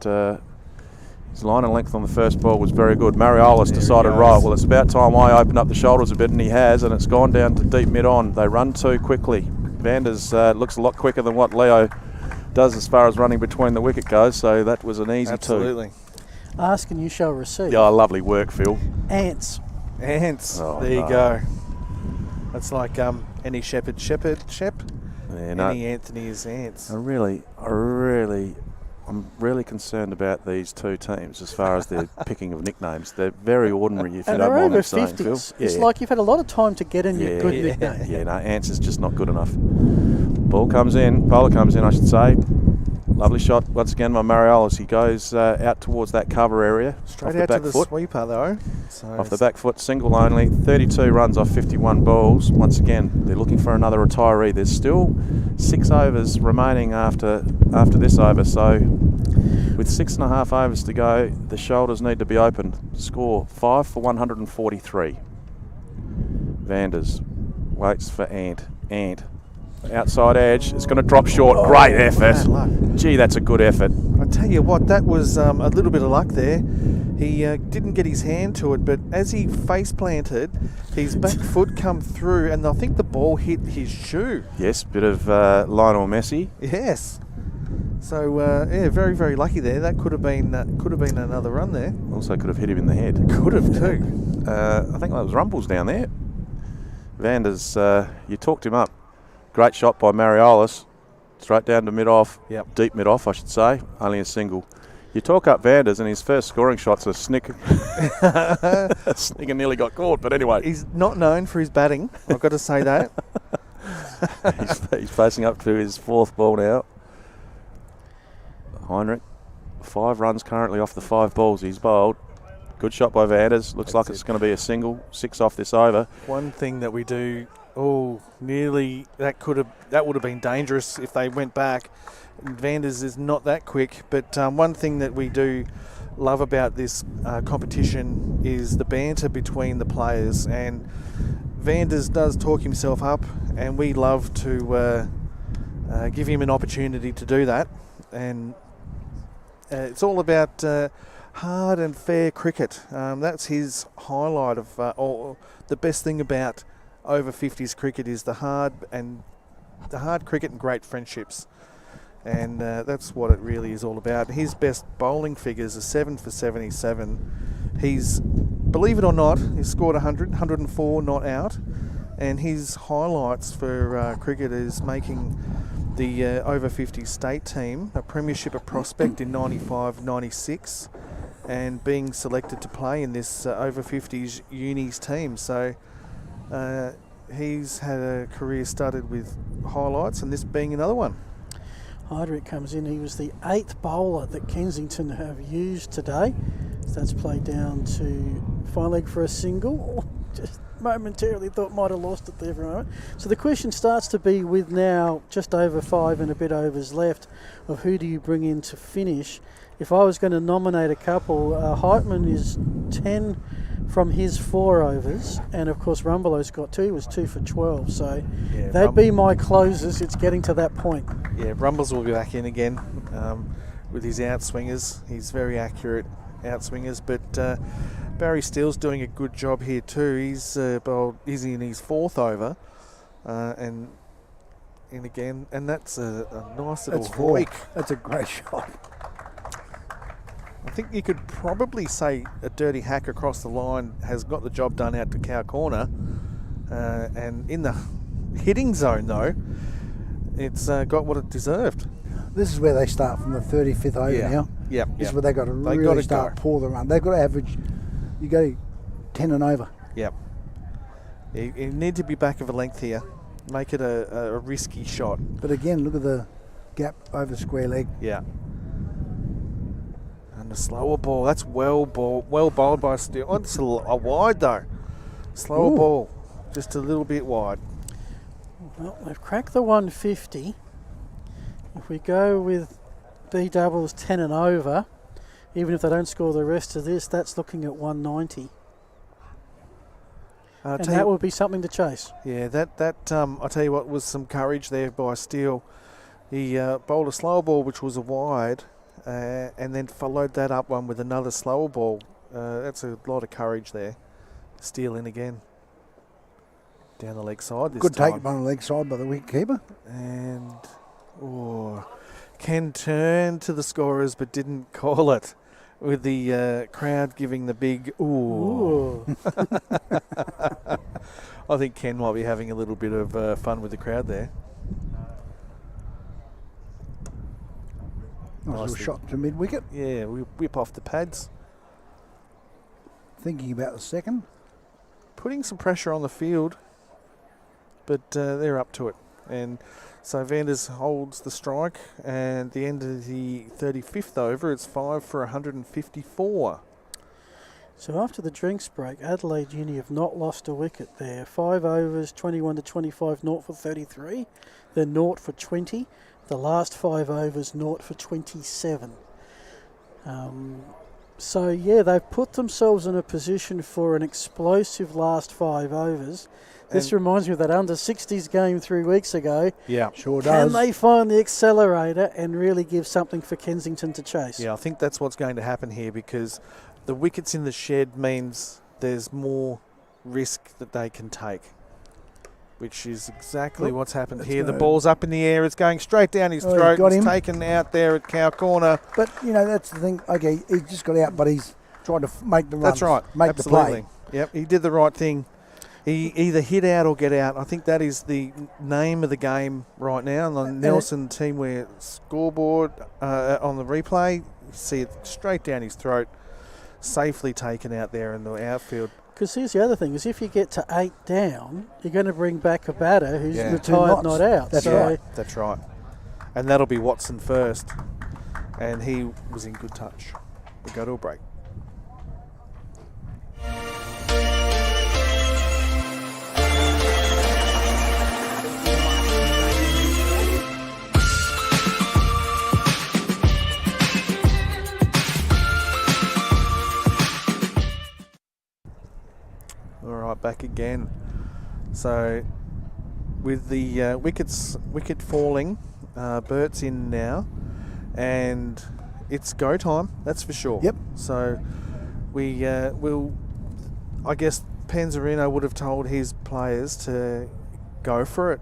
his line of length on the first ball was very good. Mariolis decided, right, well, it's about time I opened up the shoulders a bit, and he has, and it's gone down to deep mid-on. They run too quickly. Vanders looks a lot quicker than what Leo does as far as running between the wicket goes, so that was an easy Absolutely. Ask and you shall receive. Yeah, lovely work, Phil. Ants. Oh, there you go. That's like any Shep. Yeah, no. Any Anthony is ants. I'm really concerned about these two teams as far as their picking of nicknames. They're very ordinary, if you don't mind me saying, Phil. It's like you've had a lot of time to get in your good nickname. Yeah, no, Ants is just not good enough. Bowler comes in, I should say. Lovely shot once again by Mariolis. He goes out towards that cover area. Straight out to the sweeper though. So off the back foot, single only. 32 runs off 51 balls. Once again, they're looking for another retiree. There's still 6 overs remaining after this over. So with 6.5 overs to go, the shoulders need to be opened. Score 5 for 143. Vanders waits for Ant. Outside edge, it's going to drop short. Great effort. Gee, that's a good effort. I tell you what, that was a little bit of luck there. He didn't get his hand to it, but as he face planted, his back foot come through, and I think the ball hit his shoe. Yes, bit of Lionel Messi. Yes. So yeah, very, very lucky there. That could have been another run there. Also could have hit him in the head. Could have too. I think that was Rumbles down there. Vanders, you talked him up. Great shot by Mariolis. Straight down to mid-off. Yep. Deep mid-off, I should say. Only a single. You talk up Vanders, and his first scoring shot's a snicker. Snicker nearly got caught, but anyway. He's not known for his batting, I've got to say that. He's facing up to his 4th ball now. Heinrich, 5 runs currently off the 5 balls he's bowled. Good shot by Vanders. Looks like it's going to be a single. 6 off this over. One thing that we do... nearly that would have been dangerous if they went back. Vanders is not that quick, but one thing that we do love about this competition is the banter between the players, and Vanders does talk himself up, and we love to give him an opportunity to do that. And it's all about hard and fair cricket. That's his highlight of the best thing about over 50s cricket is the hard cricket and great friendships. And that's what it really is all about. His best bowling figures are 7 for 77. He's, believe it or not, he's scored 100, 104 not out. And his highlights for cricket is making the over 50 state team a premiership prospect in 95, 96, and being selected to play in this over 50s unis team. So he's had a career started with highlights, and this being another one. Hydrick comes in. He was the 8th bowler that Kensington have used today. So that's played down to fine leg for a single. Just momentarily thought might have lost it there for a moment. So the question starts to be, with now just over 5 and a bit overs left, of who do you bring in to finish? If I was going to nominate a couple, Heitman is 10 from his 4 overs, and of course Rumbelou's got 2. He was 2 for 12. So Yeah, they'd be my closers. It's getting to that point. Yeah, Rumbles will be back in again with his outswingers. He's very outswingers, but Barry Steele's doing a good job here too. He's he's in his 4th over, and in again, and that's a nice little hoik. That's a great shot. I think you could probably say a dirty hack across the line has got the job done out to cow corner, and in the hitting zone though, it's got what it deserved. This is where they start from the 35th over now. Yeah. This is where they've got to really start pour the run. They've got to average, you go 10 and over. Yep. You need to be back of a length here. Make it a risky shot. But again, look at the gap over square leg. Yeah. And the slower ball, that's well bowled by Steele. Oh, it's a wide though. Slower ball, just a little bit wide. Well, they've cracked the 150. If we go with B doubles 10 and over, even if they don't score the rest of this, that's looking at 190. And that would be something to chase. Yeah, that I'll tell you what, was some courage there by Steele. He bowled a slower ball, which was a wide, and then followed that up one with another slower ball. That's a lot of courage there. Steele in again. Down the leg side this Good time. take on the leg side by the wicketkeeper. And Ken turned to the scorers but didn't call it, with the crowd giving the big ooh. I think Ken might be having a little bit of fun with the crowd there. Nice little shot to mid-wicket. Yeah, we whip off the pads. Thinking about the second. Putting some pressure on the field, but they're up to it. And so Vanders holds the strike, and at the end of the 35th over, it's 5 for 154. So after the drinks break, Adelaide Uni have not lost a wicket there. 5 overs, 21 to 25, 0 for 33. Then 0 for 20. The last 5 overs, 0 for 27. So yeah, they've put themselves in a position for an explosive last 5 overs. This reminds me of that under 60s game 3 weeks ago. Yeah, sure does. Can they find the accelerator and really give something for Kensington to chase? Yeah, I think that's what's going to happen here, because the wickets in the shed means there's more risk that they can take, which is exactly what's happened here. The ball's up in the air. It's going straight down his throat. It's taken out there at cow corner. But, you know, that's the thing. Okay, he's just got out, but he's trying to make the run. That's right. Make Absolutely. the play. Yep, he did the right thing. He either hit out or get out. I think that is the name of the game right now. On the Nelson Teamwear scoreboard on the replay, you see it straight down his throat, safely taken out there in the outfield. Because here's the other thing, is if you get to 8 down, you're going to bring back a batter who's retired, not out. That's right. That's right. And that'll be Watson first. And he was in good touch. We go to a break. back again. So with the wicket falling, Bert's in now, and it's go time, that's for sure. Yep. So we will, I guess Panzarino would have told his players to go for it.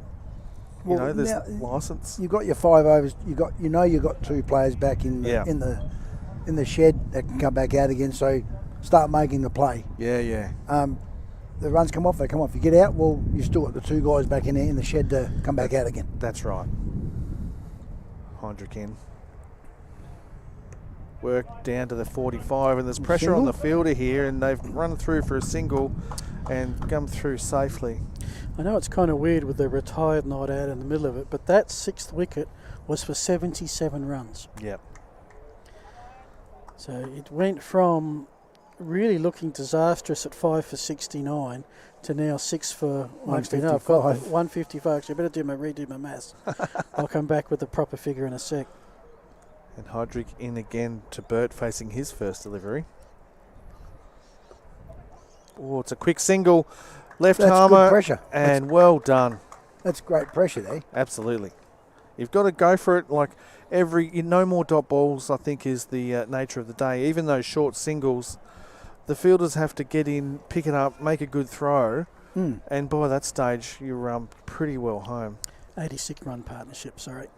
You know, there's license. You've got your 5 overs. You've got 2 players back in the shed that can come back out again. So start making the play. Yeah. The runs come off, they come off. You get out, well, you still got the 2 guys back in the shed to come back out again. That's right. Heinrich in. Work down to the 45, and there's pressure on the fielder here, and they've run through for a single and come through safely. I know it's kind of weird with the retired not out in the middle of it, but that 6th wicket was for 77 runs. Yep. So it went from really looking disastrous at 5 for 69 to now 6 for 155. 155. Actually, I better redo my maths. I'll come back with the proper figure in a sec. And Hydrick in again to Bert facing his first delivery. Oh, it's a quick single. Left armour. Good pressure. And well done. That's great pressure there. Absolutely. You've got to go for it like no more dot balls, I think, is the nature of the day. Even those short singles, the fielders have to get in, pick it up, make a good throw. And by that stage, you're pretty well home. 86 run partnership, sorry.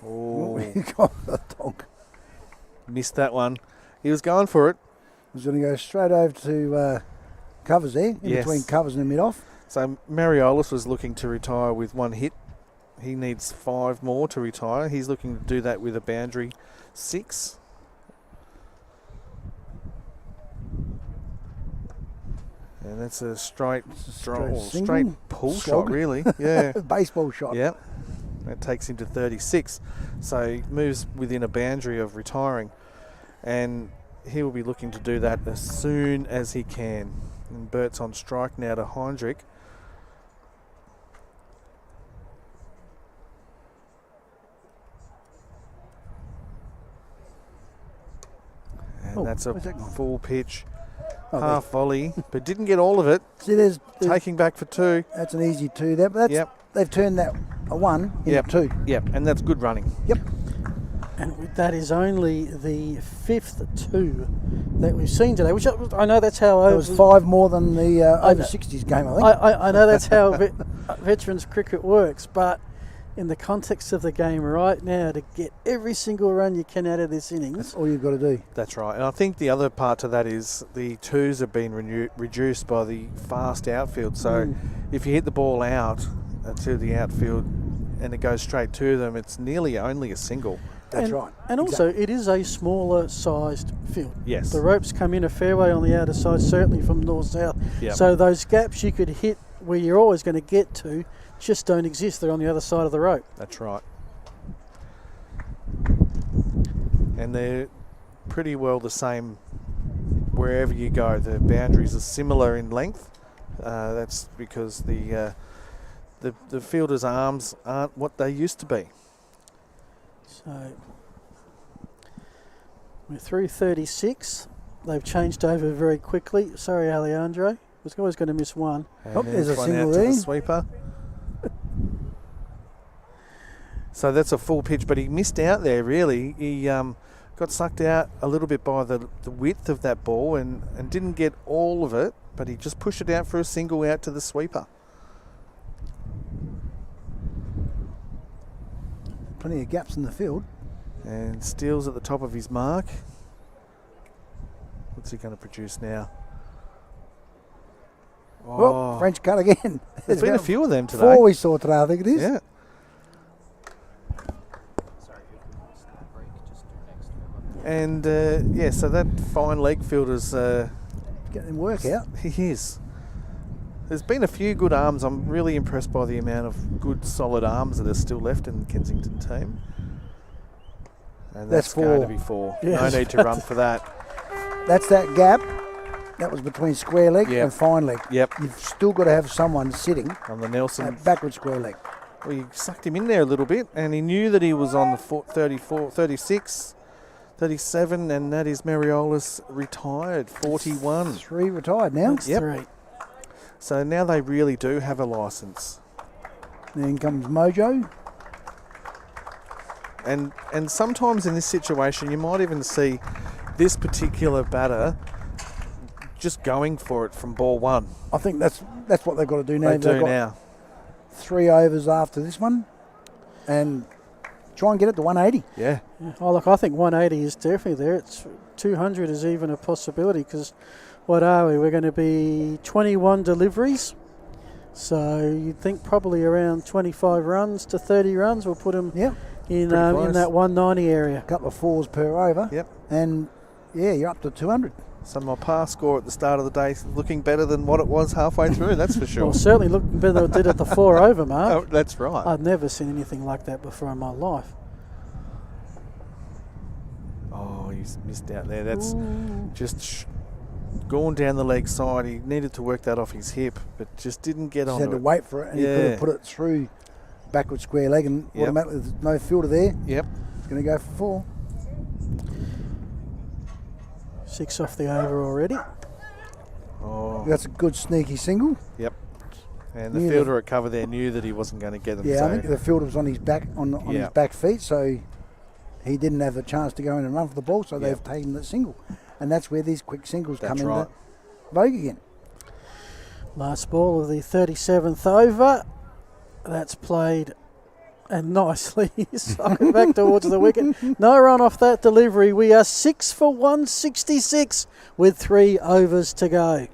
Oh, you got the dog. Missed that one. He was going for it. He's going to go straight over to covers there, in between covers and the mid-off. So Mariolis was looking to retire with 1 hit. He needs 5 more to retire. He's looking to do that with a boundary 6. And that's a straight pull shot, really. Yeah. Baseball shot. Yep. That takes him to 36. So he moves within a boundary of retiring. And he will be looking to do that as soon as he can. And Bert's on strike now to Heinrich. And that's a full pitch. Half volley, but didn't get all of it. See, there's taking back for 2. That's an easy 2 there, but they've turned that a 1 into 2. Yep, and that's good running. Yep. And that is only the 5th 2 that we've seen today, which I know that's how... It was 5 more than the over 60s game, I think. I know that's how veterans cricket works, but in the context of the game right now, to get every single run you can out of this innings... That's all you've got to do. That's right. And I think the other part to that is the 2s have been reduced by the fast outfield. So if you hit the ball out to the outfield and it goes straight to them, it's nearly only a single. That's right. And also, it is a smaller sized field. Yes. The ropes come in a fair way on the outer side, certainly from north-south. Yep. So those gaps you could hit where you're always going to get to just don't exist. They're on the other side of the rope. That's right. And they're pretty well the same wherever you go. The boundaries are similar in length. That's because the fielders' arms aren't what they used to be. So we're through 36. They've changed over very quickly. Sorry, Alejandro. Was always going to miss one. And there's a one single out to there. the sweeper. So that's a full pitch, but he missed out there, really. He got sucked out a little bit by the width of that ball and didn't get all of it, but he just pushed it out for a single out to the sweeper. Plenty of gaps in the field. And Steele's at the top of his mark. What's he going to produce now? Oh, French cut again. There's been a few of them today. 4 we saw today, I think it is. Yeah. And so that fine leg fielder's getting him work out. He is. There's been a few good arms. I'm really impressed by the amount of good, solid arms that are still left in the Kensington team. And that's going to be 4. Yes. No need to run for that. That's that gap. That was between square leg and fine leg. Yep. You've still got to have someone sitting on the Nelson at backward square leg. Well, you sucked him in there a little bit, and he knew that he was on the 34, 36, 37, and that is Mariolis retired, 41. 3 retired now. That's 3. So now they really do have a licence. Then comes Mojo. And sometimes in this situation, you might even see this particular batter just going for it from ball one. I think that's what they've got to do now. They've got now 3 overs after this one, and try and get it to 180. Yeah. Oh, look, I think 180 is definitely there. It's 200 is even a possibility, because what are we? We're going to be 21 deliveries. So you'd think probably around 25 runs to 30 runs will put them in that 190 area. A couple of 4s per over. Yep. And yeah, you're up to 200. So my pass score at the start of the day is looking better than what it was halfway through, that's for sure. Well, certainly looking better than it did at the 4 over mark. Oh, that's right. I've never seen anything like that before in my life. Oh, he's missed out there. That's just gone down the leg side. He needed to work that off his hip, but just didn't get on it. Had to wait for it, and he could have put it through backward square leg, and automatically there's no fielder there. Yep. It's going to go for 4. 6 off the over already. Oh, that's a good sneaky single. Yep. And the fielder at cover there knew that he wasn't going to get them. Yeah, I think the fielder was on his back on his back feet, so he didn't have a chance to go in and run for the ball. So they've taken the single, and that's where these quick singles come into vogue again. Last ball of the 37th over. That's played and nicely socked back towards the wicket. No run off that delivery. We are 6 for 166 with 3 overs to go.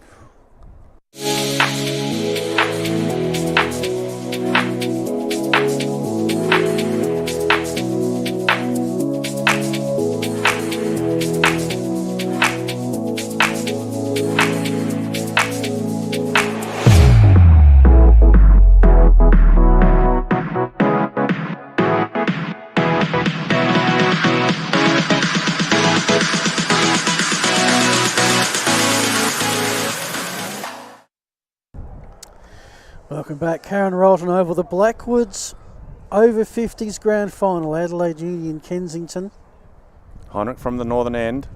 Welcome back. Karen Rolton over the Blackwoods over 50s grand final, Adelaide Union, Kensington. Heinrich from the northern end,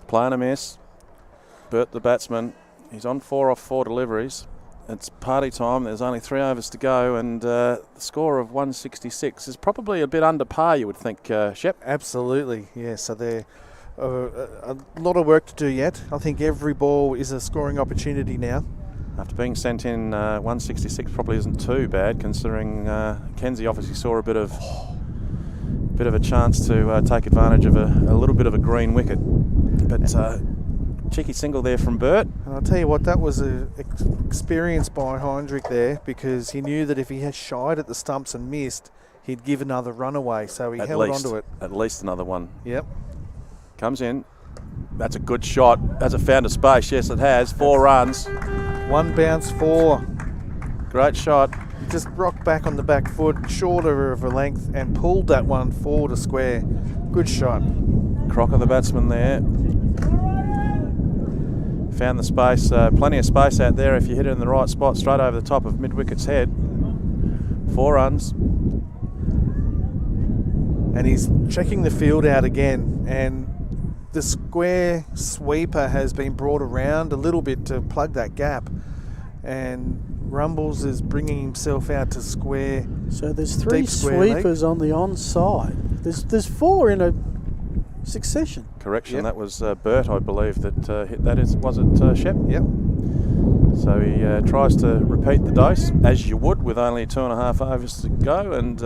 playing a miss. Bert the batsman, he's on 4 off 4 deliveries. It's party time, there's only 3 overs to go, and the score of 166 is probably a bit under par, you would think, Shep. Absolutely, yeah, so they're a lot of work to do yet. I think every ball is a scoring opportunity now. After being sent in, 166 probably isn't too bad, considering Kenzie obviously saw a bit of a chance to take advantage of a little bit of a green wicket. But cheeky single there from Bert. And I'll tell you what, that was an experience by Heinrich there, because he knew that if he had shied at the stumps and missed, he'd give another run away, so he held onto it. At least another one. Yep. Comes in. That's a good shot. Has it found a space? Yes, it has. 4 runs. 1 bounce 4. Great shot. Just rocked back on the back foot, shorter of a length, and pulled that one forward to square. Good shot. Crocker, the batsman there. Found the space, plenty of space out there if you hit it in the right spot, straight over the top of mid-wicket's head. 4 runs. And he's checking the field out again, and the square sweeper has been brought around a little bit to plug that gap, and Rumbles is bringing himself out to square. So there's 3 sweepers on the onside. There's 4 in a succession. Correction, Yep. that was Bert, I believe, that hit that. Was it Shep? Yep. So he tries to repeat the dose, as you would, with only 2.5 overs to go, and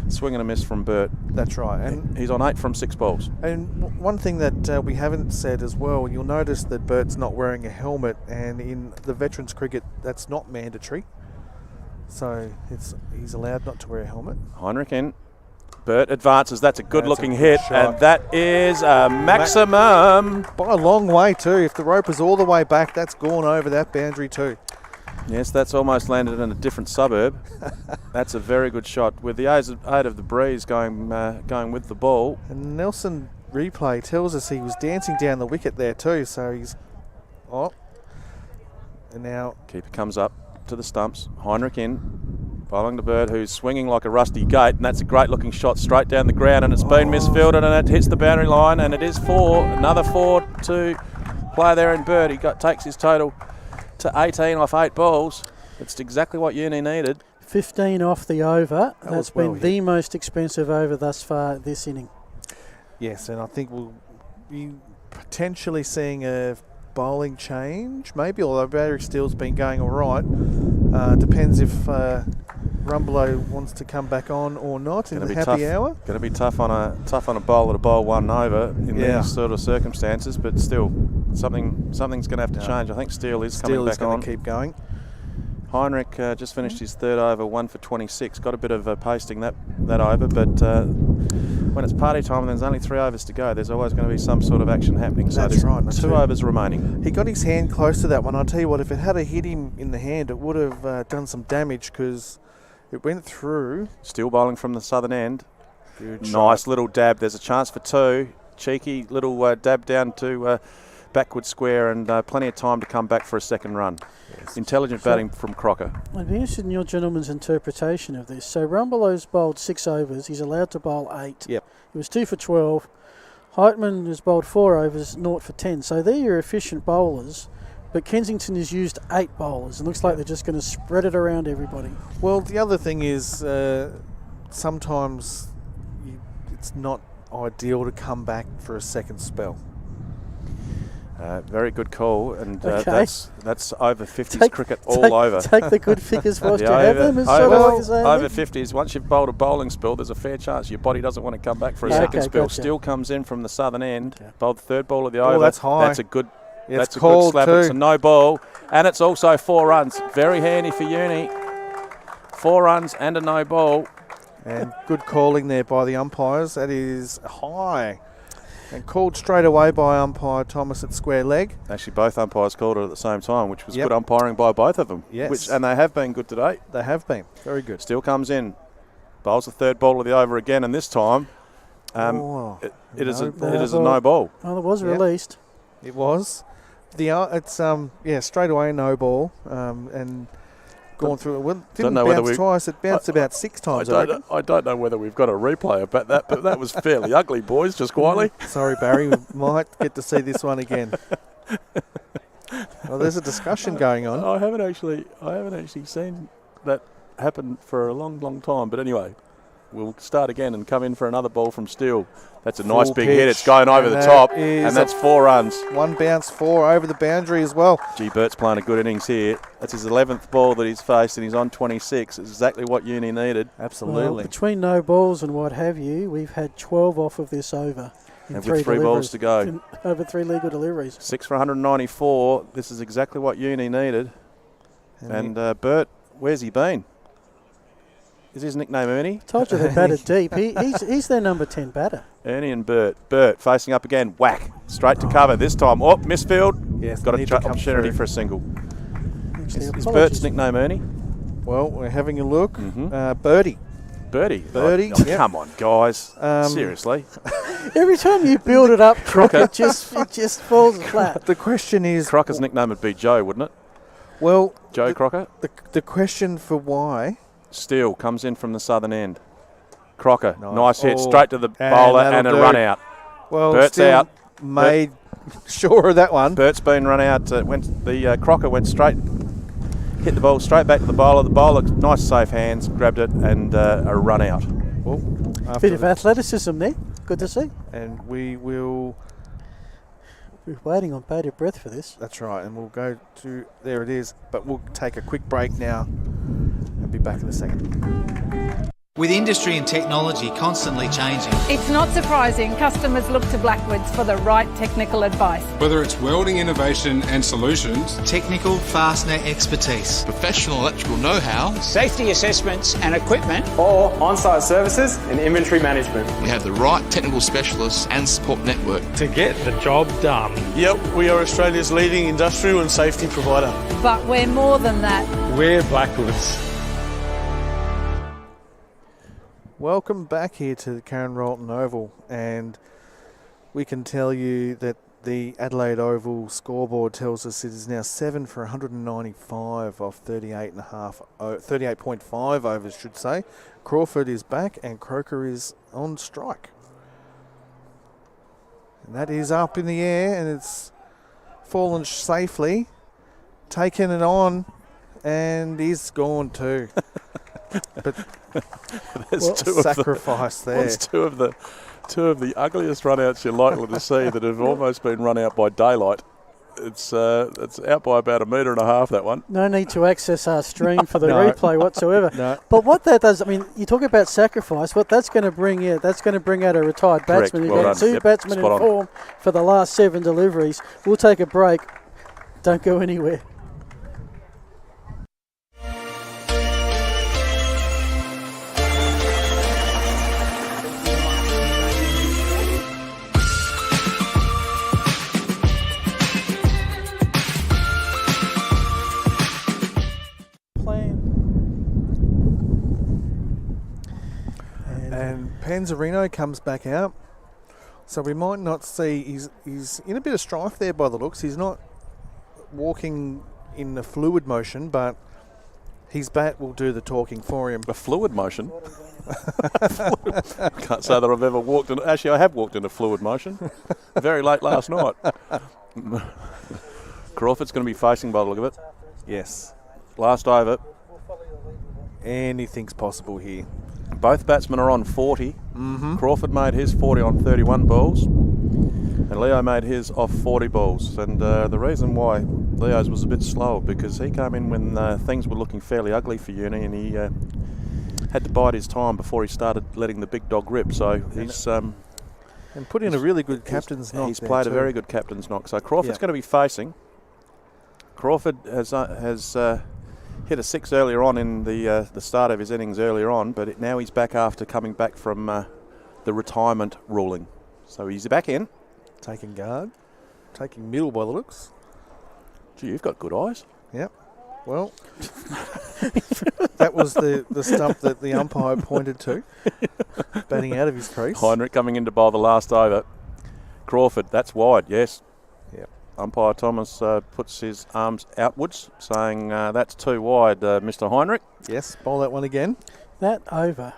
swing and a miss from Bert. That's right. And he's on 8 from 6 balls. And one thing that we haven't said as well, you'll notice that Bert's not wearing a helmet, and in the veterans cricket that's not mandatory, so he's allowed not to wear a helmet. Heinrich in. Bert advances. That's a good looking hit, and that is a maximum. By a long way too. If the rope is all the way back, that's gone over that boundary too. Yes, that's almost landed in a different suburb. That's a very good shot with the aid of the breeze going with the ball. And Nelson replay tells us he was dancing down the wicket there too, so he's... Oh. And now... Keeper comes up to the stumps. Heinrich in, following the Bird, who's swinging like a rusty gate, and that's a great looking shot straight down the ground, and it's been misfielded, and it hits the boundary line, and it is 4. Another 4 to play there in Bird. He takes his total to 18 off 8 balls. It's exactly what Uni needed. 15 off the over. That's well been the most expensive over thus far this inning. Yes, and I think we'll be potentially seeing a bowling change, maybe, although Barry Steele's been going all right. Depends if Rumbelow wants to come back on or not in the happy hour. Going to be tough on a bowler to bowl one over in these sort of circumstances, but still, something's going to have to change. I think Steele is coming back on. Keep going. Heinrich just finished his third over, 1 for 26. Got a bit of pasting that over, but when it's party time and there's only 3 overs to go, there's always going to be some sort of action happening. So That's right. 2 overs remaining. He got his hand close to that one. I'll tell you what, if it had hit him in the hand, it would have done some damage because it went through. Still bowling from the southern end. Good nice shot. Little dab. There's a chance for 2. Cheeky little dab down to backward square and plenty of time to come back for a second run. Yes. Intelligent batting from Crocker. I'd be interested in your gentleman's interpretation of this. So Rumbelow's bowled 6 overs. He's allowed to bowl 8. Yep. He was 2 for 12. Heitman has bowled 4 overs, 0 for 10. So they're your efficient bowlers. But Kensington has used 8 bowlers. It looks like they're just going to spread it around everybody. Well, the other thing is sometimes it's not ideal to come back for a second spell. Very good call, and Okay. that's over 50s cricket all over. Take the good figures whilst you Yeah, have them. Is sort of what you're saying over there? 50s, once you've bowled a bowling spell, there's a fair chance your body doesn't want to come back for a Yeah, second okay, spell. gotcha. Still comes in from the southern end, bowled the third ball of the over. That's high. That's a good. Yeah, that's it's a good called slap. too. It's a no ball, and it's also 4 runs. Very handy for Uni. 4 runs and a no ball. And good calling there by the umpires. That is high. And called straight away by umpire Thomas at square leg. Actually, both umpires called it at the same time, which was good umpiring by both of them. Yes. And they have been good today. They have been. Very good. Still comes in. Bowls the third ball of the over again, and this time it is a no ball. Well, it was released. It was. It's straight away no ball. And gone through it. Well, didn't bounce twice. It bounced about 6 times. I don't know whether we've got a replay about that, but that was fairly ugly, boys. Just quietly. Sorry, Barry. We might get to see this one again. Well, there's a discussion going on. I haven't actually seen that happen for a long, long time. But anyway, we'll start again and come in for another ball from Steele. That's a nice big hit. It's going over the top, and that's 4 runs. 1 bounce, 4 over the boundary as well. Gee, Bert's playing a good innings here. That's his 11th ball that he's faced, and he's on 26. It's exactly what Uni needed. Absolutely. Well, between no balls and what have you, we've had 12 off of this over. And with 3 balls to go. Over 3 legal deliveries. 6 for 194. This is exactly what Uni needed. And Bert, where's he been? Is his nickname Ernie? Told you they batted deep. He's their number 10 batter. Ernie and Bert. Bert facing up again. Whack. Straight to cover. This time. Oh, misfield. Yes, got an opportunity for a single. Actually, is Bert's nickname Ernie? Well, we're having a look. Birdie. Birdie. Birdie. Oh, come on, guys. Seriously. Every time you build it up, Crocker, it just falls flat. The question is... Crocker's nickname would be Joe, wouldn't it? Well... Joe Crocker? The question for why... Steele comes in from the southern end. Crocker, nice hit, Oh, straight to the bowler and a run out. Well, Bert's Steele out. Made sure of that one. Bert's been run out. Crocker went straight, hit the ball straight back to the bowler. The bowler, nice safe hands, grabbed it and a run out. Well, bit of athleticism there. Good to see. And we will... We're waiting on bated breath for this. That's right, and we'll go to... There it is. But we'll take a quick break now and be back in a second. With industry and technology constantly changing, It's not surprising customers look to Blackwoods for the right technical advice. Whether it's welding innovation and solutions, technical fastener expertise, Professional electrical know-how, Safety assessments and equipment, or on-site services and inventory management we have the right technical specialists and support network. to get the job done. Yep, we are Australia's leading industrial and safety provider. But we're more than that. We're Blackwoods. Welcome back here to the Karen Rolton Oval, and we can tell you that the Adelaide Oval scoreboard tells us it is now 7 for 195 off 38.5 overs, should say. Crawford is back and Croker is on strike. And that is up in the air and it's fallen safely. taken it on, and he's gone too. But There's sacrifice there. What's two of the ugliest run-outs you're likely to see that have almost been run out by daylight. It's out by about 1.5 metres, that one. No need to access our stream for the No. replay whatsoever. No. But what that does, I mean, you talk about sacrifice. What that's going to bring out, a retired Correct. batsman. You've Well got done. two Yep. batsmen in Spot on. form for the last 7 deliveries. We'll take a break. Don't go anywhere. And Panzerino comes back out. So we might not see, he's in a bit of strife there by the looks. He's not walking in a fluid motion, but his bat will do the talking for him. A fluid motion? Can't say that I've ever walked in. Actually, I have walked in a fluid motion. Very late last night. Crawford's going to be facing by the look of it. Yes. Last over. Anything's possible here. Both batsmen are on 40. Mm-hmm. Crawford made his 40 on 31 balls, and Leo made his off 40 balls. And the reason why Leo's was a bit slower because he came in when things were looking fairly ugly for Uni, and he had to bide his time before he started letting the big dog rip. So he's and put in a really good captain's knock. He's there played too. a very good captain's knock. So Crawford's going to be facing. Crawford has hit a 6 earlier on in the start of his innings earlier on, but now he's back after coming back from the retirement ruling. So he's back in. Taking guard. Taking middle by the looks. Gee, you've got good eyes. Yep. Well, that was the stump that the umpire pointed to, batting out of his crease. Heinrich coming in to bowl the last over. Crawford, that's wide, yes. Yep. Umpire Thomas puts his arms outwards, saying that's too wide, Mr. Heinrich. Yes, bowl that one again. That over,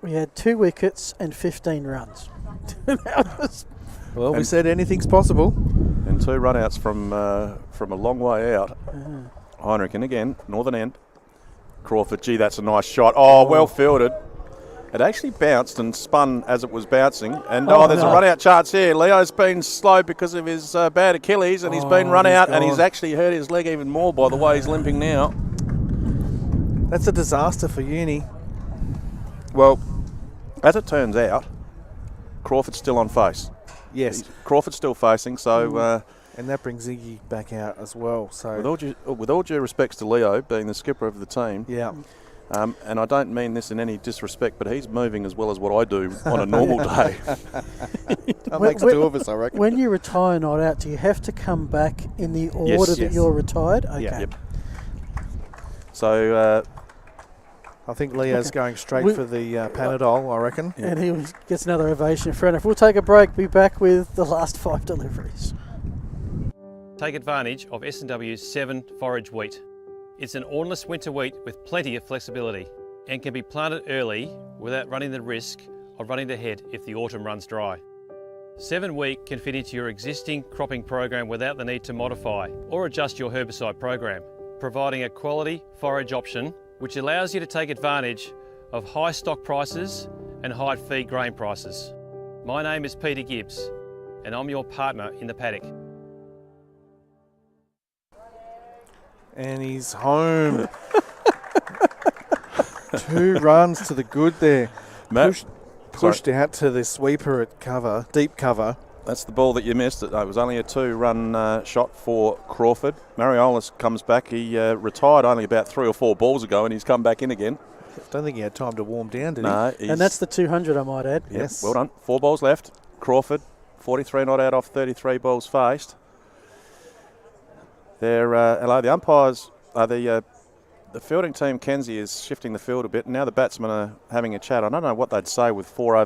we had 2 wickets and 15 runs. Well, we said anything's possible. And 2 run-outs from a long way out. Heinrich in again, northern end. Crawford, gee, that's a nice shot. Oh, well fielded. It actually bounced and spun as it was bouncing. And there's a run-out chance here. Leo's been slow because of his bad Achilles, and he's been run out, and he's actually hurt his leg even more by the way he's limping now. That's a disaster for Uni. Well, as it turns out, Crawford's still on face. Yes. Crawford's still facing, so... and that brings Iggy back out as well. So with all due respects to Leo, being the skipper of the team... Yeah. And I don't mean this in any disrespect, but he's moving as well as what I do on a normal day. That makes 2 of us, I reckon. When you retire not out, do you have to come back in the order that you're retired? Okay. Yeah. Yep. So... I think Leo's going straight for the Panadol, I reckon. And he gets another ovation for enough. We'll take a break, be back with the last 5 deliveries. Take advantage of S&W's 7 forage wheat. It's an ornless winter wheat with plenty of flexibility and can be planted early without running the risk of running to head if the autumn runs dry. 7 wheat can fit into your existing cropping program without the need to modify or adjust your herbicide program, providing a quality forage option which allows you to take advantage of high stock prices and high feed grain prices. My name is Peter Gibbs and I'm your partner in the paddock. And he's home. 2 runs to the good there. Pushed out to the sweeper at cover, deep cover. That's the ball that you missed. It was only a 2-run shot for Crawford. Mariolis comes back. He retired only about 3 or 4 balls ago, and he's come back in again. Don't think he had time to warm down, did he? And that's the 200, I might add. Yes. Well done. 4 balls left. Crawford, 43 not out off 33 balls faced. The umpires, the fielding team, Kenzie, is shifting the field a bit, and now the batsmen are having a chat. I don't know what they'd say with 4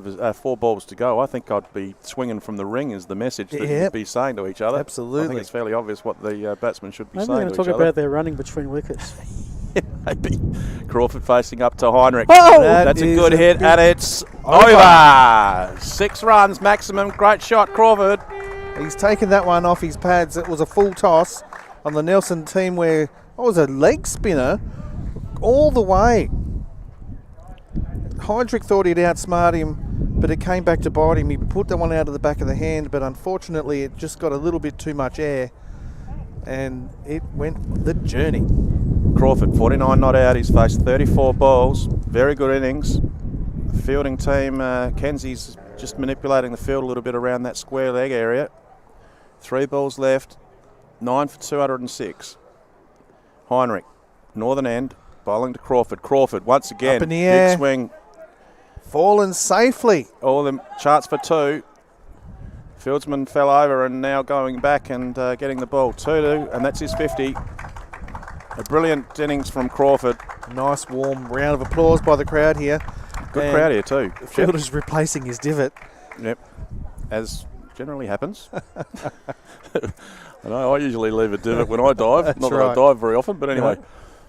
balls to go. I think I'd be swinging from the ring is the message that you'd be saying to each other. Absolutely. I think it's fairly obvious what the batsmen should be Maybe saying we're to going to each talk other. about their running between wickets. Maybe. Crawford facing up to Heinrich. Oh! That's a good hit, and it's over. 6 runs maximum. Great shot, Crawford. He's taken that one off his pads. It was a full toss. on the Nelson team where I was a leg spinner all the way. Heydrich thought he'd outsmart him, but it came back to bite him. He put that one out of the back of the hand, but unfortunately it just got a little bit too much air and it went the journey. Crawford, 49 not out. He's faced 34 balls. Very good innings. The fielding team, Kenzie's just manipulating the field a little bit around that square leg area. 3 balls left, 9 for 206. Heinrich, northern end, bowling to Crawford. Crawford, once again, up in the air. Big swing. Fallen safely. All of them charts for 2. Fieldsman fell over and now going back and getting the ball. 2-2, and that's his 50. A brilliant innings from Crawford. A nice warm round of applause by the crowd here. Good crowd here too. The fielder's replacing his divot. Yep, as generally happens. I know I usually leave a divot when I dive. Not that I dive very often, but anyway. No.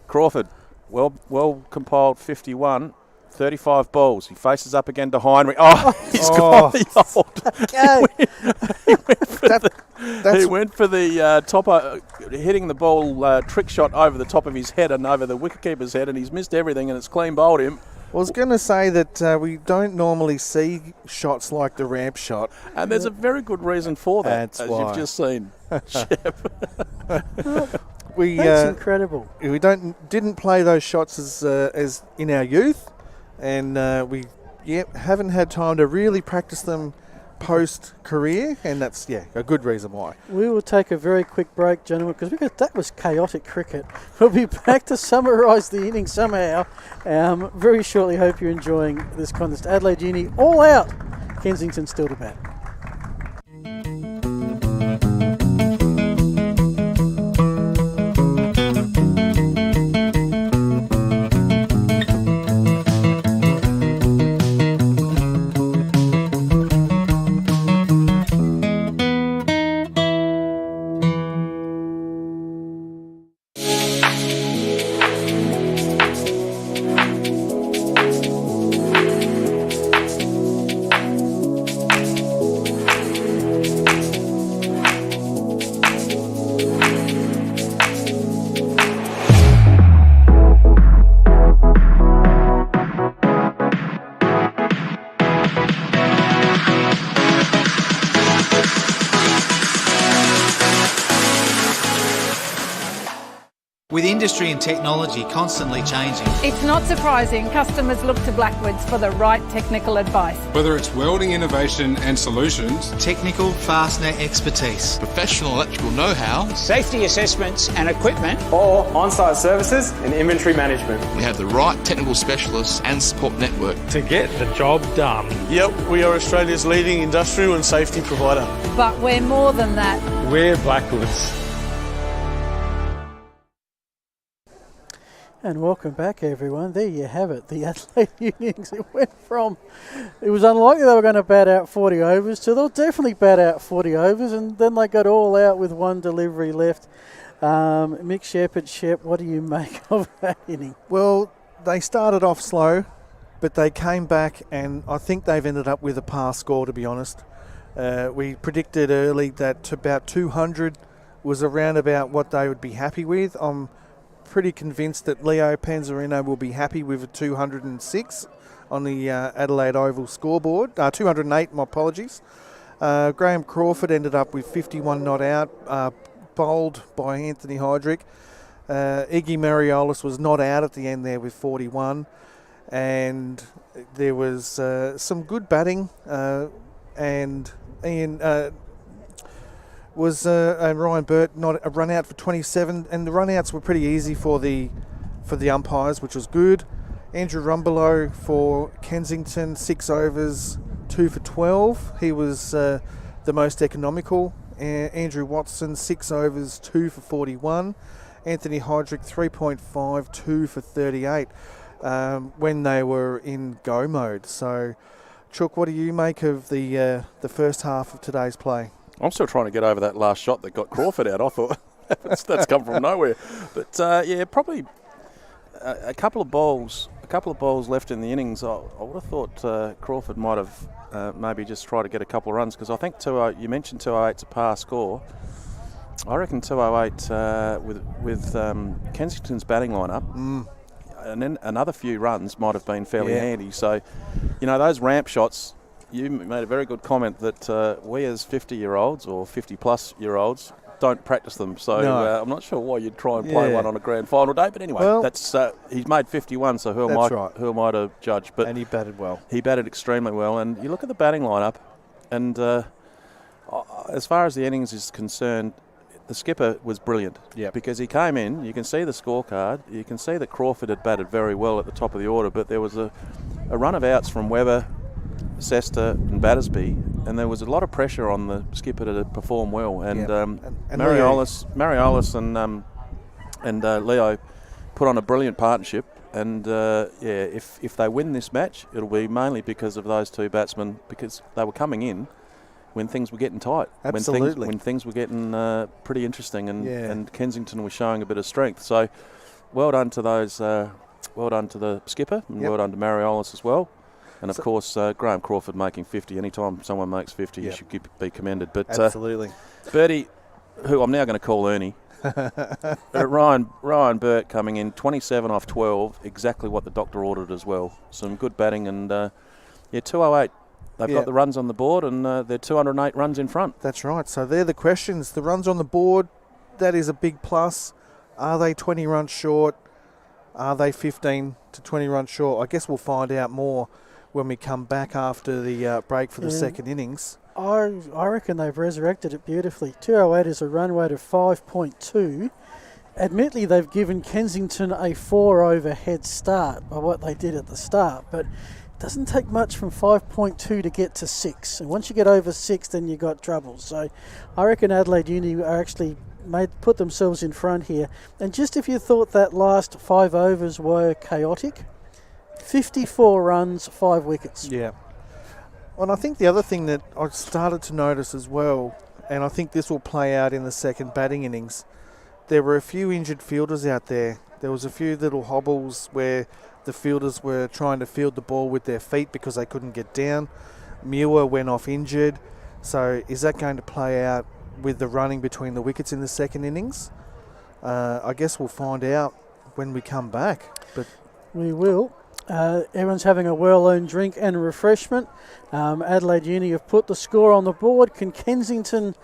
Crawford, well compiled 51. 35 balls. He faces up again to Heinrich. Oh, he's got the old. He went for the topper, hitting the ball trick shot over the top of his head and over the wicketkeeper's head, and he's missed everything, and it's clean bowled him. I was going to say that we don't normally see shots like the ramp shot. And there's a very good reason for that, That's as why. you've just seen. Shep. That's incredible. We didn't play those shots as in our youth, and we haven't had time to really practice them post-career, and that's a good reason why. We will take a very quick break, gentlemen, because that was chaotic cricket. We'll be back to summarise the innings somehow very shortly. Hope you're enjoying this contest. Adelaide Uni all out. Kensington still to bat. With industry and technology constantly changing, It's not surprising customers look to Blackwoods for the right technical advice. Whether it's welding innovation and solutions, technical fastener expertise, professional electrical know-how, safety assessments and equipment, or on-site services and inventory management we have the right technical specialists and support network to get the job done. Yep, we are Australia's leading industrial and safety provider. But we're more than that. We're Blackwoods. And welcome back, everyone. There you have it, the Adelaide innings. It went from, it was unlikely they were going to bat out 40 overs to they'll definitely bat out 40 overs, and then they got all out with one delivery left. Mick Shepherd, Shep, what do you make of that inning? Well, they started off slow, but they came back, and I think they've ended up with a par score, to be honest. We predicted early that about 200 was around about what they would be happy with. I'm pretty convinced that Leo Panzarino will be happy with a 206 on the Adelaide Oval scoreboard. 208, my apologies. Graham Crawford ended up with 51 not out, bowled by Anthony Heydrich. Iggy Mariolis was not out at the end there with 41. And there was some good batting, and Ian... and Ryan Burt not a run out for 27, and the run outs were pretty easy for the umpires, which was good. Andrew Rumbelow for Kensington, 6 overs, 2 for 12. He was the most economical. Andrew Watson, 6 overs, 2 for 41. Anthony Heydrich, 3.5, 2 for 38 when they were in go mode. So, Chook, what do you make of the first half of today's play? I'm still trying to get over that last shot that got Crawford out. I thought that's come from nowhere. But probably a couple of balls left in the innings. I would have thought Crawford might have maybe just tried to get a couple of runs, because I think you mentioned 208's a par score. I reckon 208 with Kensington's batting lineup. And then another few runs might have been fairly handy. So, those ramp shots, you made a very good comment that we as 50-year-olds or 50-plus-year-olds don't practice them. So I'm not sure why you'd try and play one on a grand final day. But anyway, that's he's made 51, so who am I to judge? But and he batted well. He batted extremely well. And you look at the batting lineup, and as far as the innings is concerned, the skipper was brilliant because he came in, you can see the scorecard, you can see that Crawford had batted very well at the top of the order, but there was a run of outs from Webber, Sester and Battersby, and there was a lot of pressure on the skipper to perform well. And Mariolis and Leo put on a brilliant partnership, and if they win this match, it'll be mainly because of those two batsmen, because they were coming in when things were getting tight. Absolutely. When things were getting pretty interesting, and Kensington was showing a bit of strength. So well done to those. Well done to the skipper, and well done to Mariolis as well. And of course, Graham Crawford making 50. Anytime someone makes 50, you should be commended. But absolutely, Bertie, who I'm now going to call Ernie, Ryan Burt coming in 27 off 12, exactly what the doctor ordered as well. Some good batting, and 208. They've got the runs on the board, and they're 208 runs in front. That's right. So they're the questions. The runs on the board, that is a big plus. Are they 20 runs short? Are they 15 to 20 runs short? I guess we'll find out more when we come back after the break for the second innings. I reckon they've resurrected it beautifully. 208 is a run rate of 5.2. Admittedly, they've given Kensington a 4-over head start by what they did at the start, but doesn't take much from 5.2 to get to 6, and once you get over 6, then you got trouble. So I reckon Adelaide Uni are actually put themselves in front here. And just if you thought that last 5 overs were chaotic, 54 runs, 5 wickets. Yeah. And I think the other thing that I started to notice as well, and I think this will play out in the second batting innings, there were a few injured fielders out there. There was a few little hobbles where the fielders were trying to field the ball with their feet because they couldn't get down. Muir went off injured. So is that going to play out with the running between the wickets in the second innings? I guess we'll find out when we come back. But we will. Everyone's having a well-earned drink and refreshment. Adelaide Uni have put the score on the board. Can Kensington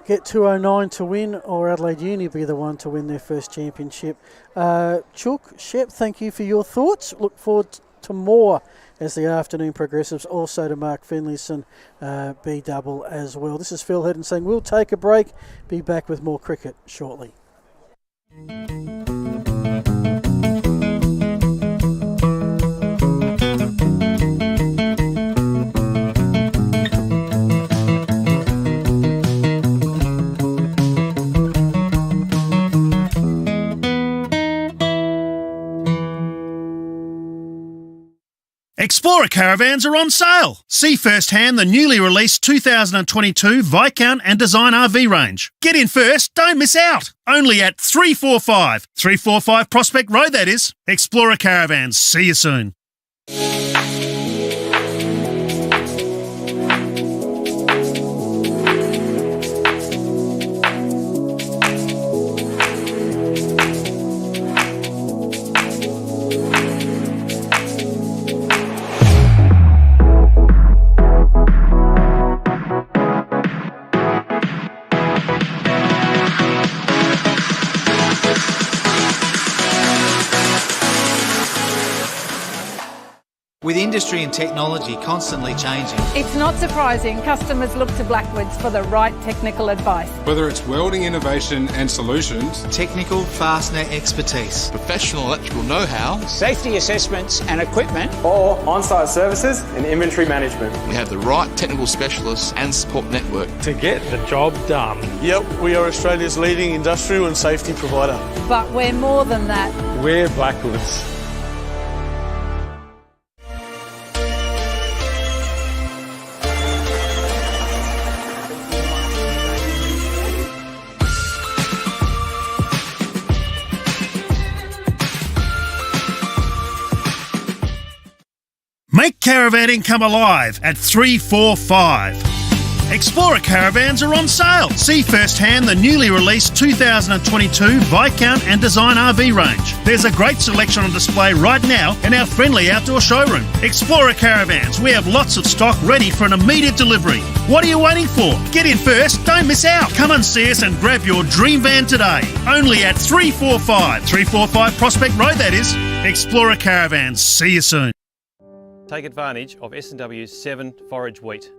get 209 to win, or Adelaide Uni be the one to win their first championship? Chook, Shep, thank you for your thoughts. Look forward to more as the afternoon progresses. Also to Mark Finlayson, B-double as well. This is Phil Hedden saying we'll take a break. Be back with more cricket shortly. Explorer caravans are on sale. See firsthand the newly released 2022 Viscount and Design RV range. Get in first, don't miss out. Only at 345 Prospect Road, that is. Explorer Caravans. See you soon. With industry and technology constantly changing, It's not surprising customers look to Blackwoods for the right technical advice. Whether it's welding innovation and solutions, technical fastener expertise, professional electrical know-how, safety assessments and equipment, or on-site services and inventory management, we have the right technical specialists and support network to get the job done. Yep, we are Australia's leading industrial and safety provider. But we're more than that. We're Blackwoods. Make caravanning come alive at 345. Explorer caravans are on sale. See firsthand the newly released 2022 Viscount and Design RV range. There's a great selection on display right now in our friendly outdoor showroom. Explorer caravans, we have lots of stock ready for an immediate delivery. What are you waiting for? Get in first, don't miss out. Come and see us and grab your dream van today. Only at 345 Prospect Road, that is. Explorer caravans, see you soon. Take advantage of S&W's 7 forage wheat.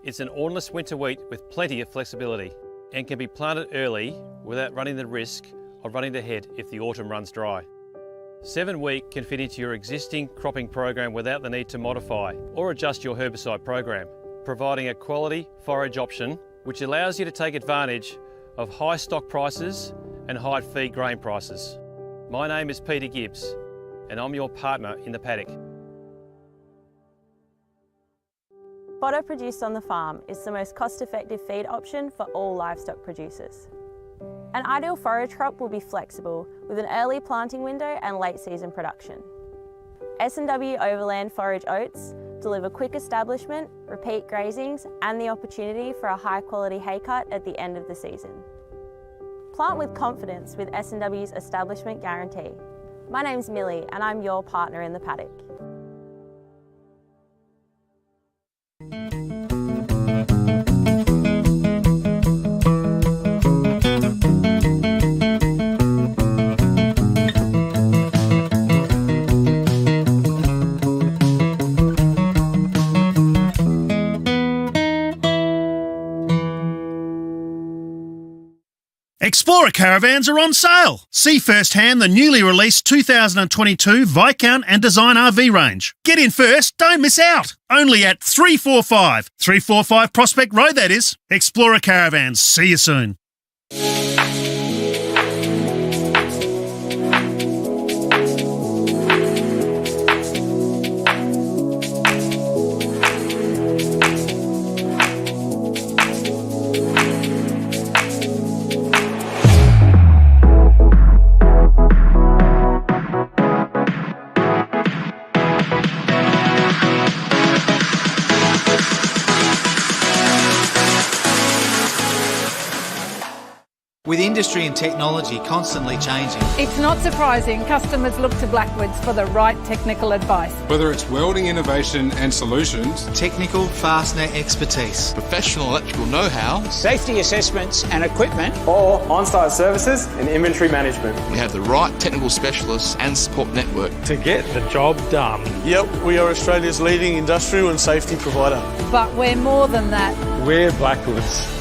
It's an ornless winter wheat with plenty of flexibility and can be planted early without running the risk of running to head if the autumn runs dry. 7 wheat can fit into your existing cropping program without the need to modify or adjust your herbicide program, providing a quality forage option which allows you to take advantage of high stock prices and high feed grain prices. My name is Peter Gibbs and I'm your partner in the paddock. Fodder produced on the farm is the most cost-effective feed option for all livestock producers. An ideal forage crop will be flexible with an early planting window and late season production. S&W Overland Forage Oats deliver quick establishment, repeat grazings and the opportunity for a high quality hay cut at the end of the season. Plant with confidence with S&W's establishment guarantee. My name's Millie and I'm your partner in the paddock. Explorer caravans are on sale. See firsthand the newly released 2022 Viscount and Design RV range. Get in first, don't miss out. Only at 345 Prospect Road, that is. Explorer caravans, see you soon. With industry and technology constantly changing, It's not surprising customers look to Blackwoods for the right technical advice. Whether it's welding innovation and solutions, technical fastener expertise, professional electrical know-how, safety assessments and equipment, or on-site services and inventory management we have the right technical specialists and support network to get the job done. Yep, we are Australia's leading industrial and safety provider. But we're more than that. We're Blackwoods.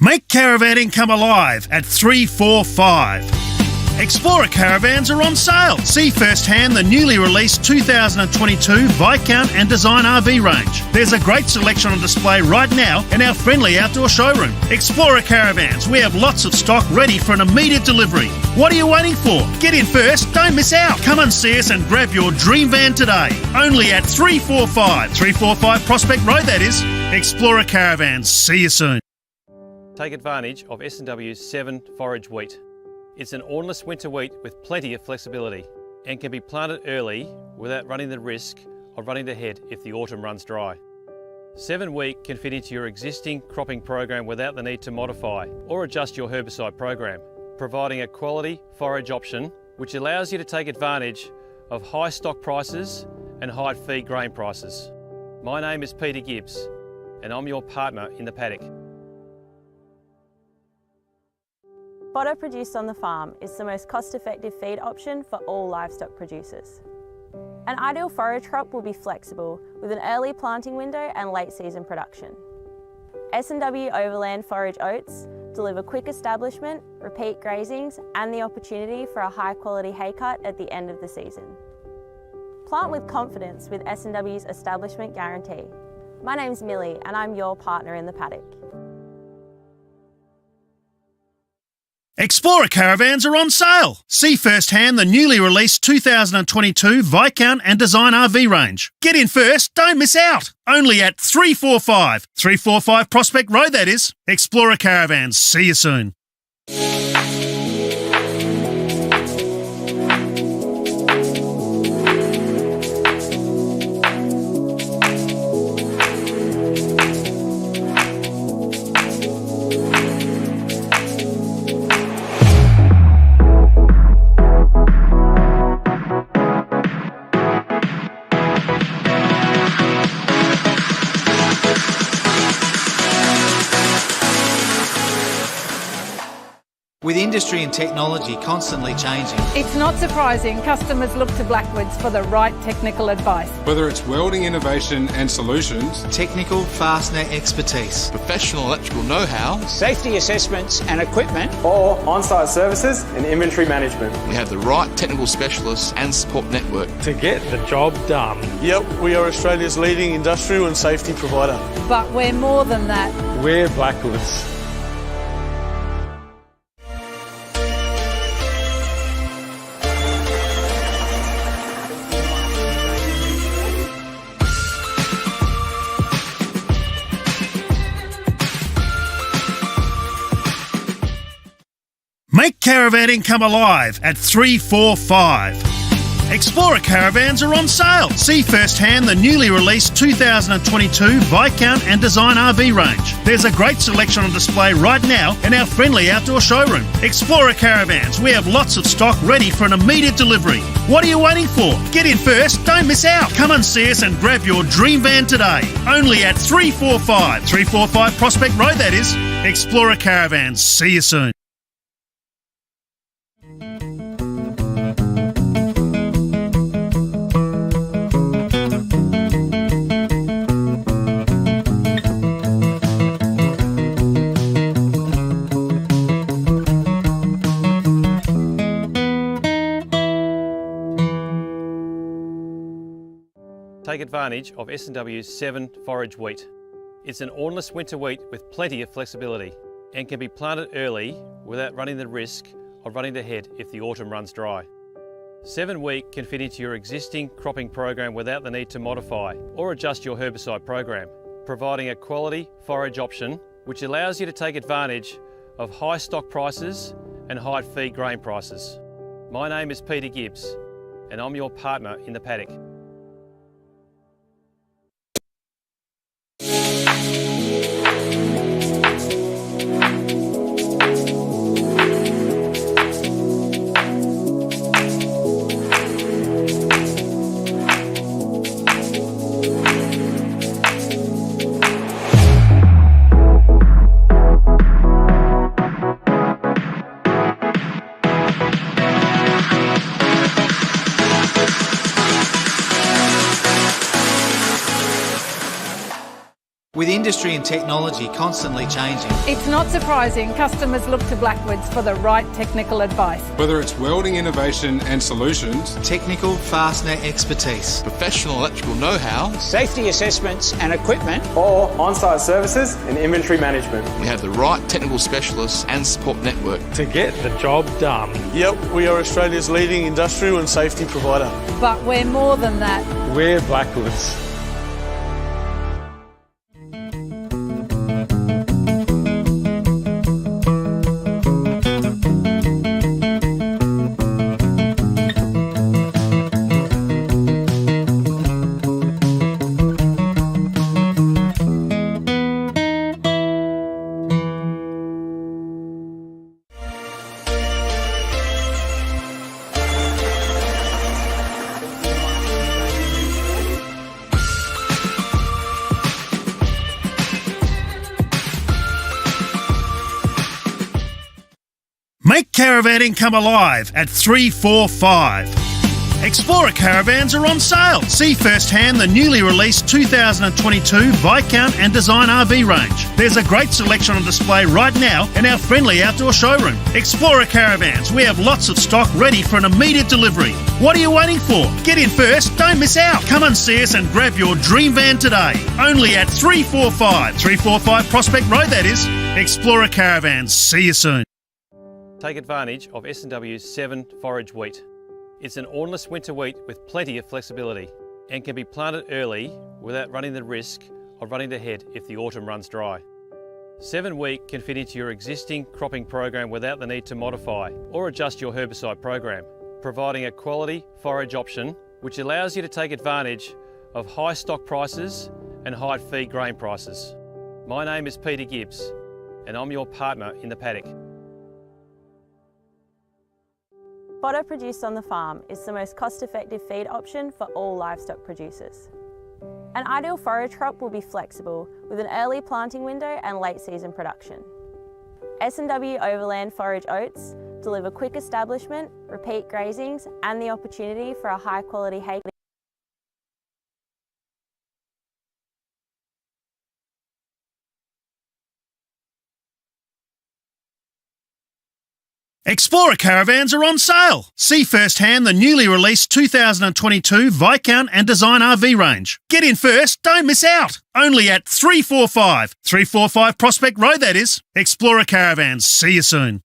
Make caravanning come alive at 345. Explorer caravans are on sale. See firsthand the newly released 2022 Viscount and Design RV range. There's a great selection on display right now in our friendly outdoor showroom. Explorer caravans, we have lots of stock ready for an immediate delivery. What are you waiting for? Get in first, don't miss out. Come and see us and grab your dream van today. Only at 345 Prospect Road, that is. Explorer caravans, see you soon. Take advantage of S&W's 7 forage wheat. It's an ornless winter wheat with plenty of flexibility and can be planted early without running the risk of running to head if the autumn runs dry. 7 wheat can fit into your existing cropping program without the need to modify or adjust your herbicide program, providing a quality forage option which allows you to take advantage of high stock prices and high feed grain prices. My name is Peter Gibbs and I'm your partner in the paddock. Fodder produced on the farm is the most cost-effective feed option for all livestock producers. An ideal forage crop will be flexible with an early planting window and late season production. S&W Overland Forage Oats deliver quick establishment, repeat grazings and the opportunity for a high quality hay cut at the end of the season. Plant with confidence with S&W's establishment guarantee. My name's Millie and I'm your partner in the paddock. Explorer caravans are on sale. See firsthand the newly released 2022 Viscount and Design RV range. Get in first, don't miss out. Only at 345 Prospect Road, that is. Explorer Caravans. See you soon. With industry and technology constantly changing, It's not surprising customers look to Blackwoods for the right technical advice. Whether it's welding innovation and solutions, technical fastener expertise, professional electrical know-how, safety assessments and equipment, or on-site services and inventory management we have the right technical specialists and support network. to get the job done. Yep, we are Australia's leading industrial and safety provider. But we're more than that. We're Blackwoods. Make caravanning come alive at 345. Explorer caravans are on sale. See firsthand the newly released 2022 Viscount and Design RV range. There's a great selection on display right now in our friendly outdoor showroom. Explorer caravans, we have lots of stock ready for an immediate delivery. What are you waiting for? Get in first, don't miss out. Come and see us and grab your dream van today. Only at 345 Prospect Road, that is. Explorer caravans. See you soon. Take advantage of S&W's 7 forage wheat. It's an ornless winter wheat with plenty of flexibility and can be planted early without running the risk of running to head if the autumn runs dry. 7 wheat can fit into your existing cropping program without the need to modify or adjust your herbicide program, providing a quality forage option which allows you to take advantage of high stock prices and high feed grain prices. My name is Peter Gibbs and I'm your partner in the paddock. with industry and technology constantly changing, It's not surprising customers look to Blackwoods for the right technical advice. whether it's welding innovation and solutions, technical fastener expertise, professional electrical know-how, safety assessments and equipment, or on-site services and inventory management we have the right technical specialists and support network. to get the job done. Yep, we are Australia's leading industrial and safety provider. But we're more than that. We're Blackwoods. Make caravanning come alive at 345. Explorer caravans are on sale. See firsthand the newly released 2022 Viscount and Design RV range. There's a great selection on display right now in our friendly outdoor showroom. Explorer caravans, we have lots of stock ready for an immediate delivery. What are you waiting for? Get in first, don't miss out. Come and see us and grab your dream van today. Only at 345 Prospect Road, that is. Explorer caravans. See you soon. Take advantage of S&W's 7 forage wheat. It's an ornless winter wheat with plenty of flexibility and can be planted early without running the risk of running to head if the autumn runs dry. 7 wheat can fit into your existing cropping program without the need to modify or adjust your herbicide program, providing a quality forage option which allows you to take advantage of high stock prices and high feed grain prices. My name is Peter Gibbs and I'm your partner in the paddock. Fodder produced on the farm is the most cost-effective feed option for all livestock producers. An ideal forage crop will be flexible with an early planting window and late season production. S&W Overland Forage Oats deliver quick establishment, repeat grazings and the opportunity for a high quality hay. Explorer caravans are on sale. See firsthand the newly released 2022 Viscount and Design RV range. Get in first, don't miss out. Only at 345 Prospect Road, that is. Explorer caravans. See you soon.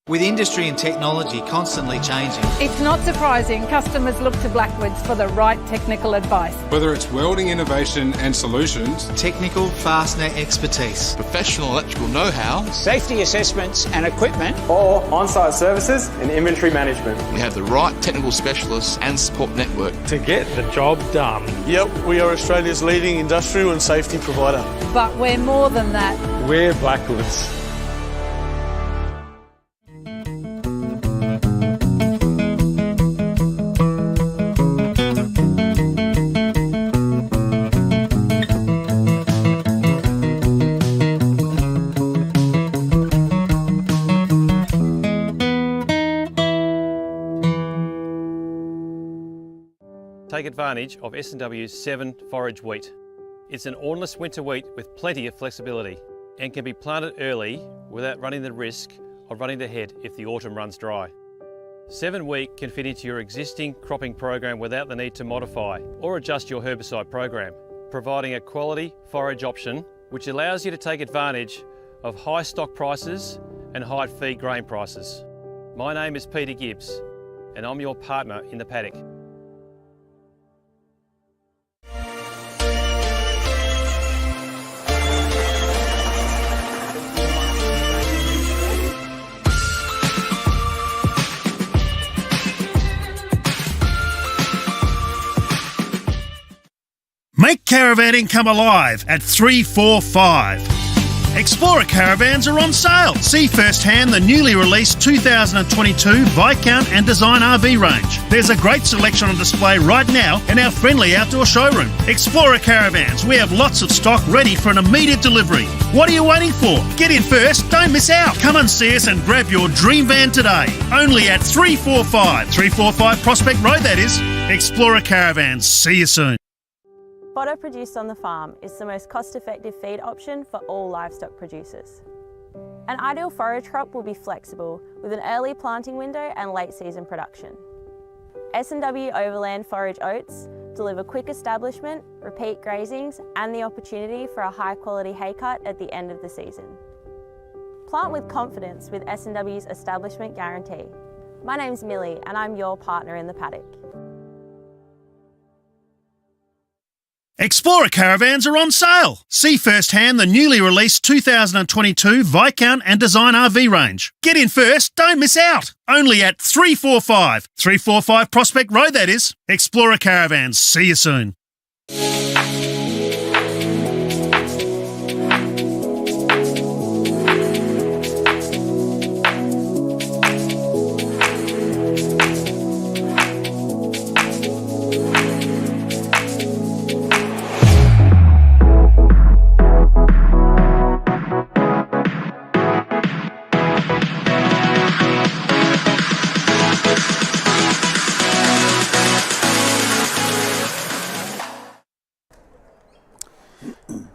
With industry and technology constantly changing, It's not surprising customers look to Blackwoods for the right technical advice. Whether it's welding innovation and solutions, technical fastener expertise, professional electrical know-how, safety assessments and equipment, or on-site services and inventory management we have the right technical specialists and support network. to get the job done. Yep, we are Australia's leading industrial and safety provider. But we're more than that. We're Blackwoods. Take advantage of S&W's 7 forage wheat. It's an ornless winter wheat with plenty of flexibility and can be planted early without running the risk of running to head if the autumn runs dry. 7 wheat can fit into your existing cropping program without the need to modify or adjust your herbicide program, providing a quality forage option which allows you to take advantage of high stock prices and high feed grain prices. My name is Peter Gibbs and I'm your partner in the paddock. Make caravanning come alive at 345. Explorer caravans are on sale. See firsthand the newly released 2022 Viscount and Design RV range. There's a great selection on display right now in our friendly outdoor showroom. Explorer caravans, we have lots of stock ready for an immediate delivery. What are you waiting for? Get in first, don't miss out. Come and see us and grab your dream van today. Only at 345 Prospect Road, that is. Explorer caravans. See you soon. Fodder produced on the farm is the most cost-effective feed option for all livestock producers. An ideal forage crop will be flexible with an early planting window and late season production. S&W Overland Forage Oats deliver quick establishment, repeat grazings and the opportunity for a high quality hay cut at the end of the season. Plant with confidence with S&W's establishment guarantee. My name's Millie and I'm your partner in the paddock. Explorer caravans are on sale. See firsthand the newly released 2022 Viscount and Design RV range. Get in first, don't miss out. Only at 345 Prospect Road, that is. Explorer caravans. See you soon.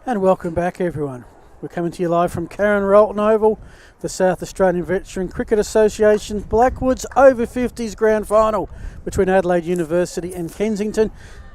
And welcome back, everyone. We're coming to you live from Karen Rolton Oval, the South Australian Veteran Cricket Association Blackwoods over 50s grand final between Adelaide University and Kensington.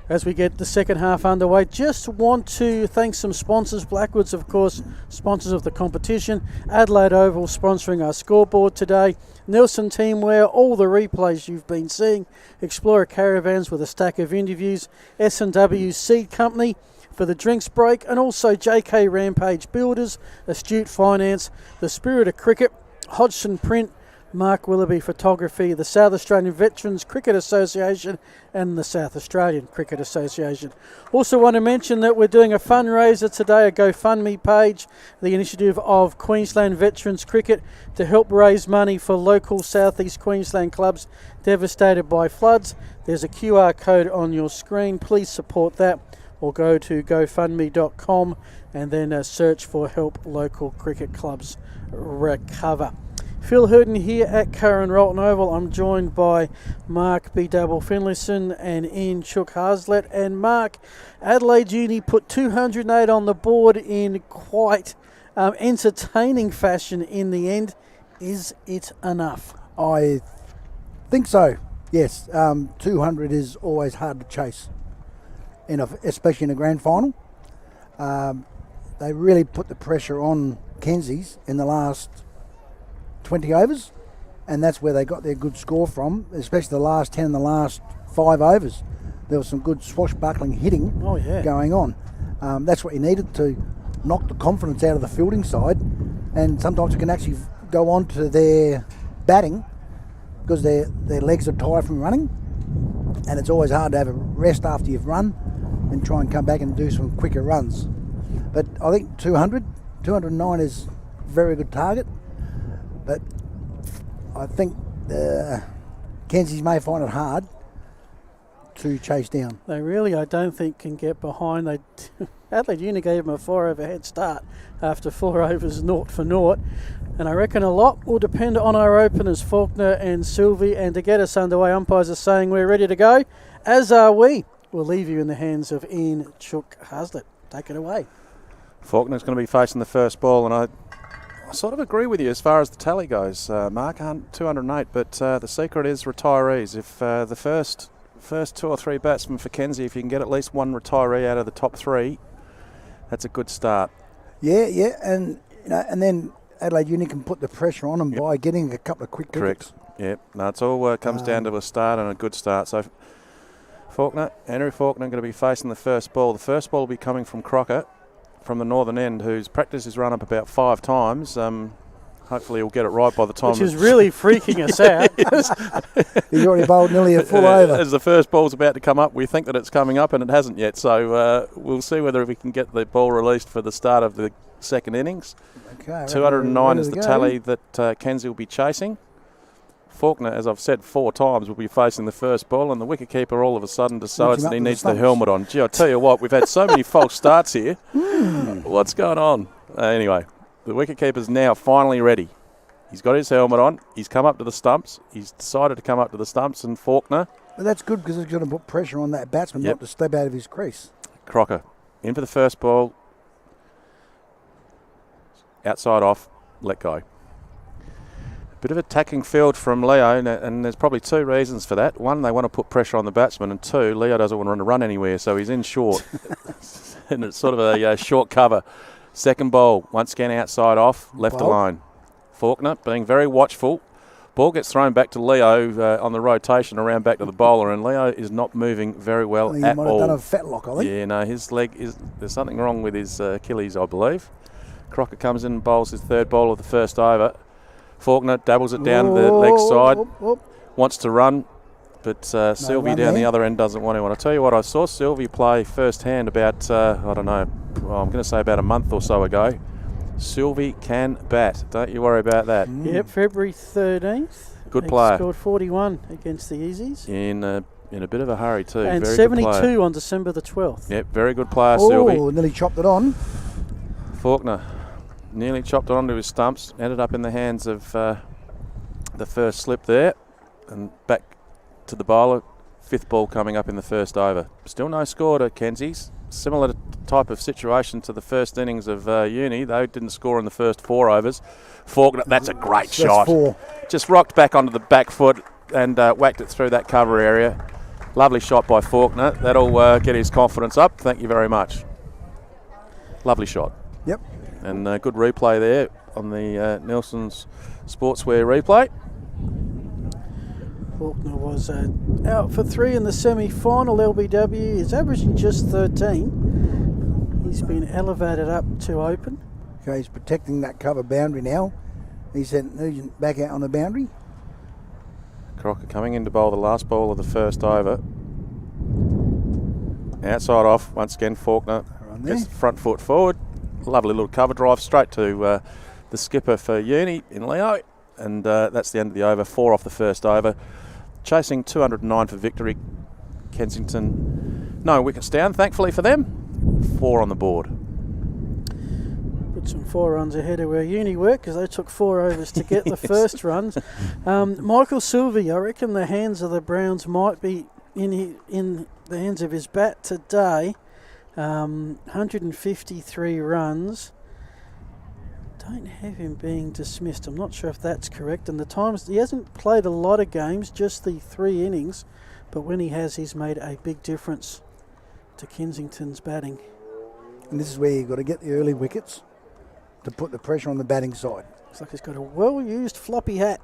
As we get the second half underway, just want to thank some sponsors. Blackwoods, of course, sponsors of the competition. Adelaide Oval sponsoring our scoreboard today. Nielsen Teamwear, all the replays you've been seeing. Explorer Caravans with a stack of interviews. S&W Seed Company for the drinks break, and also JK Rampage Builders, Astute Finance, the Spirit of Cricket, Hodgson Print, Mark Willoughby Photography, the South Australian Veterans Cricket Association and the South Australian Cricket Association. Also want to mention that we're doing a fundraiser today, a GoFundMe page, the initiative of Queensland Veterans Cricket to help raise money for local southeast Queensland clubs devastated by floods. There's a QR code on your screen. Please support that, or go to gofundme.com and then search for Help Local Cricket Clubs Recover. Phil Hurton here at Karen Rolton Oval. I'm joined by Mark B. Double Finlayson and Ian Chook Hazlett. And Mark, Adelaide Uni put 208 on the board in quite entertaining fashion in the end. Is it enough? I think so, yes. 200 is always hard to chase, especially in a grand final. They really put the pressure on Kensies in the last 20 overs, and that's where they got their good score from, especially the last 10 and the last 5 overs. There was some good swashbuckling hitting going on. That's what you needed to knock the confidence out of the fielding side, and sometimes you can actually go on to their batting because their legs are tired from running, and it's always hard to have a rest after you've run and try and come back and do some quicker runs. But I think 209 is a very good target. But I think Kensies may find it hard to chase down. They really, I don't think, can get behind. Adelaide Uni gave them a 4-over head start after 4 overs, 0 for 0. And I reckon a lot will depend on our openers, Faulkner and Sylvie. And to get us underway, umpires are saying we're ready to go, as are we. We'll leave you in the hands of Ian Chook Hazlett. Take it away. Faulkner's going to be facing the first ball, and I sort of agree with you as far as the tally goes, Mark. 208, but the secret is retirees. If the first 2 or 3 batsmen for Kenzie, if you can get at least one retiree out of the top 3, that's a good start. Yeah, and then Adelaide Uni can put the pressure on them by getting a couple of quick wickets. Correct. Yep. No, it's all comes down to a start and a good start. So Henry Faulkner going to be facing the first ball. The first ball will be coming from Crocker from the northern end, who's practiced his run up about 5 times. Hopefully he'll get it right by the time. Which is really freaking us out. He's already bowled nearly a full over. As the first ball's about to come up, we think that it's coming up and it hasn't yet. So we'll see whether we can get the ball released for the start of the second innings. Okay, 209 is the tally that Kenzie will be chasing. Faulkner, as I've said 4 times, will be facing the first ball, and the wicketkeeper all of a sudden decides that he needs the helmet on. Gee, I tell you what, we've had so many false starts here. What's going on? Anyway, the wicketkeeper's now finally ready. He's got his helmet on. He's come up to the stumps. He's decided to come up to the stumps, and Faulkner. But that's good because it's going to put pressure on that batsman not to step out of his crease. Crocker in for the first ball. Outside off, let go. Bit of attacking field from Leo, and there's probably 2 reasons for that. 1, they want to put pressure on the batsman, and 2, Leo doesn't want to run anywhere, so he's in short. And it's sort of a short cover. Second ball, once again outside off, left alone. Faulkner being very watchful. Ball gets thrown back to Leo on the rotation around back to the bowler, and Leo is not moving very well at all. He might have done a fetlock, I think. Yeah, no, his leg there's something wrong with his Achilles, I believe. Crocker comes in and bowls his 3rd ball of the first over. Faulkner dabbles it down the leg side, wants to run, but Sylvie down the other end doesn't want to. And I'll tell you what, I saw Sylvie play first hand about, I'm going to say about a month or so ago. Sylvie can bat. Don't you worry about that. Yep, February 13th. Good player. Scored 41 against the Easies. In a bit of a hurry too. And very 72 on December the 12th. Yep, very good player, Sylvie. Oh, nearly chopped it on. Faulkner nearly chopped it onto his stumps, ended up in the hands of the first slip there, and back to the bowler. 5th ball coming up in the first over. Still no score to Kenzie's. similar type of situation to the first innings of Uni. They didn't score in the first 4 overs. Faulkner, that's a great shot. 4. Just rocked back onto the back foot and whacked it through that cover area. Lovely shot by Faulkner. That'll get his confidence up. Thank you very much. Lovely shot. Yep. And good replay there on the Nelson's Sportswear replay. Faulkner was out for 3 in the semi-final. LBW is averaging just 13. He's been elevated up to open. Okay, he's protecting that cover boundary now. He sent Nugent back out on the boundary. Crocker coming in to bowl the last ball of the first over. Outside off, once again Faulkner gets the front foot forward. Lovely little cover drive straight to the skipper for Uni in Leo. And that's the end of the over. 4 off the first over. Chasing 209 for victory. Kensington, no wickets down, thankfully for them. 4 on the board. Put some 4 runs ahead of where Uni were because they took 4 overs to get the first runs. Michael Sylvie, I reckon the hands of the Browns might be in the hands of his bat today. 153 runs. Don't have him being dismissed. I'm not sure if that's correct. And the times, he hasn't played a lot of games, just the 3 innings. But when he has, he's made a big difference to Kensington's batting. And this is where you've got to get the early wickets to put the pressure on the batting side. Looks like he's got a well-used floppy hat.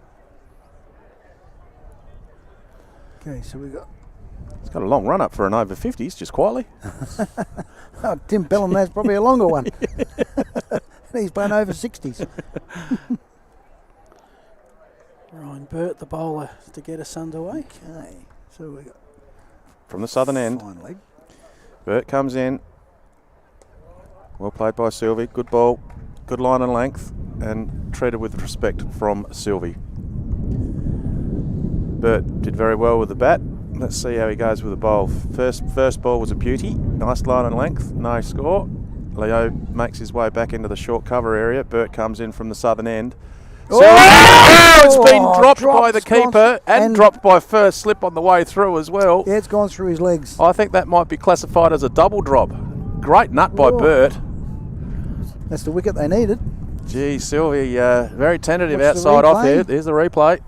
Okay, so we've got... It's got a long run up for an over 50s, just quietly. Oh, Tim Bellum, that's probably a longer one. He's playing over 60s. Ryan Burt, the bowler, to get us underway. Okay, so we got... From the southern end, Finally. Burt comes in. Well played by Sylvie. Good ball, good line and length, and treated with respect from Sylvie. Burt did very well with the bat. Let's see how he goes with the bowl. First ball was a beauty. Nice line and length, no score. Leo makes his way back into the short cover area. Burt comes in from the southern end. It's been dropped by the keeper and dropped by first slip on the way through as well. Yeah, it's gone through his legs. I think that might be classified as a double drop. Great nut by Burt. That's the wicket they needed. Gee, Sylvie, very tentative What's outside off here. There's the replay.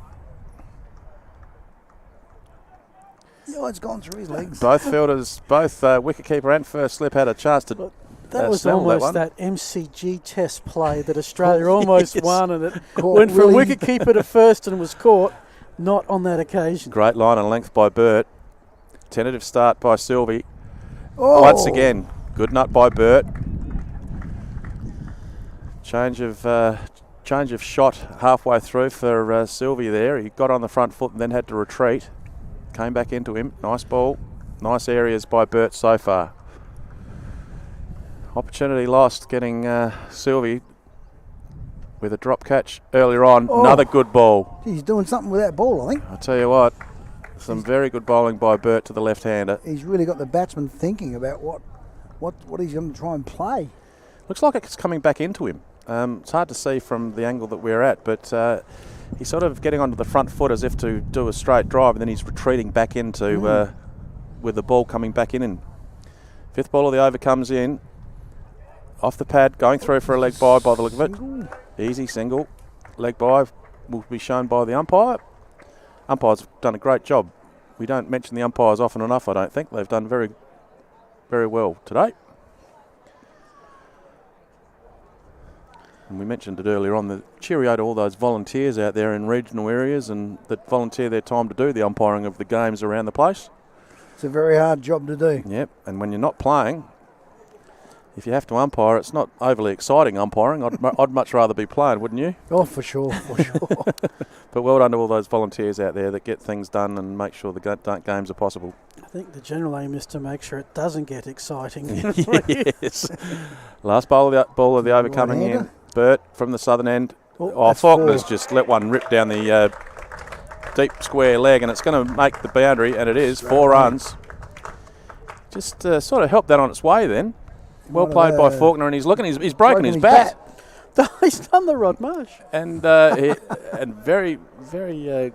Oh, it's gone through his legs. Both fielders, both wicketkeeper and first slip had a chance to That was smell almost that MCG test play that Australia almost won, and it Caught went from really- wicketkeeper to first and was caught. Not on that occasion. Great line and length by Burt. Tentative start by Sylvie. Oh. Once again, good nut by Burt. Change of shot halfway through for Sylvie there. He got on the front foot and then had to retreat. Came back into him. Nice ball. Nice areas by Burt so far. Opportunity lost getting Sylvie with a drop catch earlier on. Oh. Another good ball. He's doing something with that ball, I think. I'll tell you what, some very good bowling by Burt to the left-hander. He's really got the batsman thinking about what he's going to try and play. Looks like it's coming back into him. It's hard to see from the angle that we're at, but he's sort of getting onto the front foot as if to do a straight drive, and then he's retreating back into with the ball coming back in. Fifth ball of the over comes in. Off the pad, going through for a leg by the look of it. Easy single. Leg by will be shown by the umpire. Umpires have done a great job. We don't mention the umpires often enough, I don't think. They've done very, very well today. And we mentioned it earlier on, the cheerio to all those volunteers out there in regional areas and that volunteer their time to do the umpiring of the games around the place. It's a very hard job to do. Yep, and when you're not playing, if you have to umpire, it's not overly exciting umpiring. I'd much rather be playing, wouldn't you? Oh, for sure, for sure. But well done to all those volunteers out there that get things done and make sure the games are possible. I think the general aim is to make sure it doesn't get exciting. Yes. Last ball of the over coming in. Burt from the southern end. Faulkner's just let one rip down the deep square leg, and it's going to make the boundary, and it is 4 runs. Just sort of helped that on its way then. Well played by Faulkner, and he's broken his bat. He's done the Rod Marsh. And very, very,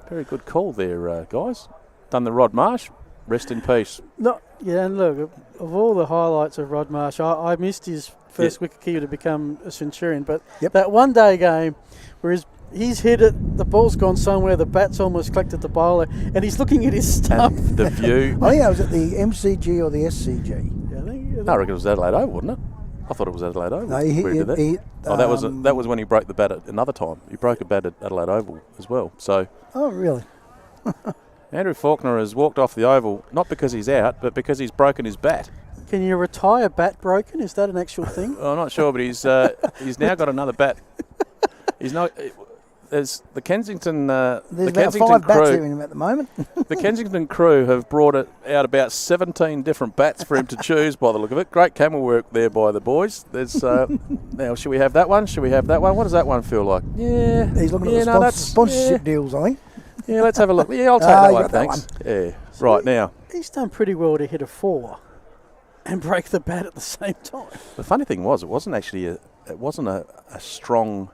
very good call there, guys. Done the Rod Marsh. Rest in peace. And look, of all the highlights of Rod Marsh, I missed his first wicket keeper to become a Centurion, but that one-day game where he's hit it, the ball's gone somewhere, the bat's almost collected the bowler, and he's looking at his stump. And the view. I think that was at the MCG or the SCG. I reckon it was Adelaide Oval, wasn't it? I thought it was Adelaide Oval. No, that was when he broke the bat at another time. He broke a bat at Adelaide Oval as well. So. Oh, really? Andrew Faulkner has walked off the oval, not because he's out, but because he's broken his bat. Can you retire bat broken? Is that an actual thing? I'm not sure, but he's now got another bat. He's not. There's the Kensington. There's the about Kensington 5 bats crew, here in him at the moment. The Kensington crew have brought out about 17 different bats for him to choose by the look of it. Great camel work there by the boys. There's now, should we have that one? Should we have that one? What does that one feel like? Yeah, he's looking at the sponsorship deals, I think. Yeah, let's have a look. Yeah, I'll take that one, thanks. Yeah, So right now. He's done pretty well to hit a 4 and break the bat at the same time. The funny thing was, it wasn't a strong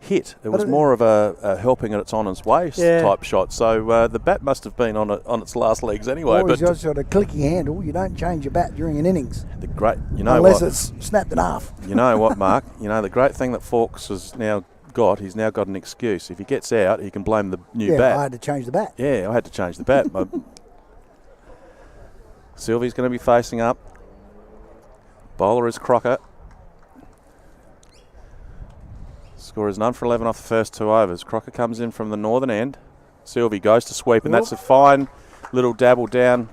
hit. It was more of a helping it, it's on its way type shot. So the bat must have been on its last legs anyway. Or he's got sort of clicky handle. You don't change your bat during an innings. Unless it's snapped in half. You know what, Mark? The great thing that Fawkes has now got, he's now got an excuse. If he gets out, he can blame the new bat. I had to change the bat. Yeah, I had to change the bat. Sylvie's going to be facing up. Bowler is Crocker. Score is none for 11 off the first 2 overs. Crocker comes in from the northern end. Sylvie goes to sweep, and that's a fine little dabble down.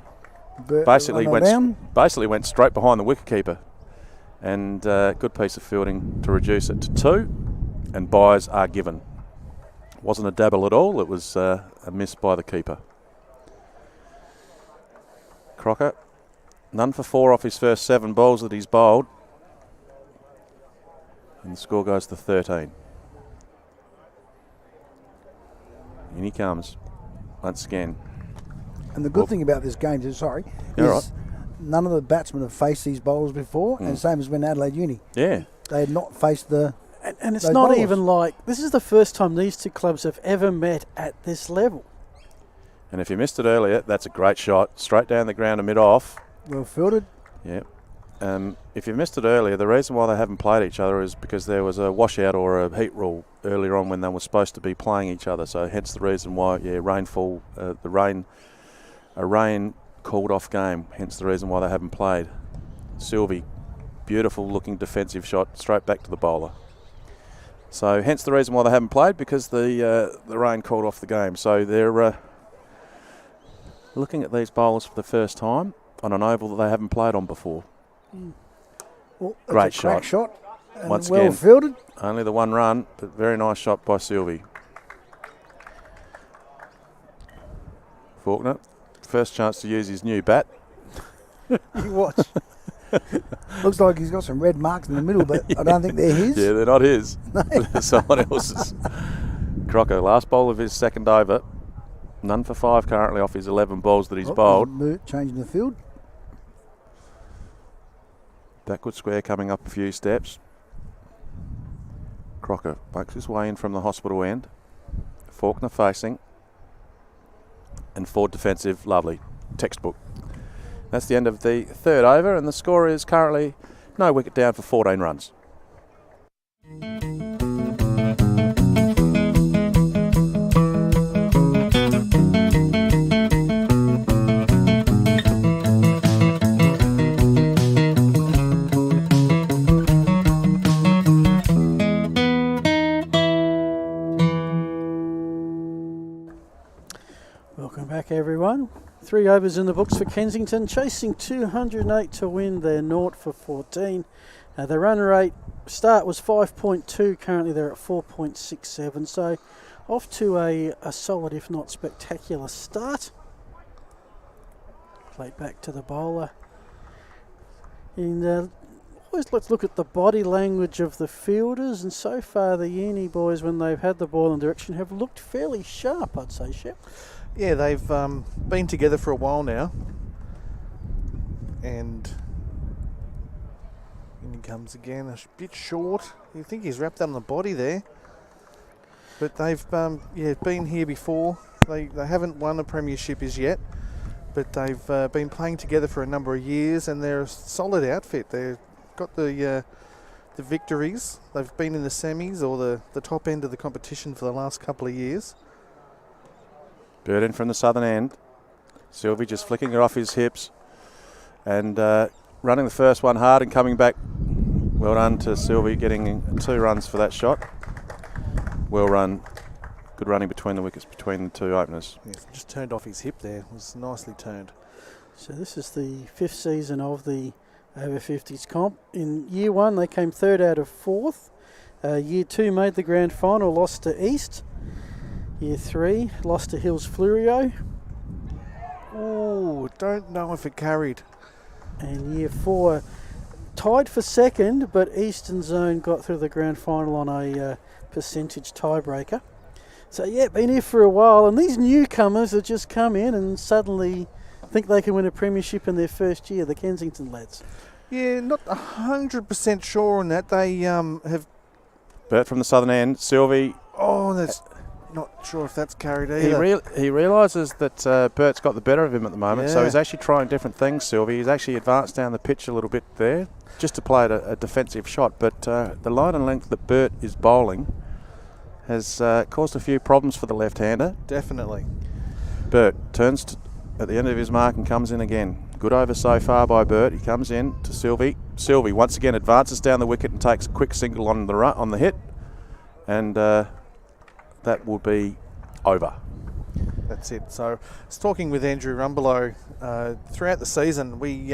Basically went straight behind the wicketkeeper. And good piece of fielding to reduce it to 2. And byes are given. Wasn't a dabble at all. It was a miss by the keeper. Crocker, none for 4 off his first 7 balls that he's bowled. And the score goes to 13. In he comes once again. And the good thing about this game is, none of the batsmen have faced these bowlers before, and same as when Adelaide Uni. Yeah. They had not faced the... And it's not even like, this is the first time these two clubs have ever met at this level. And if you missed it earlier, that's a great shot. Straight down the ground and mid-off. Well fielded. Yeah. If you missed it earlier, the reason why they haven't played each other is because there was a washout or a heat rule earlier on when they were supposed to be playing each other. So hence the reason why, rainfall, a rain called off game. Hence the reason why they haven't played. Sylvie, beautiful looking defensive shot straight back to the bowler. So hence the reason why they haven't played, because the rain called off the game. So they're looking at these bowlers for the first time on an oval that they haven't played on before. Well, great shot. And once well again, fielded. Only the one run, but very nice shot by Sylvie. Faulkner, first chance to use his new bat. You watch. Looks like he's got some red marks in the middle, but I don't think they're his. Yeah, they're not his. No. They're someone else's. Crocker, last bowl of his second over. None for 5 currently off his 11 balls that he's bowled. Changing the field. Backward square coming up a few steps. Crocker makes his way in from the hospital end. Faulkner facing. And forward defensive, lovely. Textbook. That's the end of the 3rd over, and the score is currently no wicket down for 14 runs. Welcome back, everyone. 3 overs in the books for Kensington, chasing 208 to win. They're 0 for 14. The run rate start was 5.2. Currently they're at 4.67. So off to a solid, if not spectacular, start. Played back to the bowler. And always let's look at the body language of the fielders. And so far the Uni boys, when they've had the ball in direction, have looked fairly sharp, I'd say, Shep. Yeah, they've been together for a while now, and in he comes again, a bit short. You think he's wrapped on the body there, but they've been here before. They haven't won a premiership as yet, but they've been playing together for a number of years, and they're a solid outfit. They've got the victories. They've been in the semis or the top end of the competition for the last couple of years. Bird in from the southern end. Sylvie just flicking her off his hips and running the first one hard and coming back. Well done to Sylvie, getting 2 runs for that shot. Well run. Good running between the wickets, between the 2 openers. Yes, just turned off his hip there. It was nicely turned. So this is the 5th season of the over 50s comp. In year 1 they came 3rd out of 4th. Year 2 made the grand final, lost to East. Year 3 lost to Hills Flurio. Oh, don't know if it carried. And year 4 tied for 2nd, but Eastern Zone got through the grand final on a percentage tiebreaker. So yeah, been here for a while, and these newcomers have just come in and suddenly think they can win a premiership in their first year, the Kensington lads. Yeah, not 100% sure on that. They have... Bert from the southern end, Sylvie. Oh, that's not sure if that's carried either. He realises that Bert's got the better of him at the moment, so Yeah. he's actually trying different things, Sylvie. He's actually advanced down the pitch a little bit there, just to play a defensive shot, but the line and length that Bert is bowling has caused a few problems for the left-hander. Definitely. Bert turns at the end of his mark and comes in again. Good over so far by Bert. He comes in to Sylvie. Sylvie once again advances down the wicket and takes a quick single on the hit, and that will be over. That's it. So, I was talking with Andrew Rumbelow throughout the season. We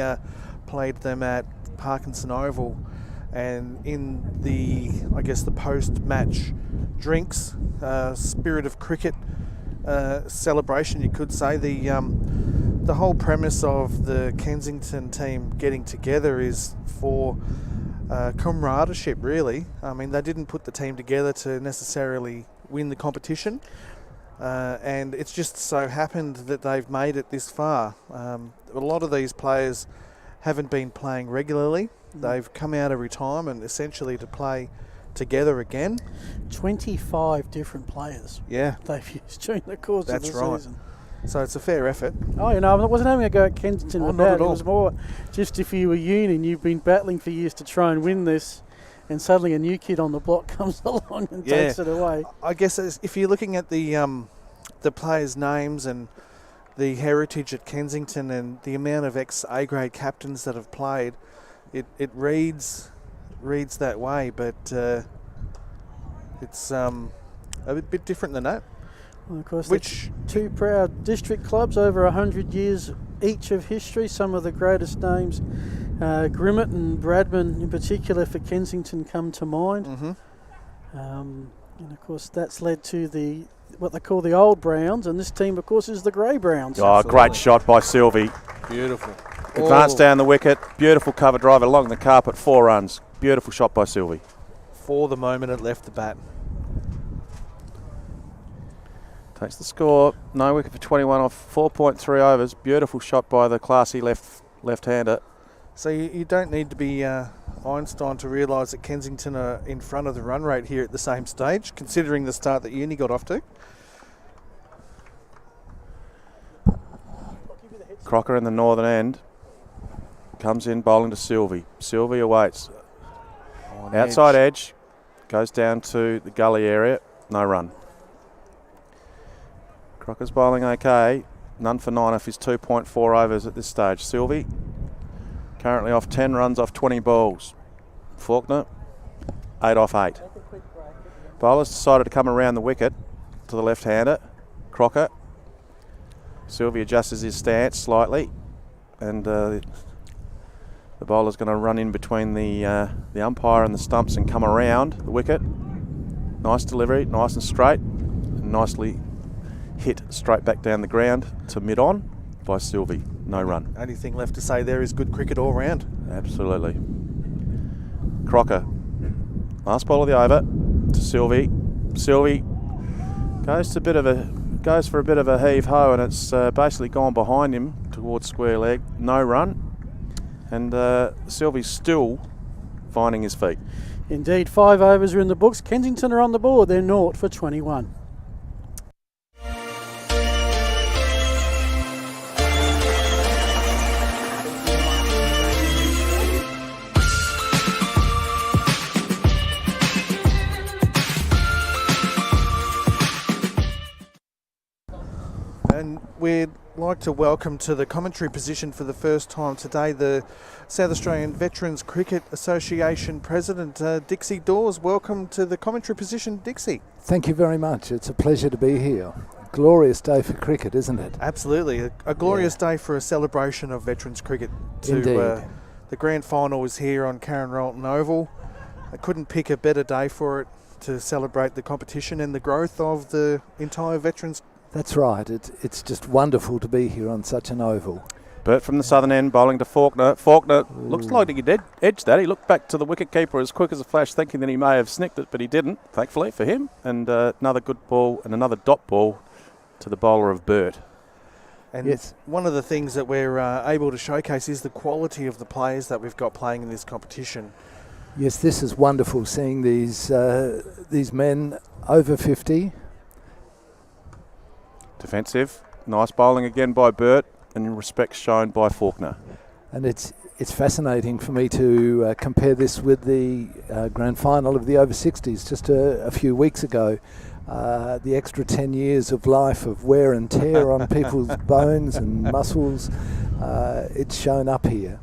played them at Parkinson Oval, and in the post-match drinks, spirit of cricket celebration, you could say, the whole premise of the Kensington team getting together is for camaraderie, really. I mean, they didn't put the team together to necessarily win the competition, and it's just so happened that they've made it this far. A lot of these players haven't been playing regularly. They've come out of retirement essentially to play together again. 25 different players. Yeah, they've used during the course That's of the right. season. So it's a fair effort. Oh, you know, I wasn't having a go at Kensington with not that. at all. It was more just if you were uni and you've been battling for years to try and win this, and suddenly a new kid on the block comes along and takes it away. I guess if you're looking at the players' names and the heritage at Kensington and the amount of ex-A grade captains that have played, it reads that way, but it's a bit different than that. Well, of course, two proud district clubs over 100 years each of history. Some of the greatest names, Grimmett and Bradman in particular for Kensington, come to mind. And of course, that's led to what they call the Old Browns, and this team, of course, is the Grey Browns. Oh, great shot by Sylvie. Beautiful. Advanced down the wicket, beautiful cover drive along the carpet, 4 runs. Beautiful shot by Sylvie. For the moment it left the bat. Takes the score, no wicket for 21 off 4.3 overs. Beautiful shot by the classy left-hander. So you don't need to be Einstein to realise that Kensington are in front of the run rate here at the same stage, considering the start that Uni got off to. Crocker in the northern end comes in bowling to Sylvie. Sylvie awaits. Outside edge, goes down to the gully area, no run. Crocker's bowling okay, none for 9 off his 2.4 overs at this stage. Sylvie currently off 10 runs off 20 balls. Faulkner, 8 off 8. Bowlers decided to come around the wicket to the left-hander. Crocker. Sylvie adjusts his stance slightly, and the bowler's going to run in between the umpire and the stumps and come around the wicket. Nice delivery, nice and straight, and nicely hit straight back down the ground to mid-on by Sylvie. No run. Only thing left to say there is good cricket all round. Absolutely. Crocker, last ball of the over to Sylvie. Sylvie goes for a bit of a heave-ho, and it's basically gone behind him towards square leg. No run, and Sylvie's still finding his feet. Indeed, 5 overs are in the books. Kensington are on the board. They're 0 for 21. we'd like to welcome to the commentary position for the first time today the South Australian Veterans Cricket Association President, Dixie Dawes. Welcome to the commentary position, Dixie. Thank you very much. It's a pleasure to be here. Glorious day for cricket, isn't it? Absolutely. A glorious day for a celebration of veterans cricket. Indeed. The grand final was here on Karen Rolton Oval. I couldn't pick a better day for it to celebrate the competition and the growth of the entire veterans. That's right. It's just wonderful to be here on such an oval. Burt from the southern end, bowling to Faulkner. Faulkner looks like he did edge that. He looked back to the wicketkeeper as quick as a flash, thinking that he may have snicked it, but he didn't, thankfully for him. And another good ball and another dot ball to the bowler of Burt. And yes, one of the things that we're able to showcase is the quality of the players that we've got playing in this competition. Yes, this is wonderful, seeing these men over 50. Defensive, nice bowling again by Burt, and respect shown by Faulkner. And it's fascinating for me to compare this with the grand final of the over 60s just a few weeks ago. The extra 10 years of life of wear and tear on people's bones and muscles, it's shown up here.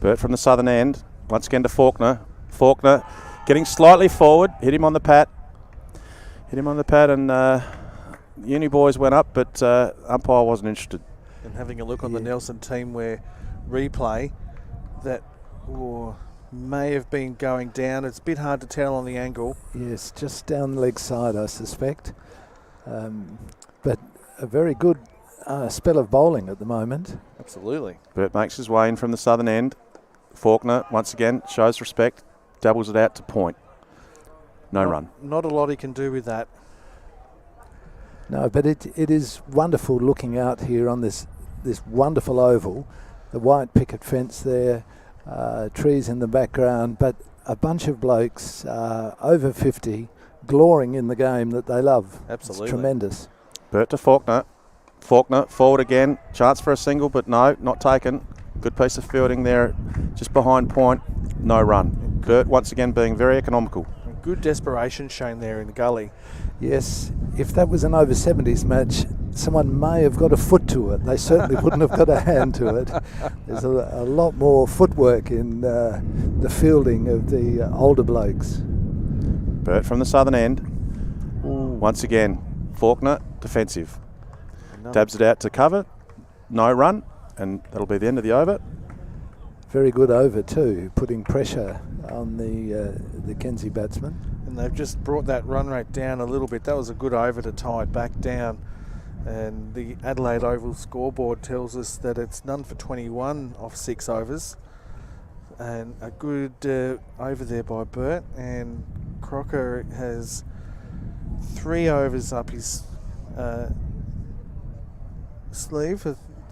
Burt from the southern end, once again to Faulkner. Faulkner getting slightly forward, hit him on the pat, and Uni boys went up, but umpire wasn't interested. And having a look on the Nelson teamwear replay, that may have been going down. It's a bit hard to tell on the angle. Yes, just down the leg side, I suspect. But a very good spell of bowling at the moment. Absolutely. Burt makes his way in from the southern end. Faulkner, once again, shows respect, doubles it out to point. No run. Not a lot he can do with that. No, but it is wonderful looking out here on this wonderful oval. The white picket fence there, trees in the background, but a bunch of blokes over 50 glorying in the game that they love. Absolutely. It's tremendous. Burt to Faulkner. Faulkner forward again. Chance for a single, but no, not taken. Good piece of fielding there, just behind point. No run. Burt once again being very economical. Good desperation shown there in the gully. Yes, if that was an over 70s match, someone may have got a foot to it. They certainly wouldn't have got a hand to it. There's a lot more footwork in the fielding of the older blokes. Burt from the southern end. Once again, Faulkner defensive. Dabs it out to cover. No run, and that'll be the end of the over. Very good over too, putting pressure on the Kenzie batsman. And they've just brought that run rate down a little bit. That was a good over to tie it back down. And the Adelaide Oval scoreboard tells us that it's none for 21 off 6 overs. And a good over there by Burt. And Crocker has 3 overs up his sleeve.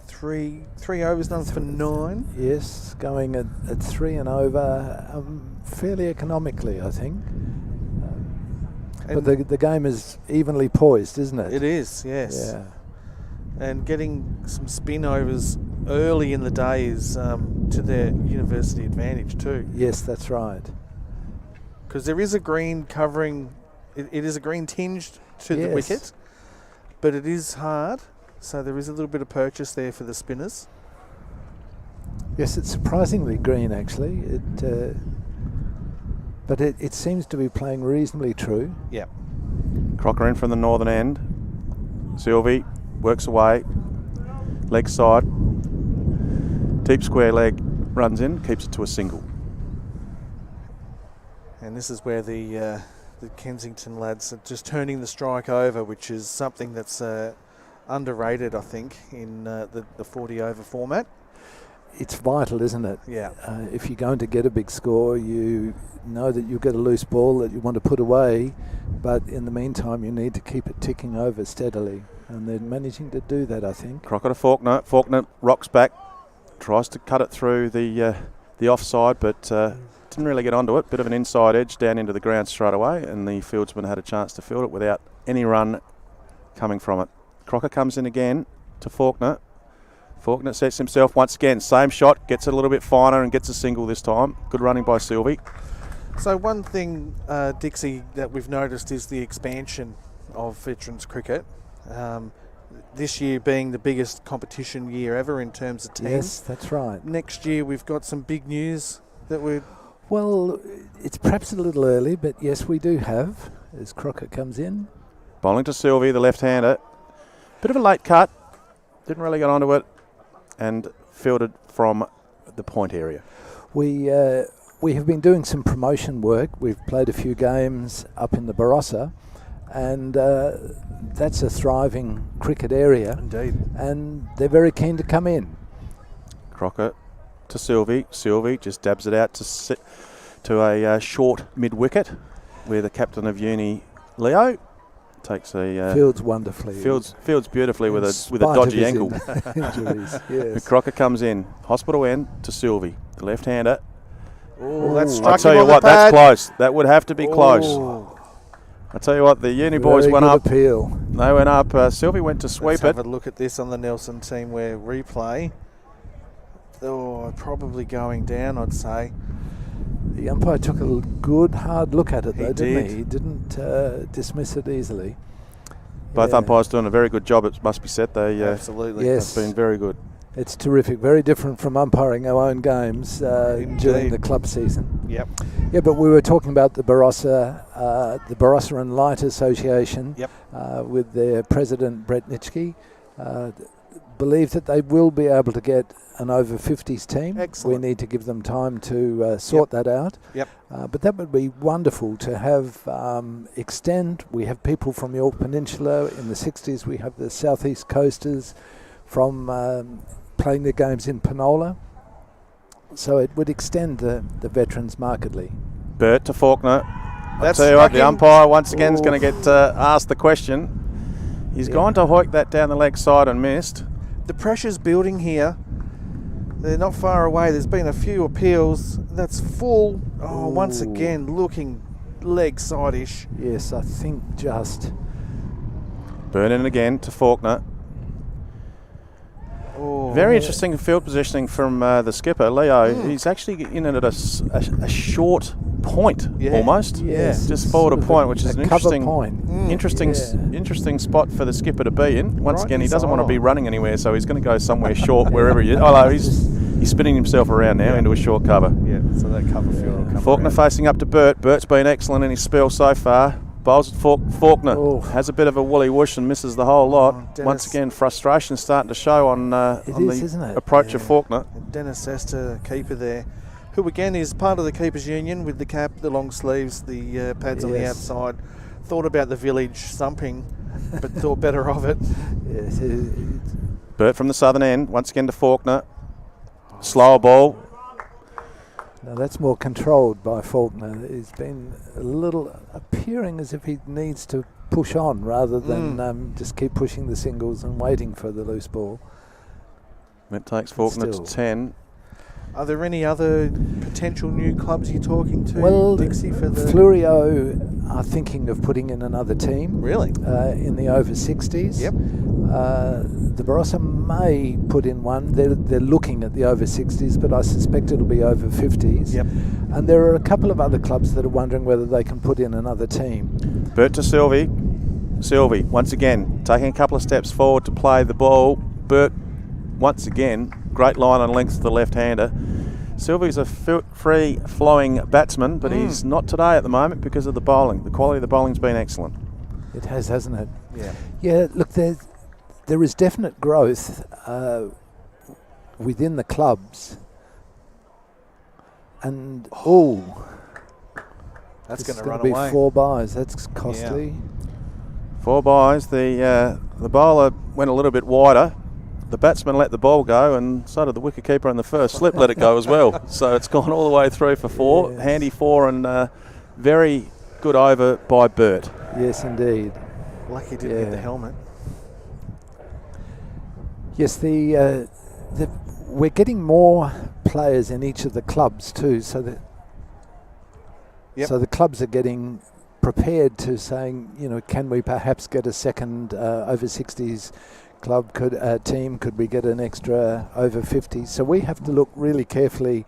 Three overs, none for 9. Yes, going at 3 and over, fairly economically, I think. But the game is evenly poised, isn't it? It is, yes. Yeah. And getting some spin overs early in the day is to their university advantage too. Yes, that's right. Because there is a green covering, it is a green tinged to the wicket, but it is hard. So there is a little bit of purchase there for the spinners. Yes, it's surprisingly green actually. But it seems to be playing reasonably true. Yeah. Crocker in from the northern end. Sylvie works away. Leg side. Deep square leg runs in, keeps it to a single. And this is where the Kensington lads are just turning the strike over, which is something that's underrated, I think, in the 40 over format. It's vital, isn't it? Yeah. If you're going to get a big score, you know that you'll get a loose ball that you want to put away, but in the meantime you need to keep it ticking over steadily, and they're managing to do that, I think. Crocker to Faulkner. Faulkner rocks back, tries to cut it through the offside, but didn't really get onto it. Bit of an inside edge down into the ground straight away, and the fieldsman had a chance to field it without any run coming from it. Crocker comes in again to Faulkner. Faulkner sets himself once again. Same shot, gets it a little bit finer and gets a single this time. Good running by Sylvie. So one thing, Dixie, that we've noticed is the expansion of veterans cricket. this year being the biggest competition year ever in terms of teams. Yes, that's right. Next year we've got some big news that we're... Well, it's perhaps a little early, but yes, we do have, as Crockett comes in. Bowling to Sylvie, the left-hander. Bit of a late cut. Didn't really get onto it. And fielded from the point area. We have been doing some promotion work. We've played a few games up in the Barossa, and that's a thriving cricket area. Indeed. And they're very keen to come in. Crockett to Sylvie. Sylvie just dabs it out to a short mid-wicket, where the captain of uni, Leo, takes a... fields wonderfully. Fields beautifully with a dodgy ankle. Injuries, yes. Crockett comes in. Hospital end to Sylvie. The left-hander. Oh, that's struck. I tell you what, that's close. That would have to be close. I tell you what, the uni boys went up. Appeal. They went up. Sylvie went to sweep Let's have a look at this on the Nelson team where replay. Oh, probably going down, I'd say. The umpire took a good hard look at it, though, didn't did. he? He didn't dismiss it easily. Both umpires doing a very good job, it must be said. They absolutely yes. have been very good. It's terrific. Very different from umpiring our own games during the club season. Yep. Yeah, but we were talking about the Barossa and Light Association. Yep. With their president Brett Nitschke. Believe that they will be able to get an over 50s team. Excellent. We need to give them time to sort that out. Yep. But that would be wonderful to have extend. We have people from York Peninsula in the 60s. We have the Southeast Coasters from playing their games in Penola. So it would extend the veterans markedly. Burt to Faulkner. That's tell you what, the umpire once again is going to get asked the question. He's gone to hoik that down the leg side and missed. The pressure's building here. They're not far away. There's been a few appeals. That's full. Oh, once again, looking leg side-ish. Yes, I think just. Burning again to Faulkner. Oh. Very interesting field positioning from the skipper, Leo. He's actually in it at a short point, almost. Yes. Just forward a point, which is an interesting point. interesting spot for the skipper to be in. Once again, he doesn't want to be running anywhere, so he's going to go somewhere short wherever he is. Although he's spinning himself around now into a short cover. Yeah, so that cover field will come Faulkner around. facing up to Burt. Burt's been excellent in his spell so far. Bowls at Faulkner. Has a bit of a woolly whoosh and misses the whole lot. Once again, frustration starting to show on the approach of Faulkner. Dennis Sester, keeper there, who again is part of the keepers union with the cap, the long sleeves, the pads on the outside. Thought about the village thumping, but thought better of it. Yes. Burt from the southern end, once again to Faulkner. Slower ball. Now that's more controlled by Faulkner. He's been a little appearing as if he needs to push on rather than just keep pushing the singles and waiting for the loose ball. That takes Faulkner to 10. Are there any other potential new clubs you're talking to, well, Dixie, for the... Flurio are thinking of putting in another team. Really? In the over 60s. Yep. The Barossa may put in one. They're looking at the over 60s, but I suspect it'll be over 50s. Yep. And there are a couple of other clubs that are wondering whether they can put in another team. Burt to Sylvie. Sylvie, once again, taking a couple of steps forward to play the ball. Burt, once again, great line and length to the left-hander. Sylvie's a free-flowing batsman, but he's not today at the moment because of the bowling. The quality of the bowling's been excellent. It has, hasn't it? Yeah. Yeah, look, there is definite growth within the clubs. And, that's going to run be away. 4 byes. That's costly. Yeah. 4 byes. The bowler went a little bit wider. The batsman let the ball go, and so did the wicketkeeper in the first slip let it go as well. So it's gone all the way through for 4. Yes. Handy 4 and very good over by Burt. Yes, indeed. Lucky didn't hit the helmet. Yes, we're getting more players in each of the clubs too, so that so the clubs are getting prepared to saying, can we perhaps get a second over 60s club team? Could we get an extra over 50s? So we have to look really carefully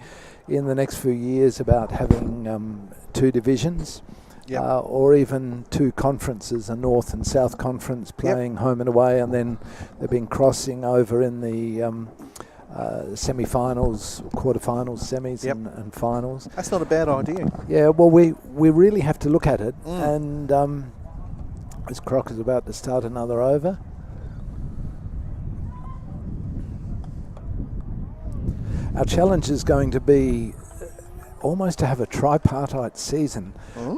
in the next few years about having 2 divisions. or even two conferences, a North and South Conference playing home and away, and then they've been crossing over in the semi-finals, quarter-finals, semis and finals. That's not a bad idea. Yeah, well, we really have to look at it, and this Croc is about to start another over. Our challenge is going to be almost to have a tripartite season.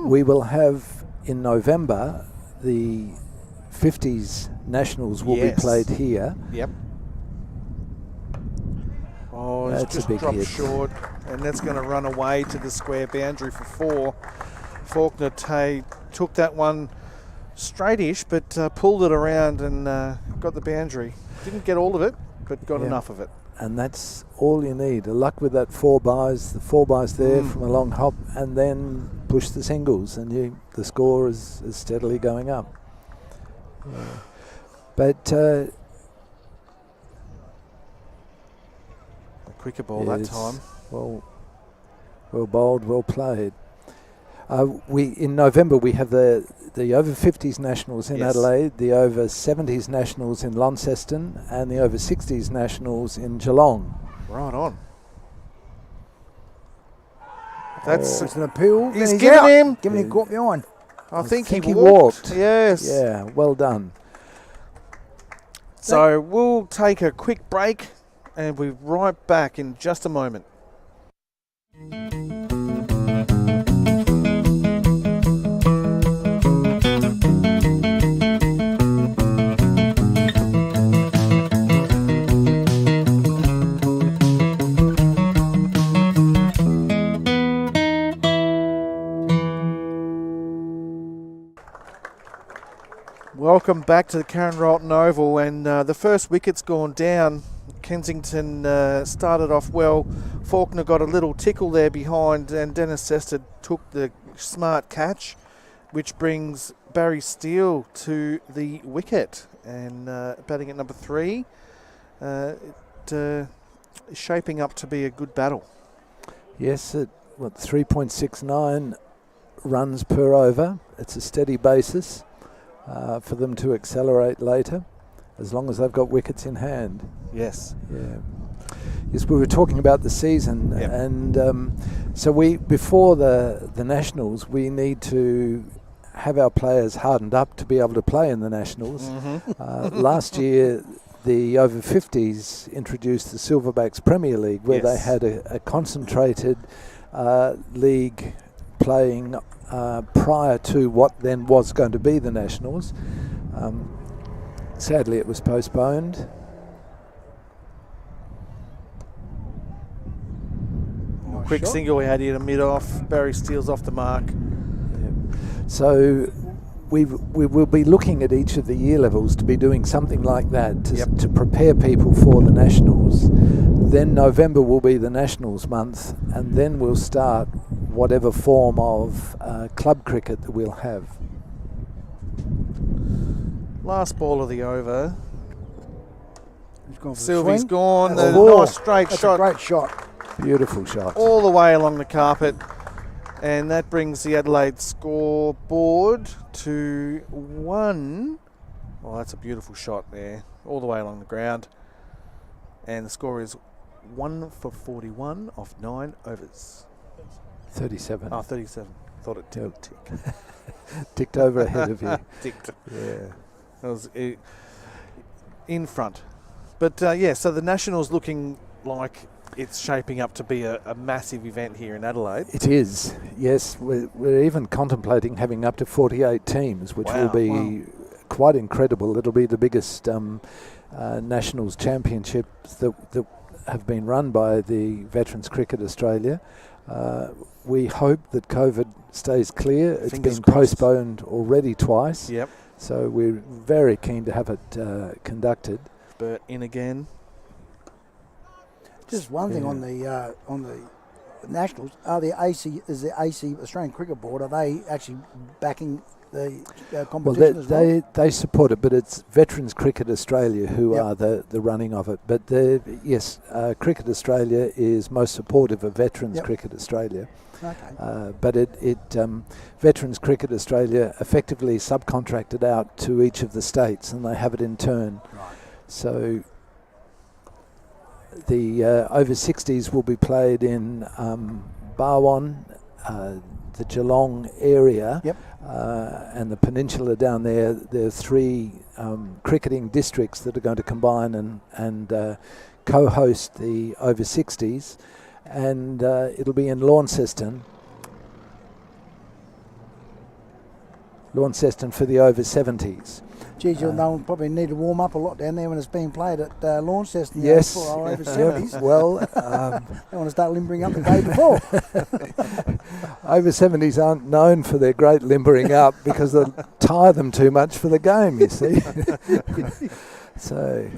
We will have in November the 50's Nationals will be played here. Oh, it's just dropped short, and that's going to run away to the square boundary for 4. Faulkner took that one straightish, but pulled it around and got the boundary. Didn't get all of it, but got enough of it. And that's all you need. Luck with that 4 buys, the 4 buys there from a long hop, and then push the singles, and the score is steadily going up. But a quicker ball that time. Well bowled, well played. In November we have the over 50's Nationals in Adelaide, the over 70's Nationals in Launceston, and the over 60's Nationals in Geelong. Right on. That's it's an appeal. He's giving him caught behind. I think he walked. Yes. Yeah, well done. So we'll take a quick break and we'll be right back in just a moment. Welcome back to the Karen Rolton Oval, and the first wicket's gone down. Kensington started off well. Faulkner got a little tickle there behind, and Dennis Sester took the smart catch, which brings Barry Steele to the wicket. And batting at number 3, it is shaping up to be a good battle. Yes, 3.69 runs per over. It's a steady basis for them to accelerate later, as long as they've got wickets in hand. Yes. Yeah. Yes, we were talking about the season, and so before the Nationals, we need to have our players hardened up to be able to play in the Nationals. Last year, the over 50's introduced the Silverbacks Premier League, where they had a concentrated league playing prior to what then was going to be the Nationals. Sadly, it was postponed. Quick single we had here to mid-off. Barry Steele's off the mark. So we will be looking at each of the year levels to be doing something like that to prepare people for the Nationals. Then November will be the Nationals month, and then we'll start whatever form of club cricket that we'll have. Last ball of the over. Sylvie's gone. That's A nice straight shot. A great shot. Beautiful shot. All the way along the carpet. And that brings the Adelaide scoreboard to 1. Oh, that's a beautiful shot there. All the way along the ground. And the score is 1 for 41 off 9 overs. 37. Oh, 37. Thought it did tick. Ticked over ahead of you. Ticked. Yeah. That was in front. But so the Nationals looking like it's shaping up to be a massive event here in Adelaide. It is, yes. We're even contemplating having up to 48 teams, which will be quite incredible. It'll be the biggest Nationals Championship that have been run by the Veterans Cricket Australia. We hope that COVID stays clear. It's been postponed already twice. Yep. So we're very keen to have it conducted. Bert in again. Just one thing on the Nationals, are the AC Australian Cricket Board, are they actually backing the competition as well? They support it, but it's Veterans Cricket Australia who are the running of it. But yes, Cricket Australia is most supportive of Veterans Cricket Australia. Okay. But Veterans Cricket Australia effectively subcontracted out to each of the states, and they have it in turn. Right. So the over 60s will be played in Barwon, the Geelong area, and the peninsula down there. There are 3 cricketing districts that are going to combine and co-host the over 60s, and it'll be in Launceston for the over 70s. Geez, you'll know probably need to warm up a lot down there when it's being played at Launceston. Yes. For our over 70s. Well, they want to start limbering up the day before. Over 70s aren't known for their great limbering up because they'll tire them too much for the game, you see. So.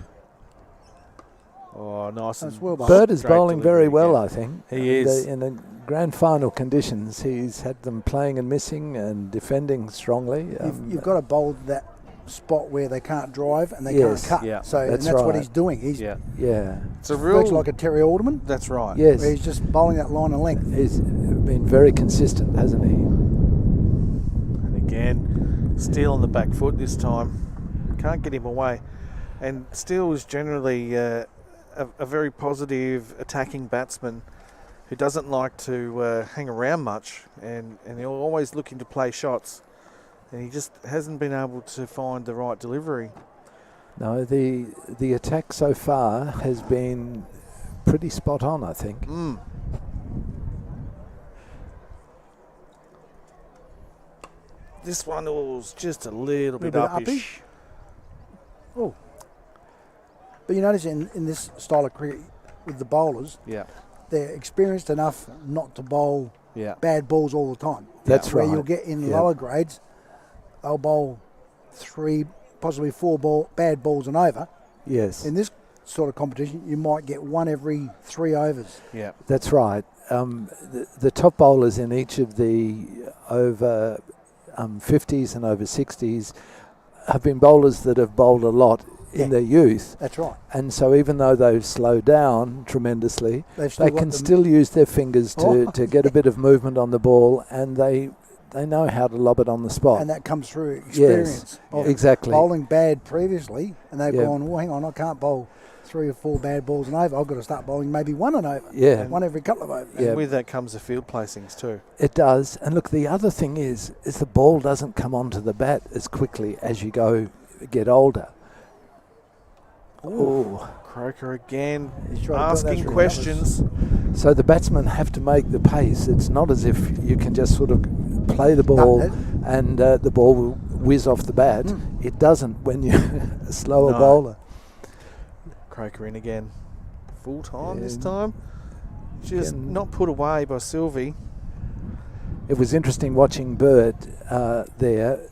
Oh, nice. Bird is bowling very well, I think. He is. In the grand final conditions, he's had them playing and missing and defending strongly. You've got to bowl that spot where they can't drive and they can't cut. Yeah, so that's what right. he's doing. He's It's a works like a Terry Alderman. That's right. Yes. Where he's just bowling that line of length. He's been very consistent, hasn't he? And again, Steele on the back foot this time. Can't get him away. And Steele is generally a very positive attacking batsman who doesn't like to hang around much, and he'll always looking to play shots. And he just hasn't been able to find the right delivery. No, the attack so far has been pretty spot on, I think. This one was just a little bit uppish. Oh. But you notice in this style of cricket with the bowlers, they're experienced enough not to bowl bad balls all the time. That's right. Where you'll get in lower grades, they'll bowl 3, possibly 4 bad balls and over. Yes. In this sort of competition, you might get 1 every 3 overs. Yeah. That's right. The top bowlers in each of the over 50s and over 60s have been bowlers that have bowled a lot in their youth. That's right. And so even though they've slowed down tremendously, they can still use their fingers to get a bit of movement on the ball, and they know how to lob it on the spot. And that comes through experience. Yes, exactly. Bowling bad previously, and they've gone, well, hang on, I can't bowl 3 or 4 bad balls and over. I've got to start bowling maybe 1 and over. Yeah. 1 every couple of overs. And with that comes the field placings too. It does. And look, the other thing is the ball doesn't come onto the bat as quickly as you get older. Oh, Croker again asking questions. So the batsmen have to make the pace. It's not as if you can just sort of play the ball and the ball will whiz off the bat. It doesn't when you're a slower bowler. Croker in again. Full time this time. Just not put away by Sylvie. It was interesting watching Bird there.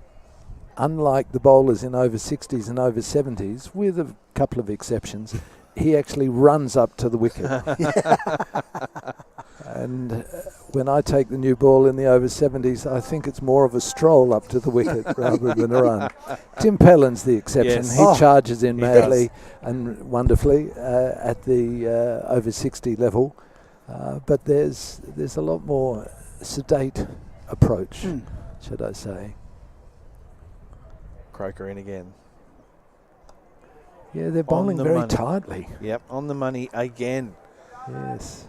Unlike the bowlers in over 60s and over 70s, with a couple of exceptions, he actually runs up to the wicket. And when I take the new ball in the over 70s, I think it's more of a stroll up to the wicket rather than a run. Tim Pellin's the exception. Yes. He charges in madly and wonderfully at the over 60 level. But there's a lot more sedate approach, should I say. Croker in again. Yeah, they're bowling very tightly. Yep, on the money again. Yes.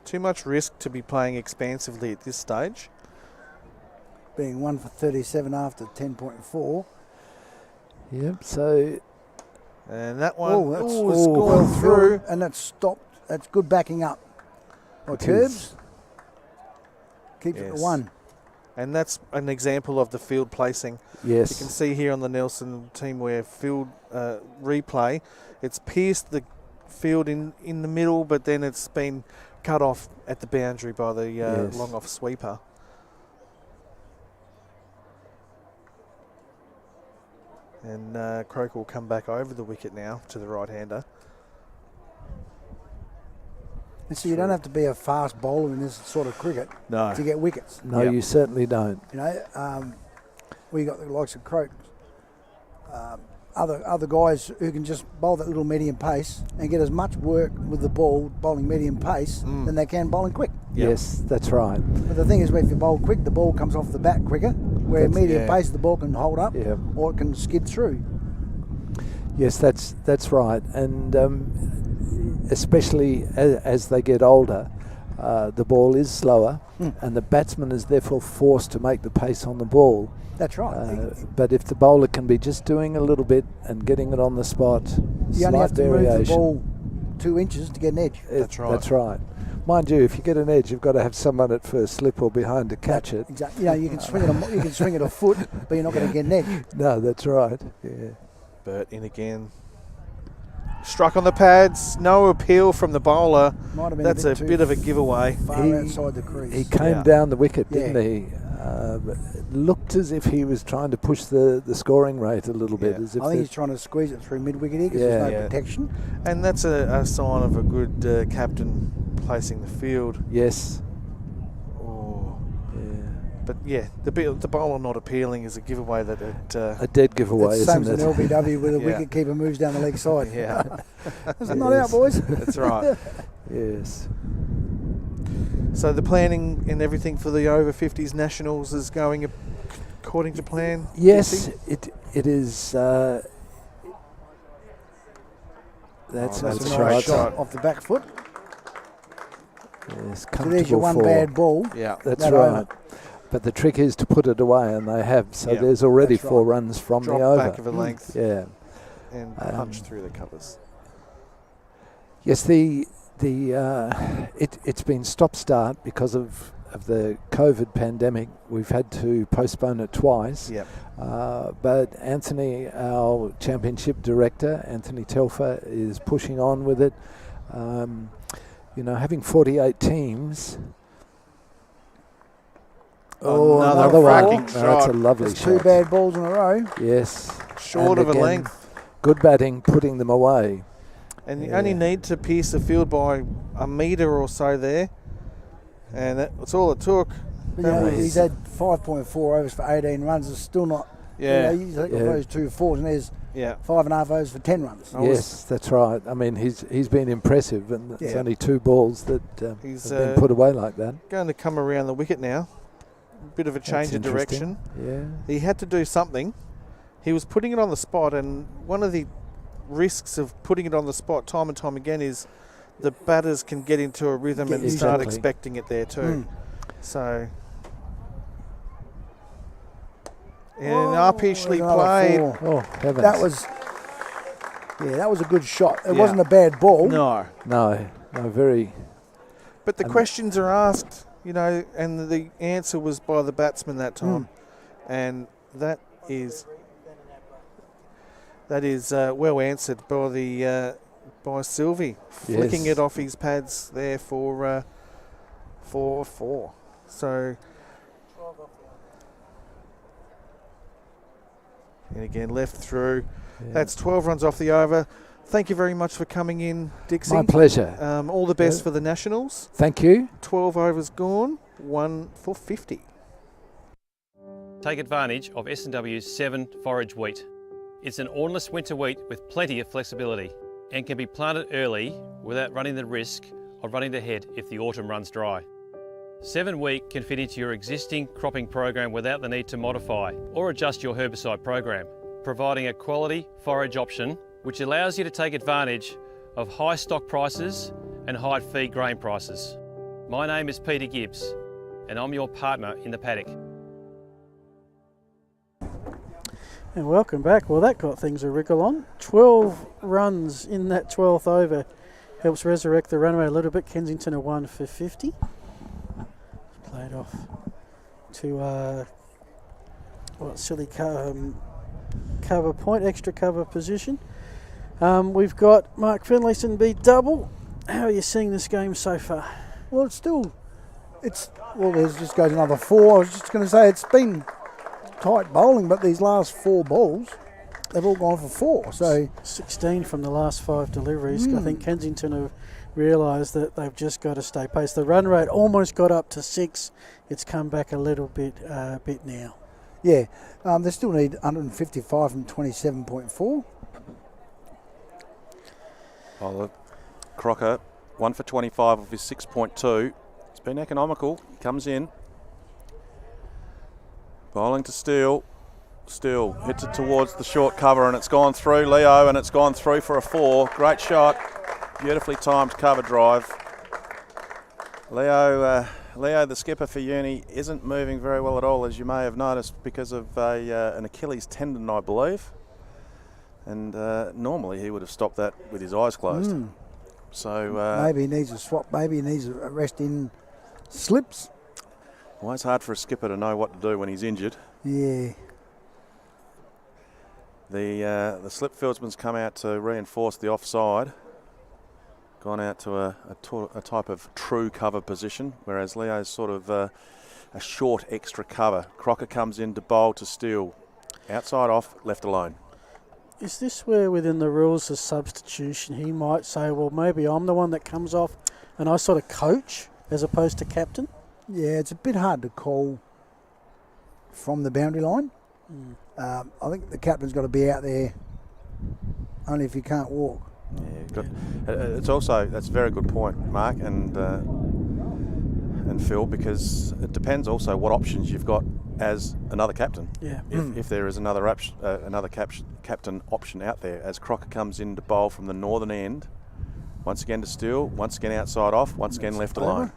Too much risk to be playing expansively at this stage. Being 1 for 37 after 10.4. Yep, so... And that one that's gone through. And that's stopped. That's good backing up. By Curbs. Keeps it to 1. And that's an example of the field placing. Yes. You can see here on the Nelson team where field replay, it's pierced the field in the middle, but then it's been cut off at the boundary by the long off sweeper. And Croker will come back over the wicket now to the right-hander. And so you don't have to be a fast bowler in this sort of cricket to get wickets. No, you certainly don't. You know, we got the likes of Croak, other guys who can just bowl that little medium pace and get as much work with the ball bowling medium pace than they can bowling quick. Yes, that's right. But the thing is, if you bowl quick, the ball comes off the bat quicker. Where medium pace, the ball can hold up or it can skid through. Yes, that's right. And especially as they get older, the ball is slower, and the batsman is therefore forced to make the pace on the ball. That's right. But if the bowler can be just doing a little bit and getting it on the spot, you only have to move the ball 2 inches to get an edge. That's right. That's right. Mind you, if you get an edge, you've got to have someone at first slip or behind to catch it. Exactly. You know, you can swing it a foot, but you're not going to get an edge. No, that's right. Yeah. Burt in again. Struck on the pads, no appeal from the bowler. That's a bit of a giveaway. Far outside the crease. He came down the wicket, didn't he? It looked as if he was trying to push the scoring rate a little bit. As if I think he's trying to squeeze it through mid-wicket here because there's no protection. And that's a sign of a good captain placing the field. Yes. But the bowler not appealing is a giveaway that it... a dead giveaway, isn't it? Same as an LBW where the wicket keeper moves down the leg side. It's not out, boys. That's right. Yes. So the planning and everything for the over 50s nationals is going according to plan? Yes, it is. That's a nice shot off the back foot. Yes, so there's your one bad ball. Yeah, that's right. But the trick is to put it away, and they have. So there's already 4 runs from Drop the over. back of a length. Yeah. And punch through the covers. Yes, it's been stop-start because of the COVID pandemic. We've had to postpone it twice. Yep. But Anthony, our championship director, Anthony Telfer, is pushing on with it. Having 48 teams. Another cracking shot. That's a lovely That's shot. 2 bad balls in a row. Yes. Short of a length. Good batting, putting them away. And you only need to pierce the field by a metre or so there. And that's all it took. But, he's had 5.4 overs for 18 runs. It's still not... he's got those 2 fours, and there's 5.5 overs for 10 runs. Yes, that's right. I mean, he's been impressive, and it's only 2 balls that have been put away like that. Going to come around the wicket now. Bit of a change of direction. Yeah. He had to do something. He was putting it on the spot, and one of the risks of putting it on the spot time and time again is the batters can get into a rhythm and start expecting it there too. So, arpishly played. Oh, heavens. That was a good shot. It wasn't a bad ball. No, very. But the questions are asked, and the answer was by the batsman that time, and that is well answered by Sylvie, flicking it off his pads there for 4. So, and again left through. That's 12 runs off the over. Thank you very much for coming in, Dixie. My pleasure. All the best for the Nationals. Thank you. 12 overs gone, 1 for 50. Take advantage of S&W's 7 forage wheat. It's an ornless winter wheat with plenty of flexibility and can be planted early without running the risk of running to head if the autumn runs dry. 7 wheat can fit into your existing cropping program without the need to modify or adjust your herbicide program, providing a quality forage option which allows you to take advantage of high stock prices and high feed grain prices. My name is Peter Gibbs and I'm your partner in the paddock. And welcome back. Well, that got things a wriggle on. 12 runs in that 12th over helps resurrect the runaway a little bit. Kensington are 1 for 50. Played off to silly cover point, extra cover position. We've got Mark Finlayson beat double. How are you seeing this game so far? Well, there's just goes another 4. I was just going to say it's been tight bowling, but these last 4 balls, they've all gone for 4. So 16 from the last 5 deliveries. I think Kensington have realise that they've just got to stay pace. The run rate almost got up to 6. It's come back a little bit now. Yeah, they still need 155 from 27.4. Well, Crocker, 1 for 25 of his 6.2. It's been economical. He comes in. Bowling to Steele. Steele hits it towards the short cover, and it's gone through Leo, and it's gone through for a 4. Great shot. Beautifully timed cover drive. Leo, the skipper for Uni, isn't moving very well at all, as you may have noticed, because of an Achilles tendon, I believe. And normally he would have stopped that with his eyes closed. So maybe he needs a swap. Maybe he needs a rest in slips. Well, it's hard for a skipper to know what to do when he's injured. Yeah. The slip fieldsman's come out to reinforce the offside. Gone out to a type of true cover position, whereas Leo's sort of a short extra cover. Crocker comes in to bowl to Steele. Outside off, left alone. Is this where within the rules of substitution he might say, well, maybe I'm the one that comes off and I sort of coach as opposed to captain? Yeah, it's a bit hard to call from the boundary line. I think the captain's got to be out there only if you can't walk. Yeah, it's also, that's a very good point, Mark and Phil, because it depends also what options you've got as another captain. Yeah. If there is another captain option out there, as Crocker comes in to bowl from the northern end, once again to Steele, once again outside off, once again left alone.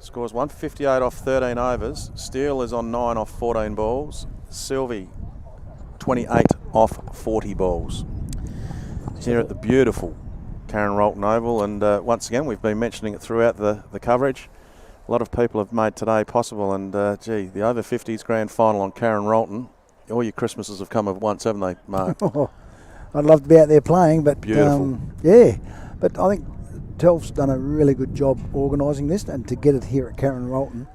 Scores 158 off 13 overs. Steele is on 9 off 14 balls. Sylvie 28 off 40 balls. Here at the beautiful Karen Rolton Oval, and once again we've been mentioning it throughout the coverage. A lot of people have made today possible, and gee, the over 50s grand final on Karen Rolton. All your Christmases have come at once, haven't they, Mark? I'd love to be out there playing, but beautiful. Yeah, but I think Telf's done a really good job organising this, and to get it here at Karen Rolton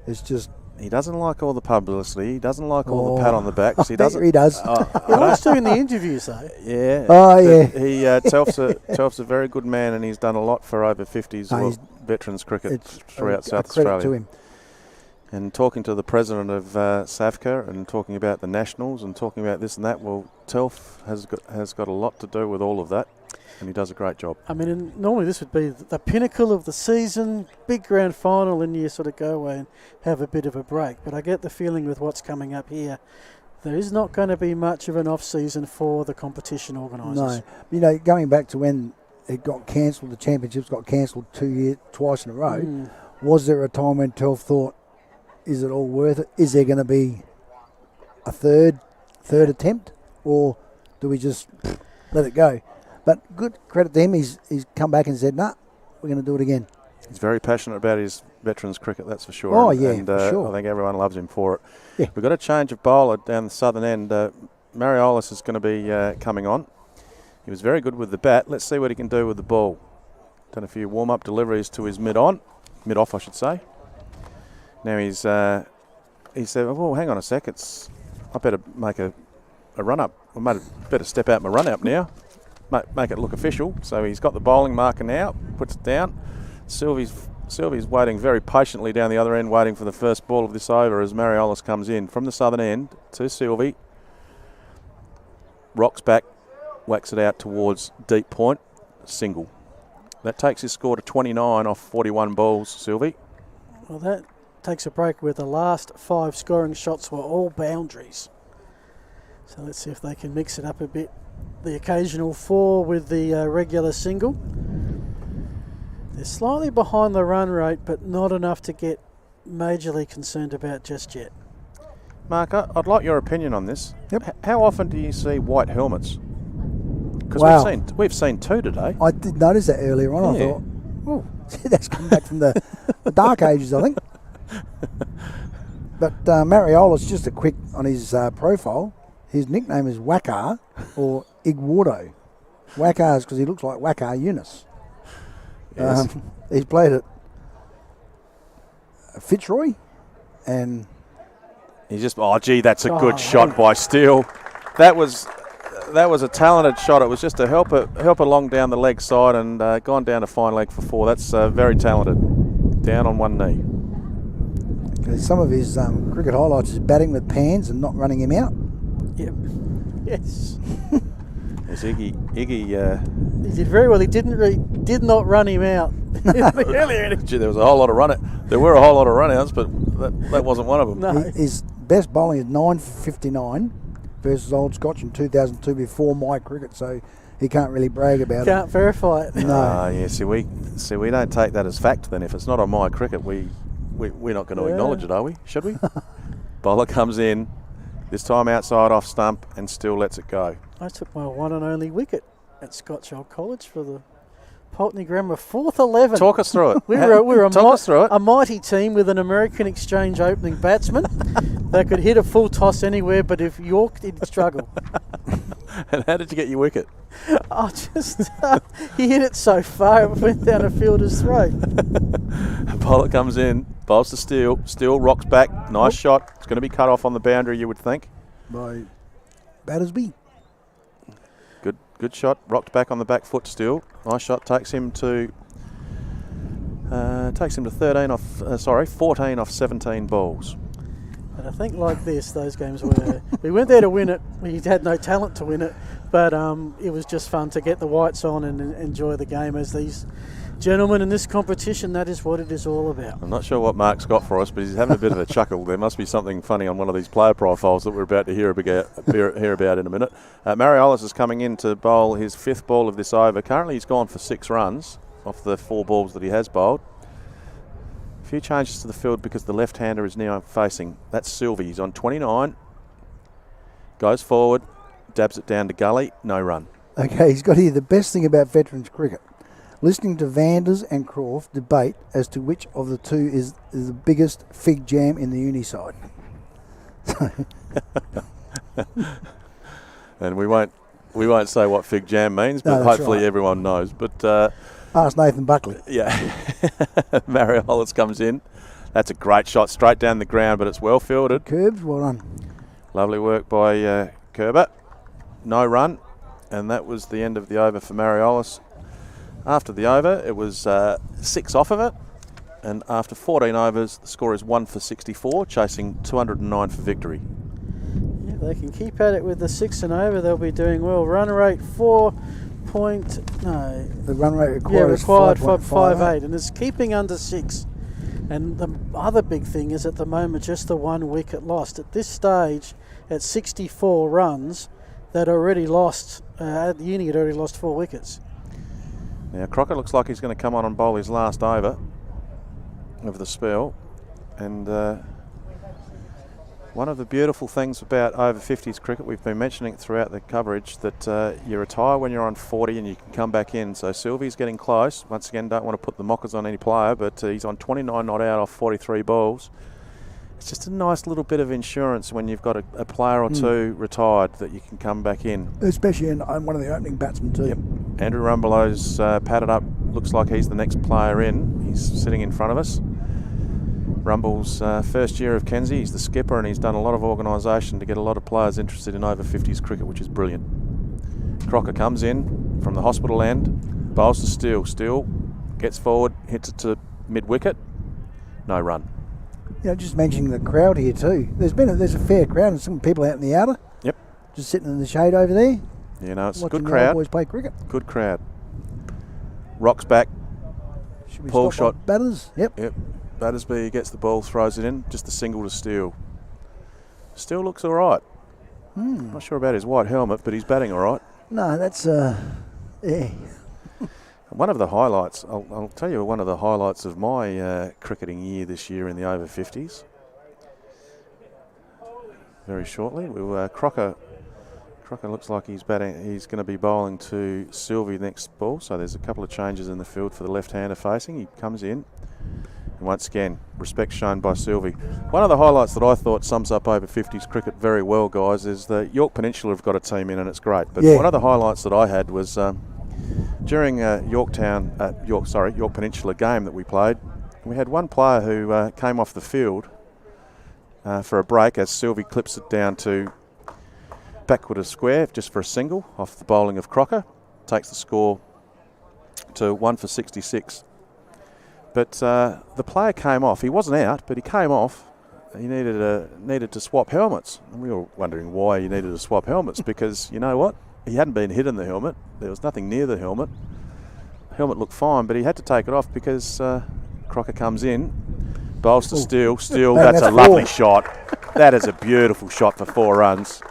is just. He doesn't like all the publicity. He doesn't like all the pat on the backs. He doesn't. He does. He likes doing the interviews, though. Yeah. Oh, yeah. He Telf's a very good man, and he's done a lot for over 50s veterans cricket throughout South Australia. To him. And talking to the president of SAVCA and talking about the nationals and talking about this and that, well, Telf has got a lot to do with all of that. And he does a great job. I mean, normally this would be the pinnacle of the season, big grand final, and you sort of go away and have a bit of a break. But I get the feeling with what's coming up here, there is not going to be much of an off-season for the competition organisers. No. You know, going back to when it got cancelled, the championships got cancelled twice in a row, was there a time when Telf thought, is it all worth it? Is there going to be a third attempt? Or do we just let it go? But good credit to him, he's come back and said, nah, we're going to do it again. He's very passionate about his veterans cricket, that's for sure. Oh, yeah, and, for sure. I think everyone loves him for it. Yeah. We've got a change of bowler down the southern end. Mariolis is going to be coming on. He was very good with the bat. Let's see what he can do with the ball. Done a few warm-up deliveries to his mid-off, I should say. Now he said, well, hang on a sec, I better make a run-up. I better step out my run-up now. Make it look official. So he's got the bowling marker now, puts it down. Sylvie's waiting very patiently down the other end, waiting for the first ball of this over as Mariolis comes in from the southern end to Sylvie. Rocks back, whacks it out towards deep point, single. That takes his score to 29 off 41 balls, Sylvie. Well, that takes a break where the last 5 scoring shots were all boundaries. So let's see if they can mix it up a bit. The occasional 4 with the regular single. They're slightly behind the run rate, but not enough to get majorly concerned about just yet. Mark, I'd like your opinion on this. Yep. How often do you see white helmets? Because we've seen 2 today. I did notice that earlier on. Yeah. I thought, oh, that's come back from the dark ages, I think. But Mariolis, just a quick on his profile, his nickname is Wackar or Igwardo. Wackar is because he looks like Wackar Yunus. Yes. He's played at Fitzroy and... He's just, that's a good shot by Steele. That was That was a talented shot. It was just a helper long down the leg side and gone down to fine leg for 4. That's very talented. Down on one knee. Some of his cricket highlights is batting with pans and not running him out. Yep. Yes. As Iggy he did very well. He did not run him out. Gee, there was a whole lot of there were a whole lot of run-outs, but that wasn't one of them. No. His best bowling is 9 for 59 versus Old Scotch in 2002 before my cricket, so he can't really brag about it. Can't verify it. No. Yeah. See, we don't take that as fact. Then, if it's not on my cricket, we're not going to acknowledge it, are we? Should we? Bowler comes in, this time outside off stump, and still lets it go. I took my one and only wicket at Scotch Old College for the Pulteney Grammar 4th 11. Talk us through it. We were a mighty team with an American exchange opening batsman that could hit a full toss anywhere, but if York did struggle. And how did you get your wicket? He hit it so far it went down a fielder's throat. Bowler comes in, bowls to Steele rocks back, nice shot. It's going to be cut off on the boundary, you would think. By Battersby. Good shot, rocked back on the back foot still. Nice shot, takes him to 14 off 17 balls. And I think like this, those games were, we went there to win it. We had no talent to win it, but it was just fun to get the whites on and enjoy the game as these gentlemen in this competition. That is what it is all about. I'm not sure what Mark's got for us, but he's having a bit of a chuckle. There must be something funny on one of these player profiles that we're about to hear about in a minute. Mariollis is coming in to bowl his 5th ball of this over. Currently he's gone for 6 runs off the 4 balls that he has bowled. A few changes to the field because the left-hander is now facing. That's Sylvie. He's on 29. Goes forward, dabs it down to gully, no run. Okay, he's got here the best thing about veterans cricket. Listening to Vanders and Croft debate as to which of the two is the biggest fig jam in the uni side. And we won't say what fig jam means, but hopefully everyone knows. But ask Nathan Buckley. Yeah. Mariollis comes in. That's a great shot straight down the ground, but it's well fielded. Curbs, well done. Lovely work by Kerber. No run, and that was the end of the over for Mariollis. After the over, it was 6 off of it, and after 14 overs, the score is 1 for 64, chasing 209 for victory. Yeah, they can keep at it with the 6 and over. They'll be doing well. Run rate The run rate required is 5.58, and it's keeping under 6. And the other big thing is at the moment just the 1 wicket lost. At this stage, at 64 runs, they'd already lost. At the uni, had already lost 4 wickets. Now Crocker looks like he's going to come on and bowl his last over of the spell, and one of the beautiful things about over 50s cricket, we've been mentioning it throughout the coverage, that you retire when you're on 40 and you can come back in. So Sylvie's getting close. Once again, don't want to put the mockers on any player, but he's on 29 not out off 43 balls. It's just a nice little bit of insurance when you've got a player or two retired that you can come back in. Especially in one of the opening batsmen too. Yep. Andrew Rumbelow's padded up. Looks like he's the next player in. He's sitting in front of us. Rumble's first year of Kenzie. He's the skipper and he's done a lot of organisation to get a lot of players interested in over 50s cricket, which is brilliant. Crocker comes in from the hospital end, bowls to Steele. Steele gets forward, hits it to mid-wicket. No run. Just mentioning the crowd here too. There's a fair crowd and some people out in the outer. Yep. Just sitting in the shade over there. It's a good watching the crowd. old boys play cricket. Good crowd. Rocks back. Should we pull stop shot. Batters? Yep. Battersby gets the ball, throws it in. Just a single to Steele. Steele looks all right. Not sure about his white helmet, but he's batting all right. No, that's yeah. One of the highlights, I'll tell you one of the highlights of my cricketing year this year in the over 50s. Very shortly, Crocker looks like he's batting. He's going to be bowling to Sylvie next ball. So there's a couple of changes in the field for the left-hander facing. He comes in, and once again, respect shown by Sylvie. One of the highlights that I thought sums up over 50s cricket very well, guys, is the York Peninsula have got a team in, and it's great. But one of the highlights that I had was during York Peninsula game that we played. We had one player who came off the field for a break as Sylvie clips it down to backward of square just for a single off the bowling of Crocker. Takes the score to 1 for 66. But the player came off. He wasn't out, but he came off. He needed to swap helmets. And we were wondering why he needed to swap helmets, because you know what? He hadn't been hit in the helmet. There was nothing near the helmet. The helmet looked fine, but he had to take it off because Crocker comes in, bowls to Steele. Steele, that's a lovely shot. That is a beautiful shot for 4 runs.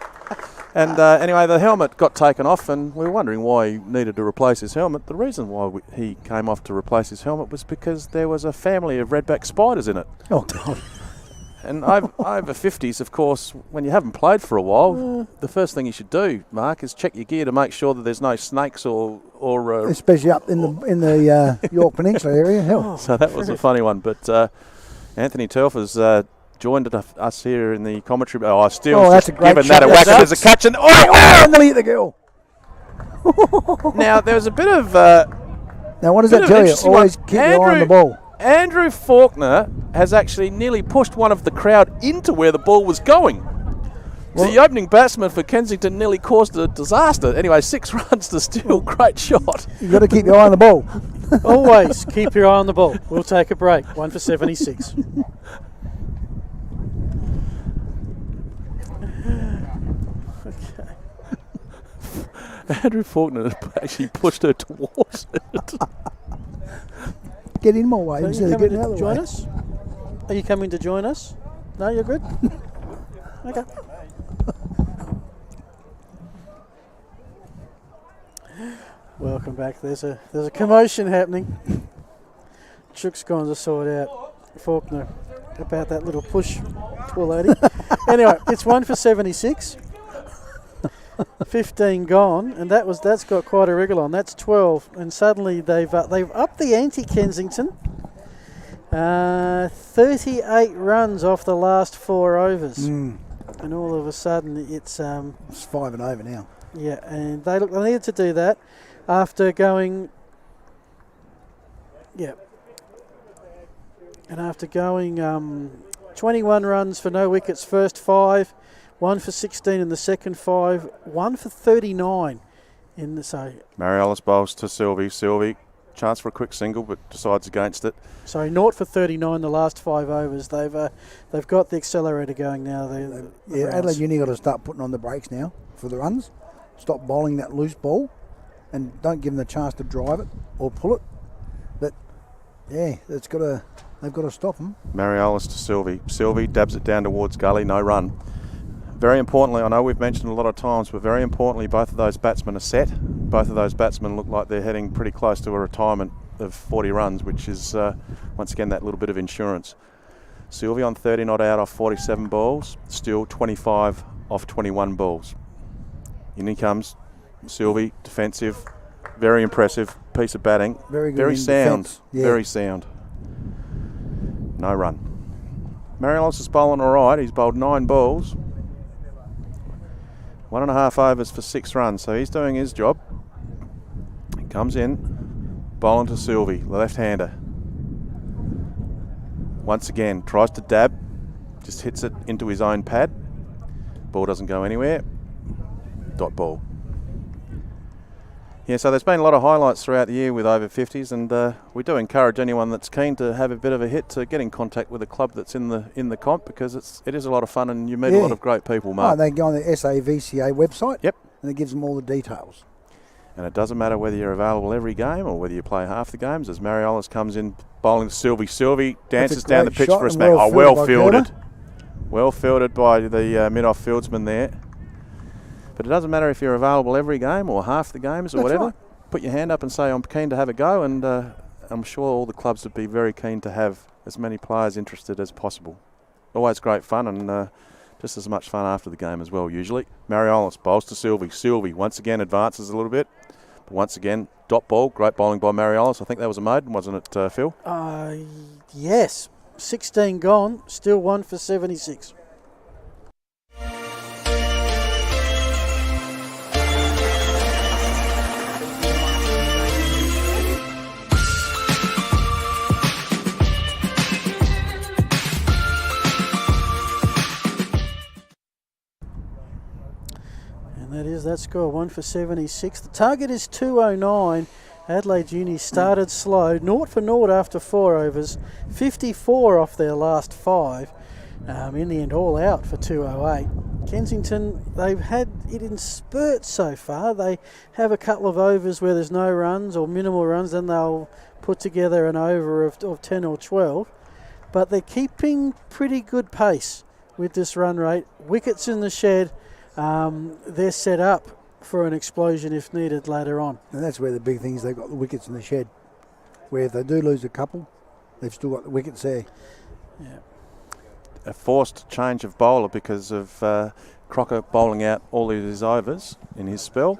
And anyway, the helmet got taken off, and we were wondering why he needed to replace his helmet. The reason why he came off to replace his helmet was because there was a family of redback spiders in it. Oh, God. And over 50s, of course, when you haven't played for a while, the first thing you should do, Mark, is check your gear to make sure that there's no snakes or especially up in the York Peninsula area. Hell. So that was a funny one. But Anthony Telfer's joined us here in the commentary. Oh, Steele's that's just a great given shot. that a whack. There's a catch, and and then hit the girl. Now there's a bit of. Now what does that tell you? Always keep your eye on the ball. Andrew Faulkner has actually nearly pushed one of the crowd into where the ball was going. Well, the opening batsman for Kensington nearly caused a disaster. Anyway, 6 runs to Steele. Great shot. You've got to keep your eye on the ball. Always keep your eye on the ball. We'll take a break. 1 for 76. Andrew Faulkner actually pushed her towards it. Get in more way instead of getting out of the join way. us? Are you coming to join us? No, you're good? Okay. Welcome back. There's a commotion happening. Chook's gone to sort out Faulkner about that little push. Poor lady. Anyway, it's 1 for 76. 15 gone, and that's got quite a wriggle on. That's 12, and suddenly they've upped the ante. Kensington, 38 runs off the last 4 overs, and all of a sudden it's 5 and over now. Yeah, and they needed to do that after going, and after going 21 runs for no wickets first 5. 1 for 16 in the second 5, 1 for 39 in the Mariellis bowls to Sylvie. Sylvie, chance for a quick single, but decides against it. Sorry, 0 for 39 the last 5 overs. They've got the accelerator going now. Adelaide Uni got to start putting on the brakes now for the runs. Stop bowling that loose ball, and don't give them the chance to drive it or pull it. But yeah, they've got to stop them. Mariellis to Sylvie. Sylvie dabs it down towards gully, no run. Very importantly, I know we've mentioned a lot of times, but very importantly, both of those batsmen are set. Both of those batsmen look like they're heading pretty close to a retirement of 40 runs, which is, once again, that little bit of insurance. Sylvie on 30 not out off 47 balls. Still 25 off 21 balls. In he comes. Sylvie, defensive. Very impressive piece of batting. Very good. Very sound. Defense. Yeah. Very sound. No run. Mariellis is bowling all right. He's bowled 9 balls. 1.5 overs for 6 runs, so he's doing his job. He comes in, bowling to Sylvie, the left-hander. Once again, tries to dab, just hits it into his own pad. Ball doesn't go anywhere. Dot ball. Yeah, so there's been a lot of highlights throughout the year with over 50s, and we do encourage anyone that's keen to have a bit of a hit to get in contact with a club that's in the comp, because it is a lot of fun and you meet a lot of great people, Mark. They go on the SAVCA website. Yep. And it gives them all the details. And it doesn't matter whether you're available every game or whether you play half the games. As Mariellis comes in bowling to Sylvie. Sylvie dances down the pitch for a smack. Well fielded. Well fielded by the mid-off fieldsman there. But it doesn't matter if you're available every game or half the games or whatever. Right. Put your hand up and say, I'm keen to have a go, and I'm sure all the clubs would be very keen to have as many players interested as possible. Always great fun, and just as much fun after the game as well, usually. Mariellis bowls to Sylvie. Sylvie once again advances a little bit. But once again, dot ball. Great bowling by Mariellis. I think that was a maiden, wasn't it, Phil? Yes. 16 gone, still 1 for 76. That is that score, 1 for 76. The target is 209. Adelaide Uni started slow, 0 for 0 after 4 overs, 54 off their last 5. In the end, all out for 208. Kensington, they've had it in spurts so far. They have a couple of overs where there's no runs or minimal runs, then they'll put together an over of 10 or 12. But they're keeping pretty good pace with this run rate. Wickets in the shed, they're set up for an explosion if needed later on. And that's where the big thing is, they've got the wickets in the shed, where if they do lose a couple, they've still got the wickets there. Yeah. A forced change of bowler because of Crocker bowling out all of his overs in his spell.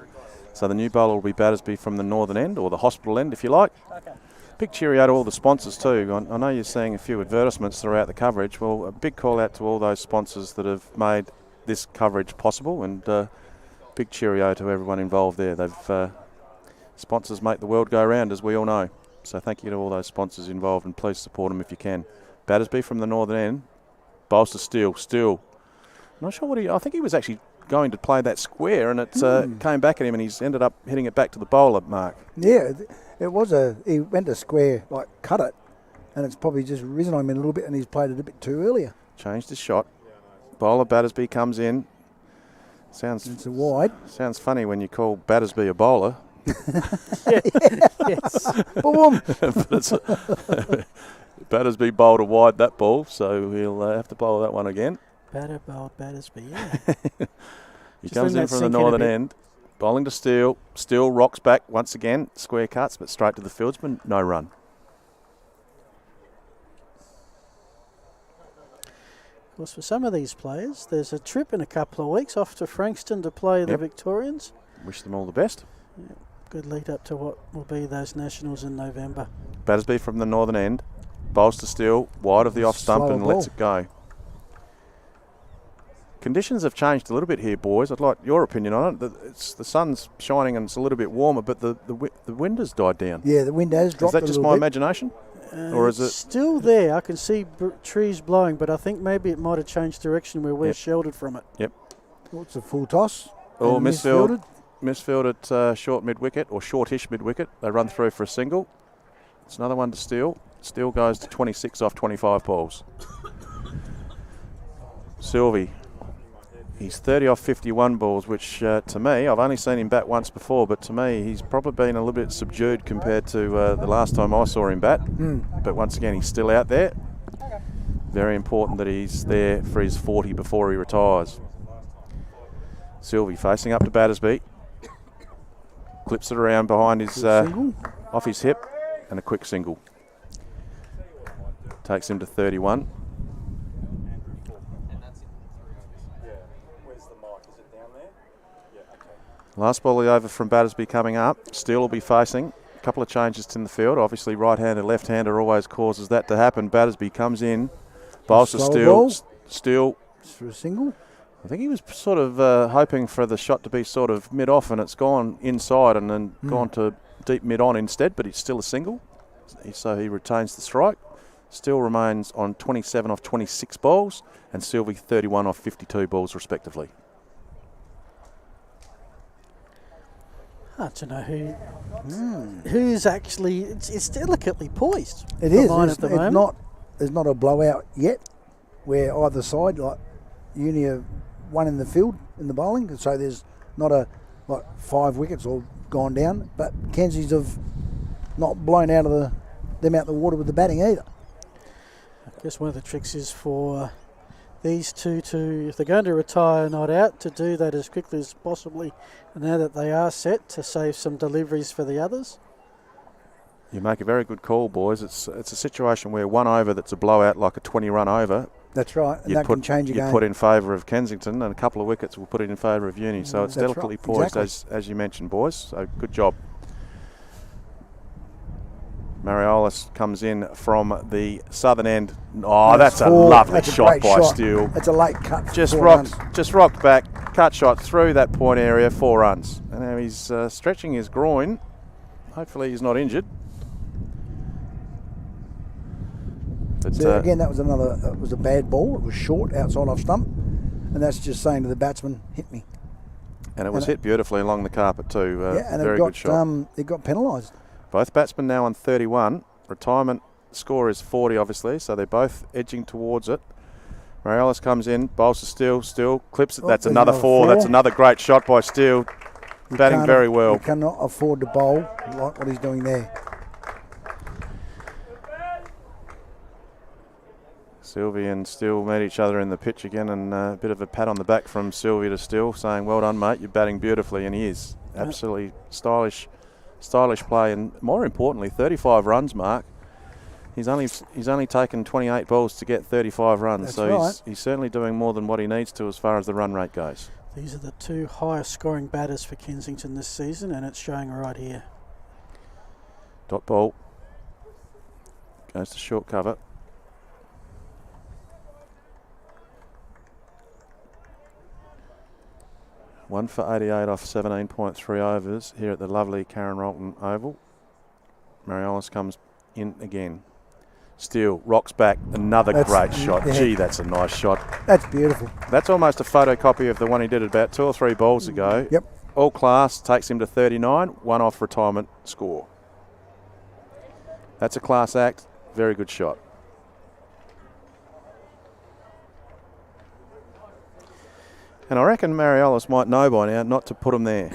So the new bowler will be Battersby from the northern end, or the hospital end if you like. Okay. Big cheerio to all the sponsors too. I know you're seeing a few advertisements throughout the coverage. Well, a big call out to all those sponsors that have made this coverage possible, and big cheerio to everyone involved there. They've sponsors make the world go round, as we all know. So thank you to all those sponsors involved, and please support them if you can. Battersby from the northern end. Bowls to Steele. Not sure what I think he was actually going to play that square, and it came back at him, and he's ended up hitting it back to the bowler, Mark. Yeah, it was he went to square, like cut it, and it's probably just risen on him a little bit, and he's played it a bit too earlier. Changed his shot. Bowler Battersby comes in. It's a wide. Sounds funny when you call Battersby a bowler. Yes. Boom. But Battersby bowled a wide that ball, so he'll have to bowl that one again. Batter bowled Battersby, yeah. He comes in from the northern end, bowling to Steele. Steele rocks back once again, square cuts, but straight to the fieldsman, no run. Of course, for some of these players, there's a trip in a couple of weeks off to Frankston to play the Victorians. Wish them all the best. Yeah, good lead up to what will be those nationals in November. Battersby from the northern end, bowls to Steele, wide of the off stump, and lets it go. Conditions have changed a little bit here, boys. I'd like your opinion on it. The sun's shining and it's a little bit warmer, but the wind has died down. Yeah, the wind has dropped. Is that just my imagination? Or is it still there? I can see trees blowing, but I think maybe it might have changed direction where we're sheltered from it. Yep. What's a full toss? Oh, misfielded at short mid-wicket, or shortish mid-wicket. They run through for a single. It's another one to Steele. Steele goes to 26 off 25 balls. Sylvie. He's 30 off 51 balls, which to me, I've only seen him bat once before, but to me, he's probably been a little bit subdued compared to the last time I saw him bat. But once again, he's still out there. Very important that he's there for his 40 before he retires. Sylvie facing up to Battersby. Clips it around behind his, off his hip, and a quick single. Takes him to 31. Last ball of the over from Battersby coming up. Steele will be facing. A couple of changes in the field. Obviously, right-hander, left-hander always causes that to happen. Battersby comes in. Bowls to Steele. Steele. For a single? I think he was sort of hoping for the shot to be sort of mid-off, and it's gone inside and then gone to deep mid-on instead, but it's still a single. So he retains the strike. Steele remains on 27 off 26 balls, and Sylvie 31 off 52 balls respectively. Hard to know who's actually. It's delicately poised. It is. There's not a blowout yet, where either side, like Uni, are one in the field in the bowling. So there's not a 5 wickets all gone down. But Kenzie's have not blown them out the water with the batting either. I guess one of the tricks is for these two to, if they're going to retire not out, to do that as quickly as possibly, now that they are set, to save some deliveries for the others. You make a very good call, boys. It's a situation where one over that's a blowout, like a 20-run over. That's right, and that can change a game. You put in favour of Kensington, and a couple of wickets will put it in favour of Uni. So it's delicately poised, as you mentioned, boys. So good job. Mariolis comes in from the southern end. Oh, that's a lovely shot by Steele. It's a late cut. Just rocked back, cut shot through that point area, 4 runs. And now he's stretching his groin. Hopefully he's not injured. But, so again, that was a bad ball. It was short, outside off stump. And that's just saying to the batsman, hit me. And it was hit beautifully along the carpet too. And very good shot. It got penalised. Both batsmen now on 31. Retirement score is 40, obviously, so they're both edging towards it. Marialis comes in, bowls to Steele, clips it. That's another four. That's another great shot by Steele. Batting very well. You cannot afford to bowl like what he's doing there. Sylvie and Steele meet each other in the pitch again, and a bit of a pat on the back from Sylvie to Steele, saying, "Well done, mate. You're batting beautifully," and he is absolutely stylish play, and more importantly, 35 runs, Mark. He's only taken 28 balls to get 35 runs, That's so right. he's certainly doing more than what he needs to as far as the run rate goes. These are the two highest scoring batters for Kensington this season, and it's showing right here. Dot ball goes to short cover. One for 88 off 17.3 overs here at the lovely Karen Rolton Oval. Marialis comes in again. Steele rocks back, another great shot. Yeah. Gee, that's a nice shot. That's beautiful. That's almost a photocopy of the one he did about 2 or 3 balls ago. Yep. All class, takes him to 39, one off retirement score. That's a class act, very good shot. And I reckon Marialis might know by now not to put him there.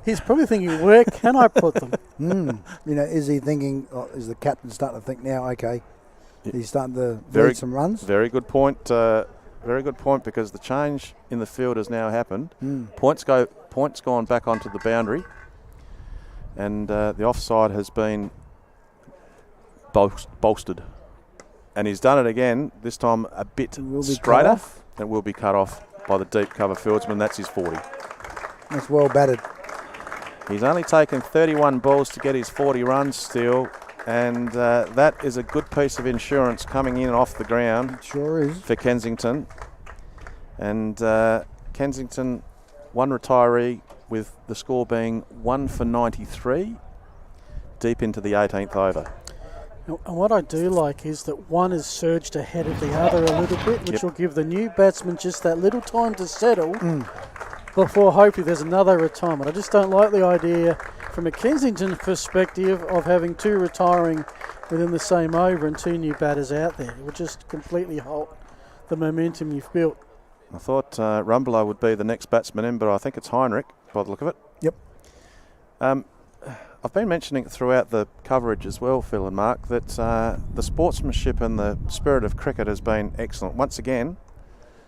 He's probably thinking, where can I put them? Is he thinking, is the captain starting to think now, okay, he's starting to lead some runs? Very good point. Very good point, because the change in the field has now happened. Points gone back onto the boundary, and the offside has been bolstered. And he's done it again, this time a bit straighter. It will be cut off by the deep cover fieldsman. That's his 40. That's well batted. He's only taken 31 balls to get his 40 runs still, and that is a good piece of insurance coming in off the ground. It sure is. For Kensington. And Kensington, one retiree, with the score being 1 for 93, deep into the 18th over. And what I do like is that one is surged ahead of the other a little bit, which will give the new batsman just that little time to settle before hopefully there's another retirement. I just don't like the idea from a Kensington perspective of having two retiring within the same over and two new batters out there. It would just completely halt the momentum you've built. I thought Rumbelow would be the next batsman in, but I think it's Heinrich by the look of it. Yep. I've been mentioning it throughout the coverage as well, Phil and Mark, that the sportsmanship and the spirit of cricket has been excellent. Once again,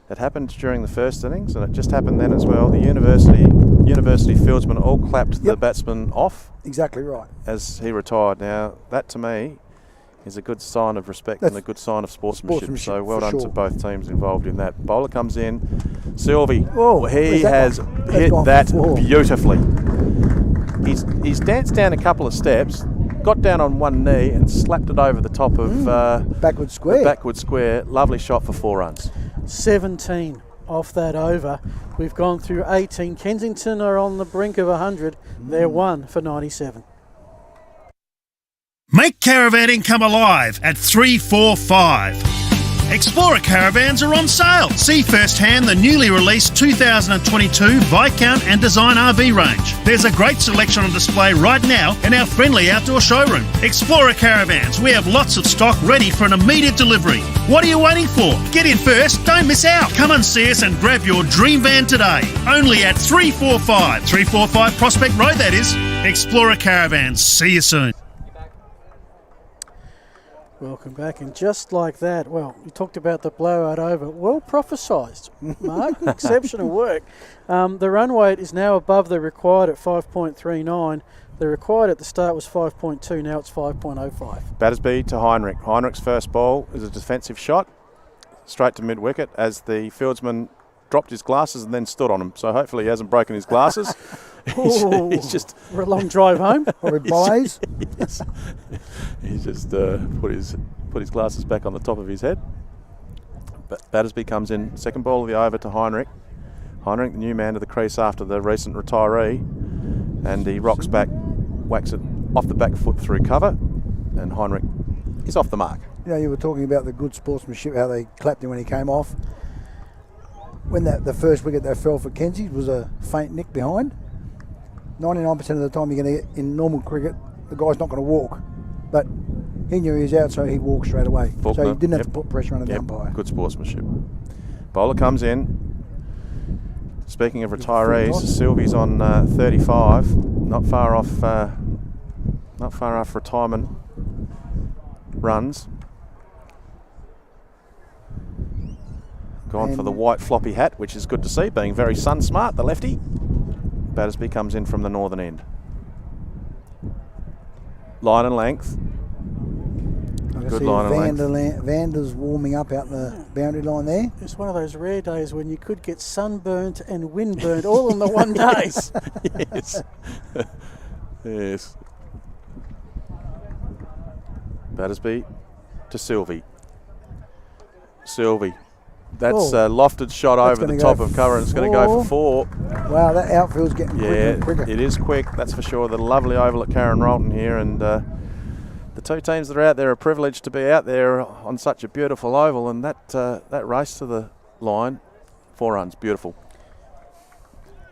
it happened during the first innings, and it just happened then as well. The university fieldsmen all clapped the batsman off. Exactly right. As he retired. Now, that to me is a good sign of respect and a good sign of sportsmanship. So well done to both teams involved in that. Bowler comes in. Sylvie, he has hit that beautifully. He's danced down a couple of steps, got down on one knee and slapped it over the top of backward square. Backward square. Lovely shot for 4 runs. 17 off that over. We've gone through 18. Kensington are on the brink of 100. They're 1 for 97. Make caravanning come alive at 345. Explorer caravans are on sale. See firsthand the newly released 2022 Viscount and Design RV range. There's a great selection on display right now in our friendly outdoor showroom. Explorer caravans, we have lots of stock ready for an immediate delivery. What are you waiting for? Get in first, don't miss out. Come and see us and grab your dream van today. Only at 345. 345 Prospect Road, that is. Explorer caravans. See you soon. Welcome back, and just like that, well, you talked about the blowout over. Well prophesised, Mark. Exceptional work. The run weight is now above the required at 5.39. The required at the start was 5.2. Now it's 5.05. Battersby to Heinrich. Heinrich's first ball is a defensive shot, straight to mid-wicket as the fieldsman dropped his glasses and then stood on them. So hopefully he hasn't broken his glasses. He's just for a long drive home. Or with boys. He's just put his glasses back on the top of his head. Battersby comes in, second ball of the over to Heinrich. Heinrich, the new man to the crease after the recent retiree, and he rocks back, whacks it off the back foot through cover, and Heinrich is off the mark. You were talking about the good sportsmanship, how they clapped him when he came off. when the first wicket they fell for Kensington was a faint nick behind. 99% of the time you're going to get in normal cricket, the guy's not going to walk. But he knew he was out, so he walked straight away. Faulkner, so he didn't have to put pressure on the umpire. Good sportsmanship. Bowler comes in. Speaking of retirees, Sylvie's on 35, not far off retirement runs. Gone for the white floppy hat, which is good to see, being very sun smart, the lefty. Battersby comes in from the northern end. Line and length. Good line and length. Vander's warming up out in the boundary line there. It's one of those rare days when you could get sunburnt and windburnt all in the one day. Yes. Yes. Battersby to Sylvie. Sylvie. That's a lofted shot over the top of cover, and it's going to go for 4. Wow, that outfield's getting quicker and quicker. It is quick, that's for sure. The lovely oval at Karen Rolton here, and the two teams that are out there are privileged to be out there on such a beautiful oval, and that race to the line, 4 runs, beautiful.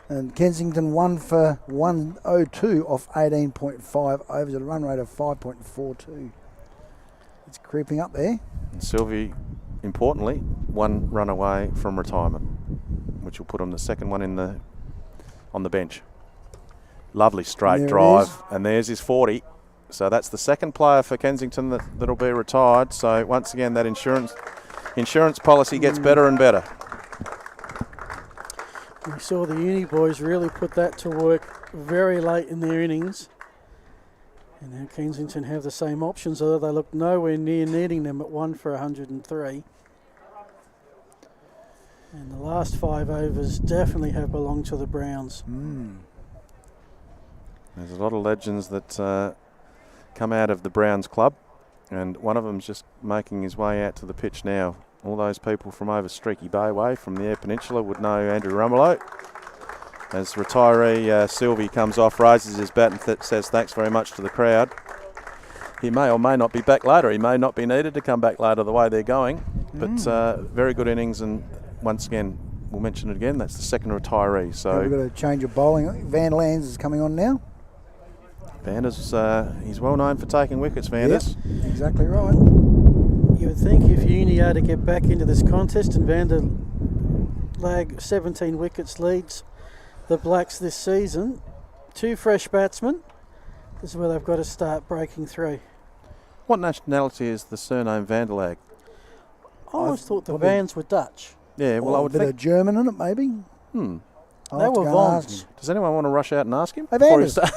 And Kensington 1 for 102 off 18.5 overs at a run rate of 5.42. It's creeping up there. And Sylvie, importantly, 1 run away from retirement, which will put him the second one on the bench. Lovely straight drive, and there's his 40. So that's the second player for Kensington that'll be retired. So once again, that insurance policy gets better and better. We saw the Uni boys really put that to work very late in their innings. And now Kensington have the same options, although they look nowhere near needing them at 1 for 103. And the last 5 overs definitely have belonged to the Browns. There's a lot of legends that come out of the Browns club, and one of them's just making his way out to the pitch now. All those people from over Streaky Bay way, from the Eyre Peninsula, would know Andrew Rumbelow. As retiree Sylvie comes off, raises his bat and says thanks very much to the crowd. He may or may not be back later. He may not be needed to come back later the way they're going. But very good innings, and once again, we'll mention it again, that's the second retiree. So we've got a change of bowling. Van Lands is coming on now. Vander's, he's well known for taking wickets, Vander's. Yep, exactly right. You would think if Uni are to get back into this contest, and Vander lag 17 wickets leads the Blacks this season, 2 fresh batsmen, this is where they've got to start breaking through. What nationality is the surname Vanderlag? I always thought the Vans were Dutch. Yeah, well, I would think a bit of German in it, maybe. They were Vons. Does anyone want to rush out and ask him? Hey, Vanders. I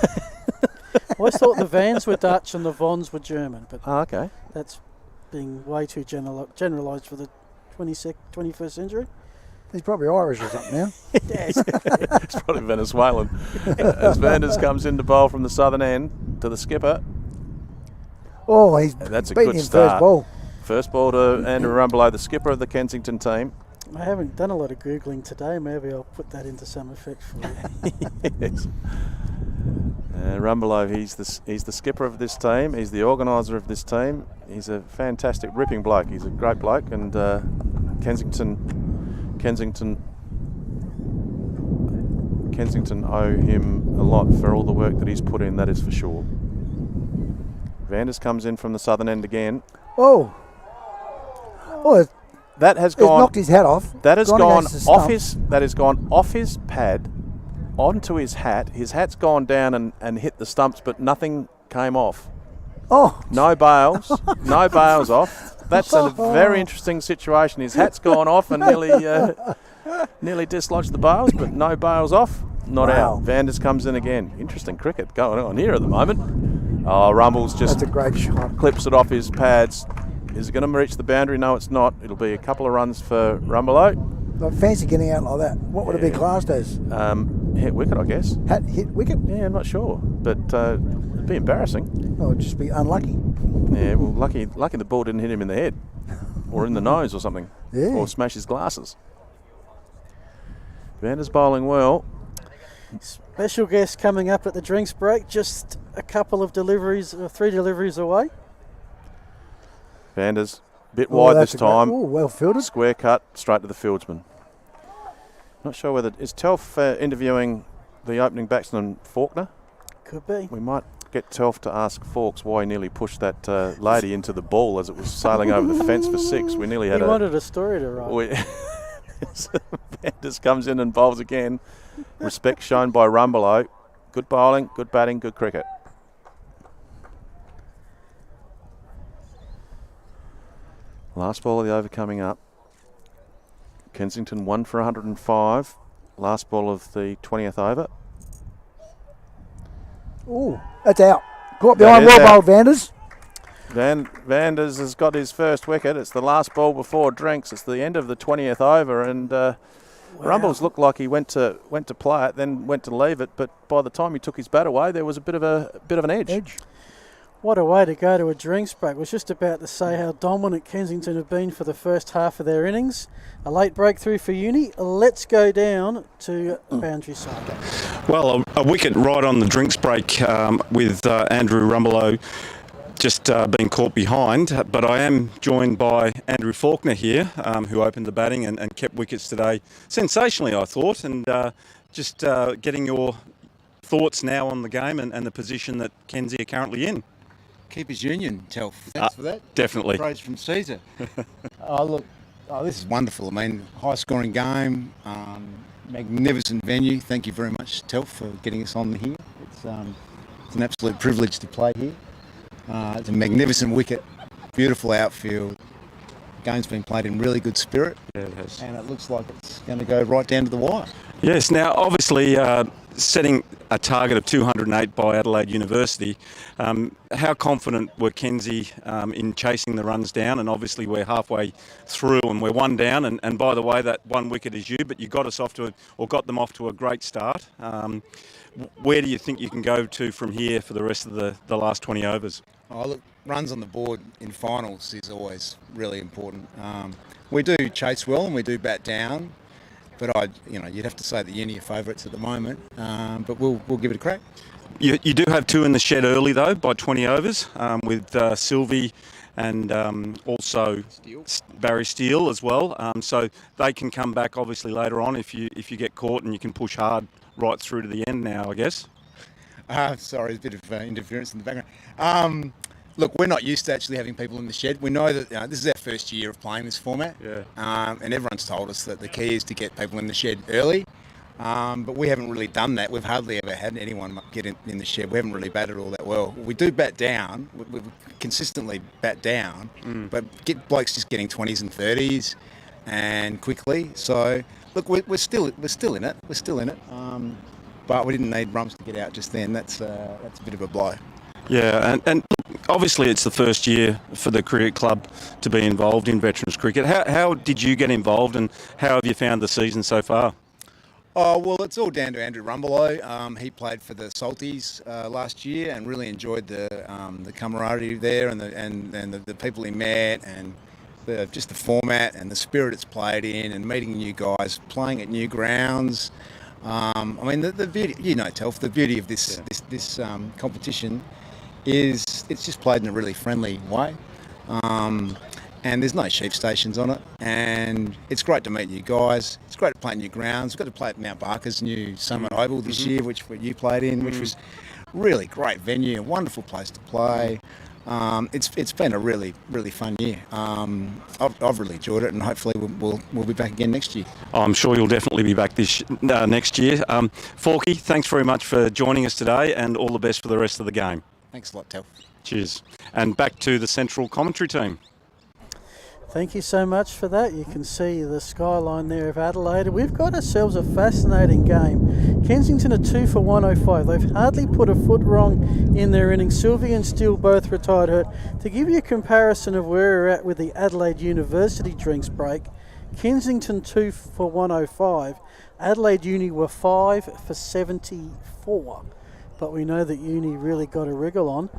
always thought the Vans were Dutch and the Vons were German, but okay. That's being way too generalised for the 21st century. He's probably Irish or something now. It's probably Venezuelan. As Vanders comes in to bowl from the southern end to the skipper. Oh, he's that's a beating good him start. first ball. First ball to Andrew Rumbelow, the skipper of the Kensington team. I haven't done a lot of Googling today. Maybe I'll put that into some effect for you. Yes. Rumbelow, he's the skipper of this team. He's the organiser of this team. He's a fantastic, ripping bloke. He's a great bloke, and Kensington owe him a lot for all the work that he's put in, that is for sure. Vanders comes in from the southern end again. Oh, that has gone. Knocked his hat off. That has gone off his. That has gone off his pad, onto his hat. His hat's gone down and hit the stumps, but nothing came off. Oh, no bails, no bails off. That's a very interesting situation. His hat's gone off and nearly dislodged the bails, but no bails off, not out. Vanders comes in again. Interesting cricket going on here at the moment. Oh, Rumbles just that's a great shot. Clips it off his pads. Is it going to reach the boundary? No, it's not. It'll be a couple of runs for Rumbelow. I fancy getting out like that. What would it be classed as? Hit wicket, I guess. Hit wicket? Yeah, I'm not sure, but it'd be embarrassing. Oh, it'd just be unlucky. Yeah, well, lucky the ball didn't hit him in the head, or in the nose, or something, or smash his glasses. Vander's bowling well. Special guest coming up at the drinks break. Just a couple of deliveries, 3 deliveries away. Vander's a bit wide this time. Well fielded. Square cut, straight to the fieldsman. Not sure whether is Telf interviewing the opening batsman Faulkner. Could be. We might get Telf to ask Fawkes why he nearly pushed that lady into the ball as it was sailing over the fence for 6. We nearly had he wanted a story to write. Vanders comes in and bowls again. Respect shown by Rumbelow. Good bowling, good batting, good cricket. Last ball of the over coming up. Kensington 1 for 105. Last ball of the 20th over. Ooh, that's out. Caught behind, well bowled, Vanders. Vanders has got his first wicket. It's the last ball before drinks. It's the end of the 20th over, and Rumbles looked like he went to play it, then went to leave it. But by the time he took his bat away, there was a bit of an edge. What a way to go to a drinks break. I was just about to say how dominant Kensington have been for the first half of their innings. A late breakthrough for Uni. Let's go down to boundary side. Well, a wicket right on the drinks break with Andrew Rumbelow just being caught behind. But I am joined by Andrew Faulkner here, who opened the batting and kept wickets today sensationally, I thought. And just getting your thoughts now on the game and the position that Kenzie are currently in. Keepers Union, Telf. Thanks for that. Definitely. Praise from Caesar. This is wonderful. I mean, high-scoring game, magnificent venue. Thank you very much, Telf, for getting us on here. It's an absolute privilege to play here. It's a magnificent wicket, beautiful outfield. Game's been played in really good spirit. Yeah, it has. And it looks like it's going to go right down to the wire. Yes, now obviously setting a target of 208 by Adelaide University, how confident were Kenzie in chasing the runs down? And obviously we're halfway through and we're one down, and by the way, that one wicket is you, but you got them off to a great start. Where do you think you can go to from here for the rest of the last 20 overs? Oh, look, runs on the board in finals is always really important. We do chase well and we do bat down, but you'd have to say that Uni are favourites at the moment. But we'll give it a crack. You do have 2 in the shed early though, by 20 overs, with Sylvie and also Barry Steele as well. So they can come back obviously later on if you get caught, and you can push hard right through to the end now, I guess. Sorry, there's a bit of interference in the background. Look, we're not used to actually having people in the shed. We know that this is our first year of playing this format, and everyone's told us that the key is to get people in the shed early, but we haven't really done that. We've hardly ever had anyone get in the shed. We haven't really batted all that well. We do bat down. We consistently bat down, but get blokes just getting 20s and 30s and quickly. So, look, we're still in it. We're still in it. But we didn't need Rums to get out just then. That's a bit of a blow. Yeah, and obviously it's the first year for the cricket club to be involved in veterans cricket. How did you get involved, and how have you found the season so far? Oh, well, it's all down to Andrew Rumbelow. He played for the Salties last year and really enjoyed the camaraderie there and the people he met, and just the format and the spirit it's played in, and meeting new guys, playing at new grounds. I mean, the beauty, Telf, the beauty of this competition is it's just played in a really friendly way, and there's no sheep stations on it, and it's great to meet new guys. It's great to play at new grounds. We've got to play at Mount Barker's new Summit Oval this year, which you played in, which was really great venue, a wonderful place to play. It's been a really, really fun year. I've really enjoyed it, and hopefully we'll be back again next year. I'm sure you'll definitely be back next year. Forky, thanks very much for joining us today, and all the best for the rest of the game. Thanks a lot, Tel. Cheers. And back to the central commentary team. Thank you so much for that. You can see the skyline there of Adelaide. We've got ourselves a fascinating game. Kensington are 2 for 105. They've hardly put a foot wrong in their innings. Sylvie and Steele both retired hurt. To give you a comparison of where we're at with the Adelaide University drinks break, Kensington 2 for 105. Adelaide Uni were 5 for 74. But we know that Uni really got a wriggle on.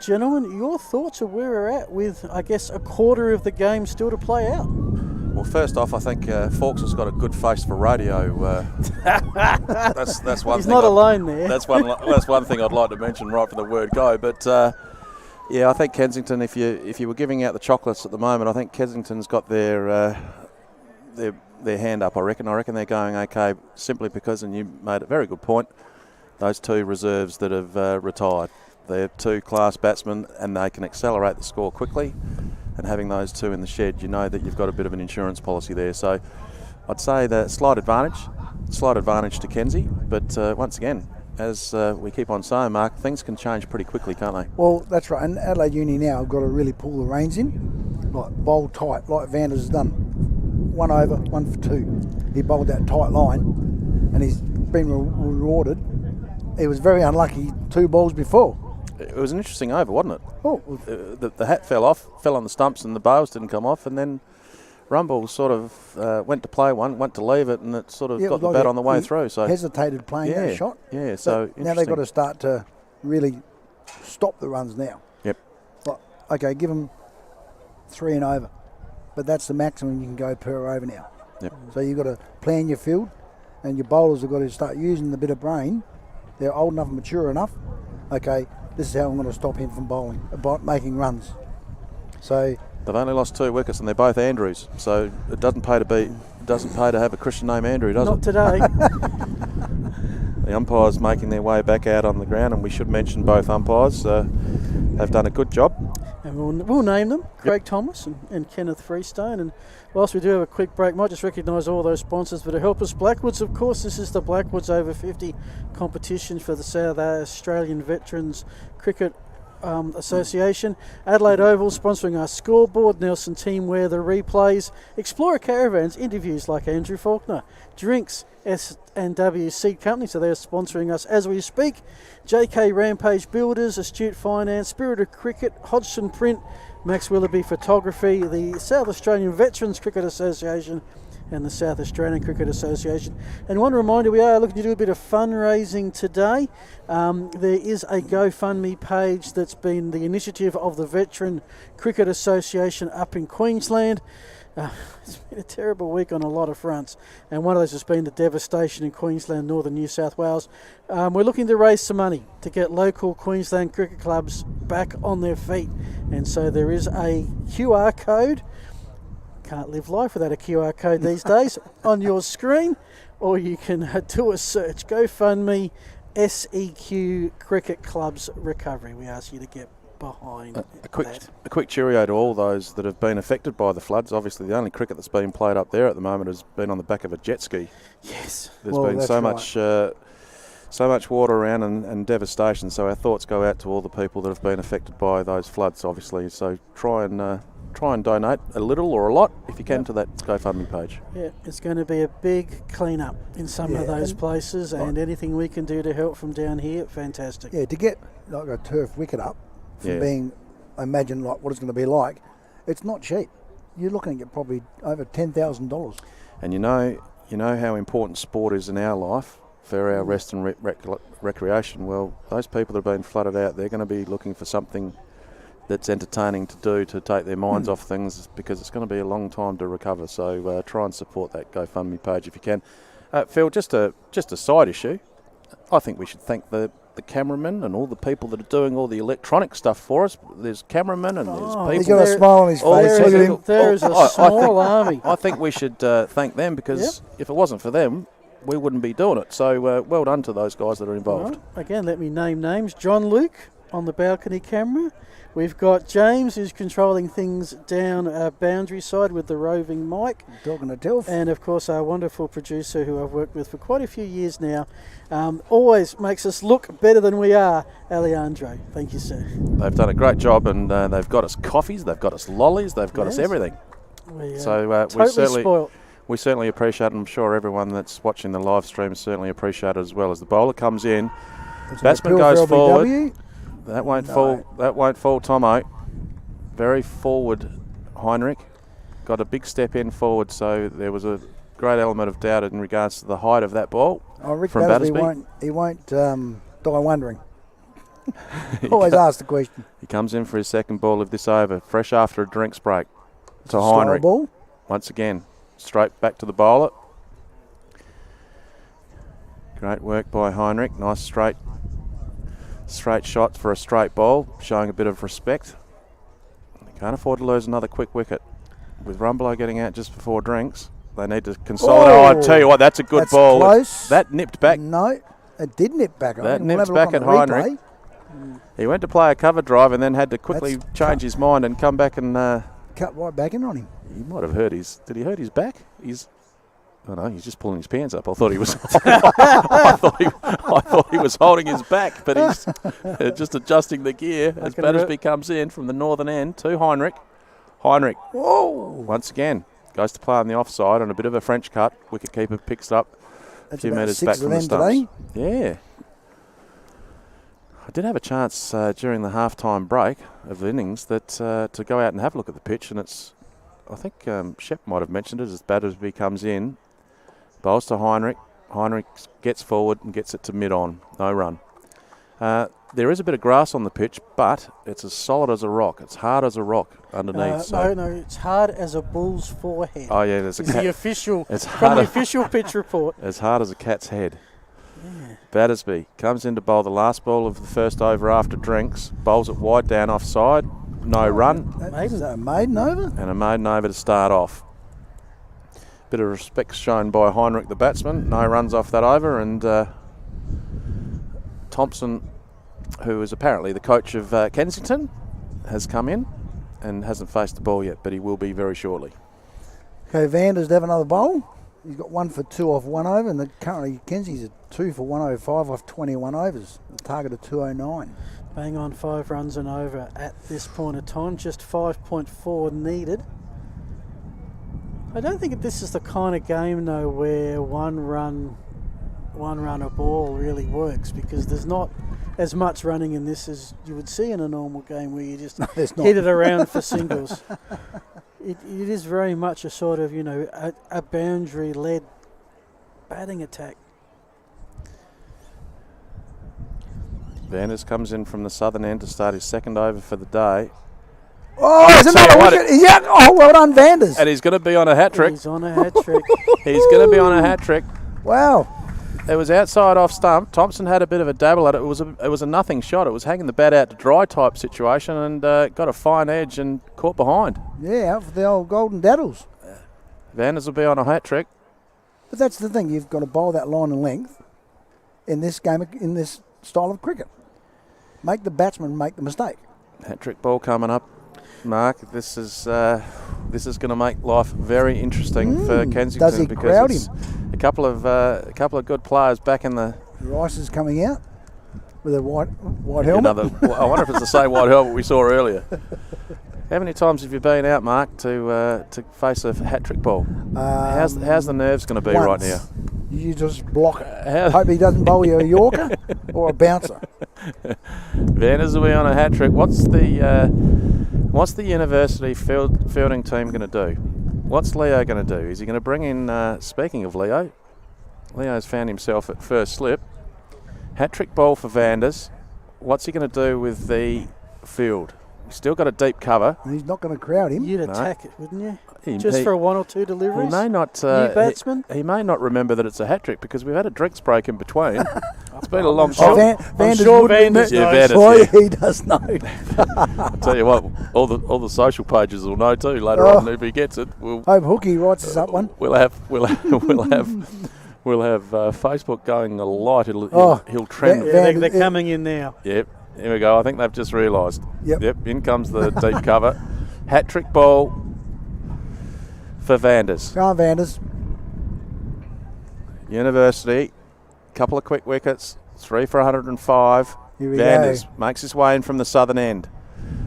Gentlemen, your thoughts of where we're at with, I guess, a quarter of the game still to play out? Well, first off, I think Fawkes has got a good face for radio. That's one. He's not alone there. That's one thing I'd like to mention right from the word go. But yeah, I think Kensington. If you were giving out the chocolates at the moment, I think Kensington's got their their hand up, I reckon. I reckon they're going okay simply because, and you made a very good point, those two reserves that have retired. They're two class batsmen and they can accelerate the score quickly. And having those two in the shed, you know that you've got a bit of an insurance policy there. So I'd say the slight advantage to Kenzie. But once again, as we keep on saying, Mark, things can change pretty quickly, can't they? Well, that's right. And Adelaide Uni now have got to really pull the reins in, like bowl tight, like Vanders has done. 1 over, 1 for 2. He bowled that tight line, and he's been rewarded. He was very unlucky 2 balls before. It was an interesting over, wasn't it? Oh, the hat fell on the stumps, and the bows didn't come off, and then Rumble sort of went to play one, went to leave it, and it sort of got the bat on the way through. So hesitated playing that shot. Yeah, so now they've got to start to really stop the runs now. Yep. Like, okay, give them 3 and over, but that's the maximum you can go per over now. Yep. So you've got to plan your field, and your bowlers have got to start using the bit of brain. They're old enough and mature enough. Okay, this is how I'm going to stop him from bowling, about making runs. So they've only lost 2 wickets, and they're both Andrews. So it doesn't pay to have a Christian name Andrew, does it? Not today. The umpires making their way back out on the ground, and we should mention both umpires. They've done a good job. And we'll name them, Craig Thomas and Kenneth Freestone. And whilst we do have a quick break, might just recognise all those sponsors that help us. Blackwoods, of course, this is the Blackwoods Over 50 competition for the South Australian Veterans Cricket Association. Adelaide Oval sponsoring our scoreboard, Nelson Teamwear, the replays, Explorer Caravans, interviews like Andrew Faulkner, drinks, S&W Seed Company, so they're sponsoring us as we speak. JK Rampage Builders, Astute Finance, Spirit of Cricket, Hodgson Print, Max Willoughby Photography, the South Australian Veterans Cricket Association and the South Australian Cricket Association. And one reminder, we are looking to do a bit of fundraising today. There is a GoFundMe page that's been the initiative of the Veteran Cricket Association up in Queensland. It's been a terrible week on a lot of fronts, and one of those has been the devastation in Queensland, northern New South Wales. We're looking to raise some money to get local Queensland cricket clubs back on their feet, and so there is a QR code. Can't live life without a QR code these days on your screen, or you can do a search, GoFundMe SEQ Cricket Clubs Recovery. We ask you to get behind a quick cheerio to all those that have been affected by the floods. Obviously the only cricket that's been played up there at the moment has been on the back of a jet ski. Yes. There's been so much water around and devastation, so our thoughts go out to all the people that have been affected by those floods, obviously. So try and donate a little or a lot if you can to that GoFundMe page. Yeah, it's going to be a big clean up in some of those places, and anything we can do to help from down here, fantastic. Yeah, to get like a turf wicket up from being, imagine like what it's going to be like, it's not cheap. You're looking at probably over $10,000. And you know how important sport is in our life for our rest and recreation. Well, those people that have been flooded out, they're going to be looking for something that's entertaining to do to take their minds off things, because it's going to be a long time to recover. So try and support that GoFundMe page if you can. Phil, just a side issue. I think we should thank the cameramen and all the people that are doing all the electronic stuff for us. There's cameramen and there's people. He's got a smile on his face. There's a small army. I think we should thank them, because if it wasn't for them, we wouldn't be doing it. So well done to those guys that are involved. Right. Again, let me name names. John Luke on the balcony camera. We've got James, who's controlling things down our boundary side with the roving mic. Talking to Tilf. And of course our wonderful producer, who I've worked with for quite a few years now, always makes us look better than we are, Alejandro. Thank you, sir. They've done a great job, and they've got us coffees, they've got us lollies, they've got us everything. So totally spoiled. We certainly appreciate it. I'm sure everyone that's watching the live stream certainly appreciate it as well. As the bowler comes in, batsman goes forward. That won't fall, Tomo. Very forward, Heinrich. Got a big step in forward, so there was a great element of doubt in regards to the height of that ball from Battersby. He won't die wondering. Always ask the question. He comes in for his second ball of this over, fresh after a drinks break, to Heinrich. Ball. Once again, straight back to the bowler. Great work by Heinrich. Nice straight shot for a straight ball, showing a bit of respect. They can't afford to lose another quick wicket. With Rumbelow getting out just before drinks, They need to consolidate. Oh, I tell you what, that's a good ball. Close. That nipped back. No, it did nip back. That nips back at Heinrich. He went to play a cover drive and then had to quickly change his mind and come back and cut right back in on him. He might have hurt his. Did he hurt his back? Oh no, he's just pulling his pants up. I thought he was. I thought he was holding his back, but he's just adjusting the gear as Battersby comes in from the northern end to Heinrich. Heinrich. Whoa! Once again goes to play on the offside on a bit of a French cut. Wicketkeeper picks it up a few metres back from the stumps. Yeah. I did have a chance during the half-time break of the innings that to go out and have a look at the pitch, and it's. I think Shep might have mentioned it as Battersby comes in. Bowls to Heinrich. Heinrich gets forward and gets it to mid-on. No run. There is a bit of grass on the pitch, but it's as solid as a rock. It's hard as a rock underneath. No, it's hard as a bull's forehead. Oh, yeah, there's a cat. The official, from the official pitch report. As hard as a cat's head. Yeah. Battersby comes in to bowl the last ball of the first over after drinks. Bowls it wide down offside. No run. Is that a maiden over? And a maiden over to start off. Bit of respect shown by Heinrich, the batsman. No runs off that over, and Thompson, who is apparently the coach of Kensington, has come in and hasn't faced the ball yet, but he will be very shortly. Okay, Vander's to have another bowl. He's got 1 for 2 off 1 over, and currently Kenzie's at 2 for 105 off 21 overs. The target of 209. Bang on 5 runs and over at this point of time. Just 5.4 needed. I don't think this is the kind of game though where one run a ball really works, because there's not as much running in this as you would see in a normal game where you just hit it around for singles. It is very much a sort of, a boundary-led batting attack. Vanders comes in from the southern end to start his second over for the day. Oh, there's another wicket. Yeah. Oh, well done, Vanders. And he's going to be on a hat trick. He's on a hat trick. He's going to be on a hat trick. Wow. It was outside off stump. Thompson had a bit of a dabble at it. It was a nothing shot. It was hanging the bat out to dry type situation, and got a fine edge and caught behind. Yeah, out for the old golden daddles. Vanders will be on a hat trick. But that's the thing. You've got to bowl that line and length in this game, in this style of cricket. Make the batsman make the mistake. Hat trick ball coming up. Mark, this is going to make life very interesting for Kensington. Does he crowd him? A couple of good players back in the. Rice is coming out with a white helmet. I wonder if it's the same white helmet we saw earlier. How many times have you been out, Mark, to face a hat trick ball? How's the nerves going to be right now? You just block it. Hope he doesn't bowl you a Yorker or a bouncer. Vanders will be on a hat trick. What's the university fielding team going to do? What's Leo going to do? Is he going to bring in, speaking of Leo, Leo's found himself at first slip. Hat trick ball for Vanders. What's he going to do with the field? He's still got a deep cover. He's not going to crowd him. You'd attack it, wouldn't you? Just for 1 or 2 deliveries? He may not. New batsman? He may not remember that it's a hat trick because we've had a drinks break in between. It's been a long shot. I'm sure Vanders knows. Vanders, he does know. I'll tell you what, all the social pages will know too later on if he gets it. Hope Hookie writes us up one. We'll have Facebook going a lot. He'll trend. They're coming in now. Yep. Here we go. I think they've just realised. Yep. In comes the deep cover. Hat trick ball for Vanders. Go on, Vanders. University. Couple of quick wickets. 3 for 105. Here we Vanders go. makes his way in from the southern end.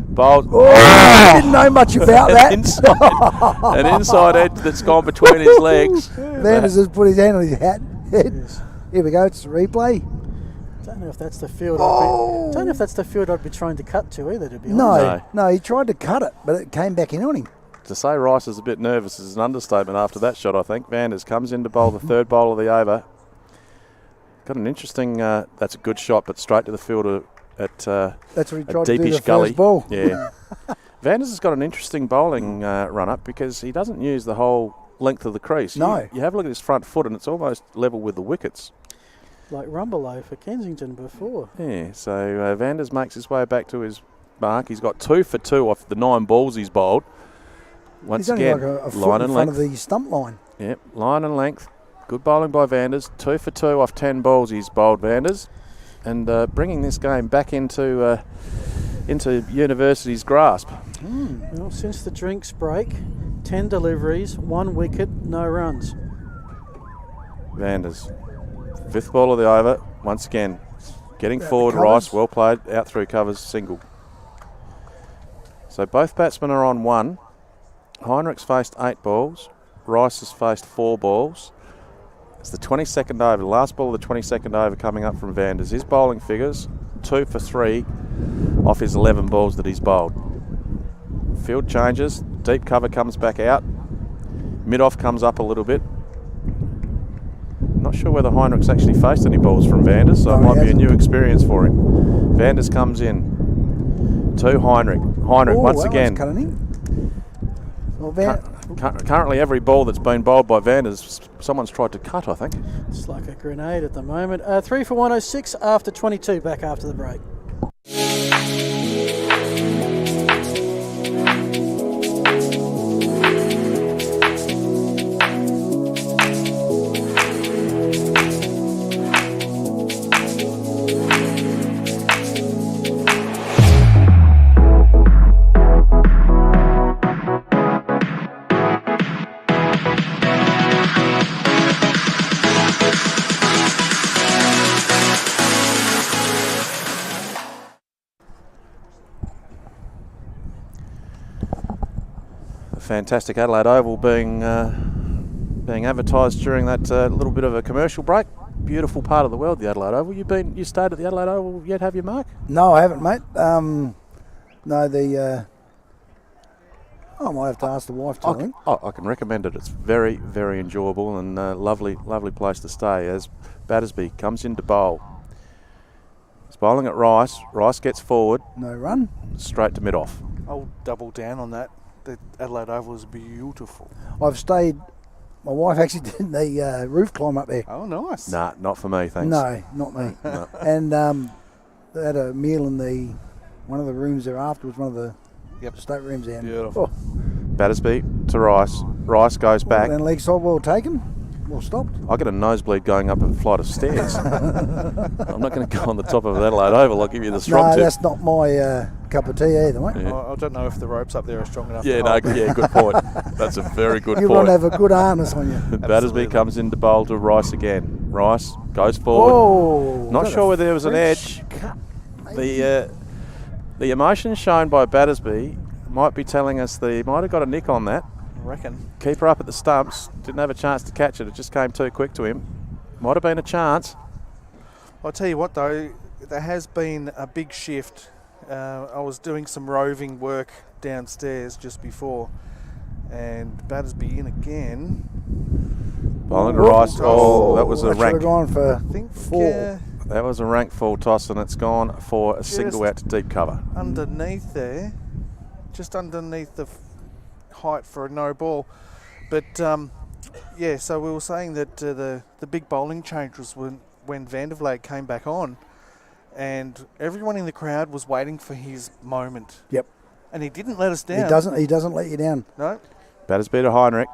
Bowled. Didn't know much about that. An inside edge that's gone between his legs. Vanders has put his hand on his head. Here we go. It's a replay. I don't know if that's the field. I don't know if that's the field I'd be trying to cut to either. To be honest. No, he tried to cut it, but it came back in on him. To say Rice is a bit nervous is an understatement after that shot, I think. Vanders comes in to bowl the third bowl of the over. Got an interesting. That's a good shot, but straight to the fielder at that's what he tried deepish to do the gully. First ball. Yeah. Vanders has got an interesting bowling run up because he doesn't use the whole length of the crease. No. You have a look at his front foot and it's almost level with the wickets. Like Rumbelow for Kensington before. Yeah, so Vanders makes his way back to his mark. He's got 2 for 2 off the 9 balls he's bowled. Once he's again, only like a foot line in and front length. of the stump line. Yep, line and length. Good bowling by Vanders. 2 for 2 off 10 balls he's bowled, Vanders. And bringing this game back into University's grasp. Well, since the drinks break, 10 deliveries, 1 wicket, no runs. Vanders. 5th ball of the over. Once again, getting forward. Rice, well played. Out through covers, single. So both batsmen are on 1. Heinrich's faced 8 balls. Rice has faced 4 balls. It's the 22nd over, the last ball of the 22nd over coming up from Vanders. His bowling figures, 2 for 3 off his 11 balls that he's bowled. Field changes, deep cover comes back out. Mid-off comes up a little bit. Not sure whether Heinrich's actually faced any balls from Vanders, so it might be a new experience for him. Vanders comes in to Heinrich. Heinrich once again. Currently every ball that's been bowled by Vanders, someone's tried to cut, I think. It's like a grenade at the moment. 3 for 106 after 22, back after the break. Fantastic Adelaide Oval being advertised during that little bit of a commercial break. Beautiful part of the world, the Adelaide Oval. You stayed at the Adelaide Oval yet, have you, Mark? No, I haven't, mate. I might have to ask the wife to. I can recommend it. It's very, very enjoyable and lovely place to stay. As Battersby comes in to bowl. He's bowling at Rice. Rice gets forward. No run. Straight to mid-off. I'll double down on that. The Adelaide Oval is beautiful. I've stayed. My wife actually did the roof climb up there. Oh, nice. Nah, not for me, thanks. No, not me. No. And they had a meal in one of the rooms there afterwards, one of the staterooms there. Beautiful. Battersby to Rice. Rice goes back. And leg side well taken. Well stopped. I get a nosebleed going up a flight of stairs. I'm not going to go on the top of Adelaide Oval. I'll give you the strong tip. No, that's not my cup of tea either, mate. Yeah. I don't know if the ropes up there are strong enough. Good point. That's a very good point. You want to have a good harness on you. Battersby comes in to bowl to Rice again. Rice goes forward. Oh, not sure whether there was an edge. The emotion shown by Battersby might be telling us that he might have got a nick on that. I reckon. Keeper up at the stumps, didn't have a chance to catch it. It just came too quick to him. Might have been a chance. I'll tell you what though, there has been a big shift. I was doing some roving work downstairs just before, and Battersby in again. Bowling to Rice. Oh, that was a rank. Should have gone for I think 4. That was a rank full toss, and it's gone for a single out to deep cover. Underneath there, just underneath the height for a no ball. But so we were saying that the big bowling change was when Van der Vleck came back on, and everyone in the crowd was waiting for his moment. Yep. And he didn't let us down. He doesn't let you down. No. Battersby to Heinrich.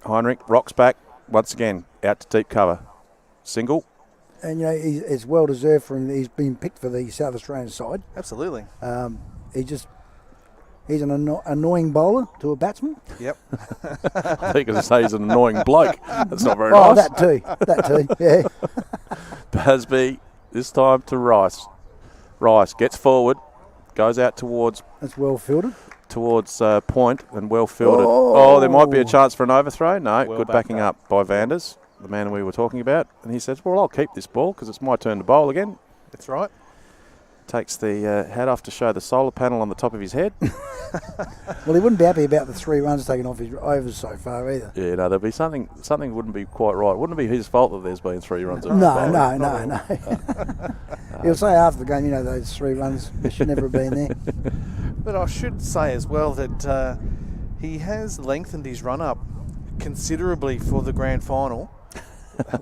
Heinrich rocks back once again out to deep cover. Single. And it's well deserved for him. He's been picked for the South Australian side. Absolutely. He's an annoying bowler to a batsman. Yep. I think I was say he's an annoying bloke. That's not very nice. Oh, that too, yeah. Battersby this time to Rice. Rice gets forward, goes out towards. That's well fielded. Towards point and well fielded. Oh, there might be a chance for an overthrow. No, good backing up by Vanders, the man we were talking about. And he says, well, I'll keep this ball because it's my turn to bowl again. That's right. Takes the hat off to show the solar panel on the top of his head. Well, he wouldn't be happy about the 3 runs taken off his overs so far either. Yeah, no, there'd be something wouldn't be quite right. Wouldn't it be his fault that there's been 3 runs? No. He'll say after the game, those 3 runs should never have been there. But I should say as well that he has lengthened his run-up considerably for the grand final.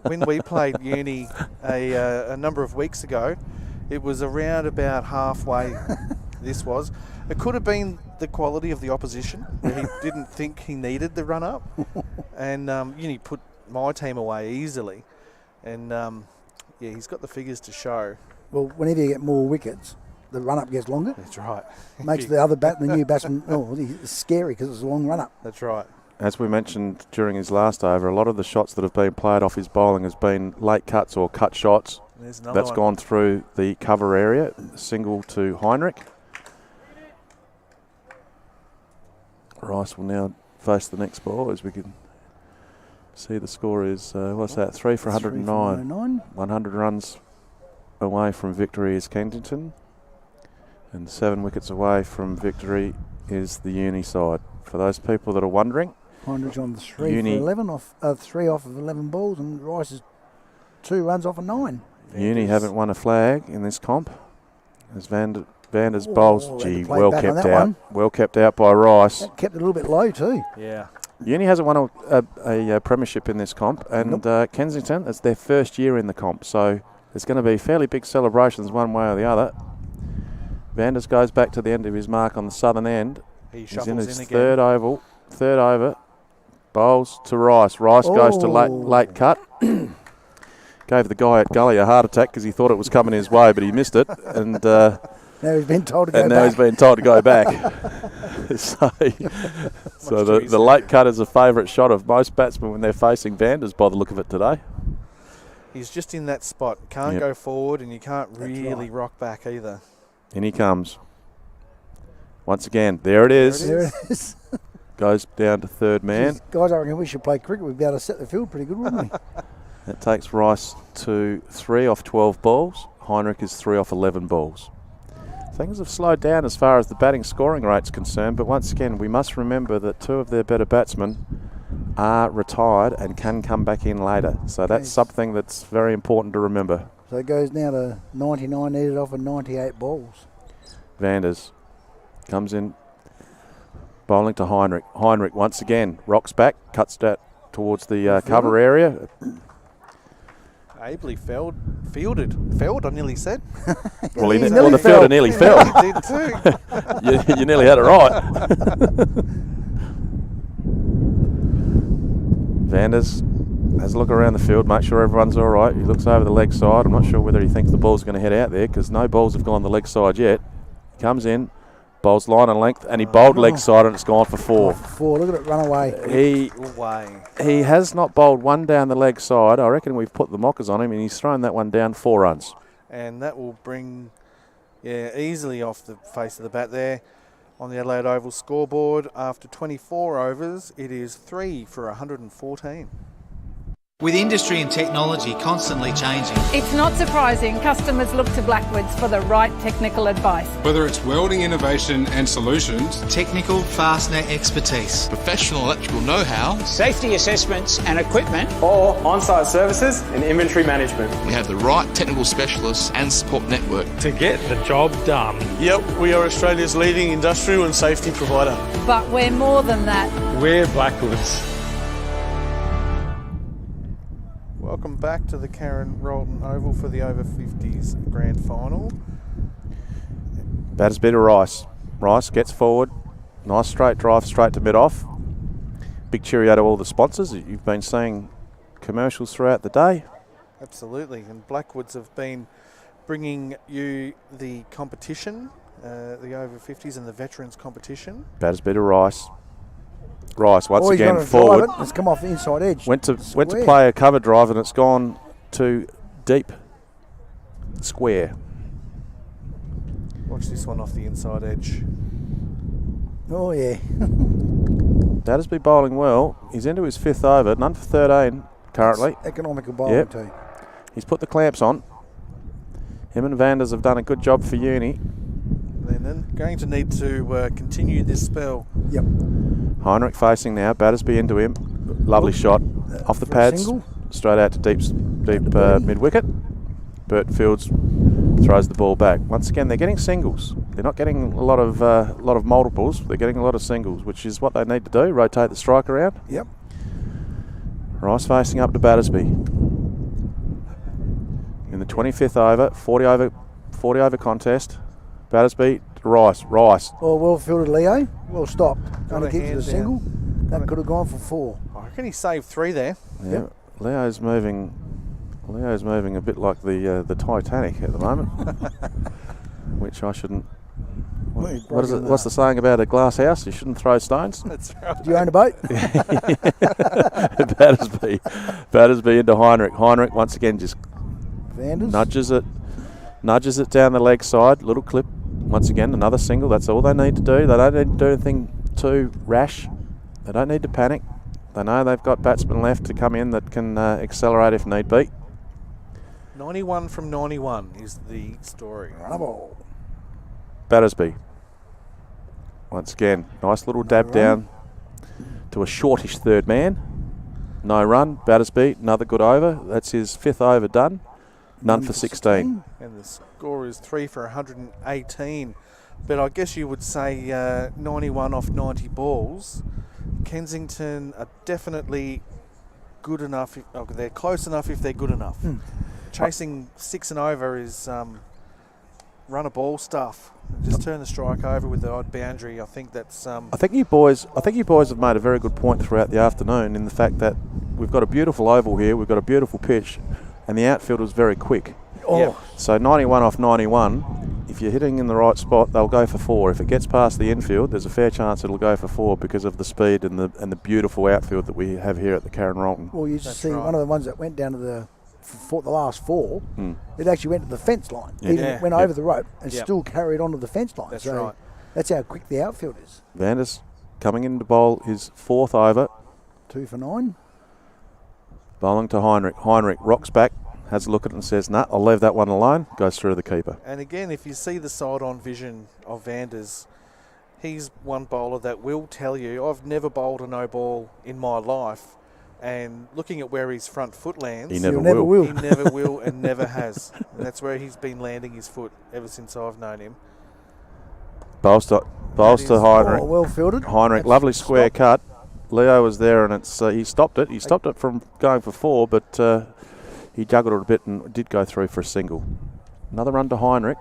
When we played uni a number of weeks ago, it was around about halfway. This was. It could have been the quality of the opposition. He didn't think he needed the run-up. and Uni put my team away easily, and yeah, he's got the figures to show. Well, whenever you get more wickets, the run-up gets longer. That's right. Makes the new batsman, it's scary because it's a long run-up. That's right. As we mentioned during his last over, a lot of the shots that have been played off his bowling has been late cuts or cut shots. That's gone through the cover area. Single to Heinrich. Rice will now face the next ball, as we can see the score is, what's that, 3 for 109. 100 runs away from victory is Kensington, and 7 wickets away from victory is the Uni side. For those people that are wondering, Heinrich on 3 for 11 off 3 off of 11 balls, and Rice is 2 runs off of 9. Uni haven't won a flag in this comp. As Vander's bowls, gee, well kept out. Well kept out by Rice. That kept it a little bit low too. Yeah. Uni hasn't won a premiership in this comp, and Kensington, it's their first year in the comp, so there's going to be fairly big celebrations one way or the other. Vanders goes back to the end of his mark on the southern end. He's in his third over, bowls to Rice. Rice goes to late cut. Gave the guy at Gully a heart attack because he thought it was coming his way, but he missed it, and now he's been told to go back. And now he's been told to go back. So the late cut is a favourite shot of most batsmen when they're facing Vanders by the look of it today. He's just in that spot. Can't go forward, and you can't really rock back either. In he comes. Once again, there it is. There it is. Goes down to third man. Jeez, guys, I reckon we should play cricket. We'd be able to set the field pretty good, wouldn't we? That takes Rice to 3 off 12 balls. Heinrich is 3 off 11 balls. Things have slowed down as far as the batting scoring rate's concerned, but once again, we must remember that 2 of their better batsmen are retired and can come back in later. So that's something that's very important to remember. So it goes now to 99 needed off of 98 balls. Vanders comes in, bowling to Heinrich. Heinrich once again rocks back, cuts that towards the cover area. Ably fielded, I nearly said. Well, the fielder nearly fell. He did too. you nearly had it right. Vanders has a look around the field, make sure everyone's all right. He looks over the leg side. I'm not sure whether he thinks the ball's going to head out there because no balls have gone the leg side yet. Comes in, bowls line and length, and he bowled leg side and it's gone for 4. Look at it run away. He has not bowled one down the leg side. I reckon we've put the mockers on him and he's thrown that one down 4 runs. And that will bring, easily off the face of the bat there. On the Adelaide Oval scoreboard, after 24 overs, it is 3 for 114. With industry and technology constantly changing, It's not surprising customers look to Blackwoods for the right technical advice. Whether it's welding innovation and solutions, technical fastener expertise, professional electrical know-how, safety assessments and equipment, or on-site services and inventory management. We have the right technical specialists and support network to get the job done. Yep, we are Australia's leading industrial and safety provider. But we're more than that. We're Blackwoods. Welcome back to the Karen Rolton Oval for the Over 50s Grand Final. Batters bit of Rice. Rice gets forward. Nice straight drive straight to mid-off. Big cheerio to all the sponsors. You've been seeing commercials throughout the day. Absolutely, and Blackwoods have been bringing you the competition, the Over 50s and the Veterans competition. Batters bit of Rice. Rice once again forward. It's come off the inside edge. Went to play a cover drive and it's gone to deep square. Watch this one off the inside edge. Oh yeah. Battersby bowling well. He's into his 5th over, none for 13 currently. It's economical bowling too. He's put the clamps on. Him and Vanders have done a good job for Uni. And then going to need to continue this spell. Yep. Heinrich facing now, Battersby into him. Lovely shot. Off the pads, straight out to deep mid-wicket. Bert Fields throws the ball back. Once again, they're getting singles. They're not getting a lot of multiples. They're getting a lot of singles, which is what they need to do. Rotate the strike around. Yep. Rice facing up to Battersby. In the 25th over, 40 over contest. Battersby to Rice. Oh, well fielded, Leo. Well stopped. Got Only keeps it a single. That could have gone for 4. I reckon he saved 3 there. Yeah. Yep. Leo's moving a bit like the Titanic at the moment, which I shouldn't. What is it? What's the saying about a glass house? You shouldn't throw stones. That's right. Do you own a boat? Battersby into Heinrich. Heinrich once again just Vanders? nudges it down the leg side. Little clip. Once again, another single. That's all they need to do. They don't need to do anything too rash. They don't need to panic. They know they've got batsmen left to come in that can accelerate if need be. 91 from 91 is the story. Battersby. Once again, nice little dab down to a shortish third man. No run. Battersby, another good over. That's his 5th over done. None for 16. And the score is 3 for 118. But I guess you would say 91 off 90 balls. Kensington are definitely good enough. They're close enough if they're good enough. Chasing 6 and over is run a ball stuff. Just turn the strike over with the odd boundary. I think that's. I think you boys have made a very good point throughout the afternoon in the fact that we've got a beautiful oval here. We've got a beautiful pitch, and the outfield was very quick. Oh. So 91 off 91. If you're hitting in the right spot, they'll go for 4. If it gets past the infield, there's a fair chance it'll go for 4 because of the speed and the beautiful outfield that we have here at the Karen Rolton. Well, you just see one of the ones that went down to the last 4. It actually went to the fence line. It went over the rope and still carried on to the fence line. That's so right. That's how quick the outfield is. Vanders coming in to bowl his 4th over. 2 for 9. Bowling to Heinrich. Heinrich rocks back, has a look at it and says, nah, I'll leave that one alone. Goes through the keeper. And again, if you see the side-on vision of Vanders, he's one bowler that will tell you, I've never bowled a no ball in my life. And looking at where his front foot lands, he never will. He never will and never has. And that's where he's been landing his foot ever since I've known him. Bowls to Heinrich. Well fielded. Heinrich, lovely square cut. Leo was there and it's he stopped it. He stopped it from going for 4, but he juggled it a bit and did go through for a single. Another run to Heinrich.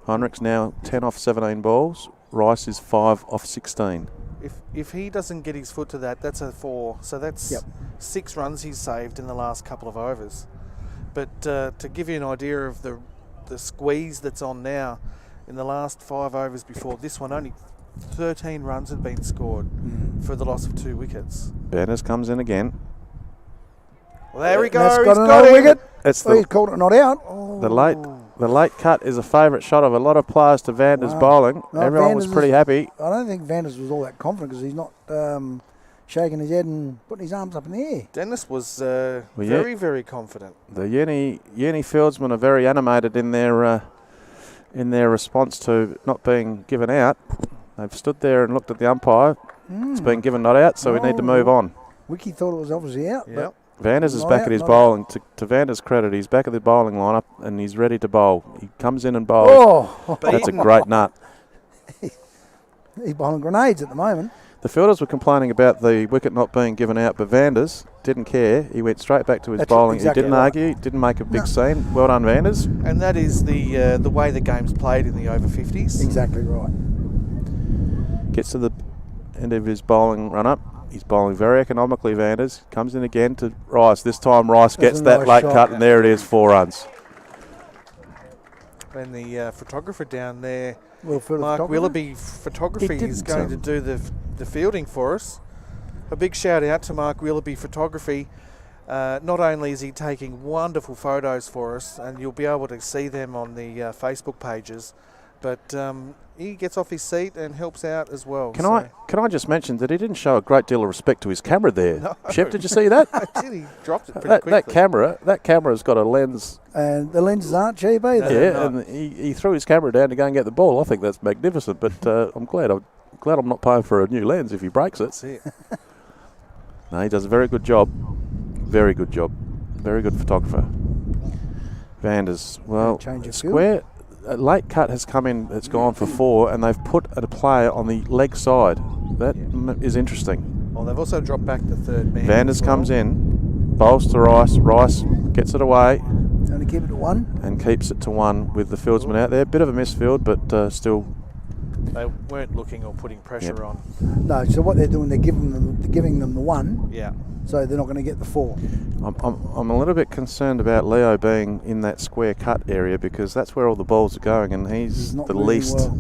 Heinrich's now 10 off 17 balls. Rice is 5 off 16. If he doesn't get his foot to that, that's a 4. So that's 6 runs he's saved in the last couple of overs. But to give you an idea of the squeeze that's on now, in the last 5 overs before this one, only 13 runs had been scored for the loss of 2 wickets. Berners comes in again. Well, there we go. He's He's got got wicket. He's called it not out. The late cut is a favourite shot of a lot of players to Vanders bowling. No, Everyone was pretty happy. I don't think Vanders was all that confident because he's not shaking his head and putting his arms up in the air. Dennis was very, very confident. The uni fieldsmen are very animated in their response to not being given out. They've stood there and looked at the umpire. It's been given not out, so we need to move on. Wiki thought it was obviously out. Yep. Vanders is back at his bowling. To Vanders' credit, he's back at the bowling lineup and he's ready to bowl. He comes in and bowls. That's a great nut. He's bowling grenades at the moment. The fielders were complaining about the wicket not being given out, but Vanders didn't care. He went straight back to his bowling. He didn't argue, didn't make a big scene. Well done, Vanders. And that is the way the game's played in the over 50s. Exactly right. Gets to the end of his bowling run-up. He's bowling very economically, Vanders. Comes in again to Rice. This time Rice gets that late cut, and there it is, 4 runs. And the photographer down there, Mark Mark Willoughby Photography, is going to do the fielding for us. A big shout out to Mark Willoughby Photography. Not only is he taking wonderful photos for us, and you'll be able to see them on the Facebook pages, but he gets off his seat and helps out as well. Can I just mention that he didn't show a great deal of respect to his camera there. No. Shep, did you see that? I did. He dropped it pretty quickly. That camera's got a lens. And the lenses aren't cheap either. And he threw his camera down to go and get the ball. I think that's magnificent. But I'm glad I'm not paying for a new lens if he breaks it. That's it. No, he does a very good job. Very good job. Very good photographer. Vanders, well, square. A late cut has come in, it's gone for 4, and they've put a player on the leg side. That is interesting. Well, they've also dropped back the third man. Vanders comes in, bowls to Rice. Rice gets it away. Going to keep it to 1. And keeps it to 1 with the fieldsman out there. Bit of a misfield, but still They weren't looking or putting pressure on. No, so what they're doing, they're giving them the 1. Yeah. So they're not going to get the 4. I'm a little bit concerned about Leo being in that square cut area because that's where all the balls are going, and he's the least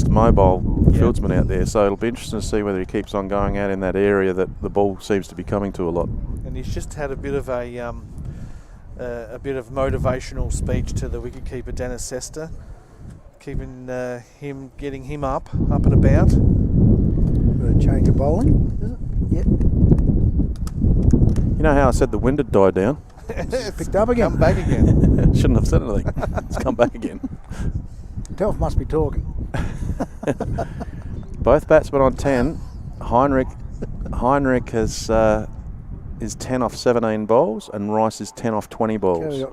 mobile fieldsman out there. So it'll be interesting to see whether he keeps on going out in that area that the ball seems to be coming to a lot. And he's just had a bit of motivational speech to the wicketkeeper Dennis Sester, keeping getting him up and about. Got a change of bowling, is it? Yep. You know how I said the wind had died down? It's picked up again. Come back again. Shouldn't have said anything. It's come back again. Telf must be talking. Both batsmen on 10. Heinrich is 10 off 17 balls, and Rice is 10 off 20 balls.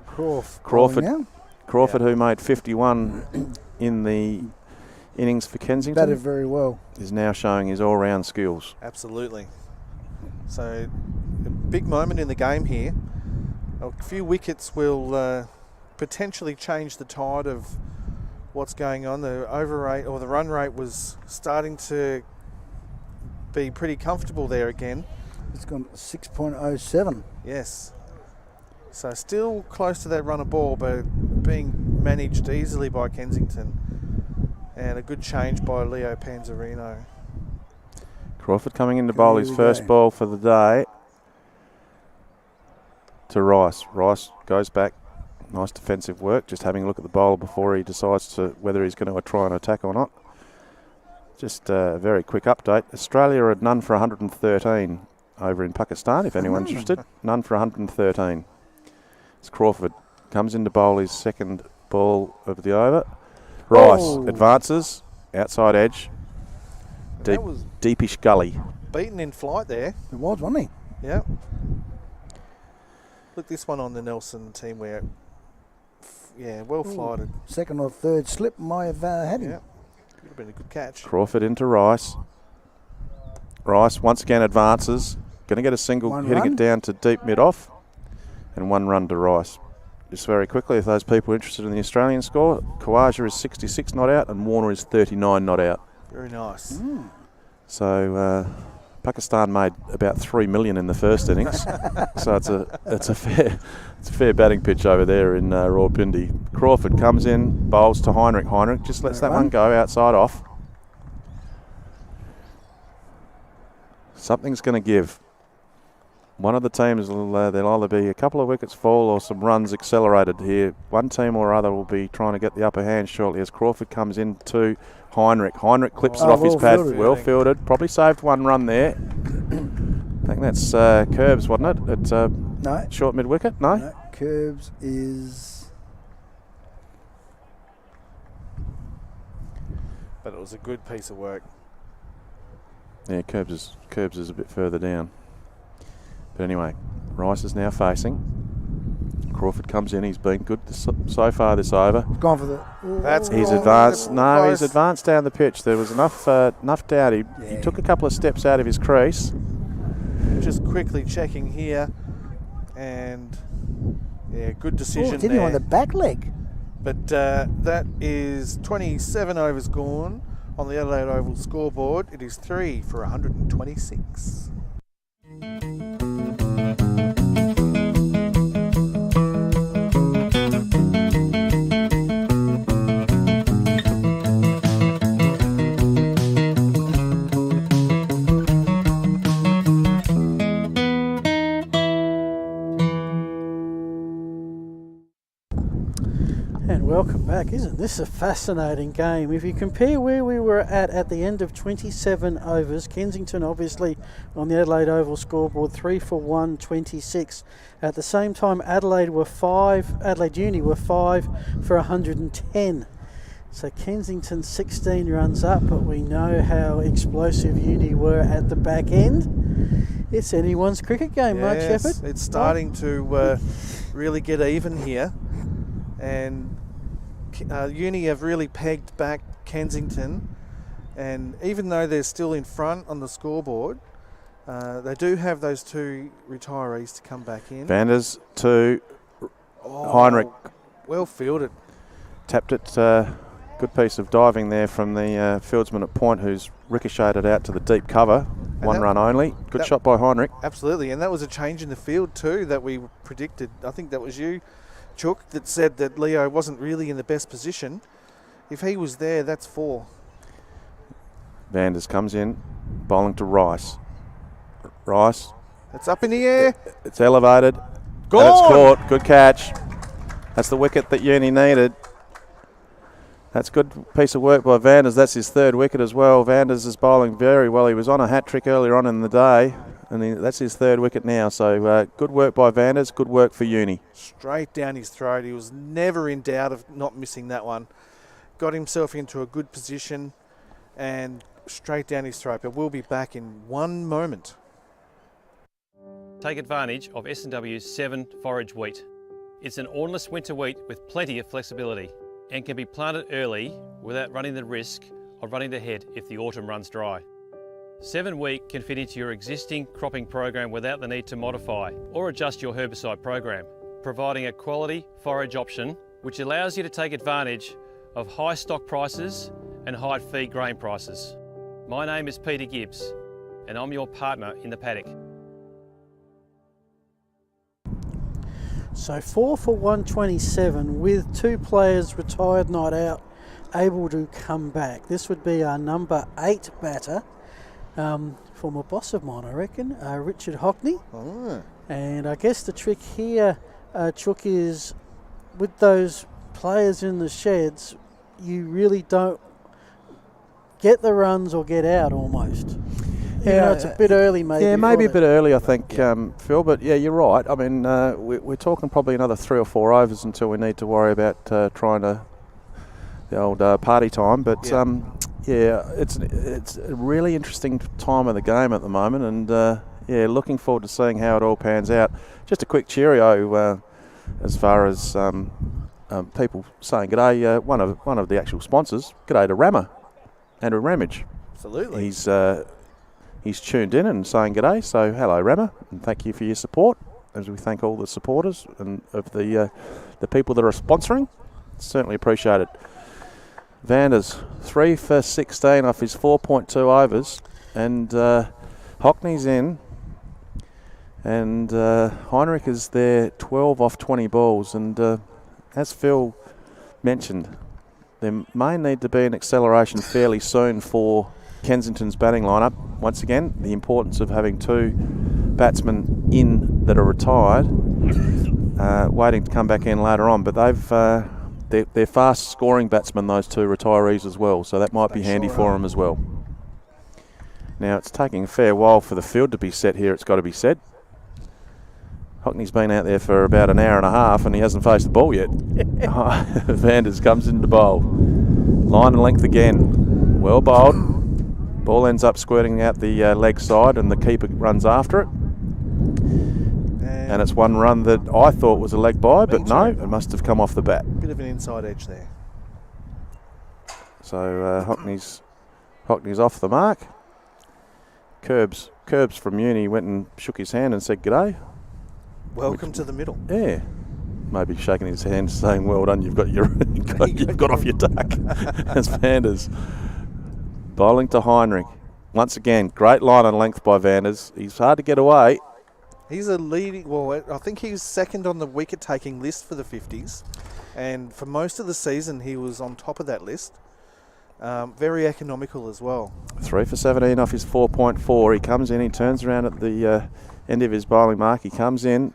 Crawford, who made 51 in the innings for Kensington, batted very well, is now showing his all-round skills. Absolutely. So, a big moment in the game here. A few wickets will potentially change the tide of what's going on. The the run rate was starting to be pretty comfortable there again. It's gone 6.07. Yes. So still close to that run of ball, but being managed easily by Kensington. And a good change by Leo Panzarino. Crawford coming in to bowl his first ball for the day to Rice. Rice goes back. Nice defensive work, just having a look at the bowler before he decides whether he's going to try and attack or not. Just a very quick update. Australia are at none for 113 over in Pakistan, if anyone's interested. None for 113. It's Crawford. Comes in to bowl his second ball of the over. Rice advances, outside edge. Deepish gully. Beaten in flight there. It was, wasn't he? Yeah. Look, this one on the Nelson team where, well flighted. Second or third slip might have had him. Yeah. Could have been a good catch. Crawford into Rice. Rice once again advances. Going to get a single, hitting it down to deep mid-off. And 1 run to Rice. Just very quickly, if those people are interested in the Australian score, Khawaja is 66 not out and Warner is 39 not out. Very nice. So Pakistan made about 3 million in the first innings. So it's a fair batting pitch over there in Rawalpindi. Crawford comes in, bowls to Heinrich. Heinrich just lets that one go outside off. Something's going to give. One of the teams, there'll either be a couple of wickets fall or some runs accelerated here. One team or other will be trying to get the upper hand shortly as Crawford comes in to Heinrich. Heinrich clips it off his pad. Well fielded. Probably saved 1 run there. I think that's Curbs, wasn't it? At short mid-wicket? No? Curbs is... But it was a good piece of work. Yeah, Curbs is a bit further down. But anyway, Rice is now facing. Crawford comes in. He's been good so far this over. Gone for the... He's advanced. No, he's advanced down the pitch. There was enough doubt. He took a couple of steps out of his crease. Just quickly checking here. And, good decision there. Did he on the back leg? But that is 27 overs gone on the Adelaide Oval scoreboard. It is 3 for 126. Welcome back. Isn't this a fascinating game? If you compare where we were at the end of 27 overs, Kensington obviously on the Adelaide Oval scoreboard 3 for 126. At the same time, Adelaide Uni were 5 for 110. So Kensington 16 runs up, but we know how explosive Uni were at the back end. It's anyone's cricket game, Mark Shepherd. It's starting to really get even here. And Uni have really pegged back Kensington, and even though they're still in front on the scoreboard, they do have those 2 retirees to come back in. Vanders to Heinrich. Well fielded. Tapped it Good piece of diving there from the fieldsman at point, who's ricocheted out to the deep cover. One run only. Good shot by Heinrich. Absolutely, and that was a change in the field too that we predicted. I think that was you, Chook, that said that Leo wasn't really in the best position. If he was there, that's 4. Vanders comes in, bowling to Rice. Rice. It's up in the air. It's elevated. Gone. And it's caught. Good catch. That's the wicket that Uni needed. That's a good piece of work by Vanders. That's his 3rd wicket as well. Vanders is bowling very well. He was on a hat-trick earlier on in the day, and that's his 3rd wicket now. So good work by Vanders. Good work for Uni. Straight down his throat. He was never in doubt of not missing that one. Got himself into a good position and straight down his throat. But we'll be back in 1 moment. Take advantage of S&W's 7 forage wheat. It's an ornless winter wheat with plenty of flexibility and can be planted early without running the risk of running to head if the autumn runs dry. 7 wheat can fit into your existing cropping program without the need to modify or adjust your herbicide program, providing a quality forage option which allows you to take advantage of high stock prices and high feed grain prices. My name is Peter Gibbs and I'm your partner in the paddock. So 4 for 127 with 2 players retired not out, able to come back. This would be our number 8 batter, former boss of mine I reckon, Richard Hockney. Oh. And I guess the trick here, Chook, is with those players in the sheds, you really don't get the runs or get out almost. Yeah, it's a bit early maybe. Yeah, maybe a bit early I think, Phil, but yeah, you're right. I mean, we're talking probably another 3 or 4 overs until we need to worry about trying to the old party time. But yeah, it's a really interesting time of the game at the moment, and yeah, looking forward to seeing how it all pans out. Just a quick cheerio as far as people saying g'day. One of the actual sponsors, g'day to Rammer, Andrew Ramage. Absolutely. He's tuned in and saying g'day, so hello Rammer, and thank you for your support, as we thank all the supporters and of the people that are sponsoring. Certainly appreciate it. Vanders 3 for 16 off his 4.2 overs, and Hockney's in, and Heinrich is there 12 off 20 balls, and as Phil mentioned, there may need to be an acceleration fairly soon for Kensington's batting lineup. Once again, the importance of having 2 batsmen in that are retired, waiting to come back in later on. But they're fast scoring batsmen, those 2 retirees as well, so that might be handy for them as well. Now it's taking a fair while for the field to be set here, it's got to be said. Hockney's been out there for about an hour and a half and he hasn't faced the ball yet. Vanders comes into bowl. Line and length again. Well bowled. Ball ends up squirting out the leg side and the keeper runs after it. And it's 1 run that I thought was a leg by, but no, it must have come off the bat. Bit of an inside edge there. So Hockney's off the mark. Curbs from Uni went and shook his hand and said g'day. Welcome to the middle. Yeah. Maybe shaking his hand saying well done, you've got off your duck. As Vanders. Bowling to Heinrich. Once again, great line and length by Vanders. He's hard to get away. He's a leading, well, I think he was 2nd on the wicket-taking list for the 50s. And for most of the season, he was on top of that list. Very economical as well. 3 for 17 off his 4.4. He comes in, he turns around at the end of his bowling mark. He comes in,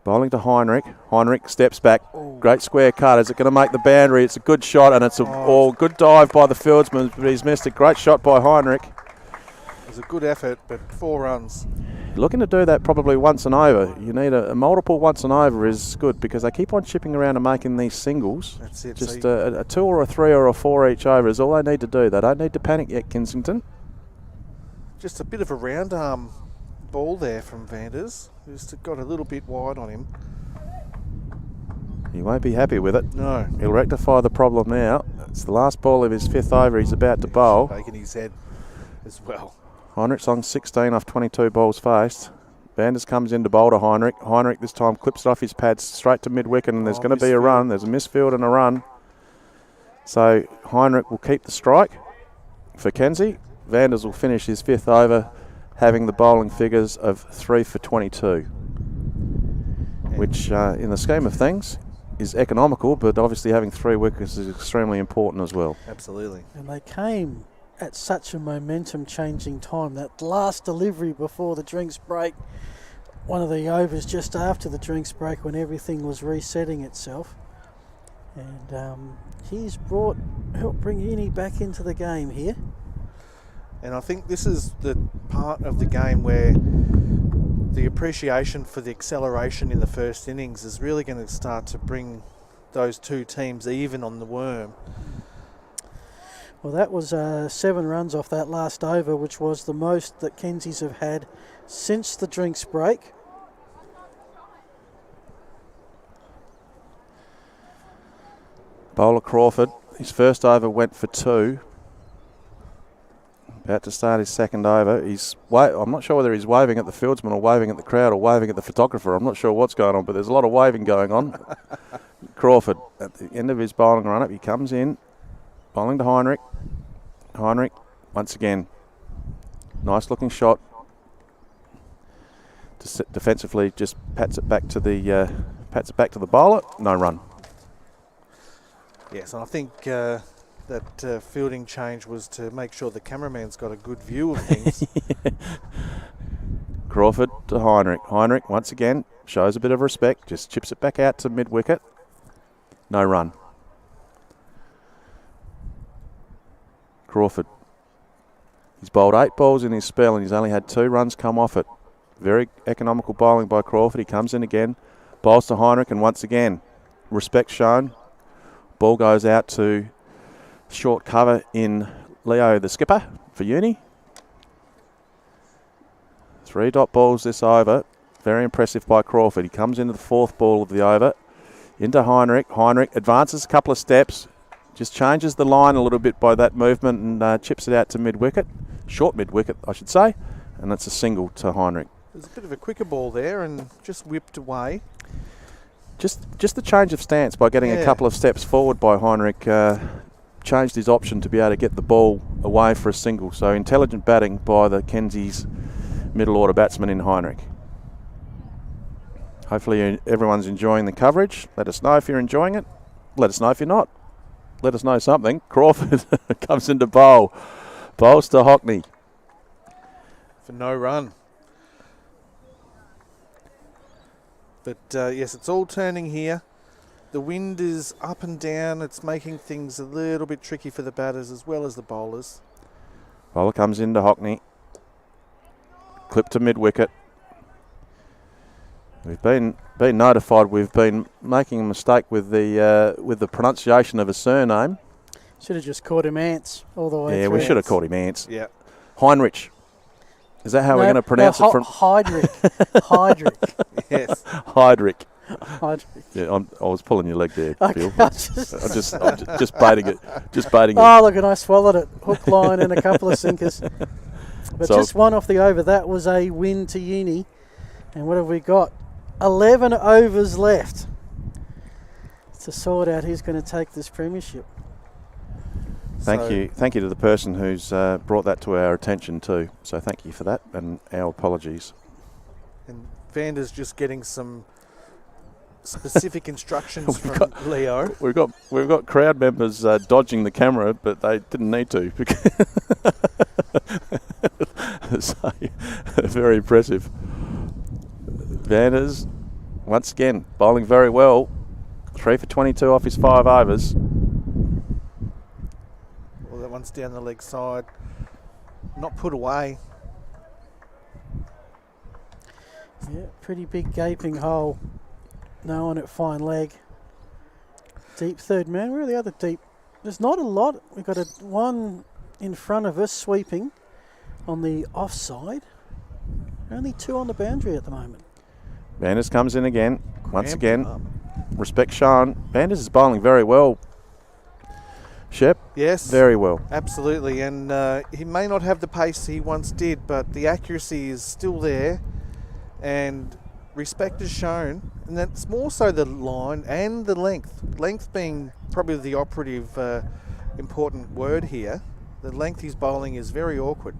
bowling to Heinrich. Heinrich steps back. Ooh. Great square cut. Is it going to make the boundary? It's a good shot, and it's a good dive by the fieldsman, but he's missed it. Great shot by Heinrich. It was a good effort, but 4 runs. Looking to do that probably once and over. You need a multiple once and over is good because they keep on chipping around and making these singles. That's it. Just a 2 or a 3 or a 4 each over is all they need to do. They don't need to panic yet, Kensington. Just a bit of a round arm ball there from Vanders. Just got a little bit wide on him. He won't be happy with it. No. He'll rectify the problem now. It's the last ball of his 5th over. He's about to bowl. Shaking his head as well. Heinrich's on 16 off 22 balls faced. Vanders comes in to bowl to Heinrich. Heinrich this time clips it off his pads straight to mid-wicket, and there's going to be a run. There's a misfield and a run. So Heinrich will keep the strike for Kenzie. Vanders will finish his 5th over having the bowling figures of 3 for 22, which in the scheme of things is economical, but obviously having 3 wickets is extremely important as well. Absolutely. And they came at such a momentum changing time. That last delivery before the drinks break, one of the overs just after the drinks break when everything was resetting itself. And he's helped bring Uni back into the game here. And I think this is the part of the game where the appreciation for the acceleration in the first innings is really going to start to bring those two teams even on the worm. Well, that was 7 runs off that last over, which was the most that Kenzie's have had since the drinks break. Bowler Crawford, his first over went for 2. About to start his second over. I'm not sure whether he's waving at the fieldsman or waving at the crowd or waving at the photographer. I'm not sure what's going on, but there's a lot of waving going on. Crawford, at the end of his bowling run-up, he comes in, bowling to Heinrich. Heinrich, once again, nice looking shot. Defensively, just pats it back to the bowler. No run. Yes, and I think that fielding change was to make sure the cameraman's got a good view of things. Crawford to Heinrich. Heinrich, once again, shows a bit of respect, just chips it back out to mid-wicket. No run. Crawford. He's bowled 8 balls in his spell and he's only had 2 runs come off it. Very economical bowling by Crawford. He comes in again, bowls to Heinrich, and once again, respect shown. Ball goes out to short cover in Leo, the skipper, for Uni. 3 dot balls this over. Very impressive by Crawford. He comes into the 4th ball of the over. Into Heinrich. Heinrich advances a couple of steps. Just changes the line a little bit by that movement and chips it out to mid-wicket. Short mid-wicket, I should say. And that's a single to Heinrich. There's a bit of a quicker ball there and just whipped away. Just the change of stance by getting a couple of steps forward by Heinrich changed his option to be able to get the ball away for a single. So intelligent batting by the Kenzie's middle order batsman in Heinrich. Hopefully everyone's enjoying the coverage. Let us know if you're enjoying it. Let us know if you're not. Let us know something. Crawford comes into bowl. Bowls to Hockney. For no run. But yes, it's all turning here. The wind is up and down. It's making things a little bit tricky for the batters as well as the bowlers. Bowler comes into Hockney. Clip to mid-wicket. We've been notified we've been making a mistake with the pronunciation of a surname. Should have just called him Ants all the way through. Yeah, we should have called him Ants. Yeah. Heinrich. Is that how we're going to pronounce it? From Heydrich. Heydrich. Yes. Heydrich. Heydrich. Yeah, I was pulling your leg there, Okay, Bill. I'm just baiting it. Just baiting it. Oh, look, and I swallowed it. Hook, line, and a couple of sinkers. But So- just one off the over. That was a win to Uni. And what have we got? 11 overs left to sort out who's going to take this premiership. Thank you to the person who's brought that to our attention too. So thank you for that, and our apologies. And Vander's just getting some specific instructions from Leo. We've got crowd members dodging the camera, but they didn't need to. So, very impressive. Vanders, once again, bowling very well. 3 for 22 off his 5 overs. Well, that one's down the leg side. Not put away. Yeah, pretty big gaping hole. No one at fine leg. Deep third man. Where are the other deep? There's not a lot. We've got one in front of us sweeping on the offside. Only 2 on the boundary at the moment. Vanders comes in again. Once again, respect shown. Vanders is bowling very well. Shep? Yes. Very well. Absolutely. And he may not have the pace he once did, but the accuracy is still there. And respect is shown, and that's more so the line and the length. Length being probably the operative important word here. The length he's bowling is very awkward.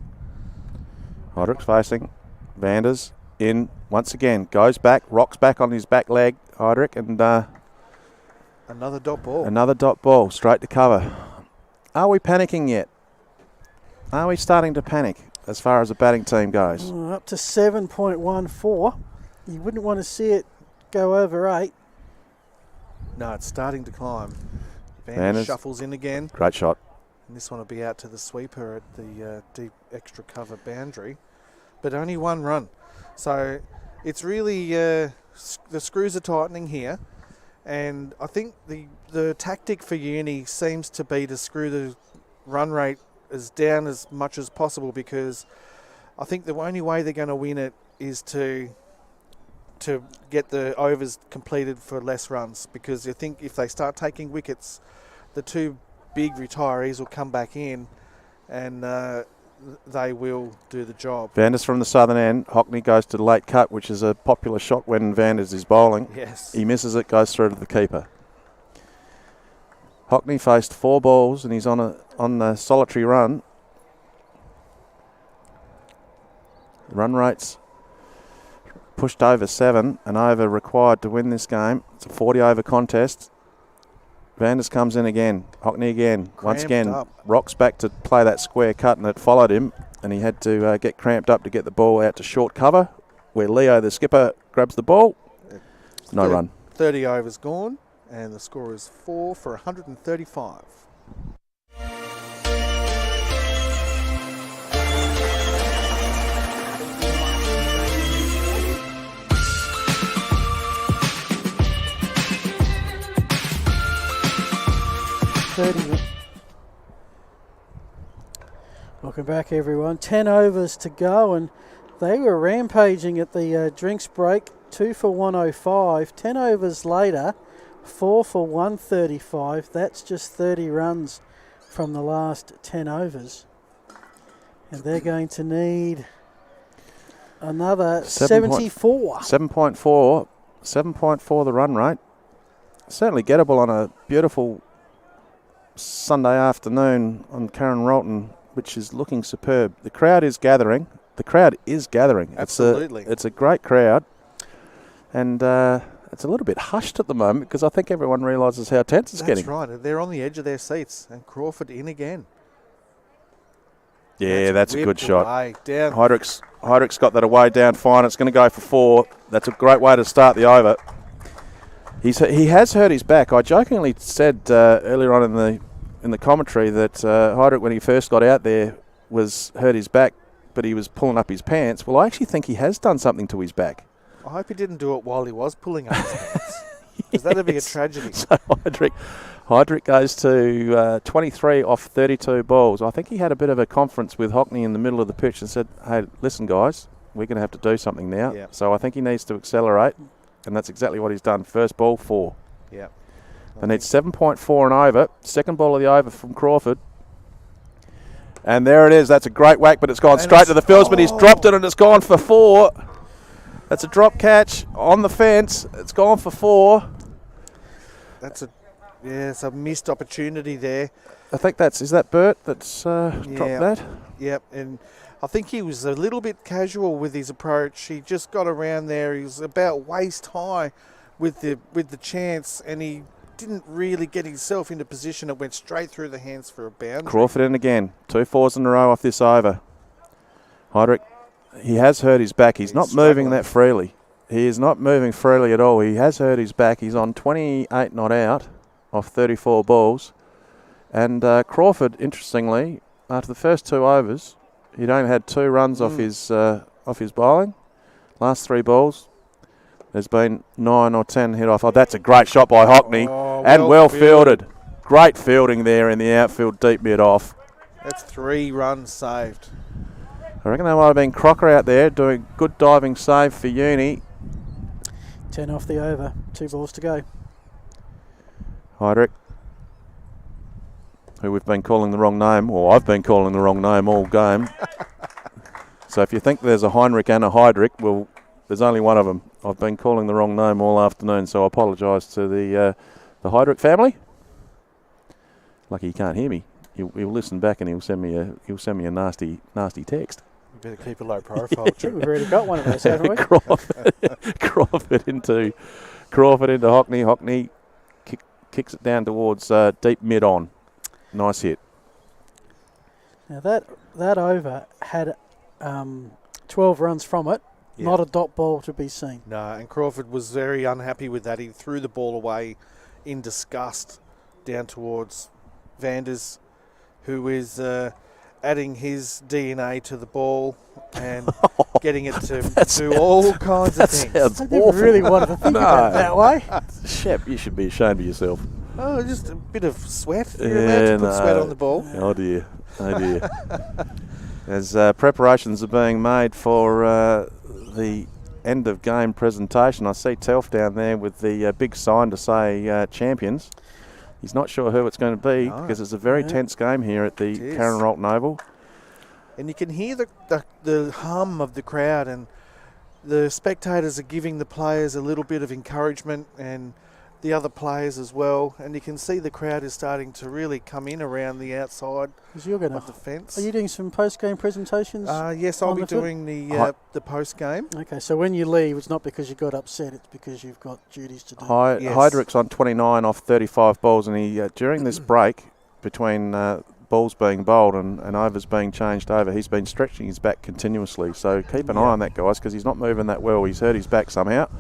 Heidrick's facing. Vanders in once again. Goes back, rocks back on his back leg, Heidrick, and another dot ball. Another dot ball, straight to cover. Are we panicking yet? Are we starting to panic as far as the batting team goes? Up to 7.14. You wouldn't want to see it go over 8. No, it's starting to climb. Vanders shuffles in again. Great shot. And this one will be out to the sweeper at the deep extra cover boundary. But only 1 run. So it's really, the screws are tightening here. And I think the tactic for Uni seems to be to screw the run rate as down as much as possible, because I think the only way they're going to win it is to get the overs completed for less runs, because I think if they start taking wickets, the 2 big retirees will come back in and they will do the job. Vanders from the southern end. Hockney goes to the late cut, which is a popular shot when Vanders is bowling. Yes. He misses it, goes through to the keeper. Hockney faced 4 balls and he's on a solitary run. Run rates pushed over 7, an over required to win this game. It's a 40 over contest. Vanders comes in again. Hockney again. Once again, rocks back to play that square cut, and it followed him, and he had to get cramped up to get the ball out to short cover, where Leo, the skipper, grabs the ball. No run. 30 overs gone, and the score is 4 for 135. Welcome back, everyone. 10 overs to go, and they were rampaging at the drinks break. 2 for 105. 10 overs later, 4 for 135. That's just 30 runs from the last 10 overs. And they're going to need another 74. 7.4. 7.4 the run rate. Certainly gettable on a beautiful Sunday afternoon on Karen Rolton, which is looking superb. The crowd is gathering. Absolutely. It's a great crowd. And it's a little bit hushed at the moment because I think everyone realises how tense it's getting. That's right. They're on the edge of their seats, and Crawford in again. Yeah, that's a good shot. Down. Heidrick's got that away down fine. It's going to go for 4. That's a great way to start the over. He has hurt his back. I jokingly said earlier on in the commentary that Heidrick, when he first got out there, was hurt his back, but he was pulling up his pants. Well, I actually think he has done something to his back. I hope he didn't do it while he was pulling up his pants, because that'd be a tragedy. So Heidrick goes to 23 off 32 balls. I think he had a bit of a conference with Hockney in the middle of the pitch and said, hey, listen, guys, we're going to have to do something now. Yep. So I think he needs to accelerate. And that's exactly what he's done. First ball, 4. Yeah. They need 7.4 and over. Second ball of the over from Crawford. And there it is. That's a great whack, but it's gone straight to the fieldsman. He's dropped it and it's gone for 4. That's a drop catch on the fence. It's gone for 4. It's a missed opportunity there. I think is that Burt that's dropped that? Yep, and I think he was a little bit casual with his approach. He just got around there. He was about waist high with the chance, and he didn't really get himself into position. It went straight through the hands for a boundary. Crawford in again. 2 4s in a row off this over. Heidrick, he has hurt his back. He's not moving that freely. He is not moving freely at all. He has hurt his back. He's on 28 not out off 34 balls. And Crawford, interestingly, after the first 2 overs, he'd only had 2 runs off his bowling. Last 3 balls, there's been 9 or 10 hit off. Oh, that's a great shot by Hockney, and well fielded. Great fielding there in the outfield, deep mid off. That's 3 runs saved. I reckon there might have been Crocker out there doing good diving save for Uni. 10 off the over, 2 balls to go. Heidrick, who we've been calling the wrong name, or I've been calling the wrong name all game. So if you think there's a Heinrich and a Heidrick, well, There's only one of them. I've been calling the wrong name all afternoon, so I apologise to the Heidrich family. Lucky he can't hear me. He'll listen back and he'll send me a nasty text. You better keep a low profile. I think we've already got one of those, haven't we? Crawford into Hockney. Hockney kicks it down towards deep mid-on. Nice hit. Now that over had 12 runs from it. Yeah. Not a dot ball to be seen. No, and Crawford was very unhappy with that. He threw the ball away in disgust down towards Vanders, who is adding his DNA to the ball and getting it to do all kinds of things. I never really wanted to think about it that way. Shep, you should be ashamed of yourself. Oh, just a bit of sweat. You're allowed to put sweat on the ball. Oh dear. As preparations are being made for the end of game presentation, I see Telf down there with the big sign to say champions. He's not sure who it's going to be because it's a very tense game here at the Karen Rolton Oval. And you can hear the hum of the crowd, and the spectators are giving the players a little bit of encouragement, and the other players as well. And you can see the crowd is starting to really come in around the outside of the fence. Are you doing some post-game presentations? Yes, I'll be doing the post-game. Okay, so when you leave, it's not because you got upset, it's because you've got duties to do. Heidrich's on 29 off 35 balls, and he during this break between balls being bowled and overs being changed over, he's been stretching his back continuously. So keep an eye on that, guys, because he's not moving that well. He's hurt his back somehow.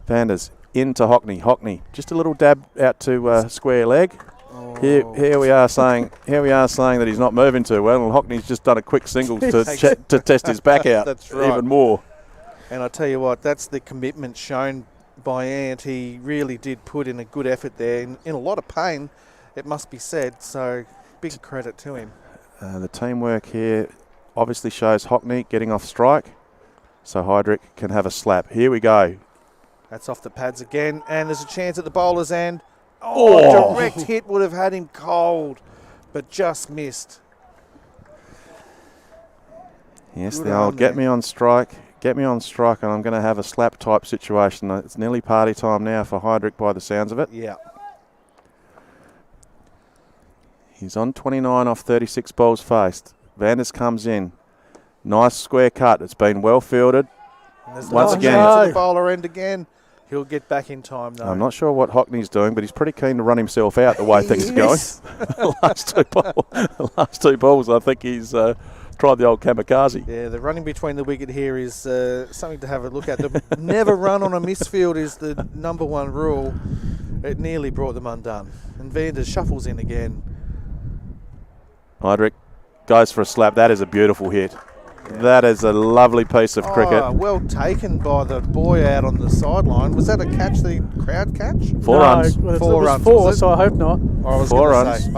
Vanders into Hockney. Hockney, just a little dab out to square leg. Here we are saying that he's not moving too well, and Hockney's just done a quick single to test his back out. That's right. Even more. And I tell you what, that's the commitment shown by Ant. He really did put in a good effort there, in a lot of pain, it must be said. So big credit to him. The teamwork here obviously shows Hockney getting off strike, so Heidrich can have a slap. Here we go. That's off the pads again, and there's a chance at the bowler's end. Oh, direct hit would have had him cold, but just missed. Yes, the old get me on strike, and I'm going to have a slap type situation. It's nearly party time now for Heidrich by the sounds of it. Yeah. He's on 29 off 36 balls faced. Vanders comes in. Nice square cut. It's been well fielded. Once again. To the bowler end again. He'll get back in time, though. I'm not sure what Hockney's doing, but he's pretty keen to run himself out the way things are going. The last two balls, I think he's tried the old kamikaze. Yeah, the running between the wicket here is something to have a look at. The never run on a misfield is the #1 rule. It nearly brought them undone. And Vanders shuffles in again. Heidrich goes for a slap. That is a beautiful hit. Yeah. That is a lovely piece of cricket. Well taken by the boy out on the sideline. Was that a catch, the crowd catch? 4 runs. Well, 4 runs. 4, so I hope not. I was 4 runs. Say,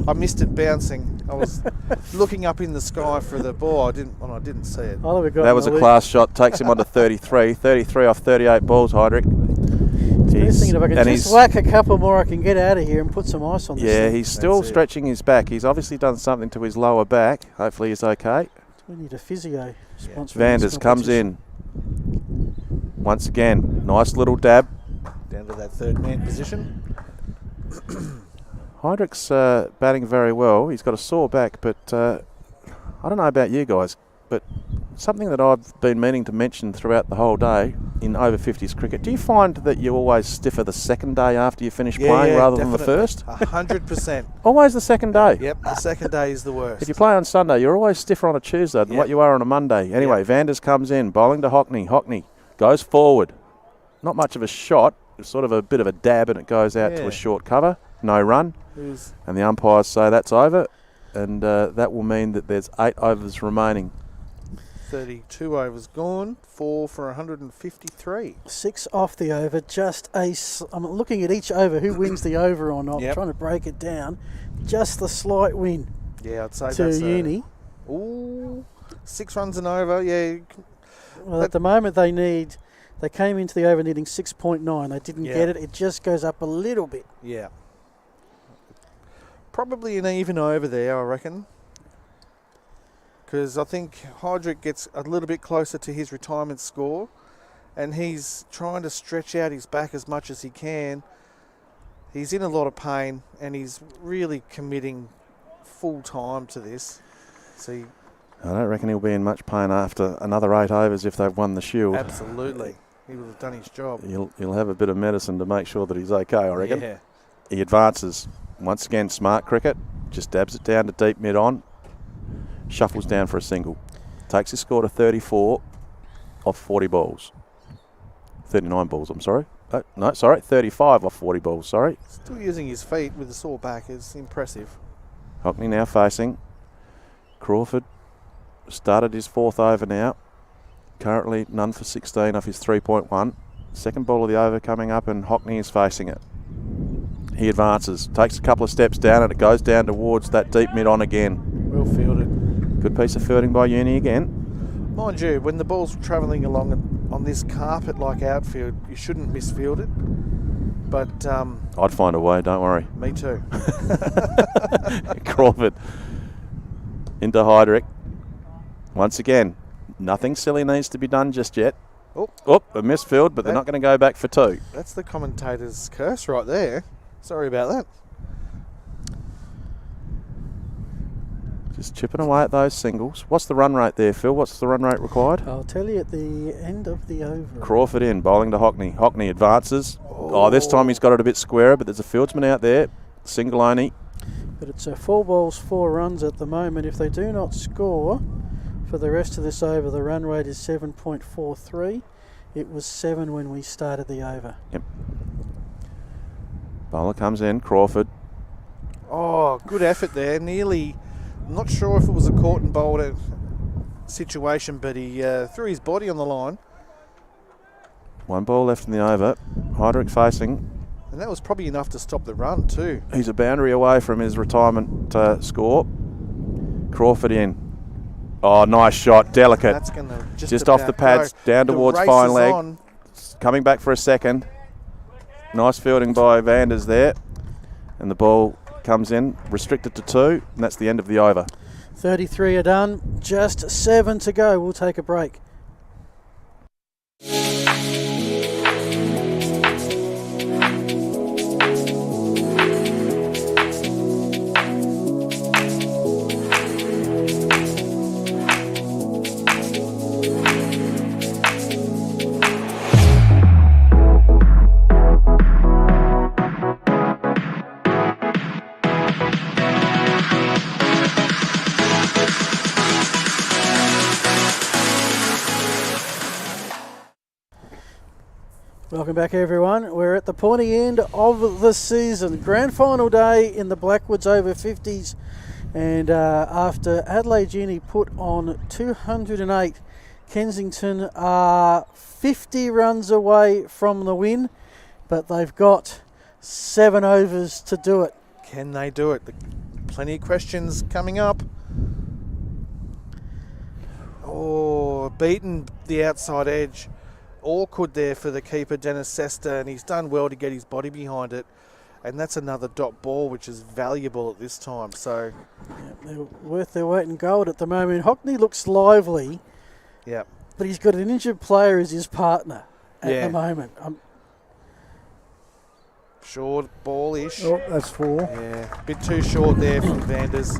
I missed it bouncing. I was looking up in the sky for the ball. I didn't see it. That was a class shot. Takes him on to 33. 33 off 38 balls, Heidrich. He's thinking if I can just whack a couple more, I can get out of here and put some ice on this. Yeah, he's still stretching his back. He's obviously done something to his lower back. Hopefully he's okay. We need a physio. Vanders comes in. Once again, nice little dab. Down to that third man position. Heidrich's batting very well. He's got a sore back, but I don't know about you guys, but something that I've been meaning to mention throughout the whole day in over 50s cricket. Do you find that you always stiffer the second day after you finish playing rather than the first? 100%. Always the second day? Yep, the second day is the worst. If you play on Sunday, you're always stiffer on a Tuesday than what you are on a Monday. Anyway, Vanders comes in, bowling to Hockney. Hockney goes forward. Not much of a shot, it's sort of a bit of a dab, and it goes out to a short cover. No run. And the umpires say that's over, and that will mean that there's 8 overs remaining. 32 overs gone, 4 for 153. 6 off the over, I'm looking at each over, who wins the over or not. I'm trying to break it down. Just the slight win. Yeah, I'd say to that's Uni. 6 runs and over, yeah. Well, at the moment they came into the over needing 6.9. They didn't get it. It just goes up a little bit. Yeah. Probably an even over there, I reckon. because I think Hydrick gets a little bit closer to his retirement score, and he's trying to stretch out his back as much as he can. He's in a lot of pain, and he's really committing full time to this. So I don't reckon he'll be in much pain after another 8 overs if they've won the Shield. Absolutely. He would have done his job. He'll have a bit of medicine to make sure that he's okay, I reckon. Yeah. He advances. Once again, smart cricket. Just dabs it down to deep mid-on. Shuffles down for a single. Takes his score to 34 off 40 balls. 39 balls, I'm sorry. No, sorry, 35 off 40 balls, sorry. Still using his feet with a sore back is impressive. Hockney now facing. Crawford started his 4th over now. Currently none for 16 off his 3.1. Second ball of the over coming up, and Hockney is facing it. He advances, takes a couple of steps down, and it goes down towards that deep mid-on again. Well fielded. Good piece of fielding by Uni again. Mind you, when the ball's travelling along on this carpet like outfield, you shouldn't misfield it. But I'd find a way, don't worry. Me too. Crawford into Hydrick. Once again, nothing silly needs to be done just yet. Oh, a misfield, but they're not going to go back for 2. That's the commentator's curse right there. Sorry about that. Just chipping away at those singles. What's the run rate there, Phil? What's the run rate required? I'll tell you at the end of the over. Crawford in, bowling to Hockney. Hockney advances. Oh, this time he's got it a bit squarer, but there's a fieldsman out there. Single only. But it's 4 balls, 4 runs at the moment. If they do not score for the rest of this over, the run rate is 7.43. It was 7 when we started the over. Yep. Bowler comes in, Crawford. Oh, good effort there. Nearly, I'm not sure if it was a caught and bowled situation, but he threw his body on the line. 1 ball left in the over. Hydrick facing. And that was probably enough to stop the run too. He's a boundary away from his retirement score. Crawford in. Oh, nice shot, delicate. That's gonna just off the pads, down towards fine leg. On. Coming back for a second. Nice fielding by Vanders there. And the ball comes in, restricted to 2, and that's the end of the over. 33 are done, just 7 to go. We'll take a break. Welcome back, everyone. We're at the pointy end of the season. Grand final day in the Blackwoods over 50s. And after Adelaide Uni put on 208, Kensington are 50 runs away from the win. But they've got 7 overs to do it. Can they do it? Plenty of questions coming up. Oh, beaten the outside edge. Awkward there for the keeper, Dennis Sester, and he's done well to get his body behind it. And that's another dot ball, which is valuable at this time. So, yeah, they're worth their weight in gold at the moment. Hockney looks lively, but he's got an injured player as his partner at the moment. Short ball-ish. Oh, that's 4. Yeah, a bit too short there from Vanders.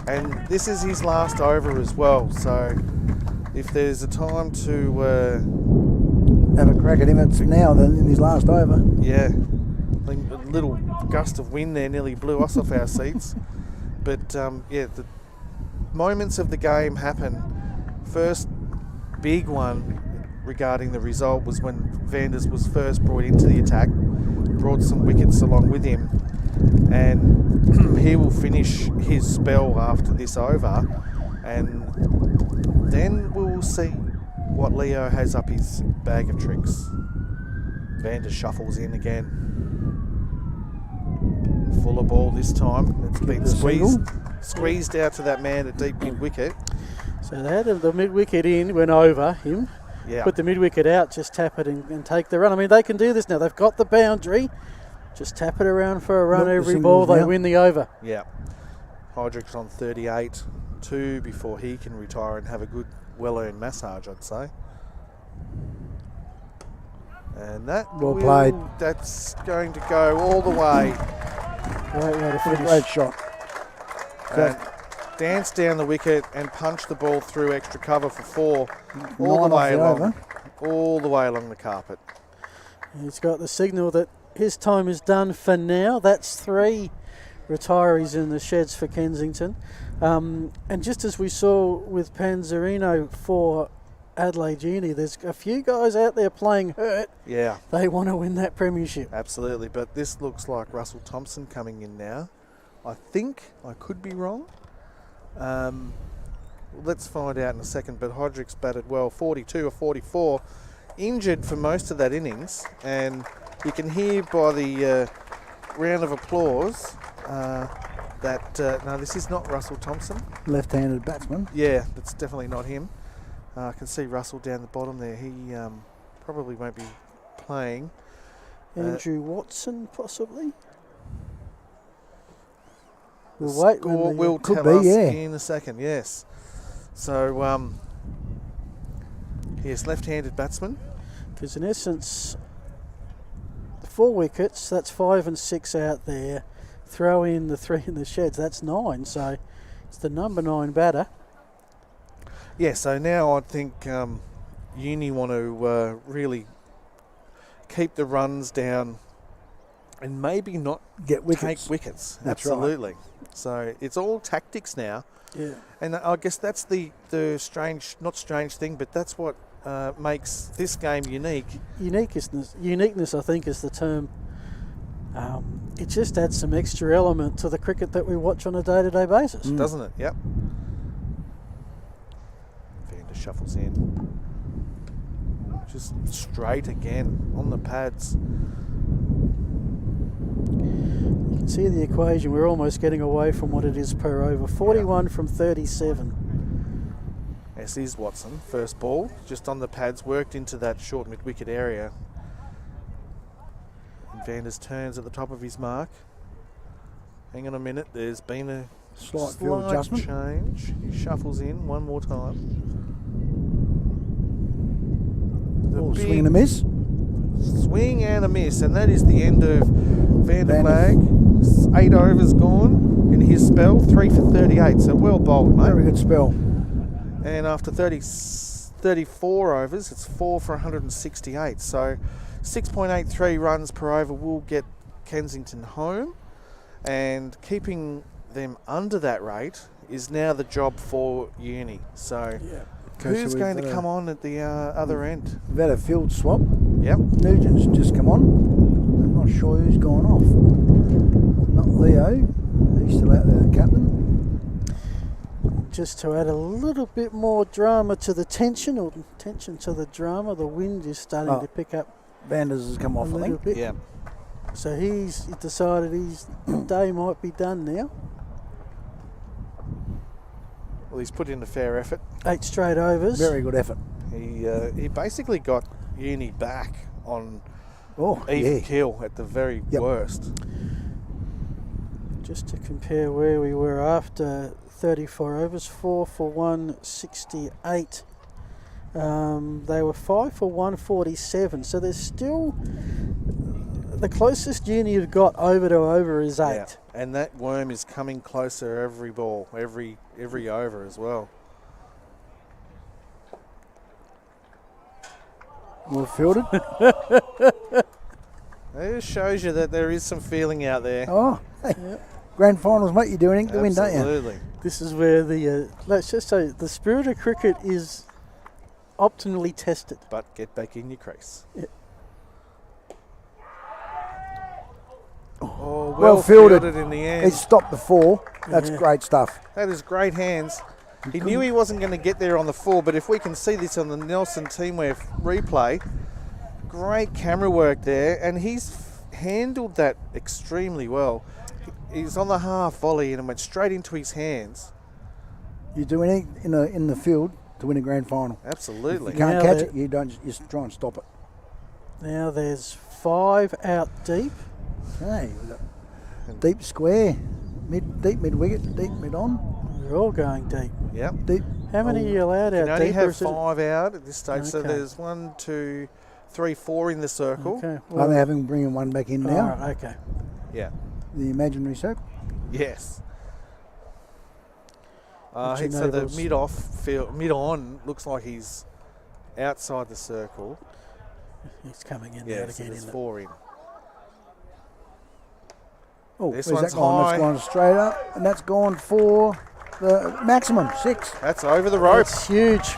And this is his last over as well. So, if there's a time to have a crack at him, it's now than in his last over. Yeah, a little gust of wind there nearly blew us off our seats. But yeah, the moments of the game happen. First big one regarding the result was when Vanders was first brought into the attack, brought some wickets along with him, and he will finish his spell after this over, and then we'll see what Leo has up his bag of tricks. Vanders shuffles in again. Fuller ball this time. It's been squeezed out to that man at deep mid wicket. So they had the mid wicket in, went over him. Yeah. Put the mid wicket out, just tap it and take the run. I mean, they can do this now. They've got the boundary. Just tap it around for a run every ball. They win the over. Yeah. Hydrick's on 38. 2 before he can retire and have a good, well-earned massage, I'd say. And that well played. That's going to go all the way. Great way to finish. Great shot. And dance down the wicket and punch the ball through extra cover for 4 all Nine the way off the along, all the way along the carpet. He's got the signal that his time is done for now. That's 3 retirees in the sheds for Kensington. And just as we saw with Panzerino for Adelaide Uni, there's a few guys out there playing hurt. Yeah. They want to win that premiership. Absolutely, but this looks like Russell Thompson coming in now. I think, I could be wrong. Let's find out in a second, but Hodrick's batted well, 42 or 44. Injured for most of that innings, and you can hear by the round of applause that, no, this is not Russell Thompson. Left-handed batsman. Yeah, that's definitely not him. I can see Russell down the bottom there. He probably won't be playing. Andrew Watson, possibly? We'll wait. Score will could tell be, us yeah. in a second, yes. So, yes, left-handed batsman. Because in essence, 4 wickets, that's 5 and 6 out there. Throw in the 3 in the sheds, that's 9. So it's the number 9 batter. Yeah, so now I think Uni want to really keep the runs down and maybe not get wickets. Take wickets. That's Absolutely. Right. So it's all tactics now. Yeah. And I guess that's the strange, not strange thing, but that's what makes this game unique. Uniqueness, I think, is the term. It just adds some extra element to the cricket that we watch on a day-to-day basis. Doesn't it? Yep. Vander shuffles in. Just straight again on the pads. You can see the equation. We're almost getting away from what it is per over. 41 from 37. This is Watson. First ball, just on the pads, worked into that short mid-wicket area. And Vander's turns at the top of his mark. Hang on a minute. There's been a slight field adjustment. Change. He shuffles in one more time. Swing and a miss. Swing and a miss, and that is the end of Vander Flag. 8 overs gone in his spell, 3 for 38, so well bowled, mate. Very good spell. And after 34 overs, it's 4 for 168, so 6.83 runs per over will get Kensington home, and keeping them under that rate is now the job for Uni. So who's going to come on at the other end? We've had a field swap. Yep. Nugent's just come on. I'm not sure who's gone off. Not Leo. He's still out there, the captain. Just to add a little bit more drama to the tension, or tension to the drama, the wind is starting to pick up. Vanders has come off, I think. Bit. Yeah. So he's decided his day might be done now. Well, he's put in a fair effort. 8 straight overs. Very good effort. He basically got Uni back on even keel at the very worst. Just to compare where we were after 34 overs, 4 for 168. They were 5 for 147. So there's still the closest Uni have got over to over is 8. Yeah. And that worm is coming closer every ball, every over as well. Well fielded. It shows you that there is some feeling out there. Oh, hey. Grand finals, mate, you do anything to win, don't you? Absolutely. This is where the, let's just say, the spirit of cricket is optimally tested. But get back in your crease. Yeah. Oh, well fielded in the end. He stopped the 4. That's great stuff. That is great hands. He knew he wasn't going to get there on the 4, but if we can see this on the Nelson Teamwear replay, great camera work there, and he's handled that extremely well. He's on the half volley and it went straight into his hands. You do anything in the field to win a grand final. Absolutely. If you can't catch it, you don't just try and stop it. Now there's 5 out deep. Hey, deep square, deep mid wicket, deep mid on. They're all going deep. Yep. Deep. How many are you allowed You out? can only deep, or have is it- 5 out at this stage. So Okay. there's 1, 2, 3, 4 in the circle. Okay. Are they having bringing one back in now? All right, okay. Yeah. The imaginary circle. Yes. What's your So the neighbours? mid-on looks like he's outside the circle. He's coming in Yeah, now so again. there's Isn't it? 4 in. Oh, This where's one's that gone? high. That's gone straight up, and that's gone for the maximum 6. That's over the rope. That's huge.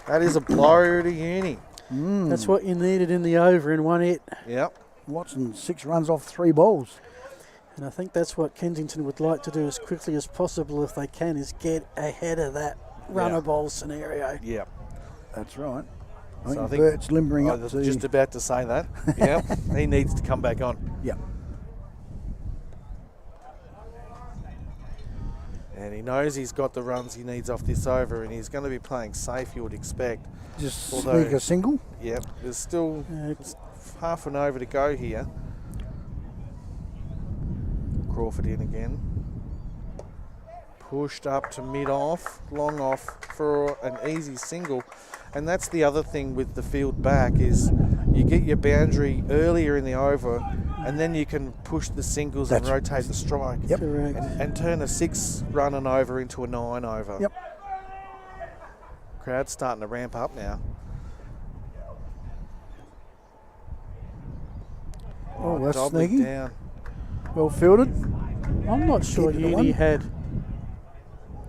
That is a blow to uni. That's what you needed in the over in one hit. Yep. Watson 6 runs off 3 balls. And I think that's what Kensington would like to do as quickly as possible if they can, is get ahead of that runner ball scenario. Yep. That's right. So I think Bert's limbering I up was to... just about to say that. Yep. He needs to come back on. Yep. And he knows he's got the runs he needs off this over, and he's going to be playing safe, you would expect. Just sneak a single? Yep. There's still half an over to go here. Crawford in again. Pushed up to mid-off, long off for an easy single. And that's the other thing with the field back is you get your boundary earlier in the over, and then you can push the singles and rotate the strike. Yep. Correct. And turn a 6 run and over into a 9 over. Yep. Crowd's starting to ramp up now. Oh, that's Doubling sneaky. down. Well fielded. I'm not sure Keep it at Uni 1. had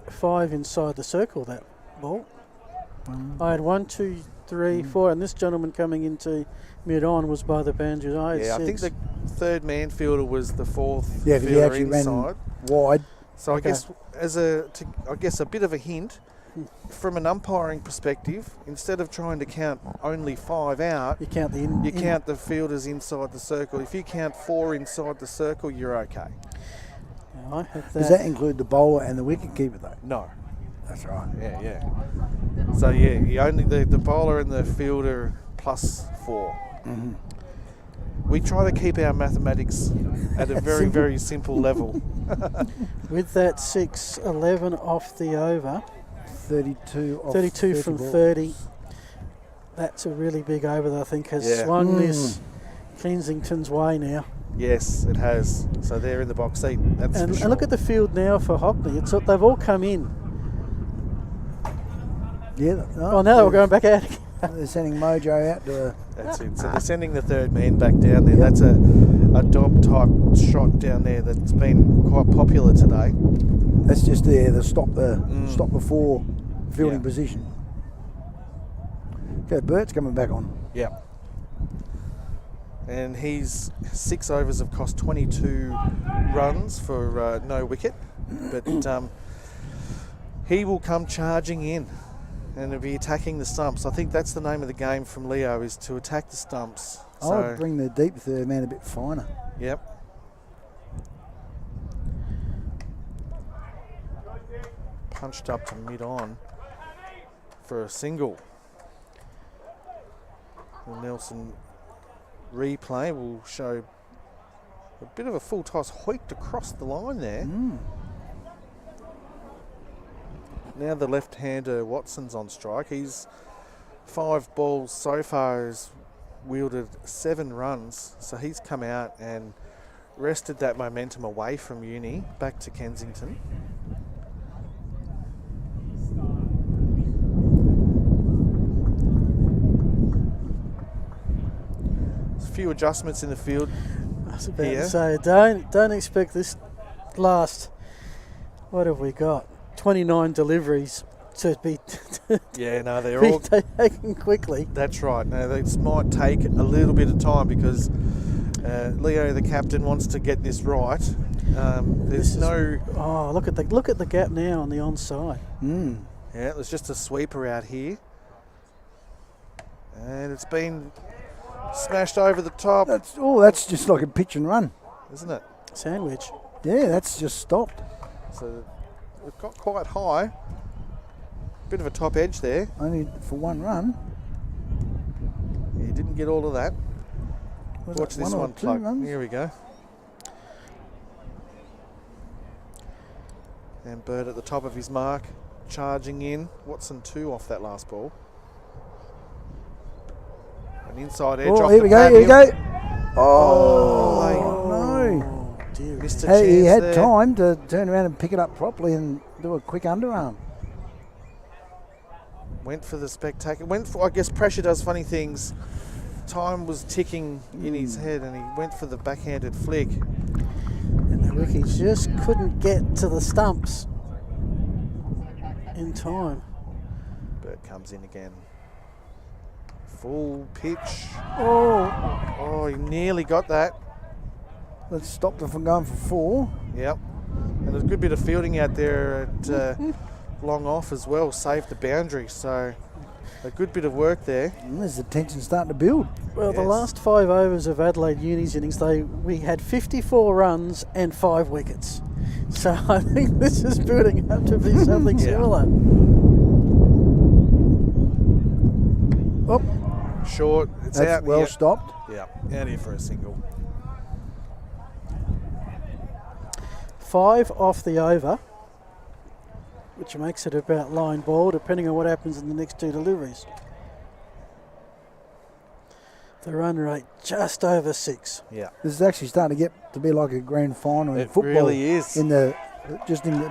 5 inside the circle, that ball. I had 1, 2, 3, 4, and this gentleman coming into mid-on was by the boundary. I had Yeah, I think 6. the third man fielder was the fourth Yeah, because he fielder actually inside. ran wide. So Okay. I guess a bit of a hint from an umpiring perspective, instead of trying to count only 5 out, You count the count the fielders inside the circle. If you count 4 inside the circle, you're okay. I had Does that include the bowler and the wicket keeper though? No. That's right. Yeah. So yeah, you only the bowler and the fielder plus 4. Mm-hmm. We try to keep our mathematics at a very, very simple level. With that 6, 11 off the over. 32 off 32 from balls. 30. That's a really big over that I think has swung this Kensington's way now. Yes, it has. So they're in the box seat. That's And, for sure. and look at the field now for Hockney. They've all come in. Yeah. Oh, now they're going back out again. They're sending Mojo out to... That's it. So they're sending the third man back down there. That's a Dob type shot down there that's been quite popular today. That's just there to stop before fielding position. Okay, Bert's coming back on. Yep. And his 6 overs have cost 22 runs for no wicket. But he will come charging in and he'll be attacking the stumps. I think that's the name of the game from Leo, is to attack the stumps. I would bring the deep third man a bit finer. Yep. Punched up to mid-on for a single. The Nelson replay will show a bit of a full toss hoiked across the line there. Now the left-hander Watson's on strike. He's 5 balls so far, has wielded 7 runs. So he's come out and wrested that momentum away from Uni back to Kensington. There's a few adjustments in the field. I was about to say, don't expect this last. What have we got? 29 deliveries to be Yeah, no, they're be all taken quickly. That's right. Now this might take a little bit of time because Leo, the captain, wants to get this right. There's Oh, look at the gap now on the onside. Yeah, there's just a sweeper out here, and it's been smashed over the top. That's just like a pitch and run, isn't it? Sandwich. Yeah, that's just stopped. So it got quite high. Bit of a top edge there. Only for 1 run. You didn't get all of that. Was Watch that this 1 or one 2 plug. runs? Here we go. And Bird at the top of his mark, charging in. Watson 2 off that last ball. An inside edge off here the we go, pad. here we go. Oh, dear. Missed a Hey, he chance had there. time to turn around and pick it up properly and do a quick underarm. Went for the spectacular. Went for, I guess pressure does funny things. Time was ticking in his head and he went for the backhanded flick. And the rookies just couldn't get to the stumps in time. Bird comes in again. Full pitch. Oh, he nearly got that. Let's stop them from going for 4. Yep. And there's a good bit of fielding out there at long off as well. Saved the boundary. So a good bit of work there. And there's the tension starting to build. well, the last 5 overs of Adelaide Uni's innings, we had 54 runs and 5 wickets. So I think this is building up to be something similar. Oh, short. It's that's out. well Yeah. stopped. Yeah, out here for a single. 5 off the over, which makes it about line ball, depending on what happens in the next 2 deliveries. The run rate just over 6. Yeah. This is actually starting to get to be like a grand final in It football. really is. In the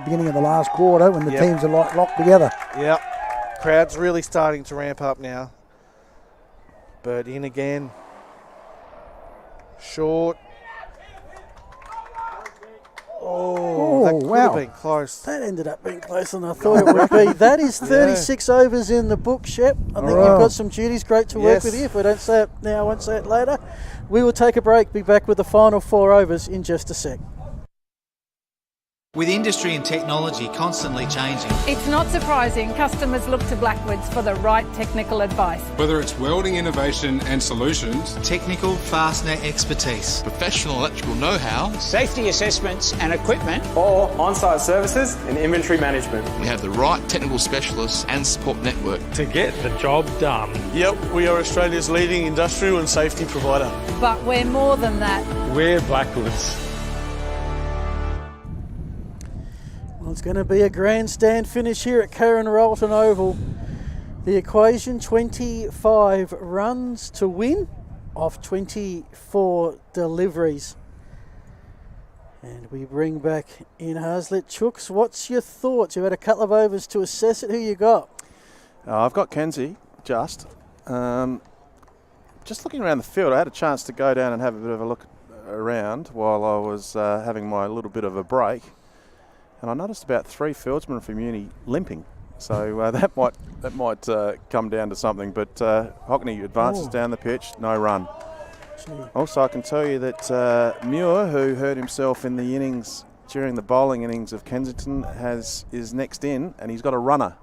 beginning of the last quarter when the Yep. teams are locked together. Yep. Crowd's really starting to ramp up now. Bird in again. Short. Oh, that could wow. have been close. That ended up being closer than I thought it would be. That is 36 overs in the book, Shep. I think you've got some duties. Great to work with you. If we don't say it now, I won't say it later. We will take a break, be back with the final 4 overs in just a sec. With industry and technology constantly changing, It's not surprising customers look to Blackwoods for the right technical advice. Whether it's welding innovation and solutions, technical fastener expertise, professional electrical know-how, safety assessments and equipment, or on-site services and inventory management. we have the right technical specialists and support network to get the job done. Yep, we are Australia's leading industrial and safety provider. But we're more than that. We're Blackwoods. Well, it's going to be a grandstand finish here at Karen Rolton Oval. The equation, 25 runs to win off 24 deliveries. And we bring back in Hazlitt. Chooks, what's your thoughts? You've had a couple of overs to assess it. Who you got? I've got Kenzie, just looking around the field. I had a chance to go down and have a bit of a look around while I was having my little bit of a break. And I noticed about 3 fieldsmen from Uni limping, so that might come down to something. But Hockney advances down the pitch, no run. Also, I can tell you that Muir, who hurt himself in the innings during the bowling innings of Kensington, is next in, and he's got a runner.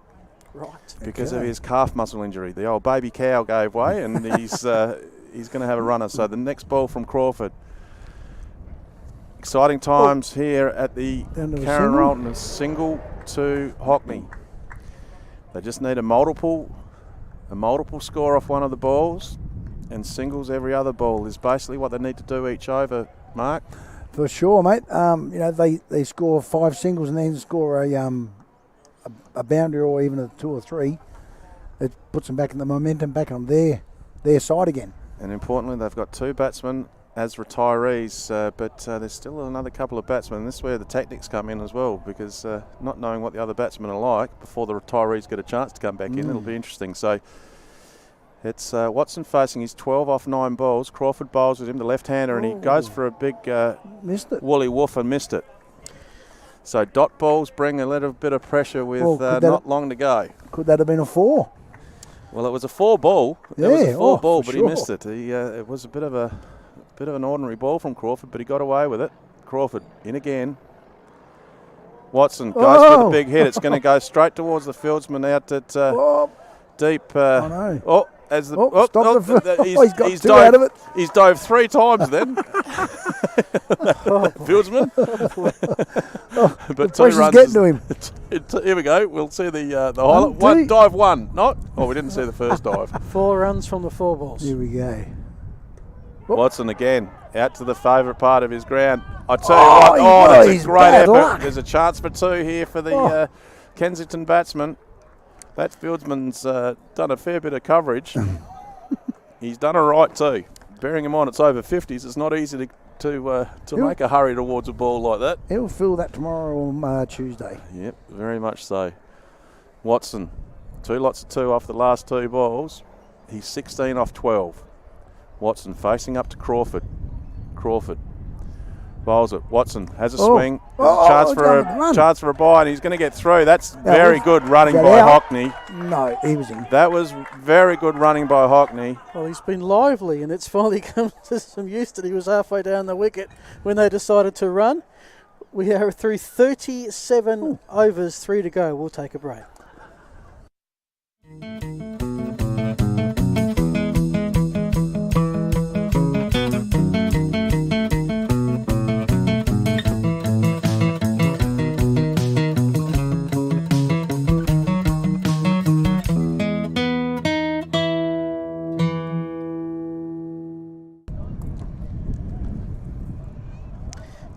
Right. Because of his calf muscle injury. The old baby cow gave way, and he's going to have a runner. So the next ball from Crawford. Exciting times here at the Karen Rolton, a single to Hockney. They just need a multiple score off one of the balls, and singles every other ball is basically what they need to do each over, Mark. For sure, mate. They score 5 singles and then score a boundary or even a 2 or 3. It puts them back in the momentum, back on their side again. And importantly, they've got 2 batsmen as retirees, but there's still another couple of batsmen. This is where the tactics come in as well, because not knowing what the other batsmen are like before the retirees get a chance to come back in, it'll be interesting. So it's Watson facing his 12 off 9 balls. Crawford bowls with him, the left-hander, and he goes for a big woolly woof and missed it. So dot balls bring a little bit of pressure with not long to go. Could that have been a 4? Well, it was a 4 ball. Yeah, it was a 4 ball, but sure. he missed it. It was a bit of an ordinary ball from Crawford, but he got away with it. Crawford in again. Watson goes for the big hit. It's going to go straight towards the fieldsman out at deep. He's got 2 out of it. He's dove 3 times then. Fieldsman. But 2 runs. Getting to him. Here we go. We'll see the highlight. Dive 1. Not. Oh, we didn't see the first dive. 4 runs from the 4 balls. Here we go. Watson again. out to the favourite part of his ground. I tell you what, that's a great effort. Luck. There's a chance for 2 here for the Kensington batsman. That fieldsman's done a fair bit of coverage. He's done it right too. Bearing in mind it's over 50s, it's not easy to make a hurry towards a ball like that. He'll feel that tomorrow or Tuesday. Yep, very much so. Watson, 2 lots of 2 off the last 2 balls. He's 16 off 12. Watson facing up to Crawford. Crawford bowls it. Watson has a swing. There's a chance for a bye, and he's going to get through. That's very good running by Hockney. No, he was in. That was very good running by Hockney. Well, he's been lively, and it's finally come to some use that he was halfway down the wicket when they decided to run. We are through 37 overs, 3 to go. We'll take a break.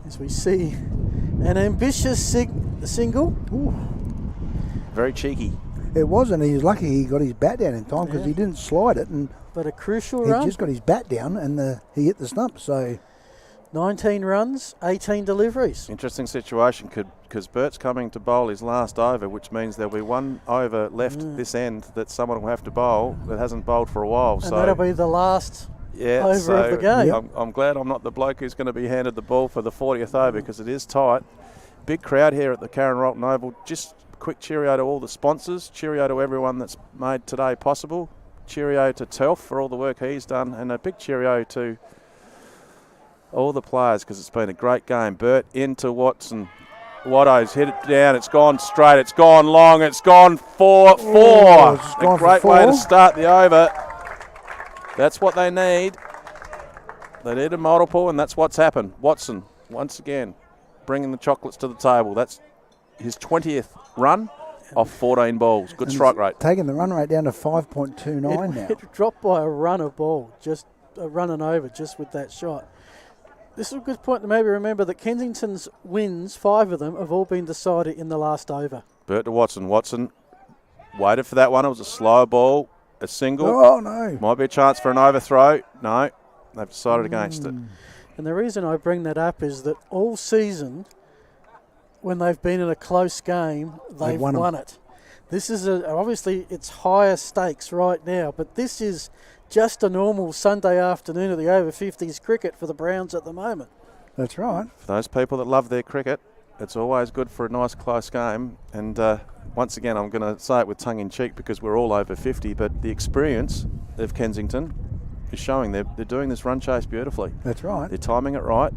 As we see an ambitious single. Ooh. Very cheeky. It wasn't. He was lucky he got his bat down in time because he didn't slide it. But a crucial he run. He just got his bat down and he hit the stump. So 19 runs, 18 deliveries. Interesting situation because Bert's coming to bowl his last over, which means there'll be 1 over left this end that someone will have to bowl that hasn't bowled for a while. And that'll be the last over of the game. I'm glad I'm not the bloke who's going to be handed the ball for the 40th over because it is tight. Big crowd here at the Karen Rolton Oval. Just quick cheerio to all the sponsors. Cheerio to everyone that's made today possible. Cheerio to Telf for all the work he's done. And a big cheerio to all the players because it's been a great game. Bert into Watson. Watto's hit it down. It's gone straight. It's gone long. It's gone 4-4. A great way to start the over. That's what they need. They need a multiple, and that's what's happened. Watson, once again, bringing the chocolates to the table. That's his 20th run off 14 balls. Good strike rate. Taking the run rate down to 5.29 now. It dropped by a run of ball, just a run and over just with that shot. This is a good point to maybe remember that Kensington's wins, 5 of them, have all been decided in the last over. Bert to Watson. Watson waited for that one. It was a slow ball. A single. Oh, no. Might be a chance for an overthrow. No, they've decided against it. And the reason I bring that up is that all season, when they've been in a close game, they've won it. This is obviously it's higher stakes right now, but this is just a normal Sunday afternoon of the over 50s cricket for the Browns at the moment. That's right. For those people that love their cricket, it's always good for a nice close game. And once again, I'm going to say it with tongue in cheek because we're all over 50, but the experience of Kensington is showing they're doing this run chase beautifully. That's right. They're timing it right.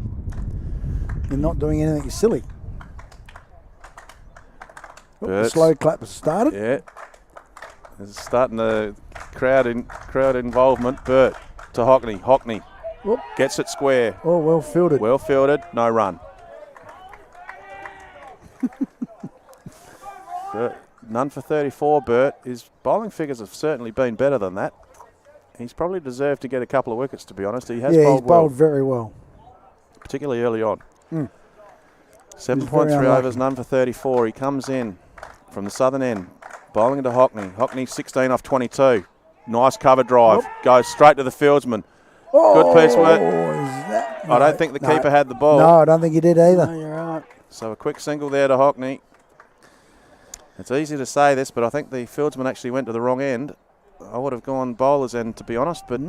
They're not doing anything silly. The slow clap has started. Yeah. It's starting the crowd involvement. Bert to Hockney. Hockney gets it square. Oh, well fielded. Well fielded. No run. None for 34, Bert. His bowling figures have certainly been better than that. He's probably deserved to get a couple of wickets, to be honest. He has bowled well. He's bowled very well. Particularly early on. 7.3 overs, none for 34. He comes in from the southern end, bowling into Hockney. Hockney 16 off 22. Nice cover drive. Goes straight to the fieldsman. Good piece of work. I don't think the keeper had the ball. No, I don't think he did either. No, you're right. So a quick single there to Hockney. It's easy to say this, but I think the fieldsman actually went to the wrong end. I would have gone bowler's end, to be honest, but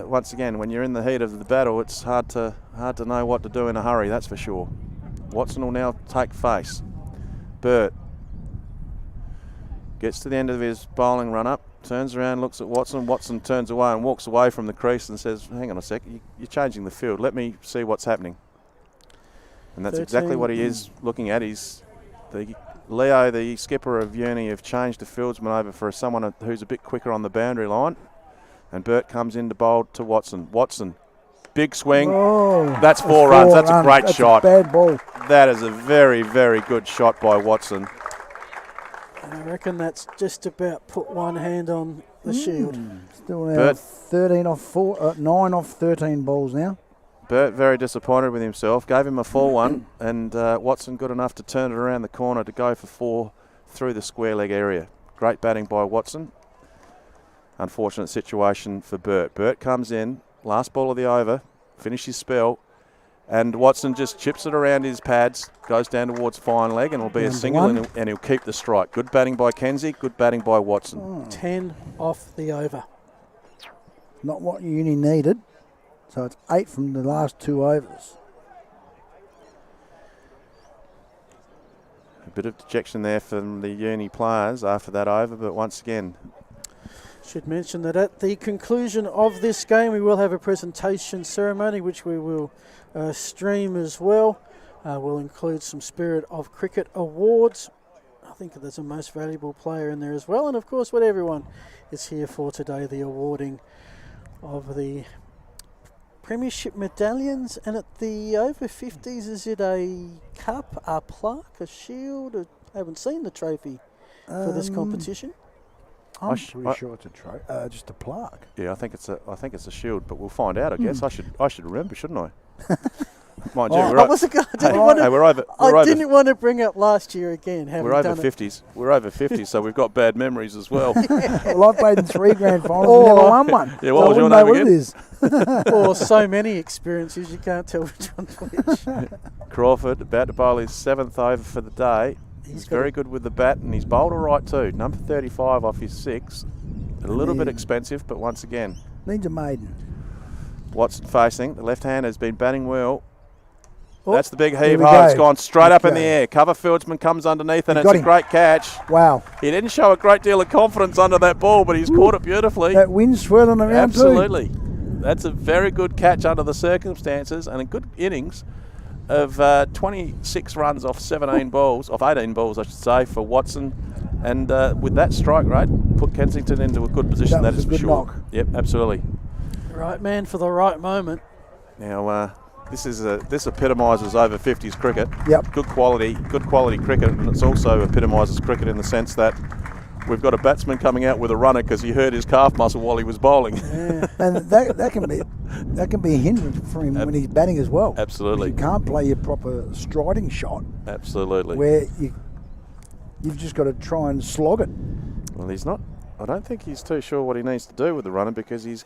once again, when you're in the heat of the battle, it's hard to know what to do in a hurry, that's for sure. Watson will now take face. Bert gets to the end of his bowling run-up, turns around, looks at Watson. Watson turns away and walks away from the crease and says, hang on a sec, you're changing the field. Let me see what's happening. And that's exactly what he is looking at. Leo, the skipper of Uni, have changed the fieldsman over for someone who's a bit quicker on the boundary line. And Bert comes in to bowl to Watson. Watson, big swing. That's 4 runs. That's a great shot. A bad ball. That is a very, very good shot by Watson. And I reckon that's just about put one hand on the shield. Still now 9 off 13 balls now. Burt very disappointed with himself. Gave him a full one, and Watson good enough to turn it around the corner to go for 4 through the square leg area. Great batting by Watson. Unfortunate situation for Burt. Burt comes in, last ball of the over, finished his spell, and Watson just chips it around his pads, goes down towards fine leg, and will be a single, and he'll keep the strike. Good batting by Kenzie, good batting by Watson. 10 off the over. Not what Uni needed. So it's 8 from the last 2 overs. A bit of dejection there from the Uni players after that over, but once again. Should mention that at the conclusion of this game, we will have a presentation ceremony, which we will stream as well. We'll include some Spirit of Cricket awards. I think there's a most valuable player in there as well. And of course, what everyone is here for today, the awarding of the Premiership medallions. And at the over 50s, is it a cup, a plaque, a shield? I haven't seen the trophy for this competition. I'm pretty sure it's just a plaque. Yeah, I think it's a shield, but we'll find out. I guess I should remember, shouldn't I? Mind you, I didn't want to bring up last year again. We're over 50s. We're over 50s, so we've got bad memories as well. Well, I've played in 3 grand finals and never won one. Yeah, what was your name again? Or so many experiences, you can't tell which one's which. Crawford about to bowl his 7th over for the day. He's very good with the bat, and he's bowled all right too. Number 35 off his 6. A little bit expensive, but once again. Needs a maiden. Watson facing. The left hand has been batting well. Oh, that's the big heave-ho. It's gone straight up in the air. Cover fieldsman comes underneath, and it's a great catch. Wow. He didn't show a great deal of confidence under that ball, but he's caught it beautifully. That wind swirling around Absolutely. That's a very good catch under the circumstances, and a good innings of 26 runs off 17 balls, off 18 balls, I should say, for Watson. And with that strike rate, put Kensington into a good position, that is for sure. Knock. Yep, absolutely. Right man for the right moment. Now, this epitomises over 50s cricket. Yep. Good quality cricket, and it's also epitomises cricket in the sense that we've got a batsman coming out with a runner because he hurt his calf muscle while he was bowling. Yeah. And that can be a hindrance for him when he's batting as well. Absolutely. You can't play your proper striding shot. Absolutely. Where you've just got to try and slog it. Well, he's not. I don't think he's too sure what he needs to do with the runner because he's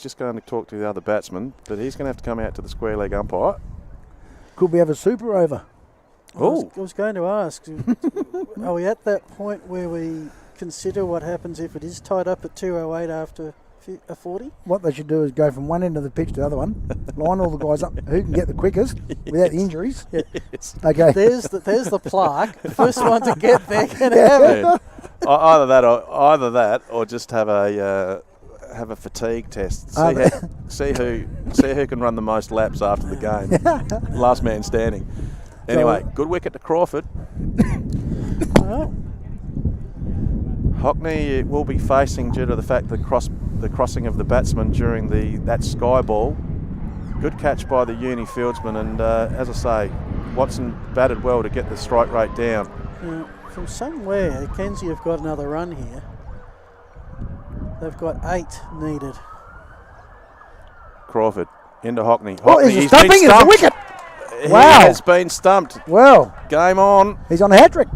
just going to talk to the other batsman, but he's going to have to come out to the square leg umpire. Could we have a super over? I was going to ask, are we at that point where we consider what happens if it is tied up at 2:08 after a 40? What they should do is go from one end of the pitch to the other one, line all the guys up who can get the quickest without injuries. Yes. Okay. There's the plaque. The first one to get there can have it. Either that, or just have a fatigue test. See who can run the most laps after the game. Last man standing. Anyway, good wicket to Crawford. Hockney will be facing due to the fact the crossing of the batsman during that sky ball. Good catch by the Uni fieldsman, and as I say, Watson batted well to get the strike rate down. Now, from somewhere, Kenzie have got another run here. They've got 8 needed. Crawford into Hockney. He's been stumping the wicket. Wow. He has been stumped. Well, game on. He's on a hat-trick.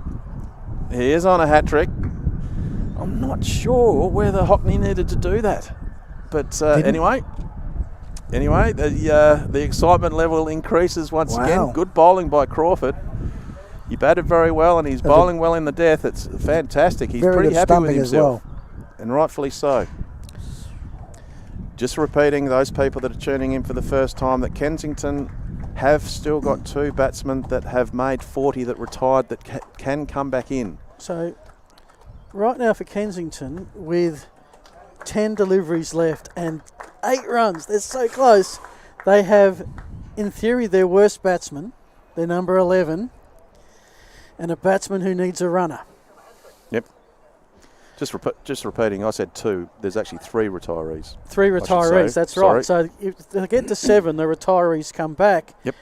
He is on a hat-trick. I'm not sure whether Hockney needed to do that. But anyway, the excitement level increases once again. Good bowling by Crawford. He batted very well, and he's bowling well in the death. It's fantastic. He's pretty happy with himself. And rightfully so. Just repeating, those people that are tuning in for the first time, that Kensington have still got 2 batsmen that have made 40 that retired that can come back in. So right now for Kensington, with 10 deliveries left and 8 runs, they're so close. They have, in theory, their worst batsman, their number 11, and a batsman who needs a runner. Yep. Just repeating, I said 2. There's actually 3 retirees. 3 retirees, that's right. So if they get to 7, the retirees come back. Yep.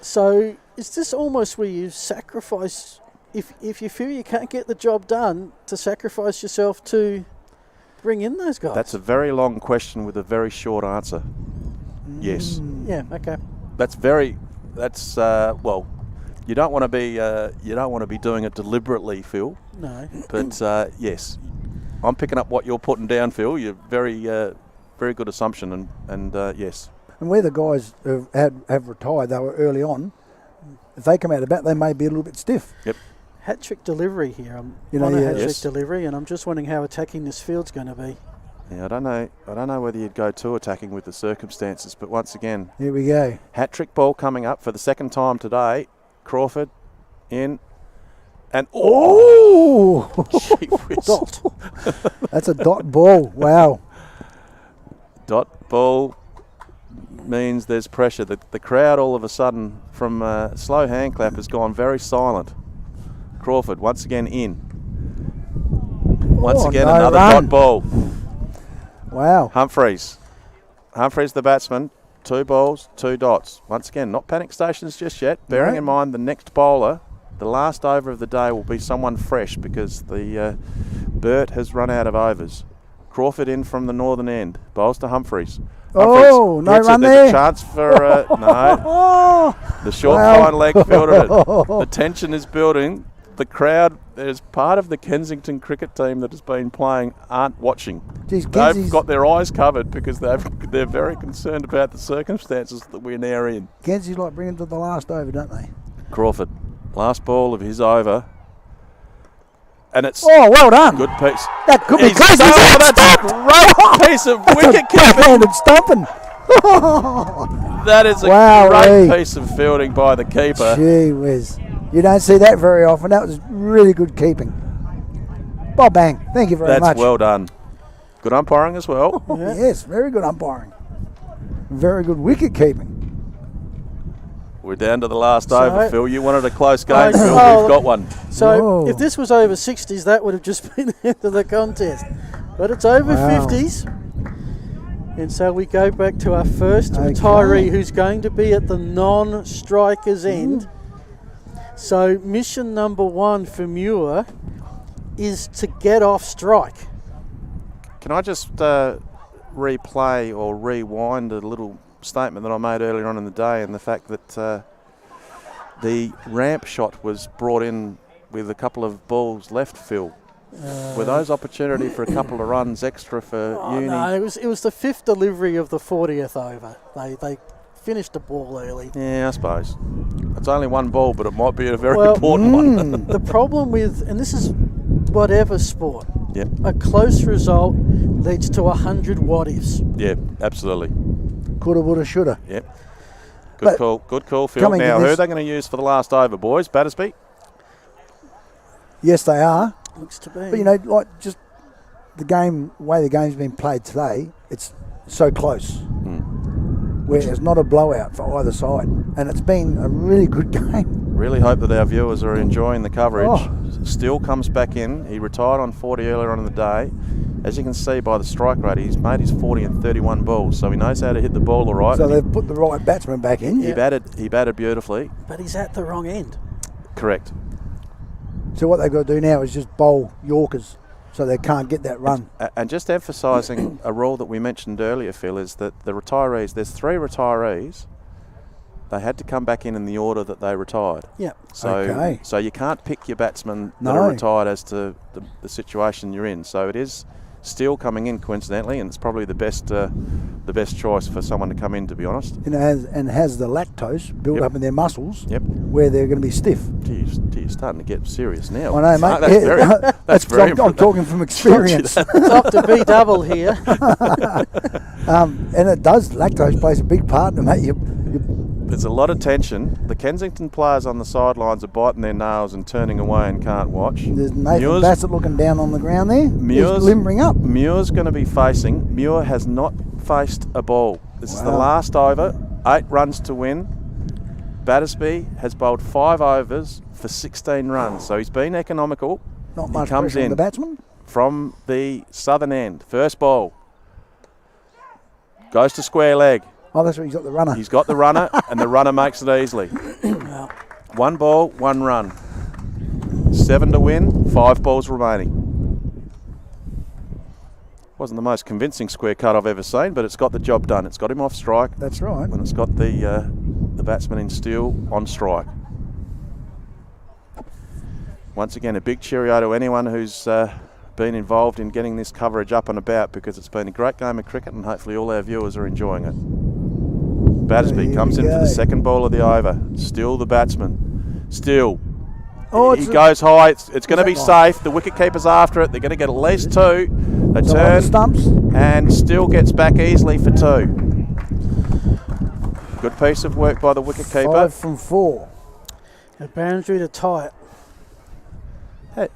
So is this almost where you sacrifice, if you feel you can't get the job done, to sacrifice yourself to bring in those guys? That's a very long question with a very short answer. Yes. Yeah. Okay. That's well, you don't want to be doing it deliberately, Phil. No. But yes, I'm picking up what you're putting down, Phil. You're very good assumption, and yes. And where the guys have retired, they were early on. If they come out of bat, they may be a little bit stiff. Yep. Hat trick delivery here. I'm You know, on a yeah. hat trick Yes. delivery, and I'm just wondering how attacking this field's going to be. Yeah, I don't know whether you'd go too attacking with the circumstances, but once again, Here we go. hat trick ball coming up for the second time today. Crawford in, and Oh! gee whiz. Dot. That's a dot ball. Wow. Dot ball means there's pressure. The crowd all of a sudden from slow hand clap has gone very silent. Crawford once again in. Once again no another run. dot ball. Wow. Humphreys the batsman. 2 balls, 2 dots. Once again, not panic stations just yet. Bearing in mind the next bowler, the last over of the day will be someone fresh because the Burt has run out of overs. Crawford in from the northern end. Bowls to Humphreys. Oh, no hits it. run There's there. a chance for no. The short fine leg fielded it. The tension is building. The crowd, there's part of the Kensington cricket team that has been playing aren't watching. Jeez, They've got their eyes covered because they're very concerned about the circumstances that we're now in. Kenzie's like bringing to the last over, don't they? Crawford, last ball of his over. And it's well done. Good piece. That could be He's close. done- He's that's a great piece of wicket keeping. Backhanded stomping. That is a great piece of fielding by the keeper. Gee whiz. You don't see that very often. That was really good keeping. Bob Bang, thank you very much. That's well done. Good umpiring as well. Yes, very good umpiring. Very good wicket keeping. We're down to the last So- over, Phil. You wanted a close game, I- Phil. oh, We've got one. So Whoa. if this was over 60s, that would have just been the end of the contest. But it's over Wow. 50s. And so we go back to our first Okay. retiree who's going to be at the non-striker's end. So mission number 1 for Muir is to get off strike. Can I just replay or rewind a little statement that I made earlier on in the day, and the fact that the ramp shot was brought in with a couple of balls left, Phil? Were those opportunity for a couple of runs extra for Uni? No, it was the 5th delivery of the 40th over. They finished the ball early. Yeah, I suppose. It's only one ball, but it might be a very Well, important one. The problem with, and this is whatever sport, Yep. a close result leads to 100 what ifs. Yeah, absolutely. Coulda, woulda, shoulda. Yep. But Good call, Phil. coming to Now, who this- are they going to use for the last over, boys? Battersby? Yes, they are. Looks to be. But, you know, like just the way the game's been played today, it's so close. Where it's not a blowout for either side. And it's been a really good game. Really hope that our viewers are enjoying the coverage. Oh. Still comes back in. He retired on 40 earlier on in the day. As you can see by the strike rate, he's made his 40 and 31 balls, so he knows how to hit the ball all right. So And they've put the right batsman back in. he batted beautifully. But he's at the wrong end. Correct. So what they've got to do now is just bowl Yorkers so they can't get that run. And just emphasising a rule that we mentioned earlier, Phil, is that the retirees, there's 3 retirees, they had to come back in the order that they retired. Yeah. So, Okay. so you can't pick your batsmen that No. are retired as to the situation you're in. So it is still coming in coincidentally, and it's probably the best choice for someone to come in, to be honest. And has the lactose built Yep. up in their muscles Yep. where they're going to be stiff. Geez, you're starting to get serious now. I know, mate. That's very, that's very I'm talking from experience. Dr. B Double here. And it does. Lactose plays a big part in that. There's a lot of tension. The Kensington players on the sidelines are biting their nails and turning away and can't watch. There's Nathan Bassett looking down on the ground there. He's limbering up. Muir's going to be facing. Muir has not faced a ball. This is the last over. 8 runs to win. Battersby has bowled 5 overs for 16 runs, so he's been economical. Not He much comes pressure on in the batsman. from the southern end. First ball. Goes to square leg. Oh, that's where he's got the runner. He's got the runner, and the runner makes it easily. 1 ball, 1 run. 7 to win, 5 balls remaining. Wasn't the most convincing square cut I've ever seen, but it's got the job done. It's got him off strike. That's right. And it's got the batsman in steel on strike. Once again, a big cheerio to anyone who's been involved in getting this coverage up and about, because it's been a great game of cricket and hopefully all our viewers are enjoying it. Battersby comes in for the second ball of the over. Still the batsman. Still. Oh, he goes high. It's going to be safe. The wicket keeper's after it. They're going to get at least 2. They turn stumps and still gets back easily for 2. Good piece of work by the wicket keeper. 5 from 4. A boundary to tie it.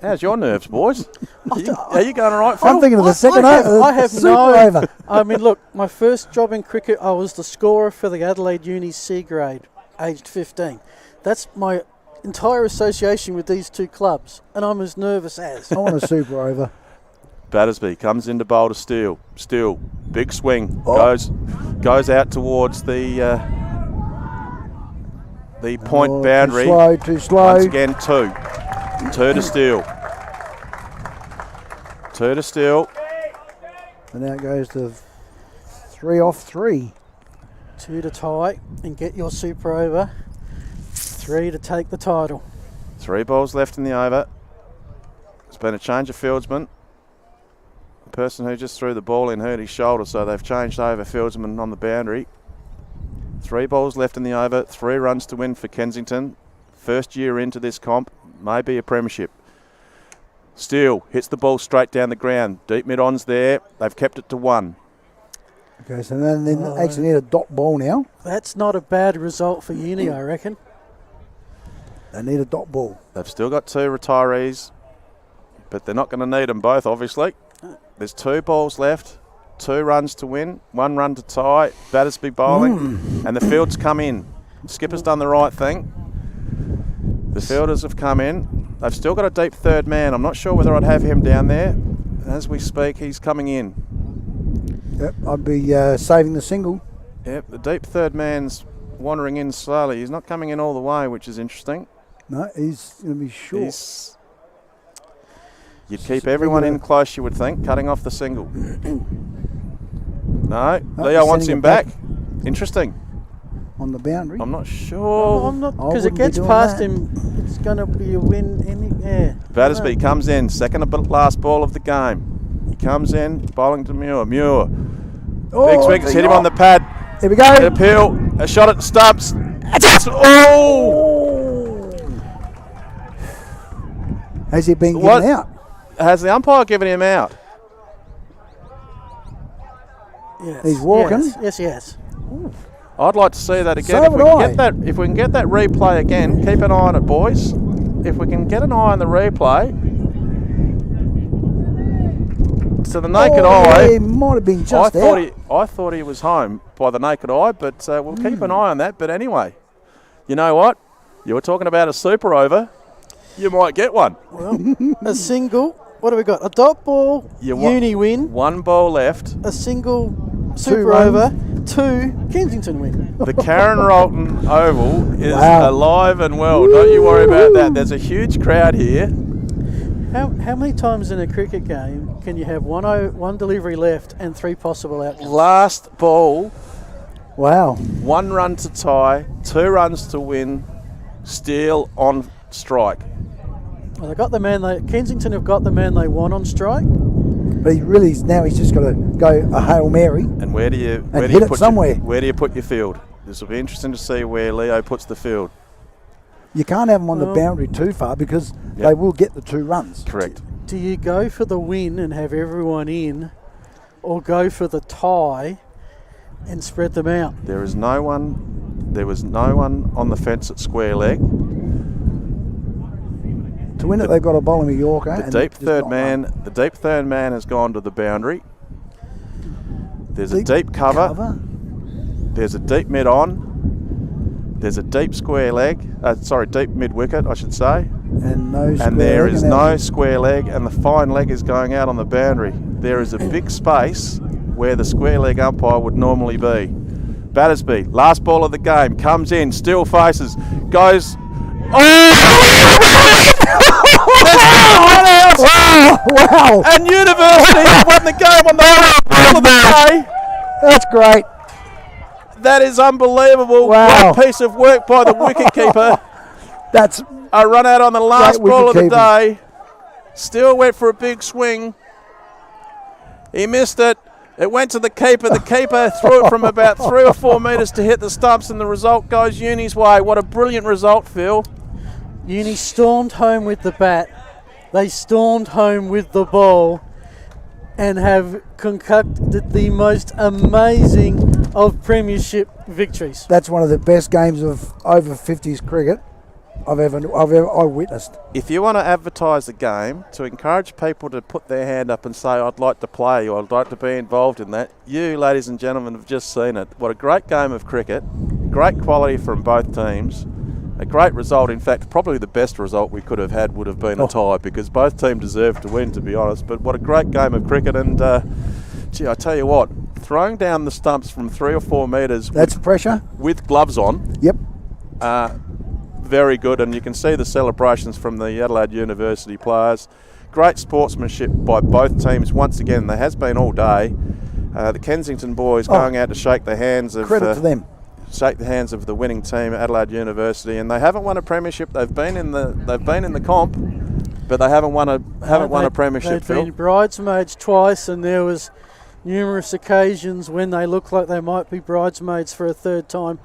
How's your nerves, boys? Are you going all right, Phil? I'm thinking of the second over. I have super no. over. I mean, look, my first job in cricket, I was the scorer for the Adelaide Uni C grade, aged 15. That's my entire association with these two clubs, and I'm as nervous as. I want a super over. Battersby comes in to bowl to Steele. Steele, big swing, goes out towards the point boundary. Too slow. Once again, 2. 2 to Steele. 2 to Steele. And now it goes to 3 off 3. 2 to tie and get your super over. 3 to take the title. 3 balls left in the over. There's been a change of fieldsman. The person who just threw the ball in hurt his shoulder, so they've changed over fieldsman on the boundary. 3 balls left in the over. 3 runs to win for Kensington. First year into this comp. Maybe a premiership. Steele hits the ball straight down the ground. Deep mid-ons there. They've kept it to 1. Okay, so then they actually need a dot ball now. That's not a bad result for Uni, I reckon. They need a dot ball. They've still got 2 retirees, but they're not going to need them both, obviously. There's 2 balls left. 2 runs to win. 1 run to tie. Battersby bowling. And the field's come in. Skipper's done the right thing. The fielders have come in. They've still got a deep third man. I'm not sure whether I'd have him down there. As we speak, he's coming in. Yep, I'd be saving the single. Yep, the deep third man's wandering in slowly. He's not coming in all the way, which is interesting. No, he's going to be short. You'd keep everyone in close, you would think, cutting off the single. No, Leo wants him back. Interesting. On the boundary. I'm not sure. I'm not, because it gets past him. It's going to be a win. Battersby comes in, second to last ball of the game. He comes in, bowling to Muir. Big swing, hit him on the pad. Here we go. An appeal, a shot at the stumps. Has he been given out? Has the umpire given him out? Yes. He's walking. Yes, yes. I'd like to see that again. So If we can get that replay again, keep an eye on it, boys. If we can get an eye on the replay, to the naked eye, he might have been just I thought he was home by the naked eye, but we'll keep an eye on that. But anyway, you know what? You were talking about a super over. You might get one. Well, a single. What have we got? A dot ball, Uni win. 1 ball left. A single super over, 2 Kensington win. The Karen Rolton Oval is alive and well. Don't you worry about that. There's a huge crowd here. How many times in a cricket game can you have one delivery left and 3 possible outcomes? Last ball. Wow. 1 run to tie, 2 runs to win, Steele on strike. Well, they got the man. Kensington have got the man they want on strike. But he's just got to go a Hail Mary. And where do you put your field? This will be interesting to see where Leo puts the field. You can't have them on the boundary too far because they will get the 2 runs. Correct. Do you go for the win and have everyone in, or go for the tie and spread them out? There was no one on the fence at square leg. To win it, they've got to bowl him a Yorker. The deep third man has gone to the boundary. There's a deep cover. There's a deep mid on. There's a deep square leg. Deep mid wicket, I should say. And there is no square leg, and the fine leg is going out on the boundary. There is a big space where the square leg umpire would normally be. Battersby, last ball of the game, comes in, still faces, goes. out! Oh, wow! And University have won the game on the last ball of the day. That's great. That is unbelievable. Wow. Great piece of work by the wicketkeeper. That's a run out on the last great ball of the wicket-keeping. day. Still went for a big swing. He missed it. It went to the keeper. The keeper threw it from about 3 or 4 metres to hit the stumps, and the result goes Uni's way. What a brilliant result, Phil. Uni stormed home with the bat. They stormed home with the ball and have concocted the most amazing of premiership victories. That's one of the best games of over 50s cricket I've ever witnessed. If you want to advertise the game, to encourage people to put their hand up and say, I'd like to play or I'd like to be involved in that, you, ladies and gentlemen, have just seen it. What a great game of cricket. Great quality from both teams. A great result. In fact, probably the best result we could have had would have been a tie, because both teams deserved to win, to be honest. But what a great game of cricket. And, gee, I tell you what, throwing down the stumps from 3 or 4 metres. That's pressure. With gloves on. Yep. Very good, and you can see the celebrations from the Adelaide University players. Great sportsmanship by both teams. Once again, there has been all day. The Kensington boys going out to shake the hands of credit to them. Shake the hands of the winning team at Adelaide University, and they haven't won a premiership. They've been in the comp, but they haven't won a premiership. They've Phil. been bridesmaids twice, and there was numerous occasions when they looked like they might be bridesmaids for a third time.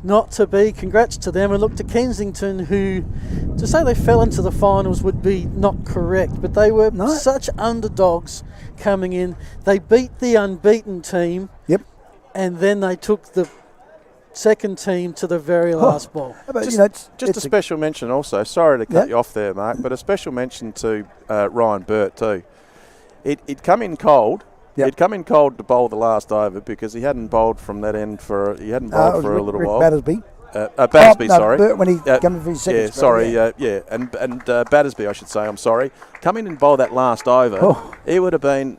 Not to be. Congrats to them, and look to Kensington, who, to say they fell into the finals would be not correct, but they were such underdogs coming in. They beat the unbeaten team. Yep. And then they took the second team to the very last ball. But, Just a special mention also, sorry to cut you off there, Mark, but a special mention to Ryan Burt too. He'd come in cold. Yep. He'd come in cold to bowl the last over because he hadn't bowled from that end for a little while. Battersby. Battersby, sorry. Burt when he came in for his second spell. And Battersby, I should say. I'm sorry. Come in and bowl that last over. He would have been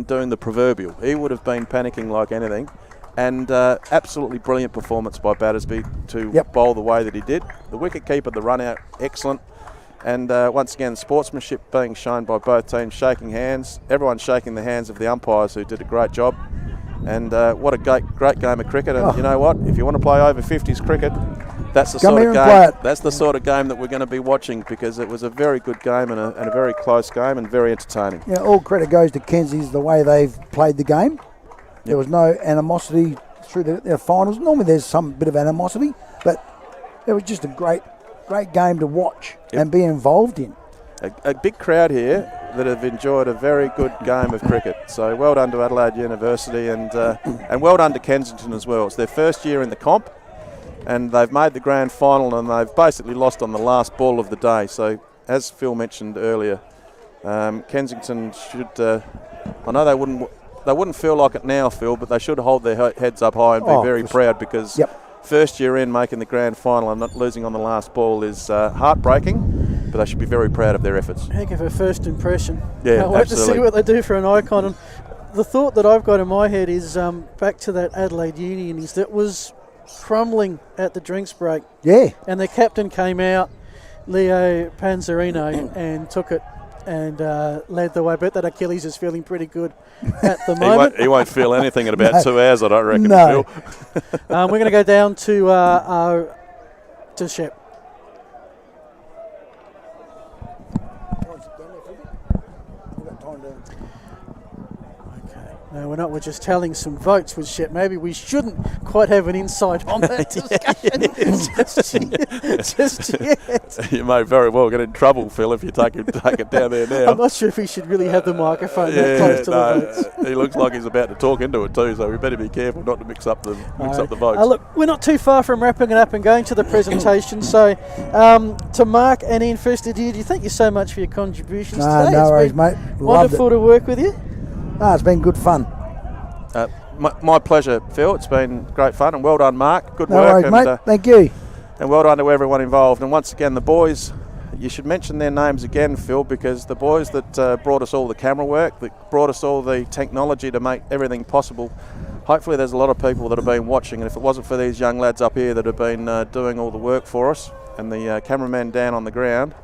doing the proverbial. He would have been panicking like anything. And absolutely brilliant performance by Battersby to bowl the way that he did. The wicket keeper, the run out, excellent. And once again, sportsmanship being shown by both teams, shaking hands. Everyone's shaking the hands of the umpires who did a great job. And what a great game of cricket. And you know what? If you want to play over 50s cricket, that's the sort of game. That's the sort of game that we're going to be watching, because it was a very good game and a very close game and very entertaining. Yeah, all credit goes to Kenzie's the way they've played the game. There was no animosity through the finals. Normally there's some bit of animosity, but it was just a great game to watch and be involved in. A big crowd here that have enjoyed a very good game of cricket. So well done to Adelaide University and well done to Kensington as well. It's their first year in the comp, and they've made the grand final, and they've basically lost on the last ball of the day. So as Phil mentioned earlier, Kensington should. I know they wouldn't feel like it now, Phil, but they should hold their heads up high and be very proud, because first year in making the grand final and not losing on the last ball is heartbreaking, but they should be very proud of their efforts. Heck of a first impression. Yeah, Can't wait to see what they do for an icon. And the thought that I've got in my head is back to that Adelaide Union is that was crumbling at the drinks break. Yeah. And the captain came out, Leo Panzerino, and took it and led the way. I bet that Achilles is feeling pretty good at the moment. He won't feel anything in about 2 hours, I don't reckon. No. We're going to go down to Shep. No, we're not. We're just tallying some votes with Shep. Maybe we shouldn't quite have an insight on that discussion just yet. You may very well get in trouble, Phil, if you take it down there now. I'm not sure if we should really have the microphone that close to the votes. He looks like he's about to talk into it too, so we better be careful not to mix up the votes. Look, we're not too far from wrapping it up and going to the presentation. So, to Mark and Ian, first of you, thank you so much for your contributions today. No worries, mate. Wonderful to work with you. It's been good fun. My pleasure, Phil. It's been great fun, and well done, Mark. Good no work. Worries, mate. Thank you. And well done to everyone involved. And once again, the boys, you should mention their names again, Phil, because the boys that brought us all the camera work, that brought us all the technology to make everything possible. Hopefully there's a lot of people that have been watching, and if it wasn't for these young lads up here that have been doing all the work for us, and the cameraman down on the ground,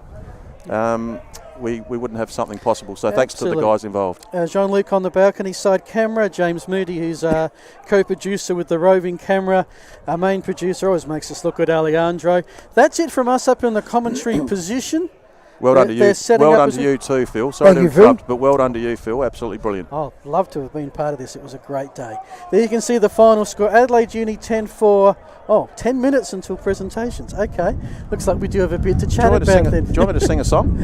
we wouldn't have something possible. So Absolutely. thanks to the guys involved. Jean-Luc on the balcony side camera, James Moody, who's our co-producer with the roving camera, our main producer, always makes us look good, Alejandro. That's it from us up in the commentary position. Well done to you. Well done to you too, Phil. Sorry to interrupt, but well done to you, Phil. Absolutely brilliant. Oh, love to have been part of this. It was a great day. There you can see the final score. Adelaide Uni 10-4. 10 minutes until presentations. Okay. Looks like we do have a bit to chat about then. Do you want me to sing a song?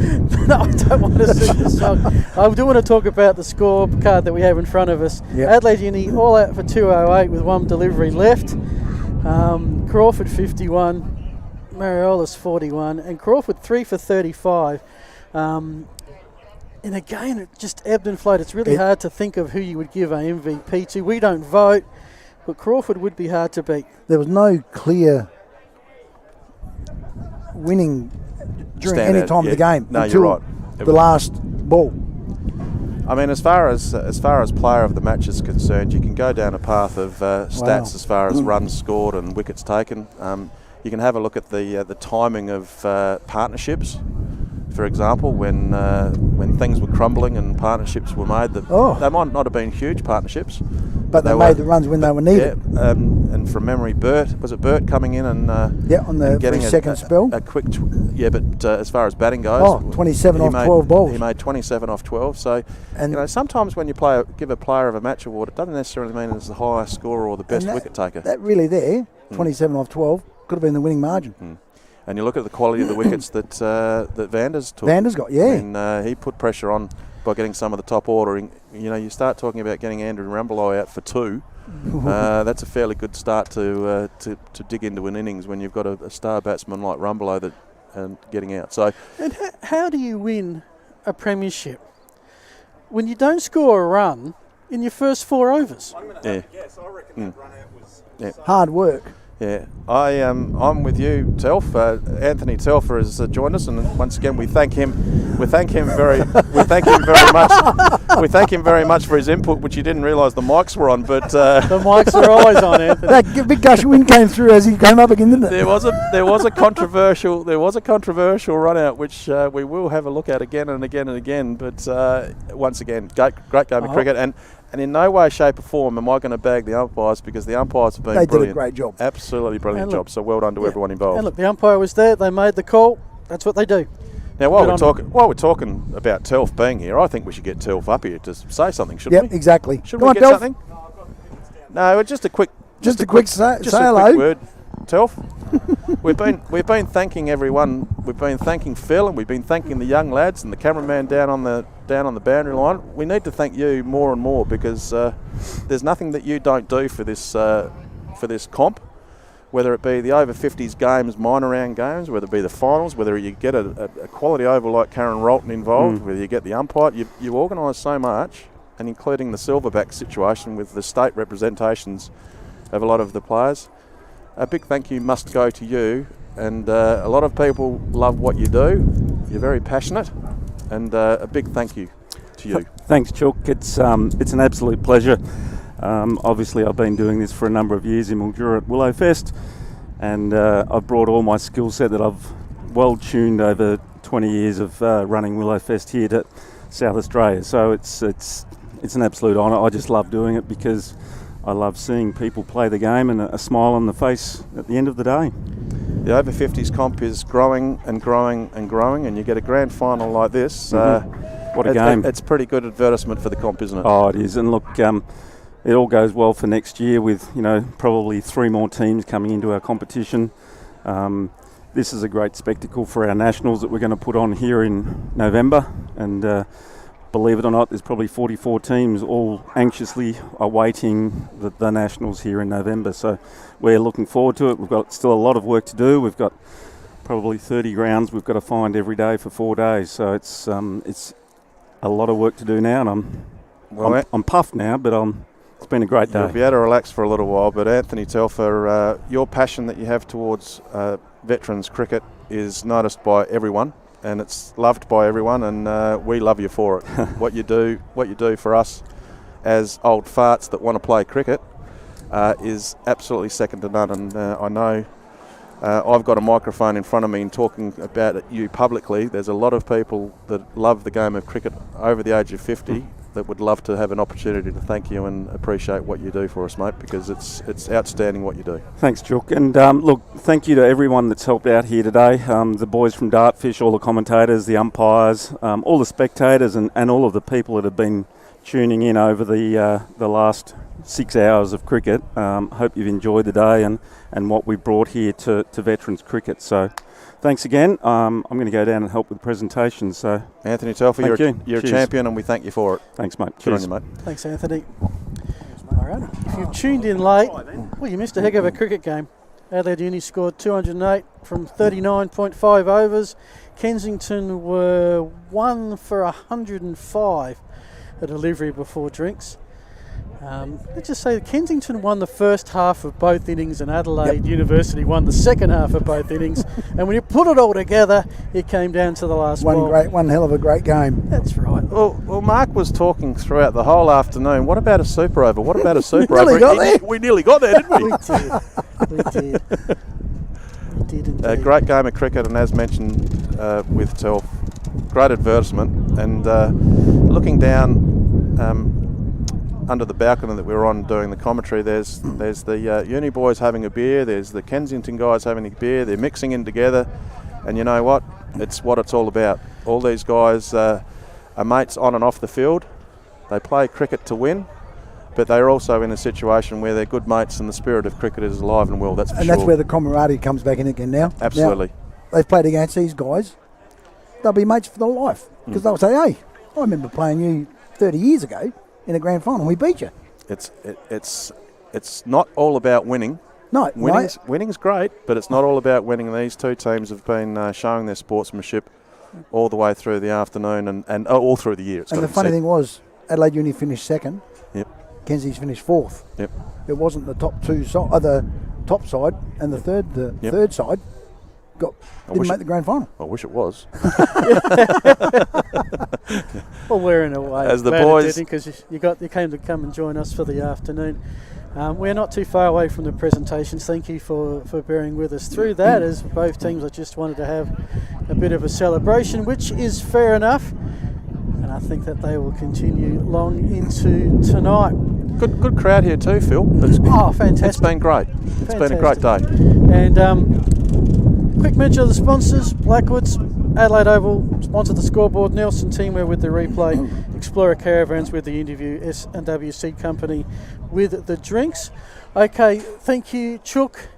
No, I don't want to sing a song. I do want to talk about the scorecard that we have in front of us. Yep. Adelaide Uni all out for 208 with one delivery left. Crawford 51. Mariola's 41 and Crawford 3 for 35. And again, it just ebbed and flowed. It's really hard to think of who you would give a MVP to. We don't vote, but Crawford would be hard to beat. There was no clear winning during any time of the game until you're right. the last ball. I mean, as far as player of the match is concerned, you can go down a path of stats as far as runs scored and wickets taken. You can have a look at the timing of partnerships. For example, when things were crumbling and partnerships were made, they might not have been huge partnerships, but they made the runs when they were needed. Yeah, and from memory, Bert coming in and on the getting second spell. A quick, but as far as batting goes, 27 off 12 balls. He made 27 off 12. So, sometimes when you give a player of a match award, it doesn't necessarily mean it's the highest scorer or the best wicket taker. That really 27 off 12. Could have been the winning margin. And you look at the quality of the wickets that Vanders took. Vanders got, and he put pressure on by getting some of the top ordering. You start talking about getting Andrew Rumbelow out for 2. That's a fairly good start to dig into an innings when you've got a star batsman like Rumbelow getting out. So, and how do you win a premiership when you don't score a run in your first 4 overs? I'm going to have a guess. I reckon that run out was hard work. Yeah, I'm with you, Telf. Anthony Telfer has joined us, and once again we thank him. We thank him very much. We thank him very much for his input, which you didn't realise the mics were on. But the mics are always on, Anthony. That big gush of wind came through as he came up again, didn't it? There was a controversial run out, which we will have a look at again and again and again. But once again, great game of cricket, and in no way, shape or form am I going to bag the umpires, because the umpires have been brilliant. They did a great job. Absolutely brilliant job. So well done to everyone involved. And look, the umpire was there. They made the call. That's what they do. Now, while we're talking about Telf being here, I think we should get Telf up here to say something, shouldn't we? Yep, exactly. Should we get something? No, just a quick say hello. Word, Telf. We've been thanking everyone. We've been thanking Phil, and we've been thanking the young lads and the cameraman down on the boundary line. We need to thank you more and more, because there's nothing that you don't do for this comp, whether it be the over 50s games, minor round games, whether it be the finals, whether you get a quality oval like Karen Rolton involved, whether you get the umpire. You organise so much, and including the silverback situation with the state representations of a lot of the players. A big thank you must go to you, and a lot of people love what you do. You're very passionate, and a big thank you to you. Thanks, Chook. It's an absolute pleasure. Obviously, I've been doing this for a number of years in Mildura at Willowfest, and I've brought all my skill set that I've well tuned over 20 years of running Willowfest here to South Australia. So it's an absolute honour. I just love doing it because I love seeing people play the game and a smile on the face at the end of the day. The over 50s comp is growing and growing and growing, and you get a grand final like this. What a game. It's pretty good advertisement for the comp, isn't it? Oh, it is. And look, it all goes well for next year with, probably 3 more teams coming into our competition. This is a great spectacle for our nationals that we're going to put on here in November, and believe it or not, there's probably 44 teams all anxiously awaiting the nationals here in November. So we're looking forward to it. We've got still a lot of work to do. We've got probably 30 grounds we've got to find every day for 4 days. So it's a lot of work to do now, and I'm puffed now, but it's been a great day. You'll be able to relax for a little while, but Anthony Telfer, your passion that you have towards veterans cricket is noticed by everyone, and it's loved by everyone, and we love you for it. What you do for us as old farts that want to play cricket is absolutely second to none, and I know I've got a microphone in front of me and talking about you publicly. There's a lot of people that love the game of cricket over the age of 50 that would love to have an opportunity to thank you and appreciate what you do for us, mate, because it's outstanding what you do. Thanks, Chook. And look, thank you to everyone that's helped out here today. The boys from Dartfish, all the commentators, the umpires, all the spectators, and all of the people that have been tuning in over the last 6 hours of cricket. Hope you've enjoyed the day and what we brought here to veterans cricket. So thanks again. I'm going to go down and help with the presentation. So Anthony Telfer, you're a champion, and we thank you for it. Thanks, mate. Good on you, mate. Thanks, Anthony. All right. If you've tuned in late, well, you missed a heck of a cricket game. Adelaide Uni scored 208 from 39.5 overs. Kensington were 1 for 105, a delivery before drinks. Let's just say that Kensington won the first half of both innings and Adelaide University won the second half of both innings. And when you put it all together, it came down to the last ball. One hell of a great game. That's right. Well, Mark was talking throughout the whole afternoon. What about a super over? What about a super nearly over? got there. We nearly got there, didn't we? We did. We did indeed. A great game of cricket, and as mentioned with Telf, great advertisement. And looking down under the balcony that we were on doing the commentary, there's the uni boys having a beer, there's the Kensington guys having a beer, they're mixing in together, and you know what? It's what it's all about. All these guys are mates on and off the field. They play cricket to win, but they're also in a situation where they're good mates and the spirit of cricket is alive and well, that's for sure. And that's where the camaraderie comes back in again now. Absolutely. Now, they've played against these guys, they'll be mates for their life, because they'll say, hey, I remember playing you 30 years ago in a grand final, we beat you. It's not all about winning. No, winning's great, but it's not all about winning. These two teams have been showing their sportsmanship all the way through the afternoon and all through the year. And the funny thing was, Adelaide Uni finished second. Yep. Kenzie's finished fourth. Yep. It wasn't the top two, the top side and the third side didn't make the grand final. I wish it was. Well, we're in a way as the boys, because you came to come and join us for the afternoon. We're not too far away from the presentations. Thank you for bearing with us through that, as both teams I just wanted to have a bit of a celebration, which is fair enough, and I think that they will continue long into tonight. Good crowd here too, Phil. Fantastic. It's been great. It's been a great day. And quick mention of the sponsors: Blackwoods, Adelaide Oval sponsored the scoreboard, Nelson Teamwear with the replay, Explorer Caravans with the interview, S&W Seed Company with the drinks. Okay, thank you, Chook.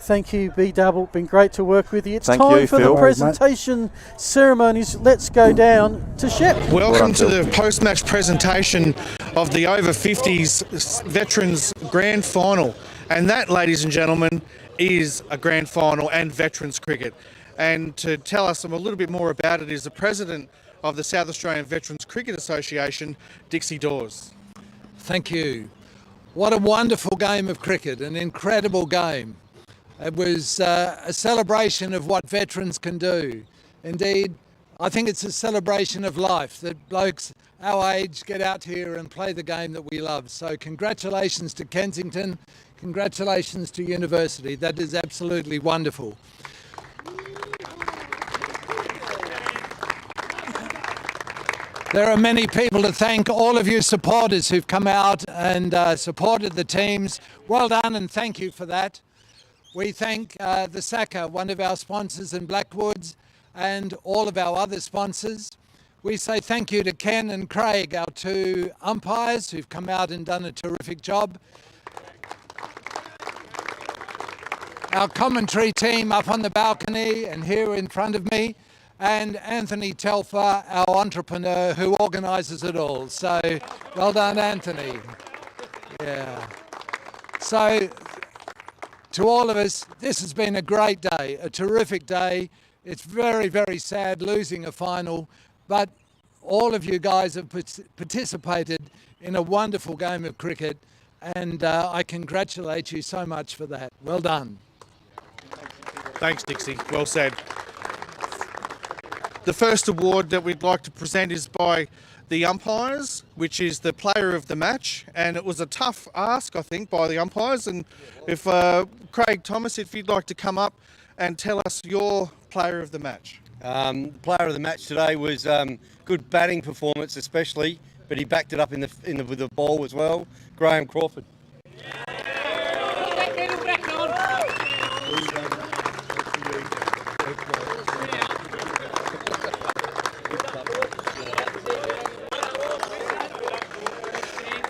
Thank you, B-Double. Been great to work with you. It's time for Phil. the presentation ceremonies. Let's go down to Shep. Welcome to the post-match presentation of the over 50s Veterans Grand Final. And that, ladies and gentlemen, is a grand final and veterans cricket. And to tell us a little bit more about it is the president of the South Australian Veterans Cricket Association, Dixie Dawes. Thank you. What a wonderful game of cricket, an incredible game. It was a celebration of what veterans can do. Indeed, I think it's a celebration of life, that blokes our age get out here and play the game that we love. So congratulations to Kensington, congratulations to University. That is absolutely wonderful. There are many people to thank, all of you supporters who've come out and supported the teams. Well done and thank you for that. We thank the SAVCA, one of our sponsors in Blackwoods, and all of our other sponsors. We say thank you to Ken and Craig, our two umpires who've come out and done a terrific job. Our commentary team up on the balcony and here in front of me, and Anthony Telfer, our entrepreneur who organises it all. So well done, Anthony. Yeah. So to all of us, this has been a great day, a terrific day. It's very, very sad losing a final, but all of you guys have participated in a wonderful game of cricket, and I congratulate you so much for that. Well done. Thanks, Dixie. Well said. The first award that we'd like to present is by the umpires, which is the player of the match, and it was a tough ask, I think, by the umpires. And if Craig Thomas, if you'd like to come up and tell us your player of the match. The player of the match today was good batting performance, especially, but he backed it up with the ball as well. Graham Crawford.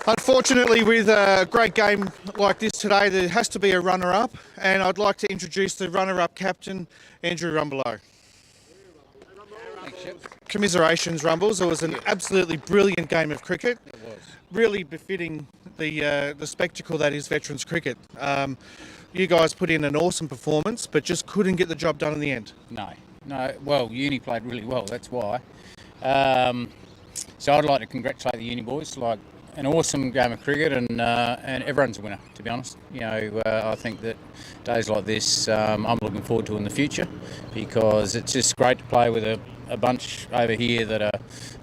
Unfortunately, with a great game like this today, there has to be a runner-up, and I'd like to introduce the runner-up captain, Andrew Rumbelow. Commiserations, Rumbles. It was an absolutely brilliant game of cricket. It was. Really befitting the spectacle that is veterans cricket. You guys put in an awesome performance, but just couldn't get the job done in the end. No. Well, Uni played really well. That's why. So I'd like to congratulate the Uni boys. Like an awesome game of cricket, and everyone's a winner. To be honest, I think that days like this, I'm looking forward to in the future, because it's just great to play with a bunch over here that are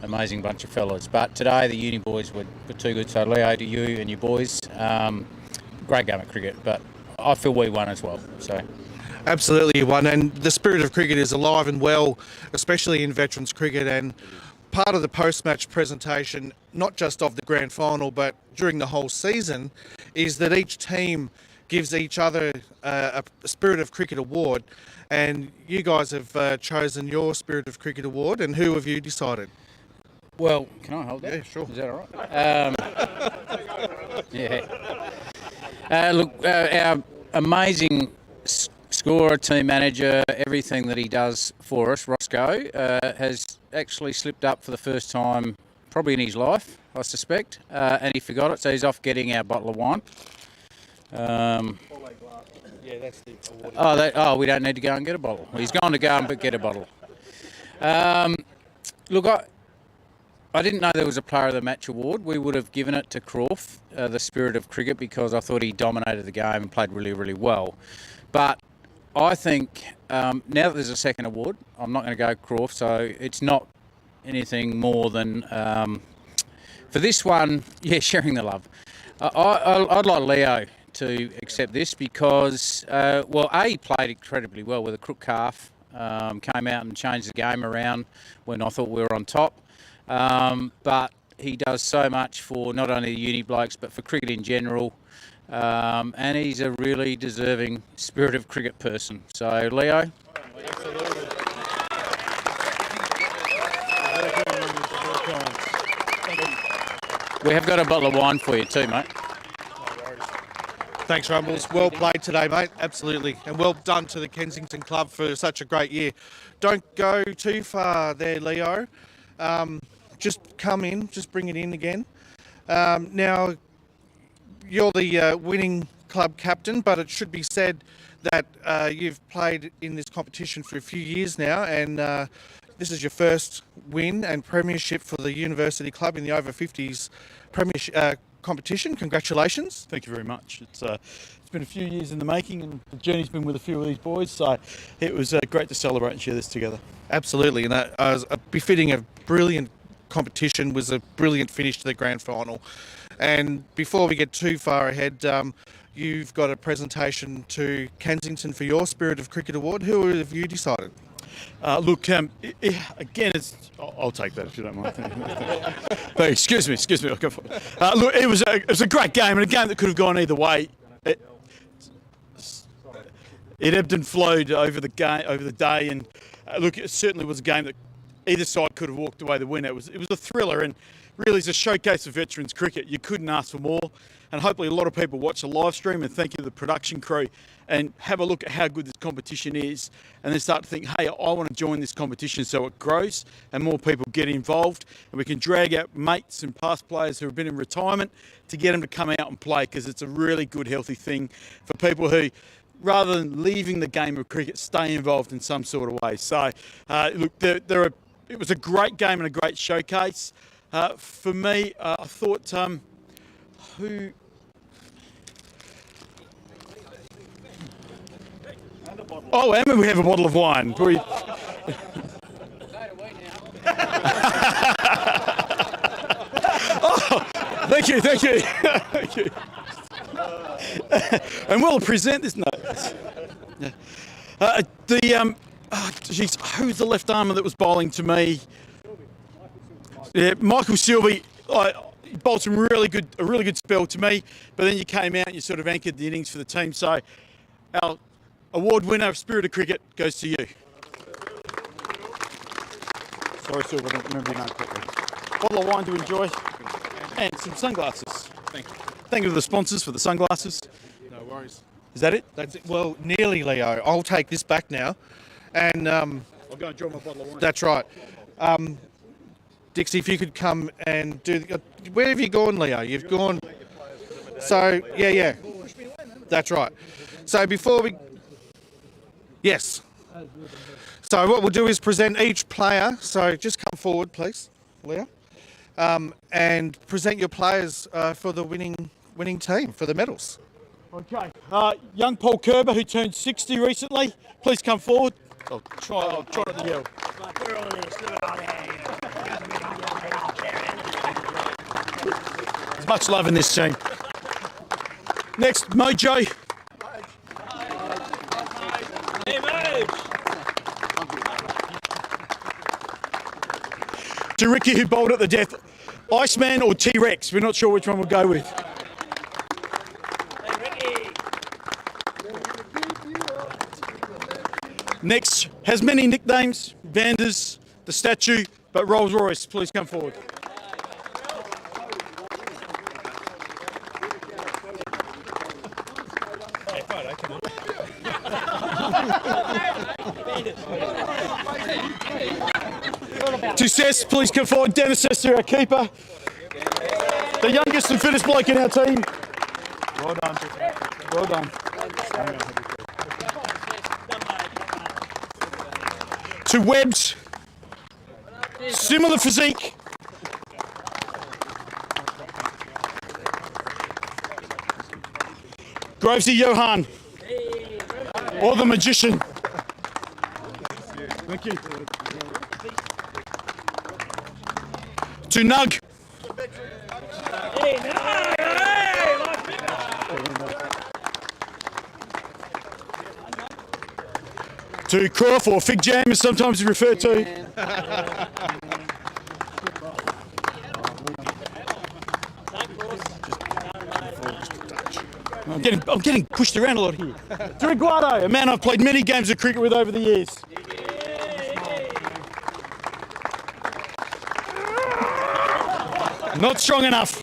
amazing bunch of fellas. But today the Uni boys were too good. So Leo, to you and your boys, great game of cricket. But I feel we won as well. So. Absolutely, you won, and the spirit of cricket is alive and well, especially in veterans cricket. And part of the post-match presentation, not just of the grand final, but during the whole season, is that each team gives each other a Spirit of Cricket award, and you guys have chosen your Spirit of Cricket award, and who have you decided? Well, can I hold that? Yeah, sure. Is that all right? Yeah. Look, our amazing scorer, team manager, everything that he does for us, Roscoe, has actually slipped up for the first time probably in his life, I suspect, and he forgot it, so he's off getting our bottle of wine. Yeah, that's the award. We don't need to go and get a bottle. He's gone to go and get a bottle. Look, I didn't know there was a Player of the Match award. We would have given it to Crawf, the Spirit of Cricket, because I thought he dominated the game and played really, really well. But I think now that there's a second award, I'm not going to go Crawf, so it's not anything more than, for this one, sharing the love. I'd like Leo to accept this because, he played incredibly well with a crook calf, came out and changed the game around when I thought we were on top. But he does so much for not only the Uni blokes, but for cricket in general. And he's a really deserving Spirit of Cricket person. So, Leo. We have got a bottle of wine for you too, mate. Thanks, Rumbles. Well played today, mate. Absolutely. And well done to the Kensington Club for such a great year. Don't go too far there, Leo. Just come in, just bring it in again. Now, you're the winning club captain, but it should be said that you've played in this competition for a few years now, and this is your first win and premiership for the University Club in the over 50s premiership competition. Congratulations. Thank you very much. It's been a few years in the making, and the journey's been with a few of these boys, so it was great to celebrate and share this together. Absolutely, and that was befitting a brilliant competition, was a brilliant finish to the grand final. And before we get too far ahead, you've got a presentation to Kensington for your Spirit of Cricket award. Who have you decided? Again, I'll take that if you don't mind. But excuse me. Look, it was a great game, and a game that could have gone either way. It ebbed and flowed over the day, and it certainly was a game that either side could have walked away the winner. It was a thriller, and really it's a showcase of veterans cricket. You couldn't ask for more, and hopefully a lot of people watch the live stream, and thank you to the production crew, and have a look at how good this competition is, and then start to think, hey, I want to join this competition so it grows and more people get involved, and we can drag out mates and past players who have been in retirement to get them to come out and play, because it's a really good, healthy thing for people who, rather than leaving the game of cricket, stay involved in some sort of way. So, it was a great game and a great showcase. For me, I thought, who... Oh, and we have a bottle of wine. Thank you, thank you. Thank you. And we'll present this note. Who's the left armer that was bowling to me? Yeah, Michael Sylvie. He bowled a really good spell to me, but then you came out and you sort of anchored the innings for the team. So our award winner of Spirit of Cricket goes to you. Sorry, Sylvie, I don't remember your name properly. Bottle of wine to enjoy, and some sunglasses. Thank you. Thank you to the sponsors for the sunglasses. No worries. Is that it? That's it. Well, nearly, Leo. I'll take this back now. And I'll go and draw my bottle of wine. That's right. Dixie, if you could come and do... Where have you gone, Leo? You've gone... So, yeah. That's right. So before we... Yes. So what we'll do is present each player. So just come forward, please, Leo. And present your players for the winning team, for the medals. Okay. Young Paul Kerber, who turned 60 recently, please come forward. I'll try not to yell. There's much love in this team. Next, Mojo. Hey, Moj! To Ricky, who bowled at the death. Iceman or T-Rex? We're not sure which one we'll go with. Next, has many nicknames, Vanders, the statue, but Rolls Royce, please come forward. To Cess, please come forward. Dennis Sester, our keeper. The youngest and fittest bloke in our team. Well done. Well done. To Webbs, similar physique. Gravesy Johan, or the magician. Thank you. To Nug. To Croft, or Fig Jam as sometimes he's referred to. I'm getting pushed around a lot here. To Riguardo, a man I've played many games of cricket with over the years. Not strong enough.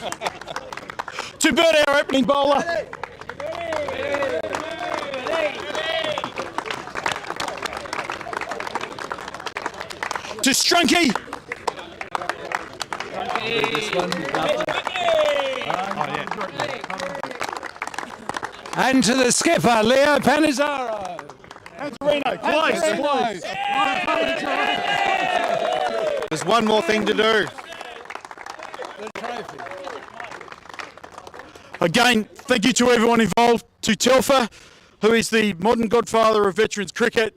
To Bird, our opening bowler. To Strunky. And to the skipper, Leo Panizzaro. And to Reno. Close. There's one more thing to do. Again, thank you to everyone involved. To Telfer, who is the modern godfather of veterans cricket,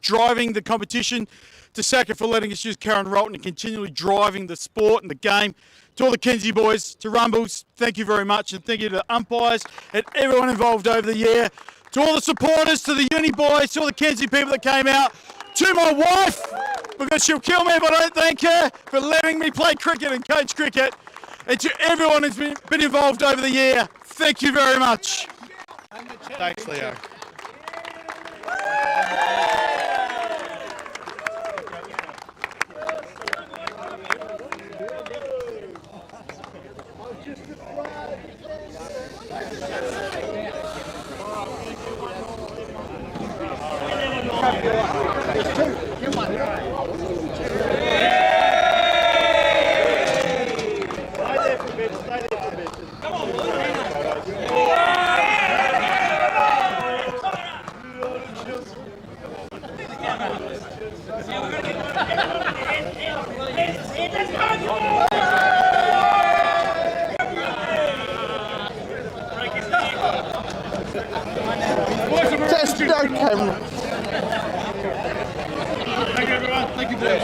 driving the competition. To SAVCA for letting us use Karen Rolton and continually driving the sport and the game. To all the Kenzie boys, to Rumbles, thank you very much. And thank you to the umpires and everyone involved over the year. To all the supporters, to the uni boys, to all the Kenzie people that came out. To my wife, because she'll kill me if I don't thank her for letting me play cricket and coach cricket. And to everyone who's been involved over the year, thank you very much. Thanks, Leo. Test, no camera. Thank you, everyone. Thank you, boys.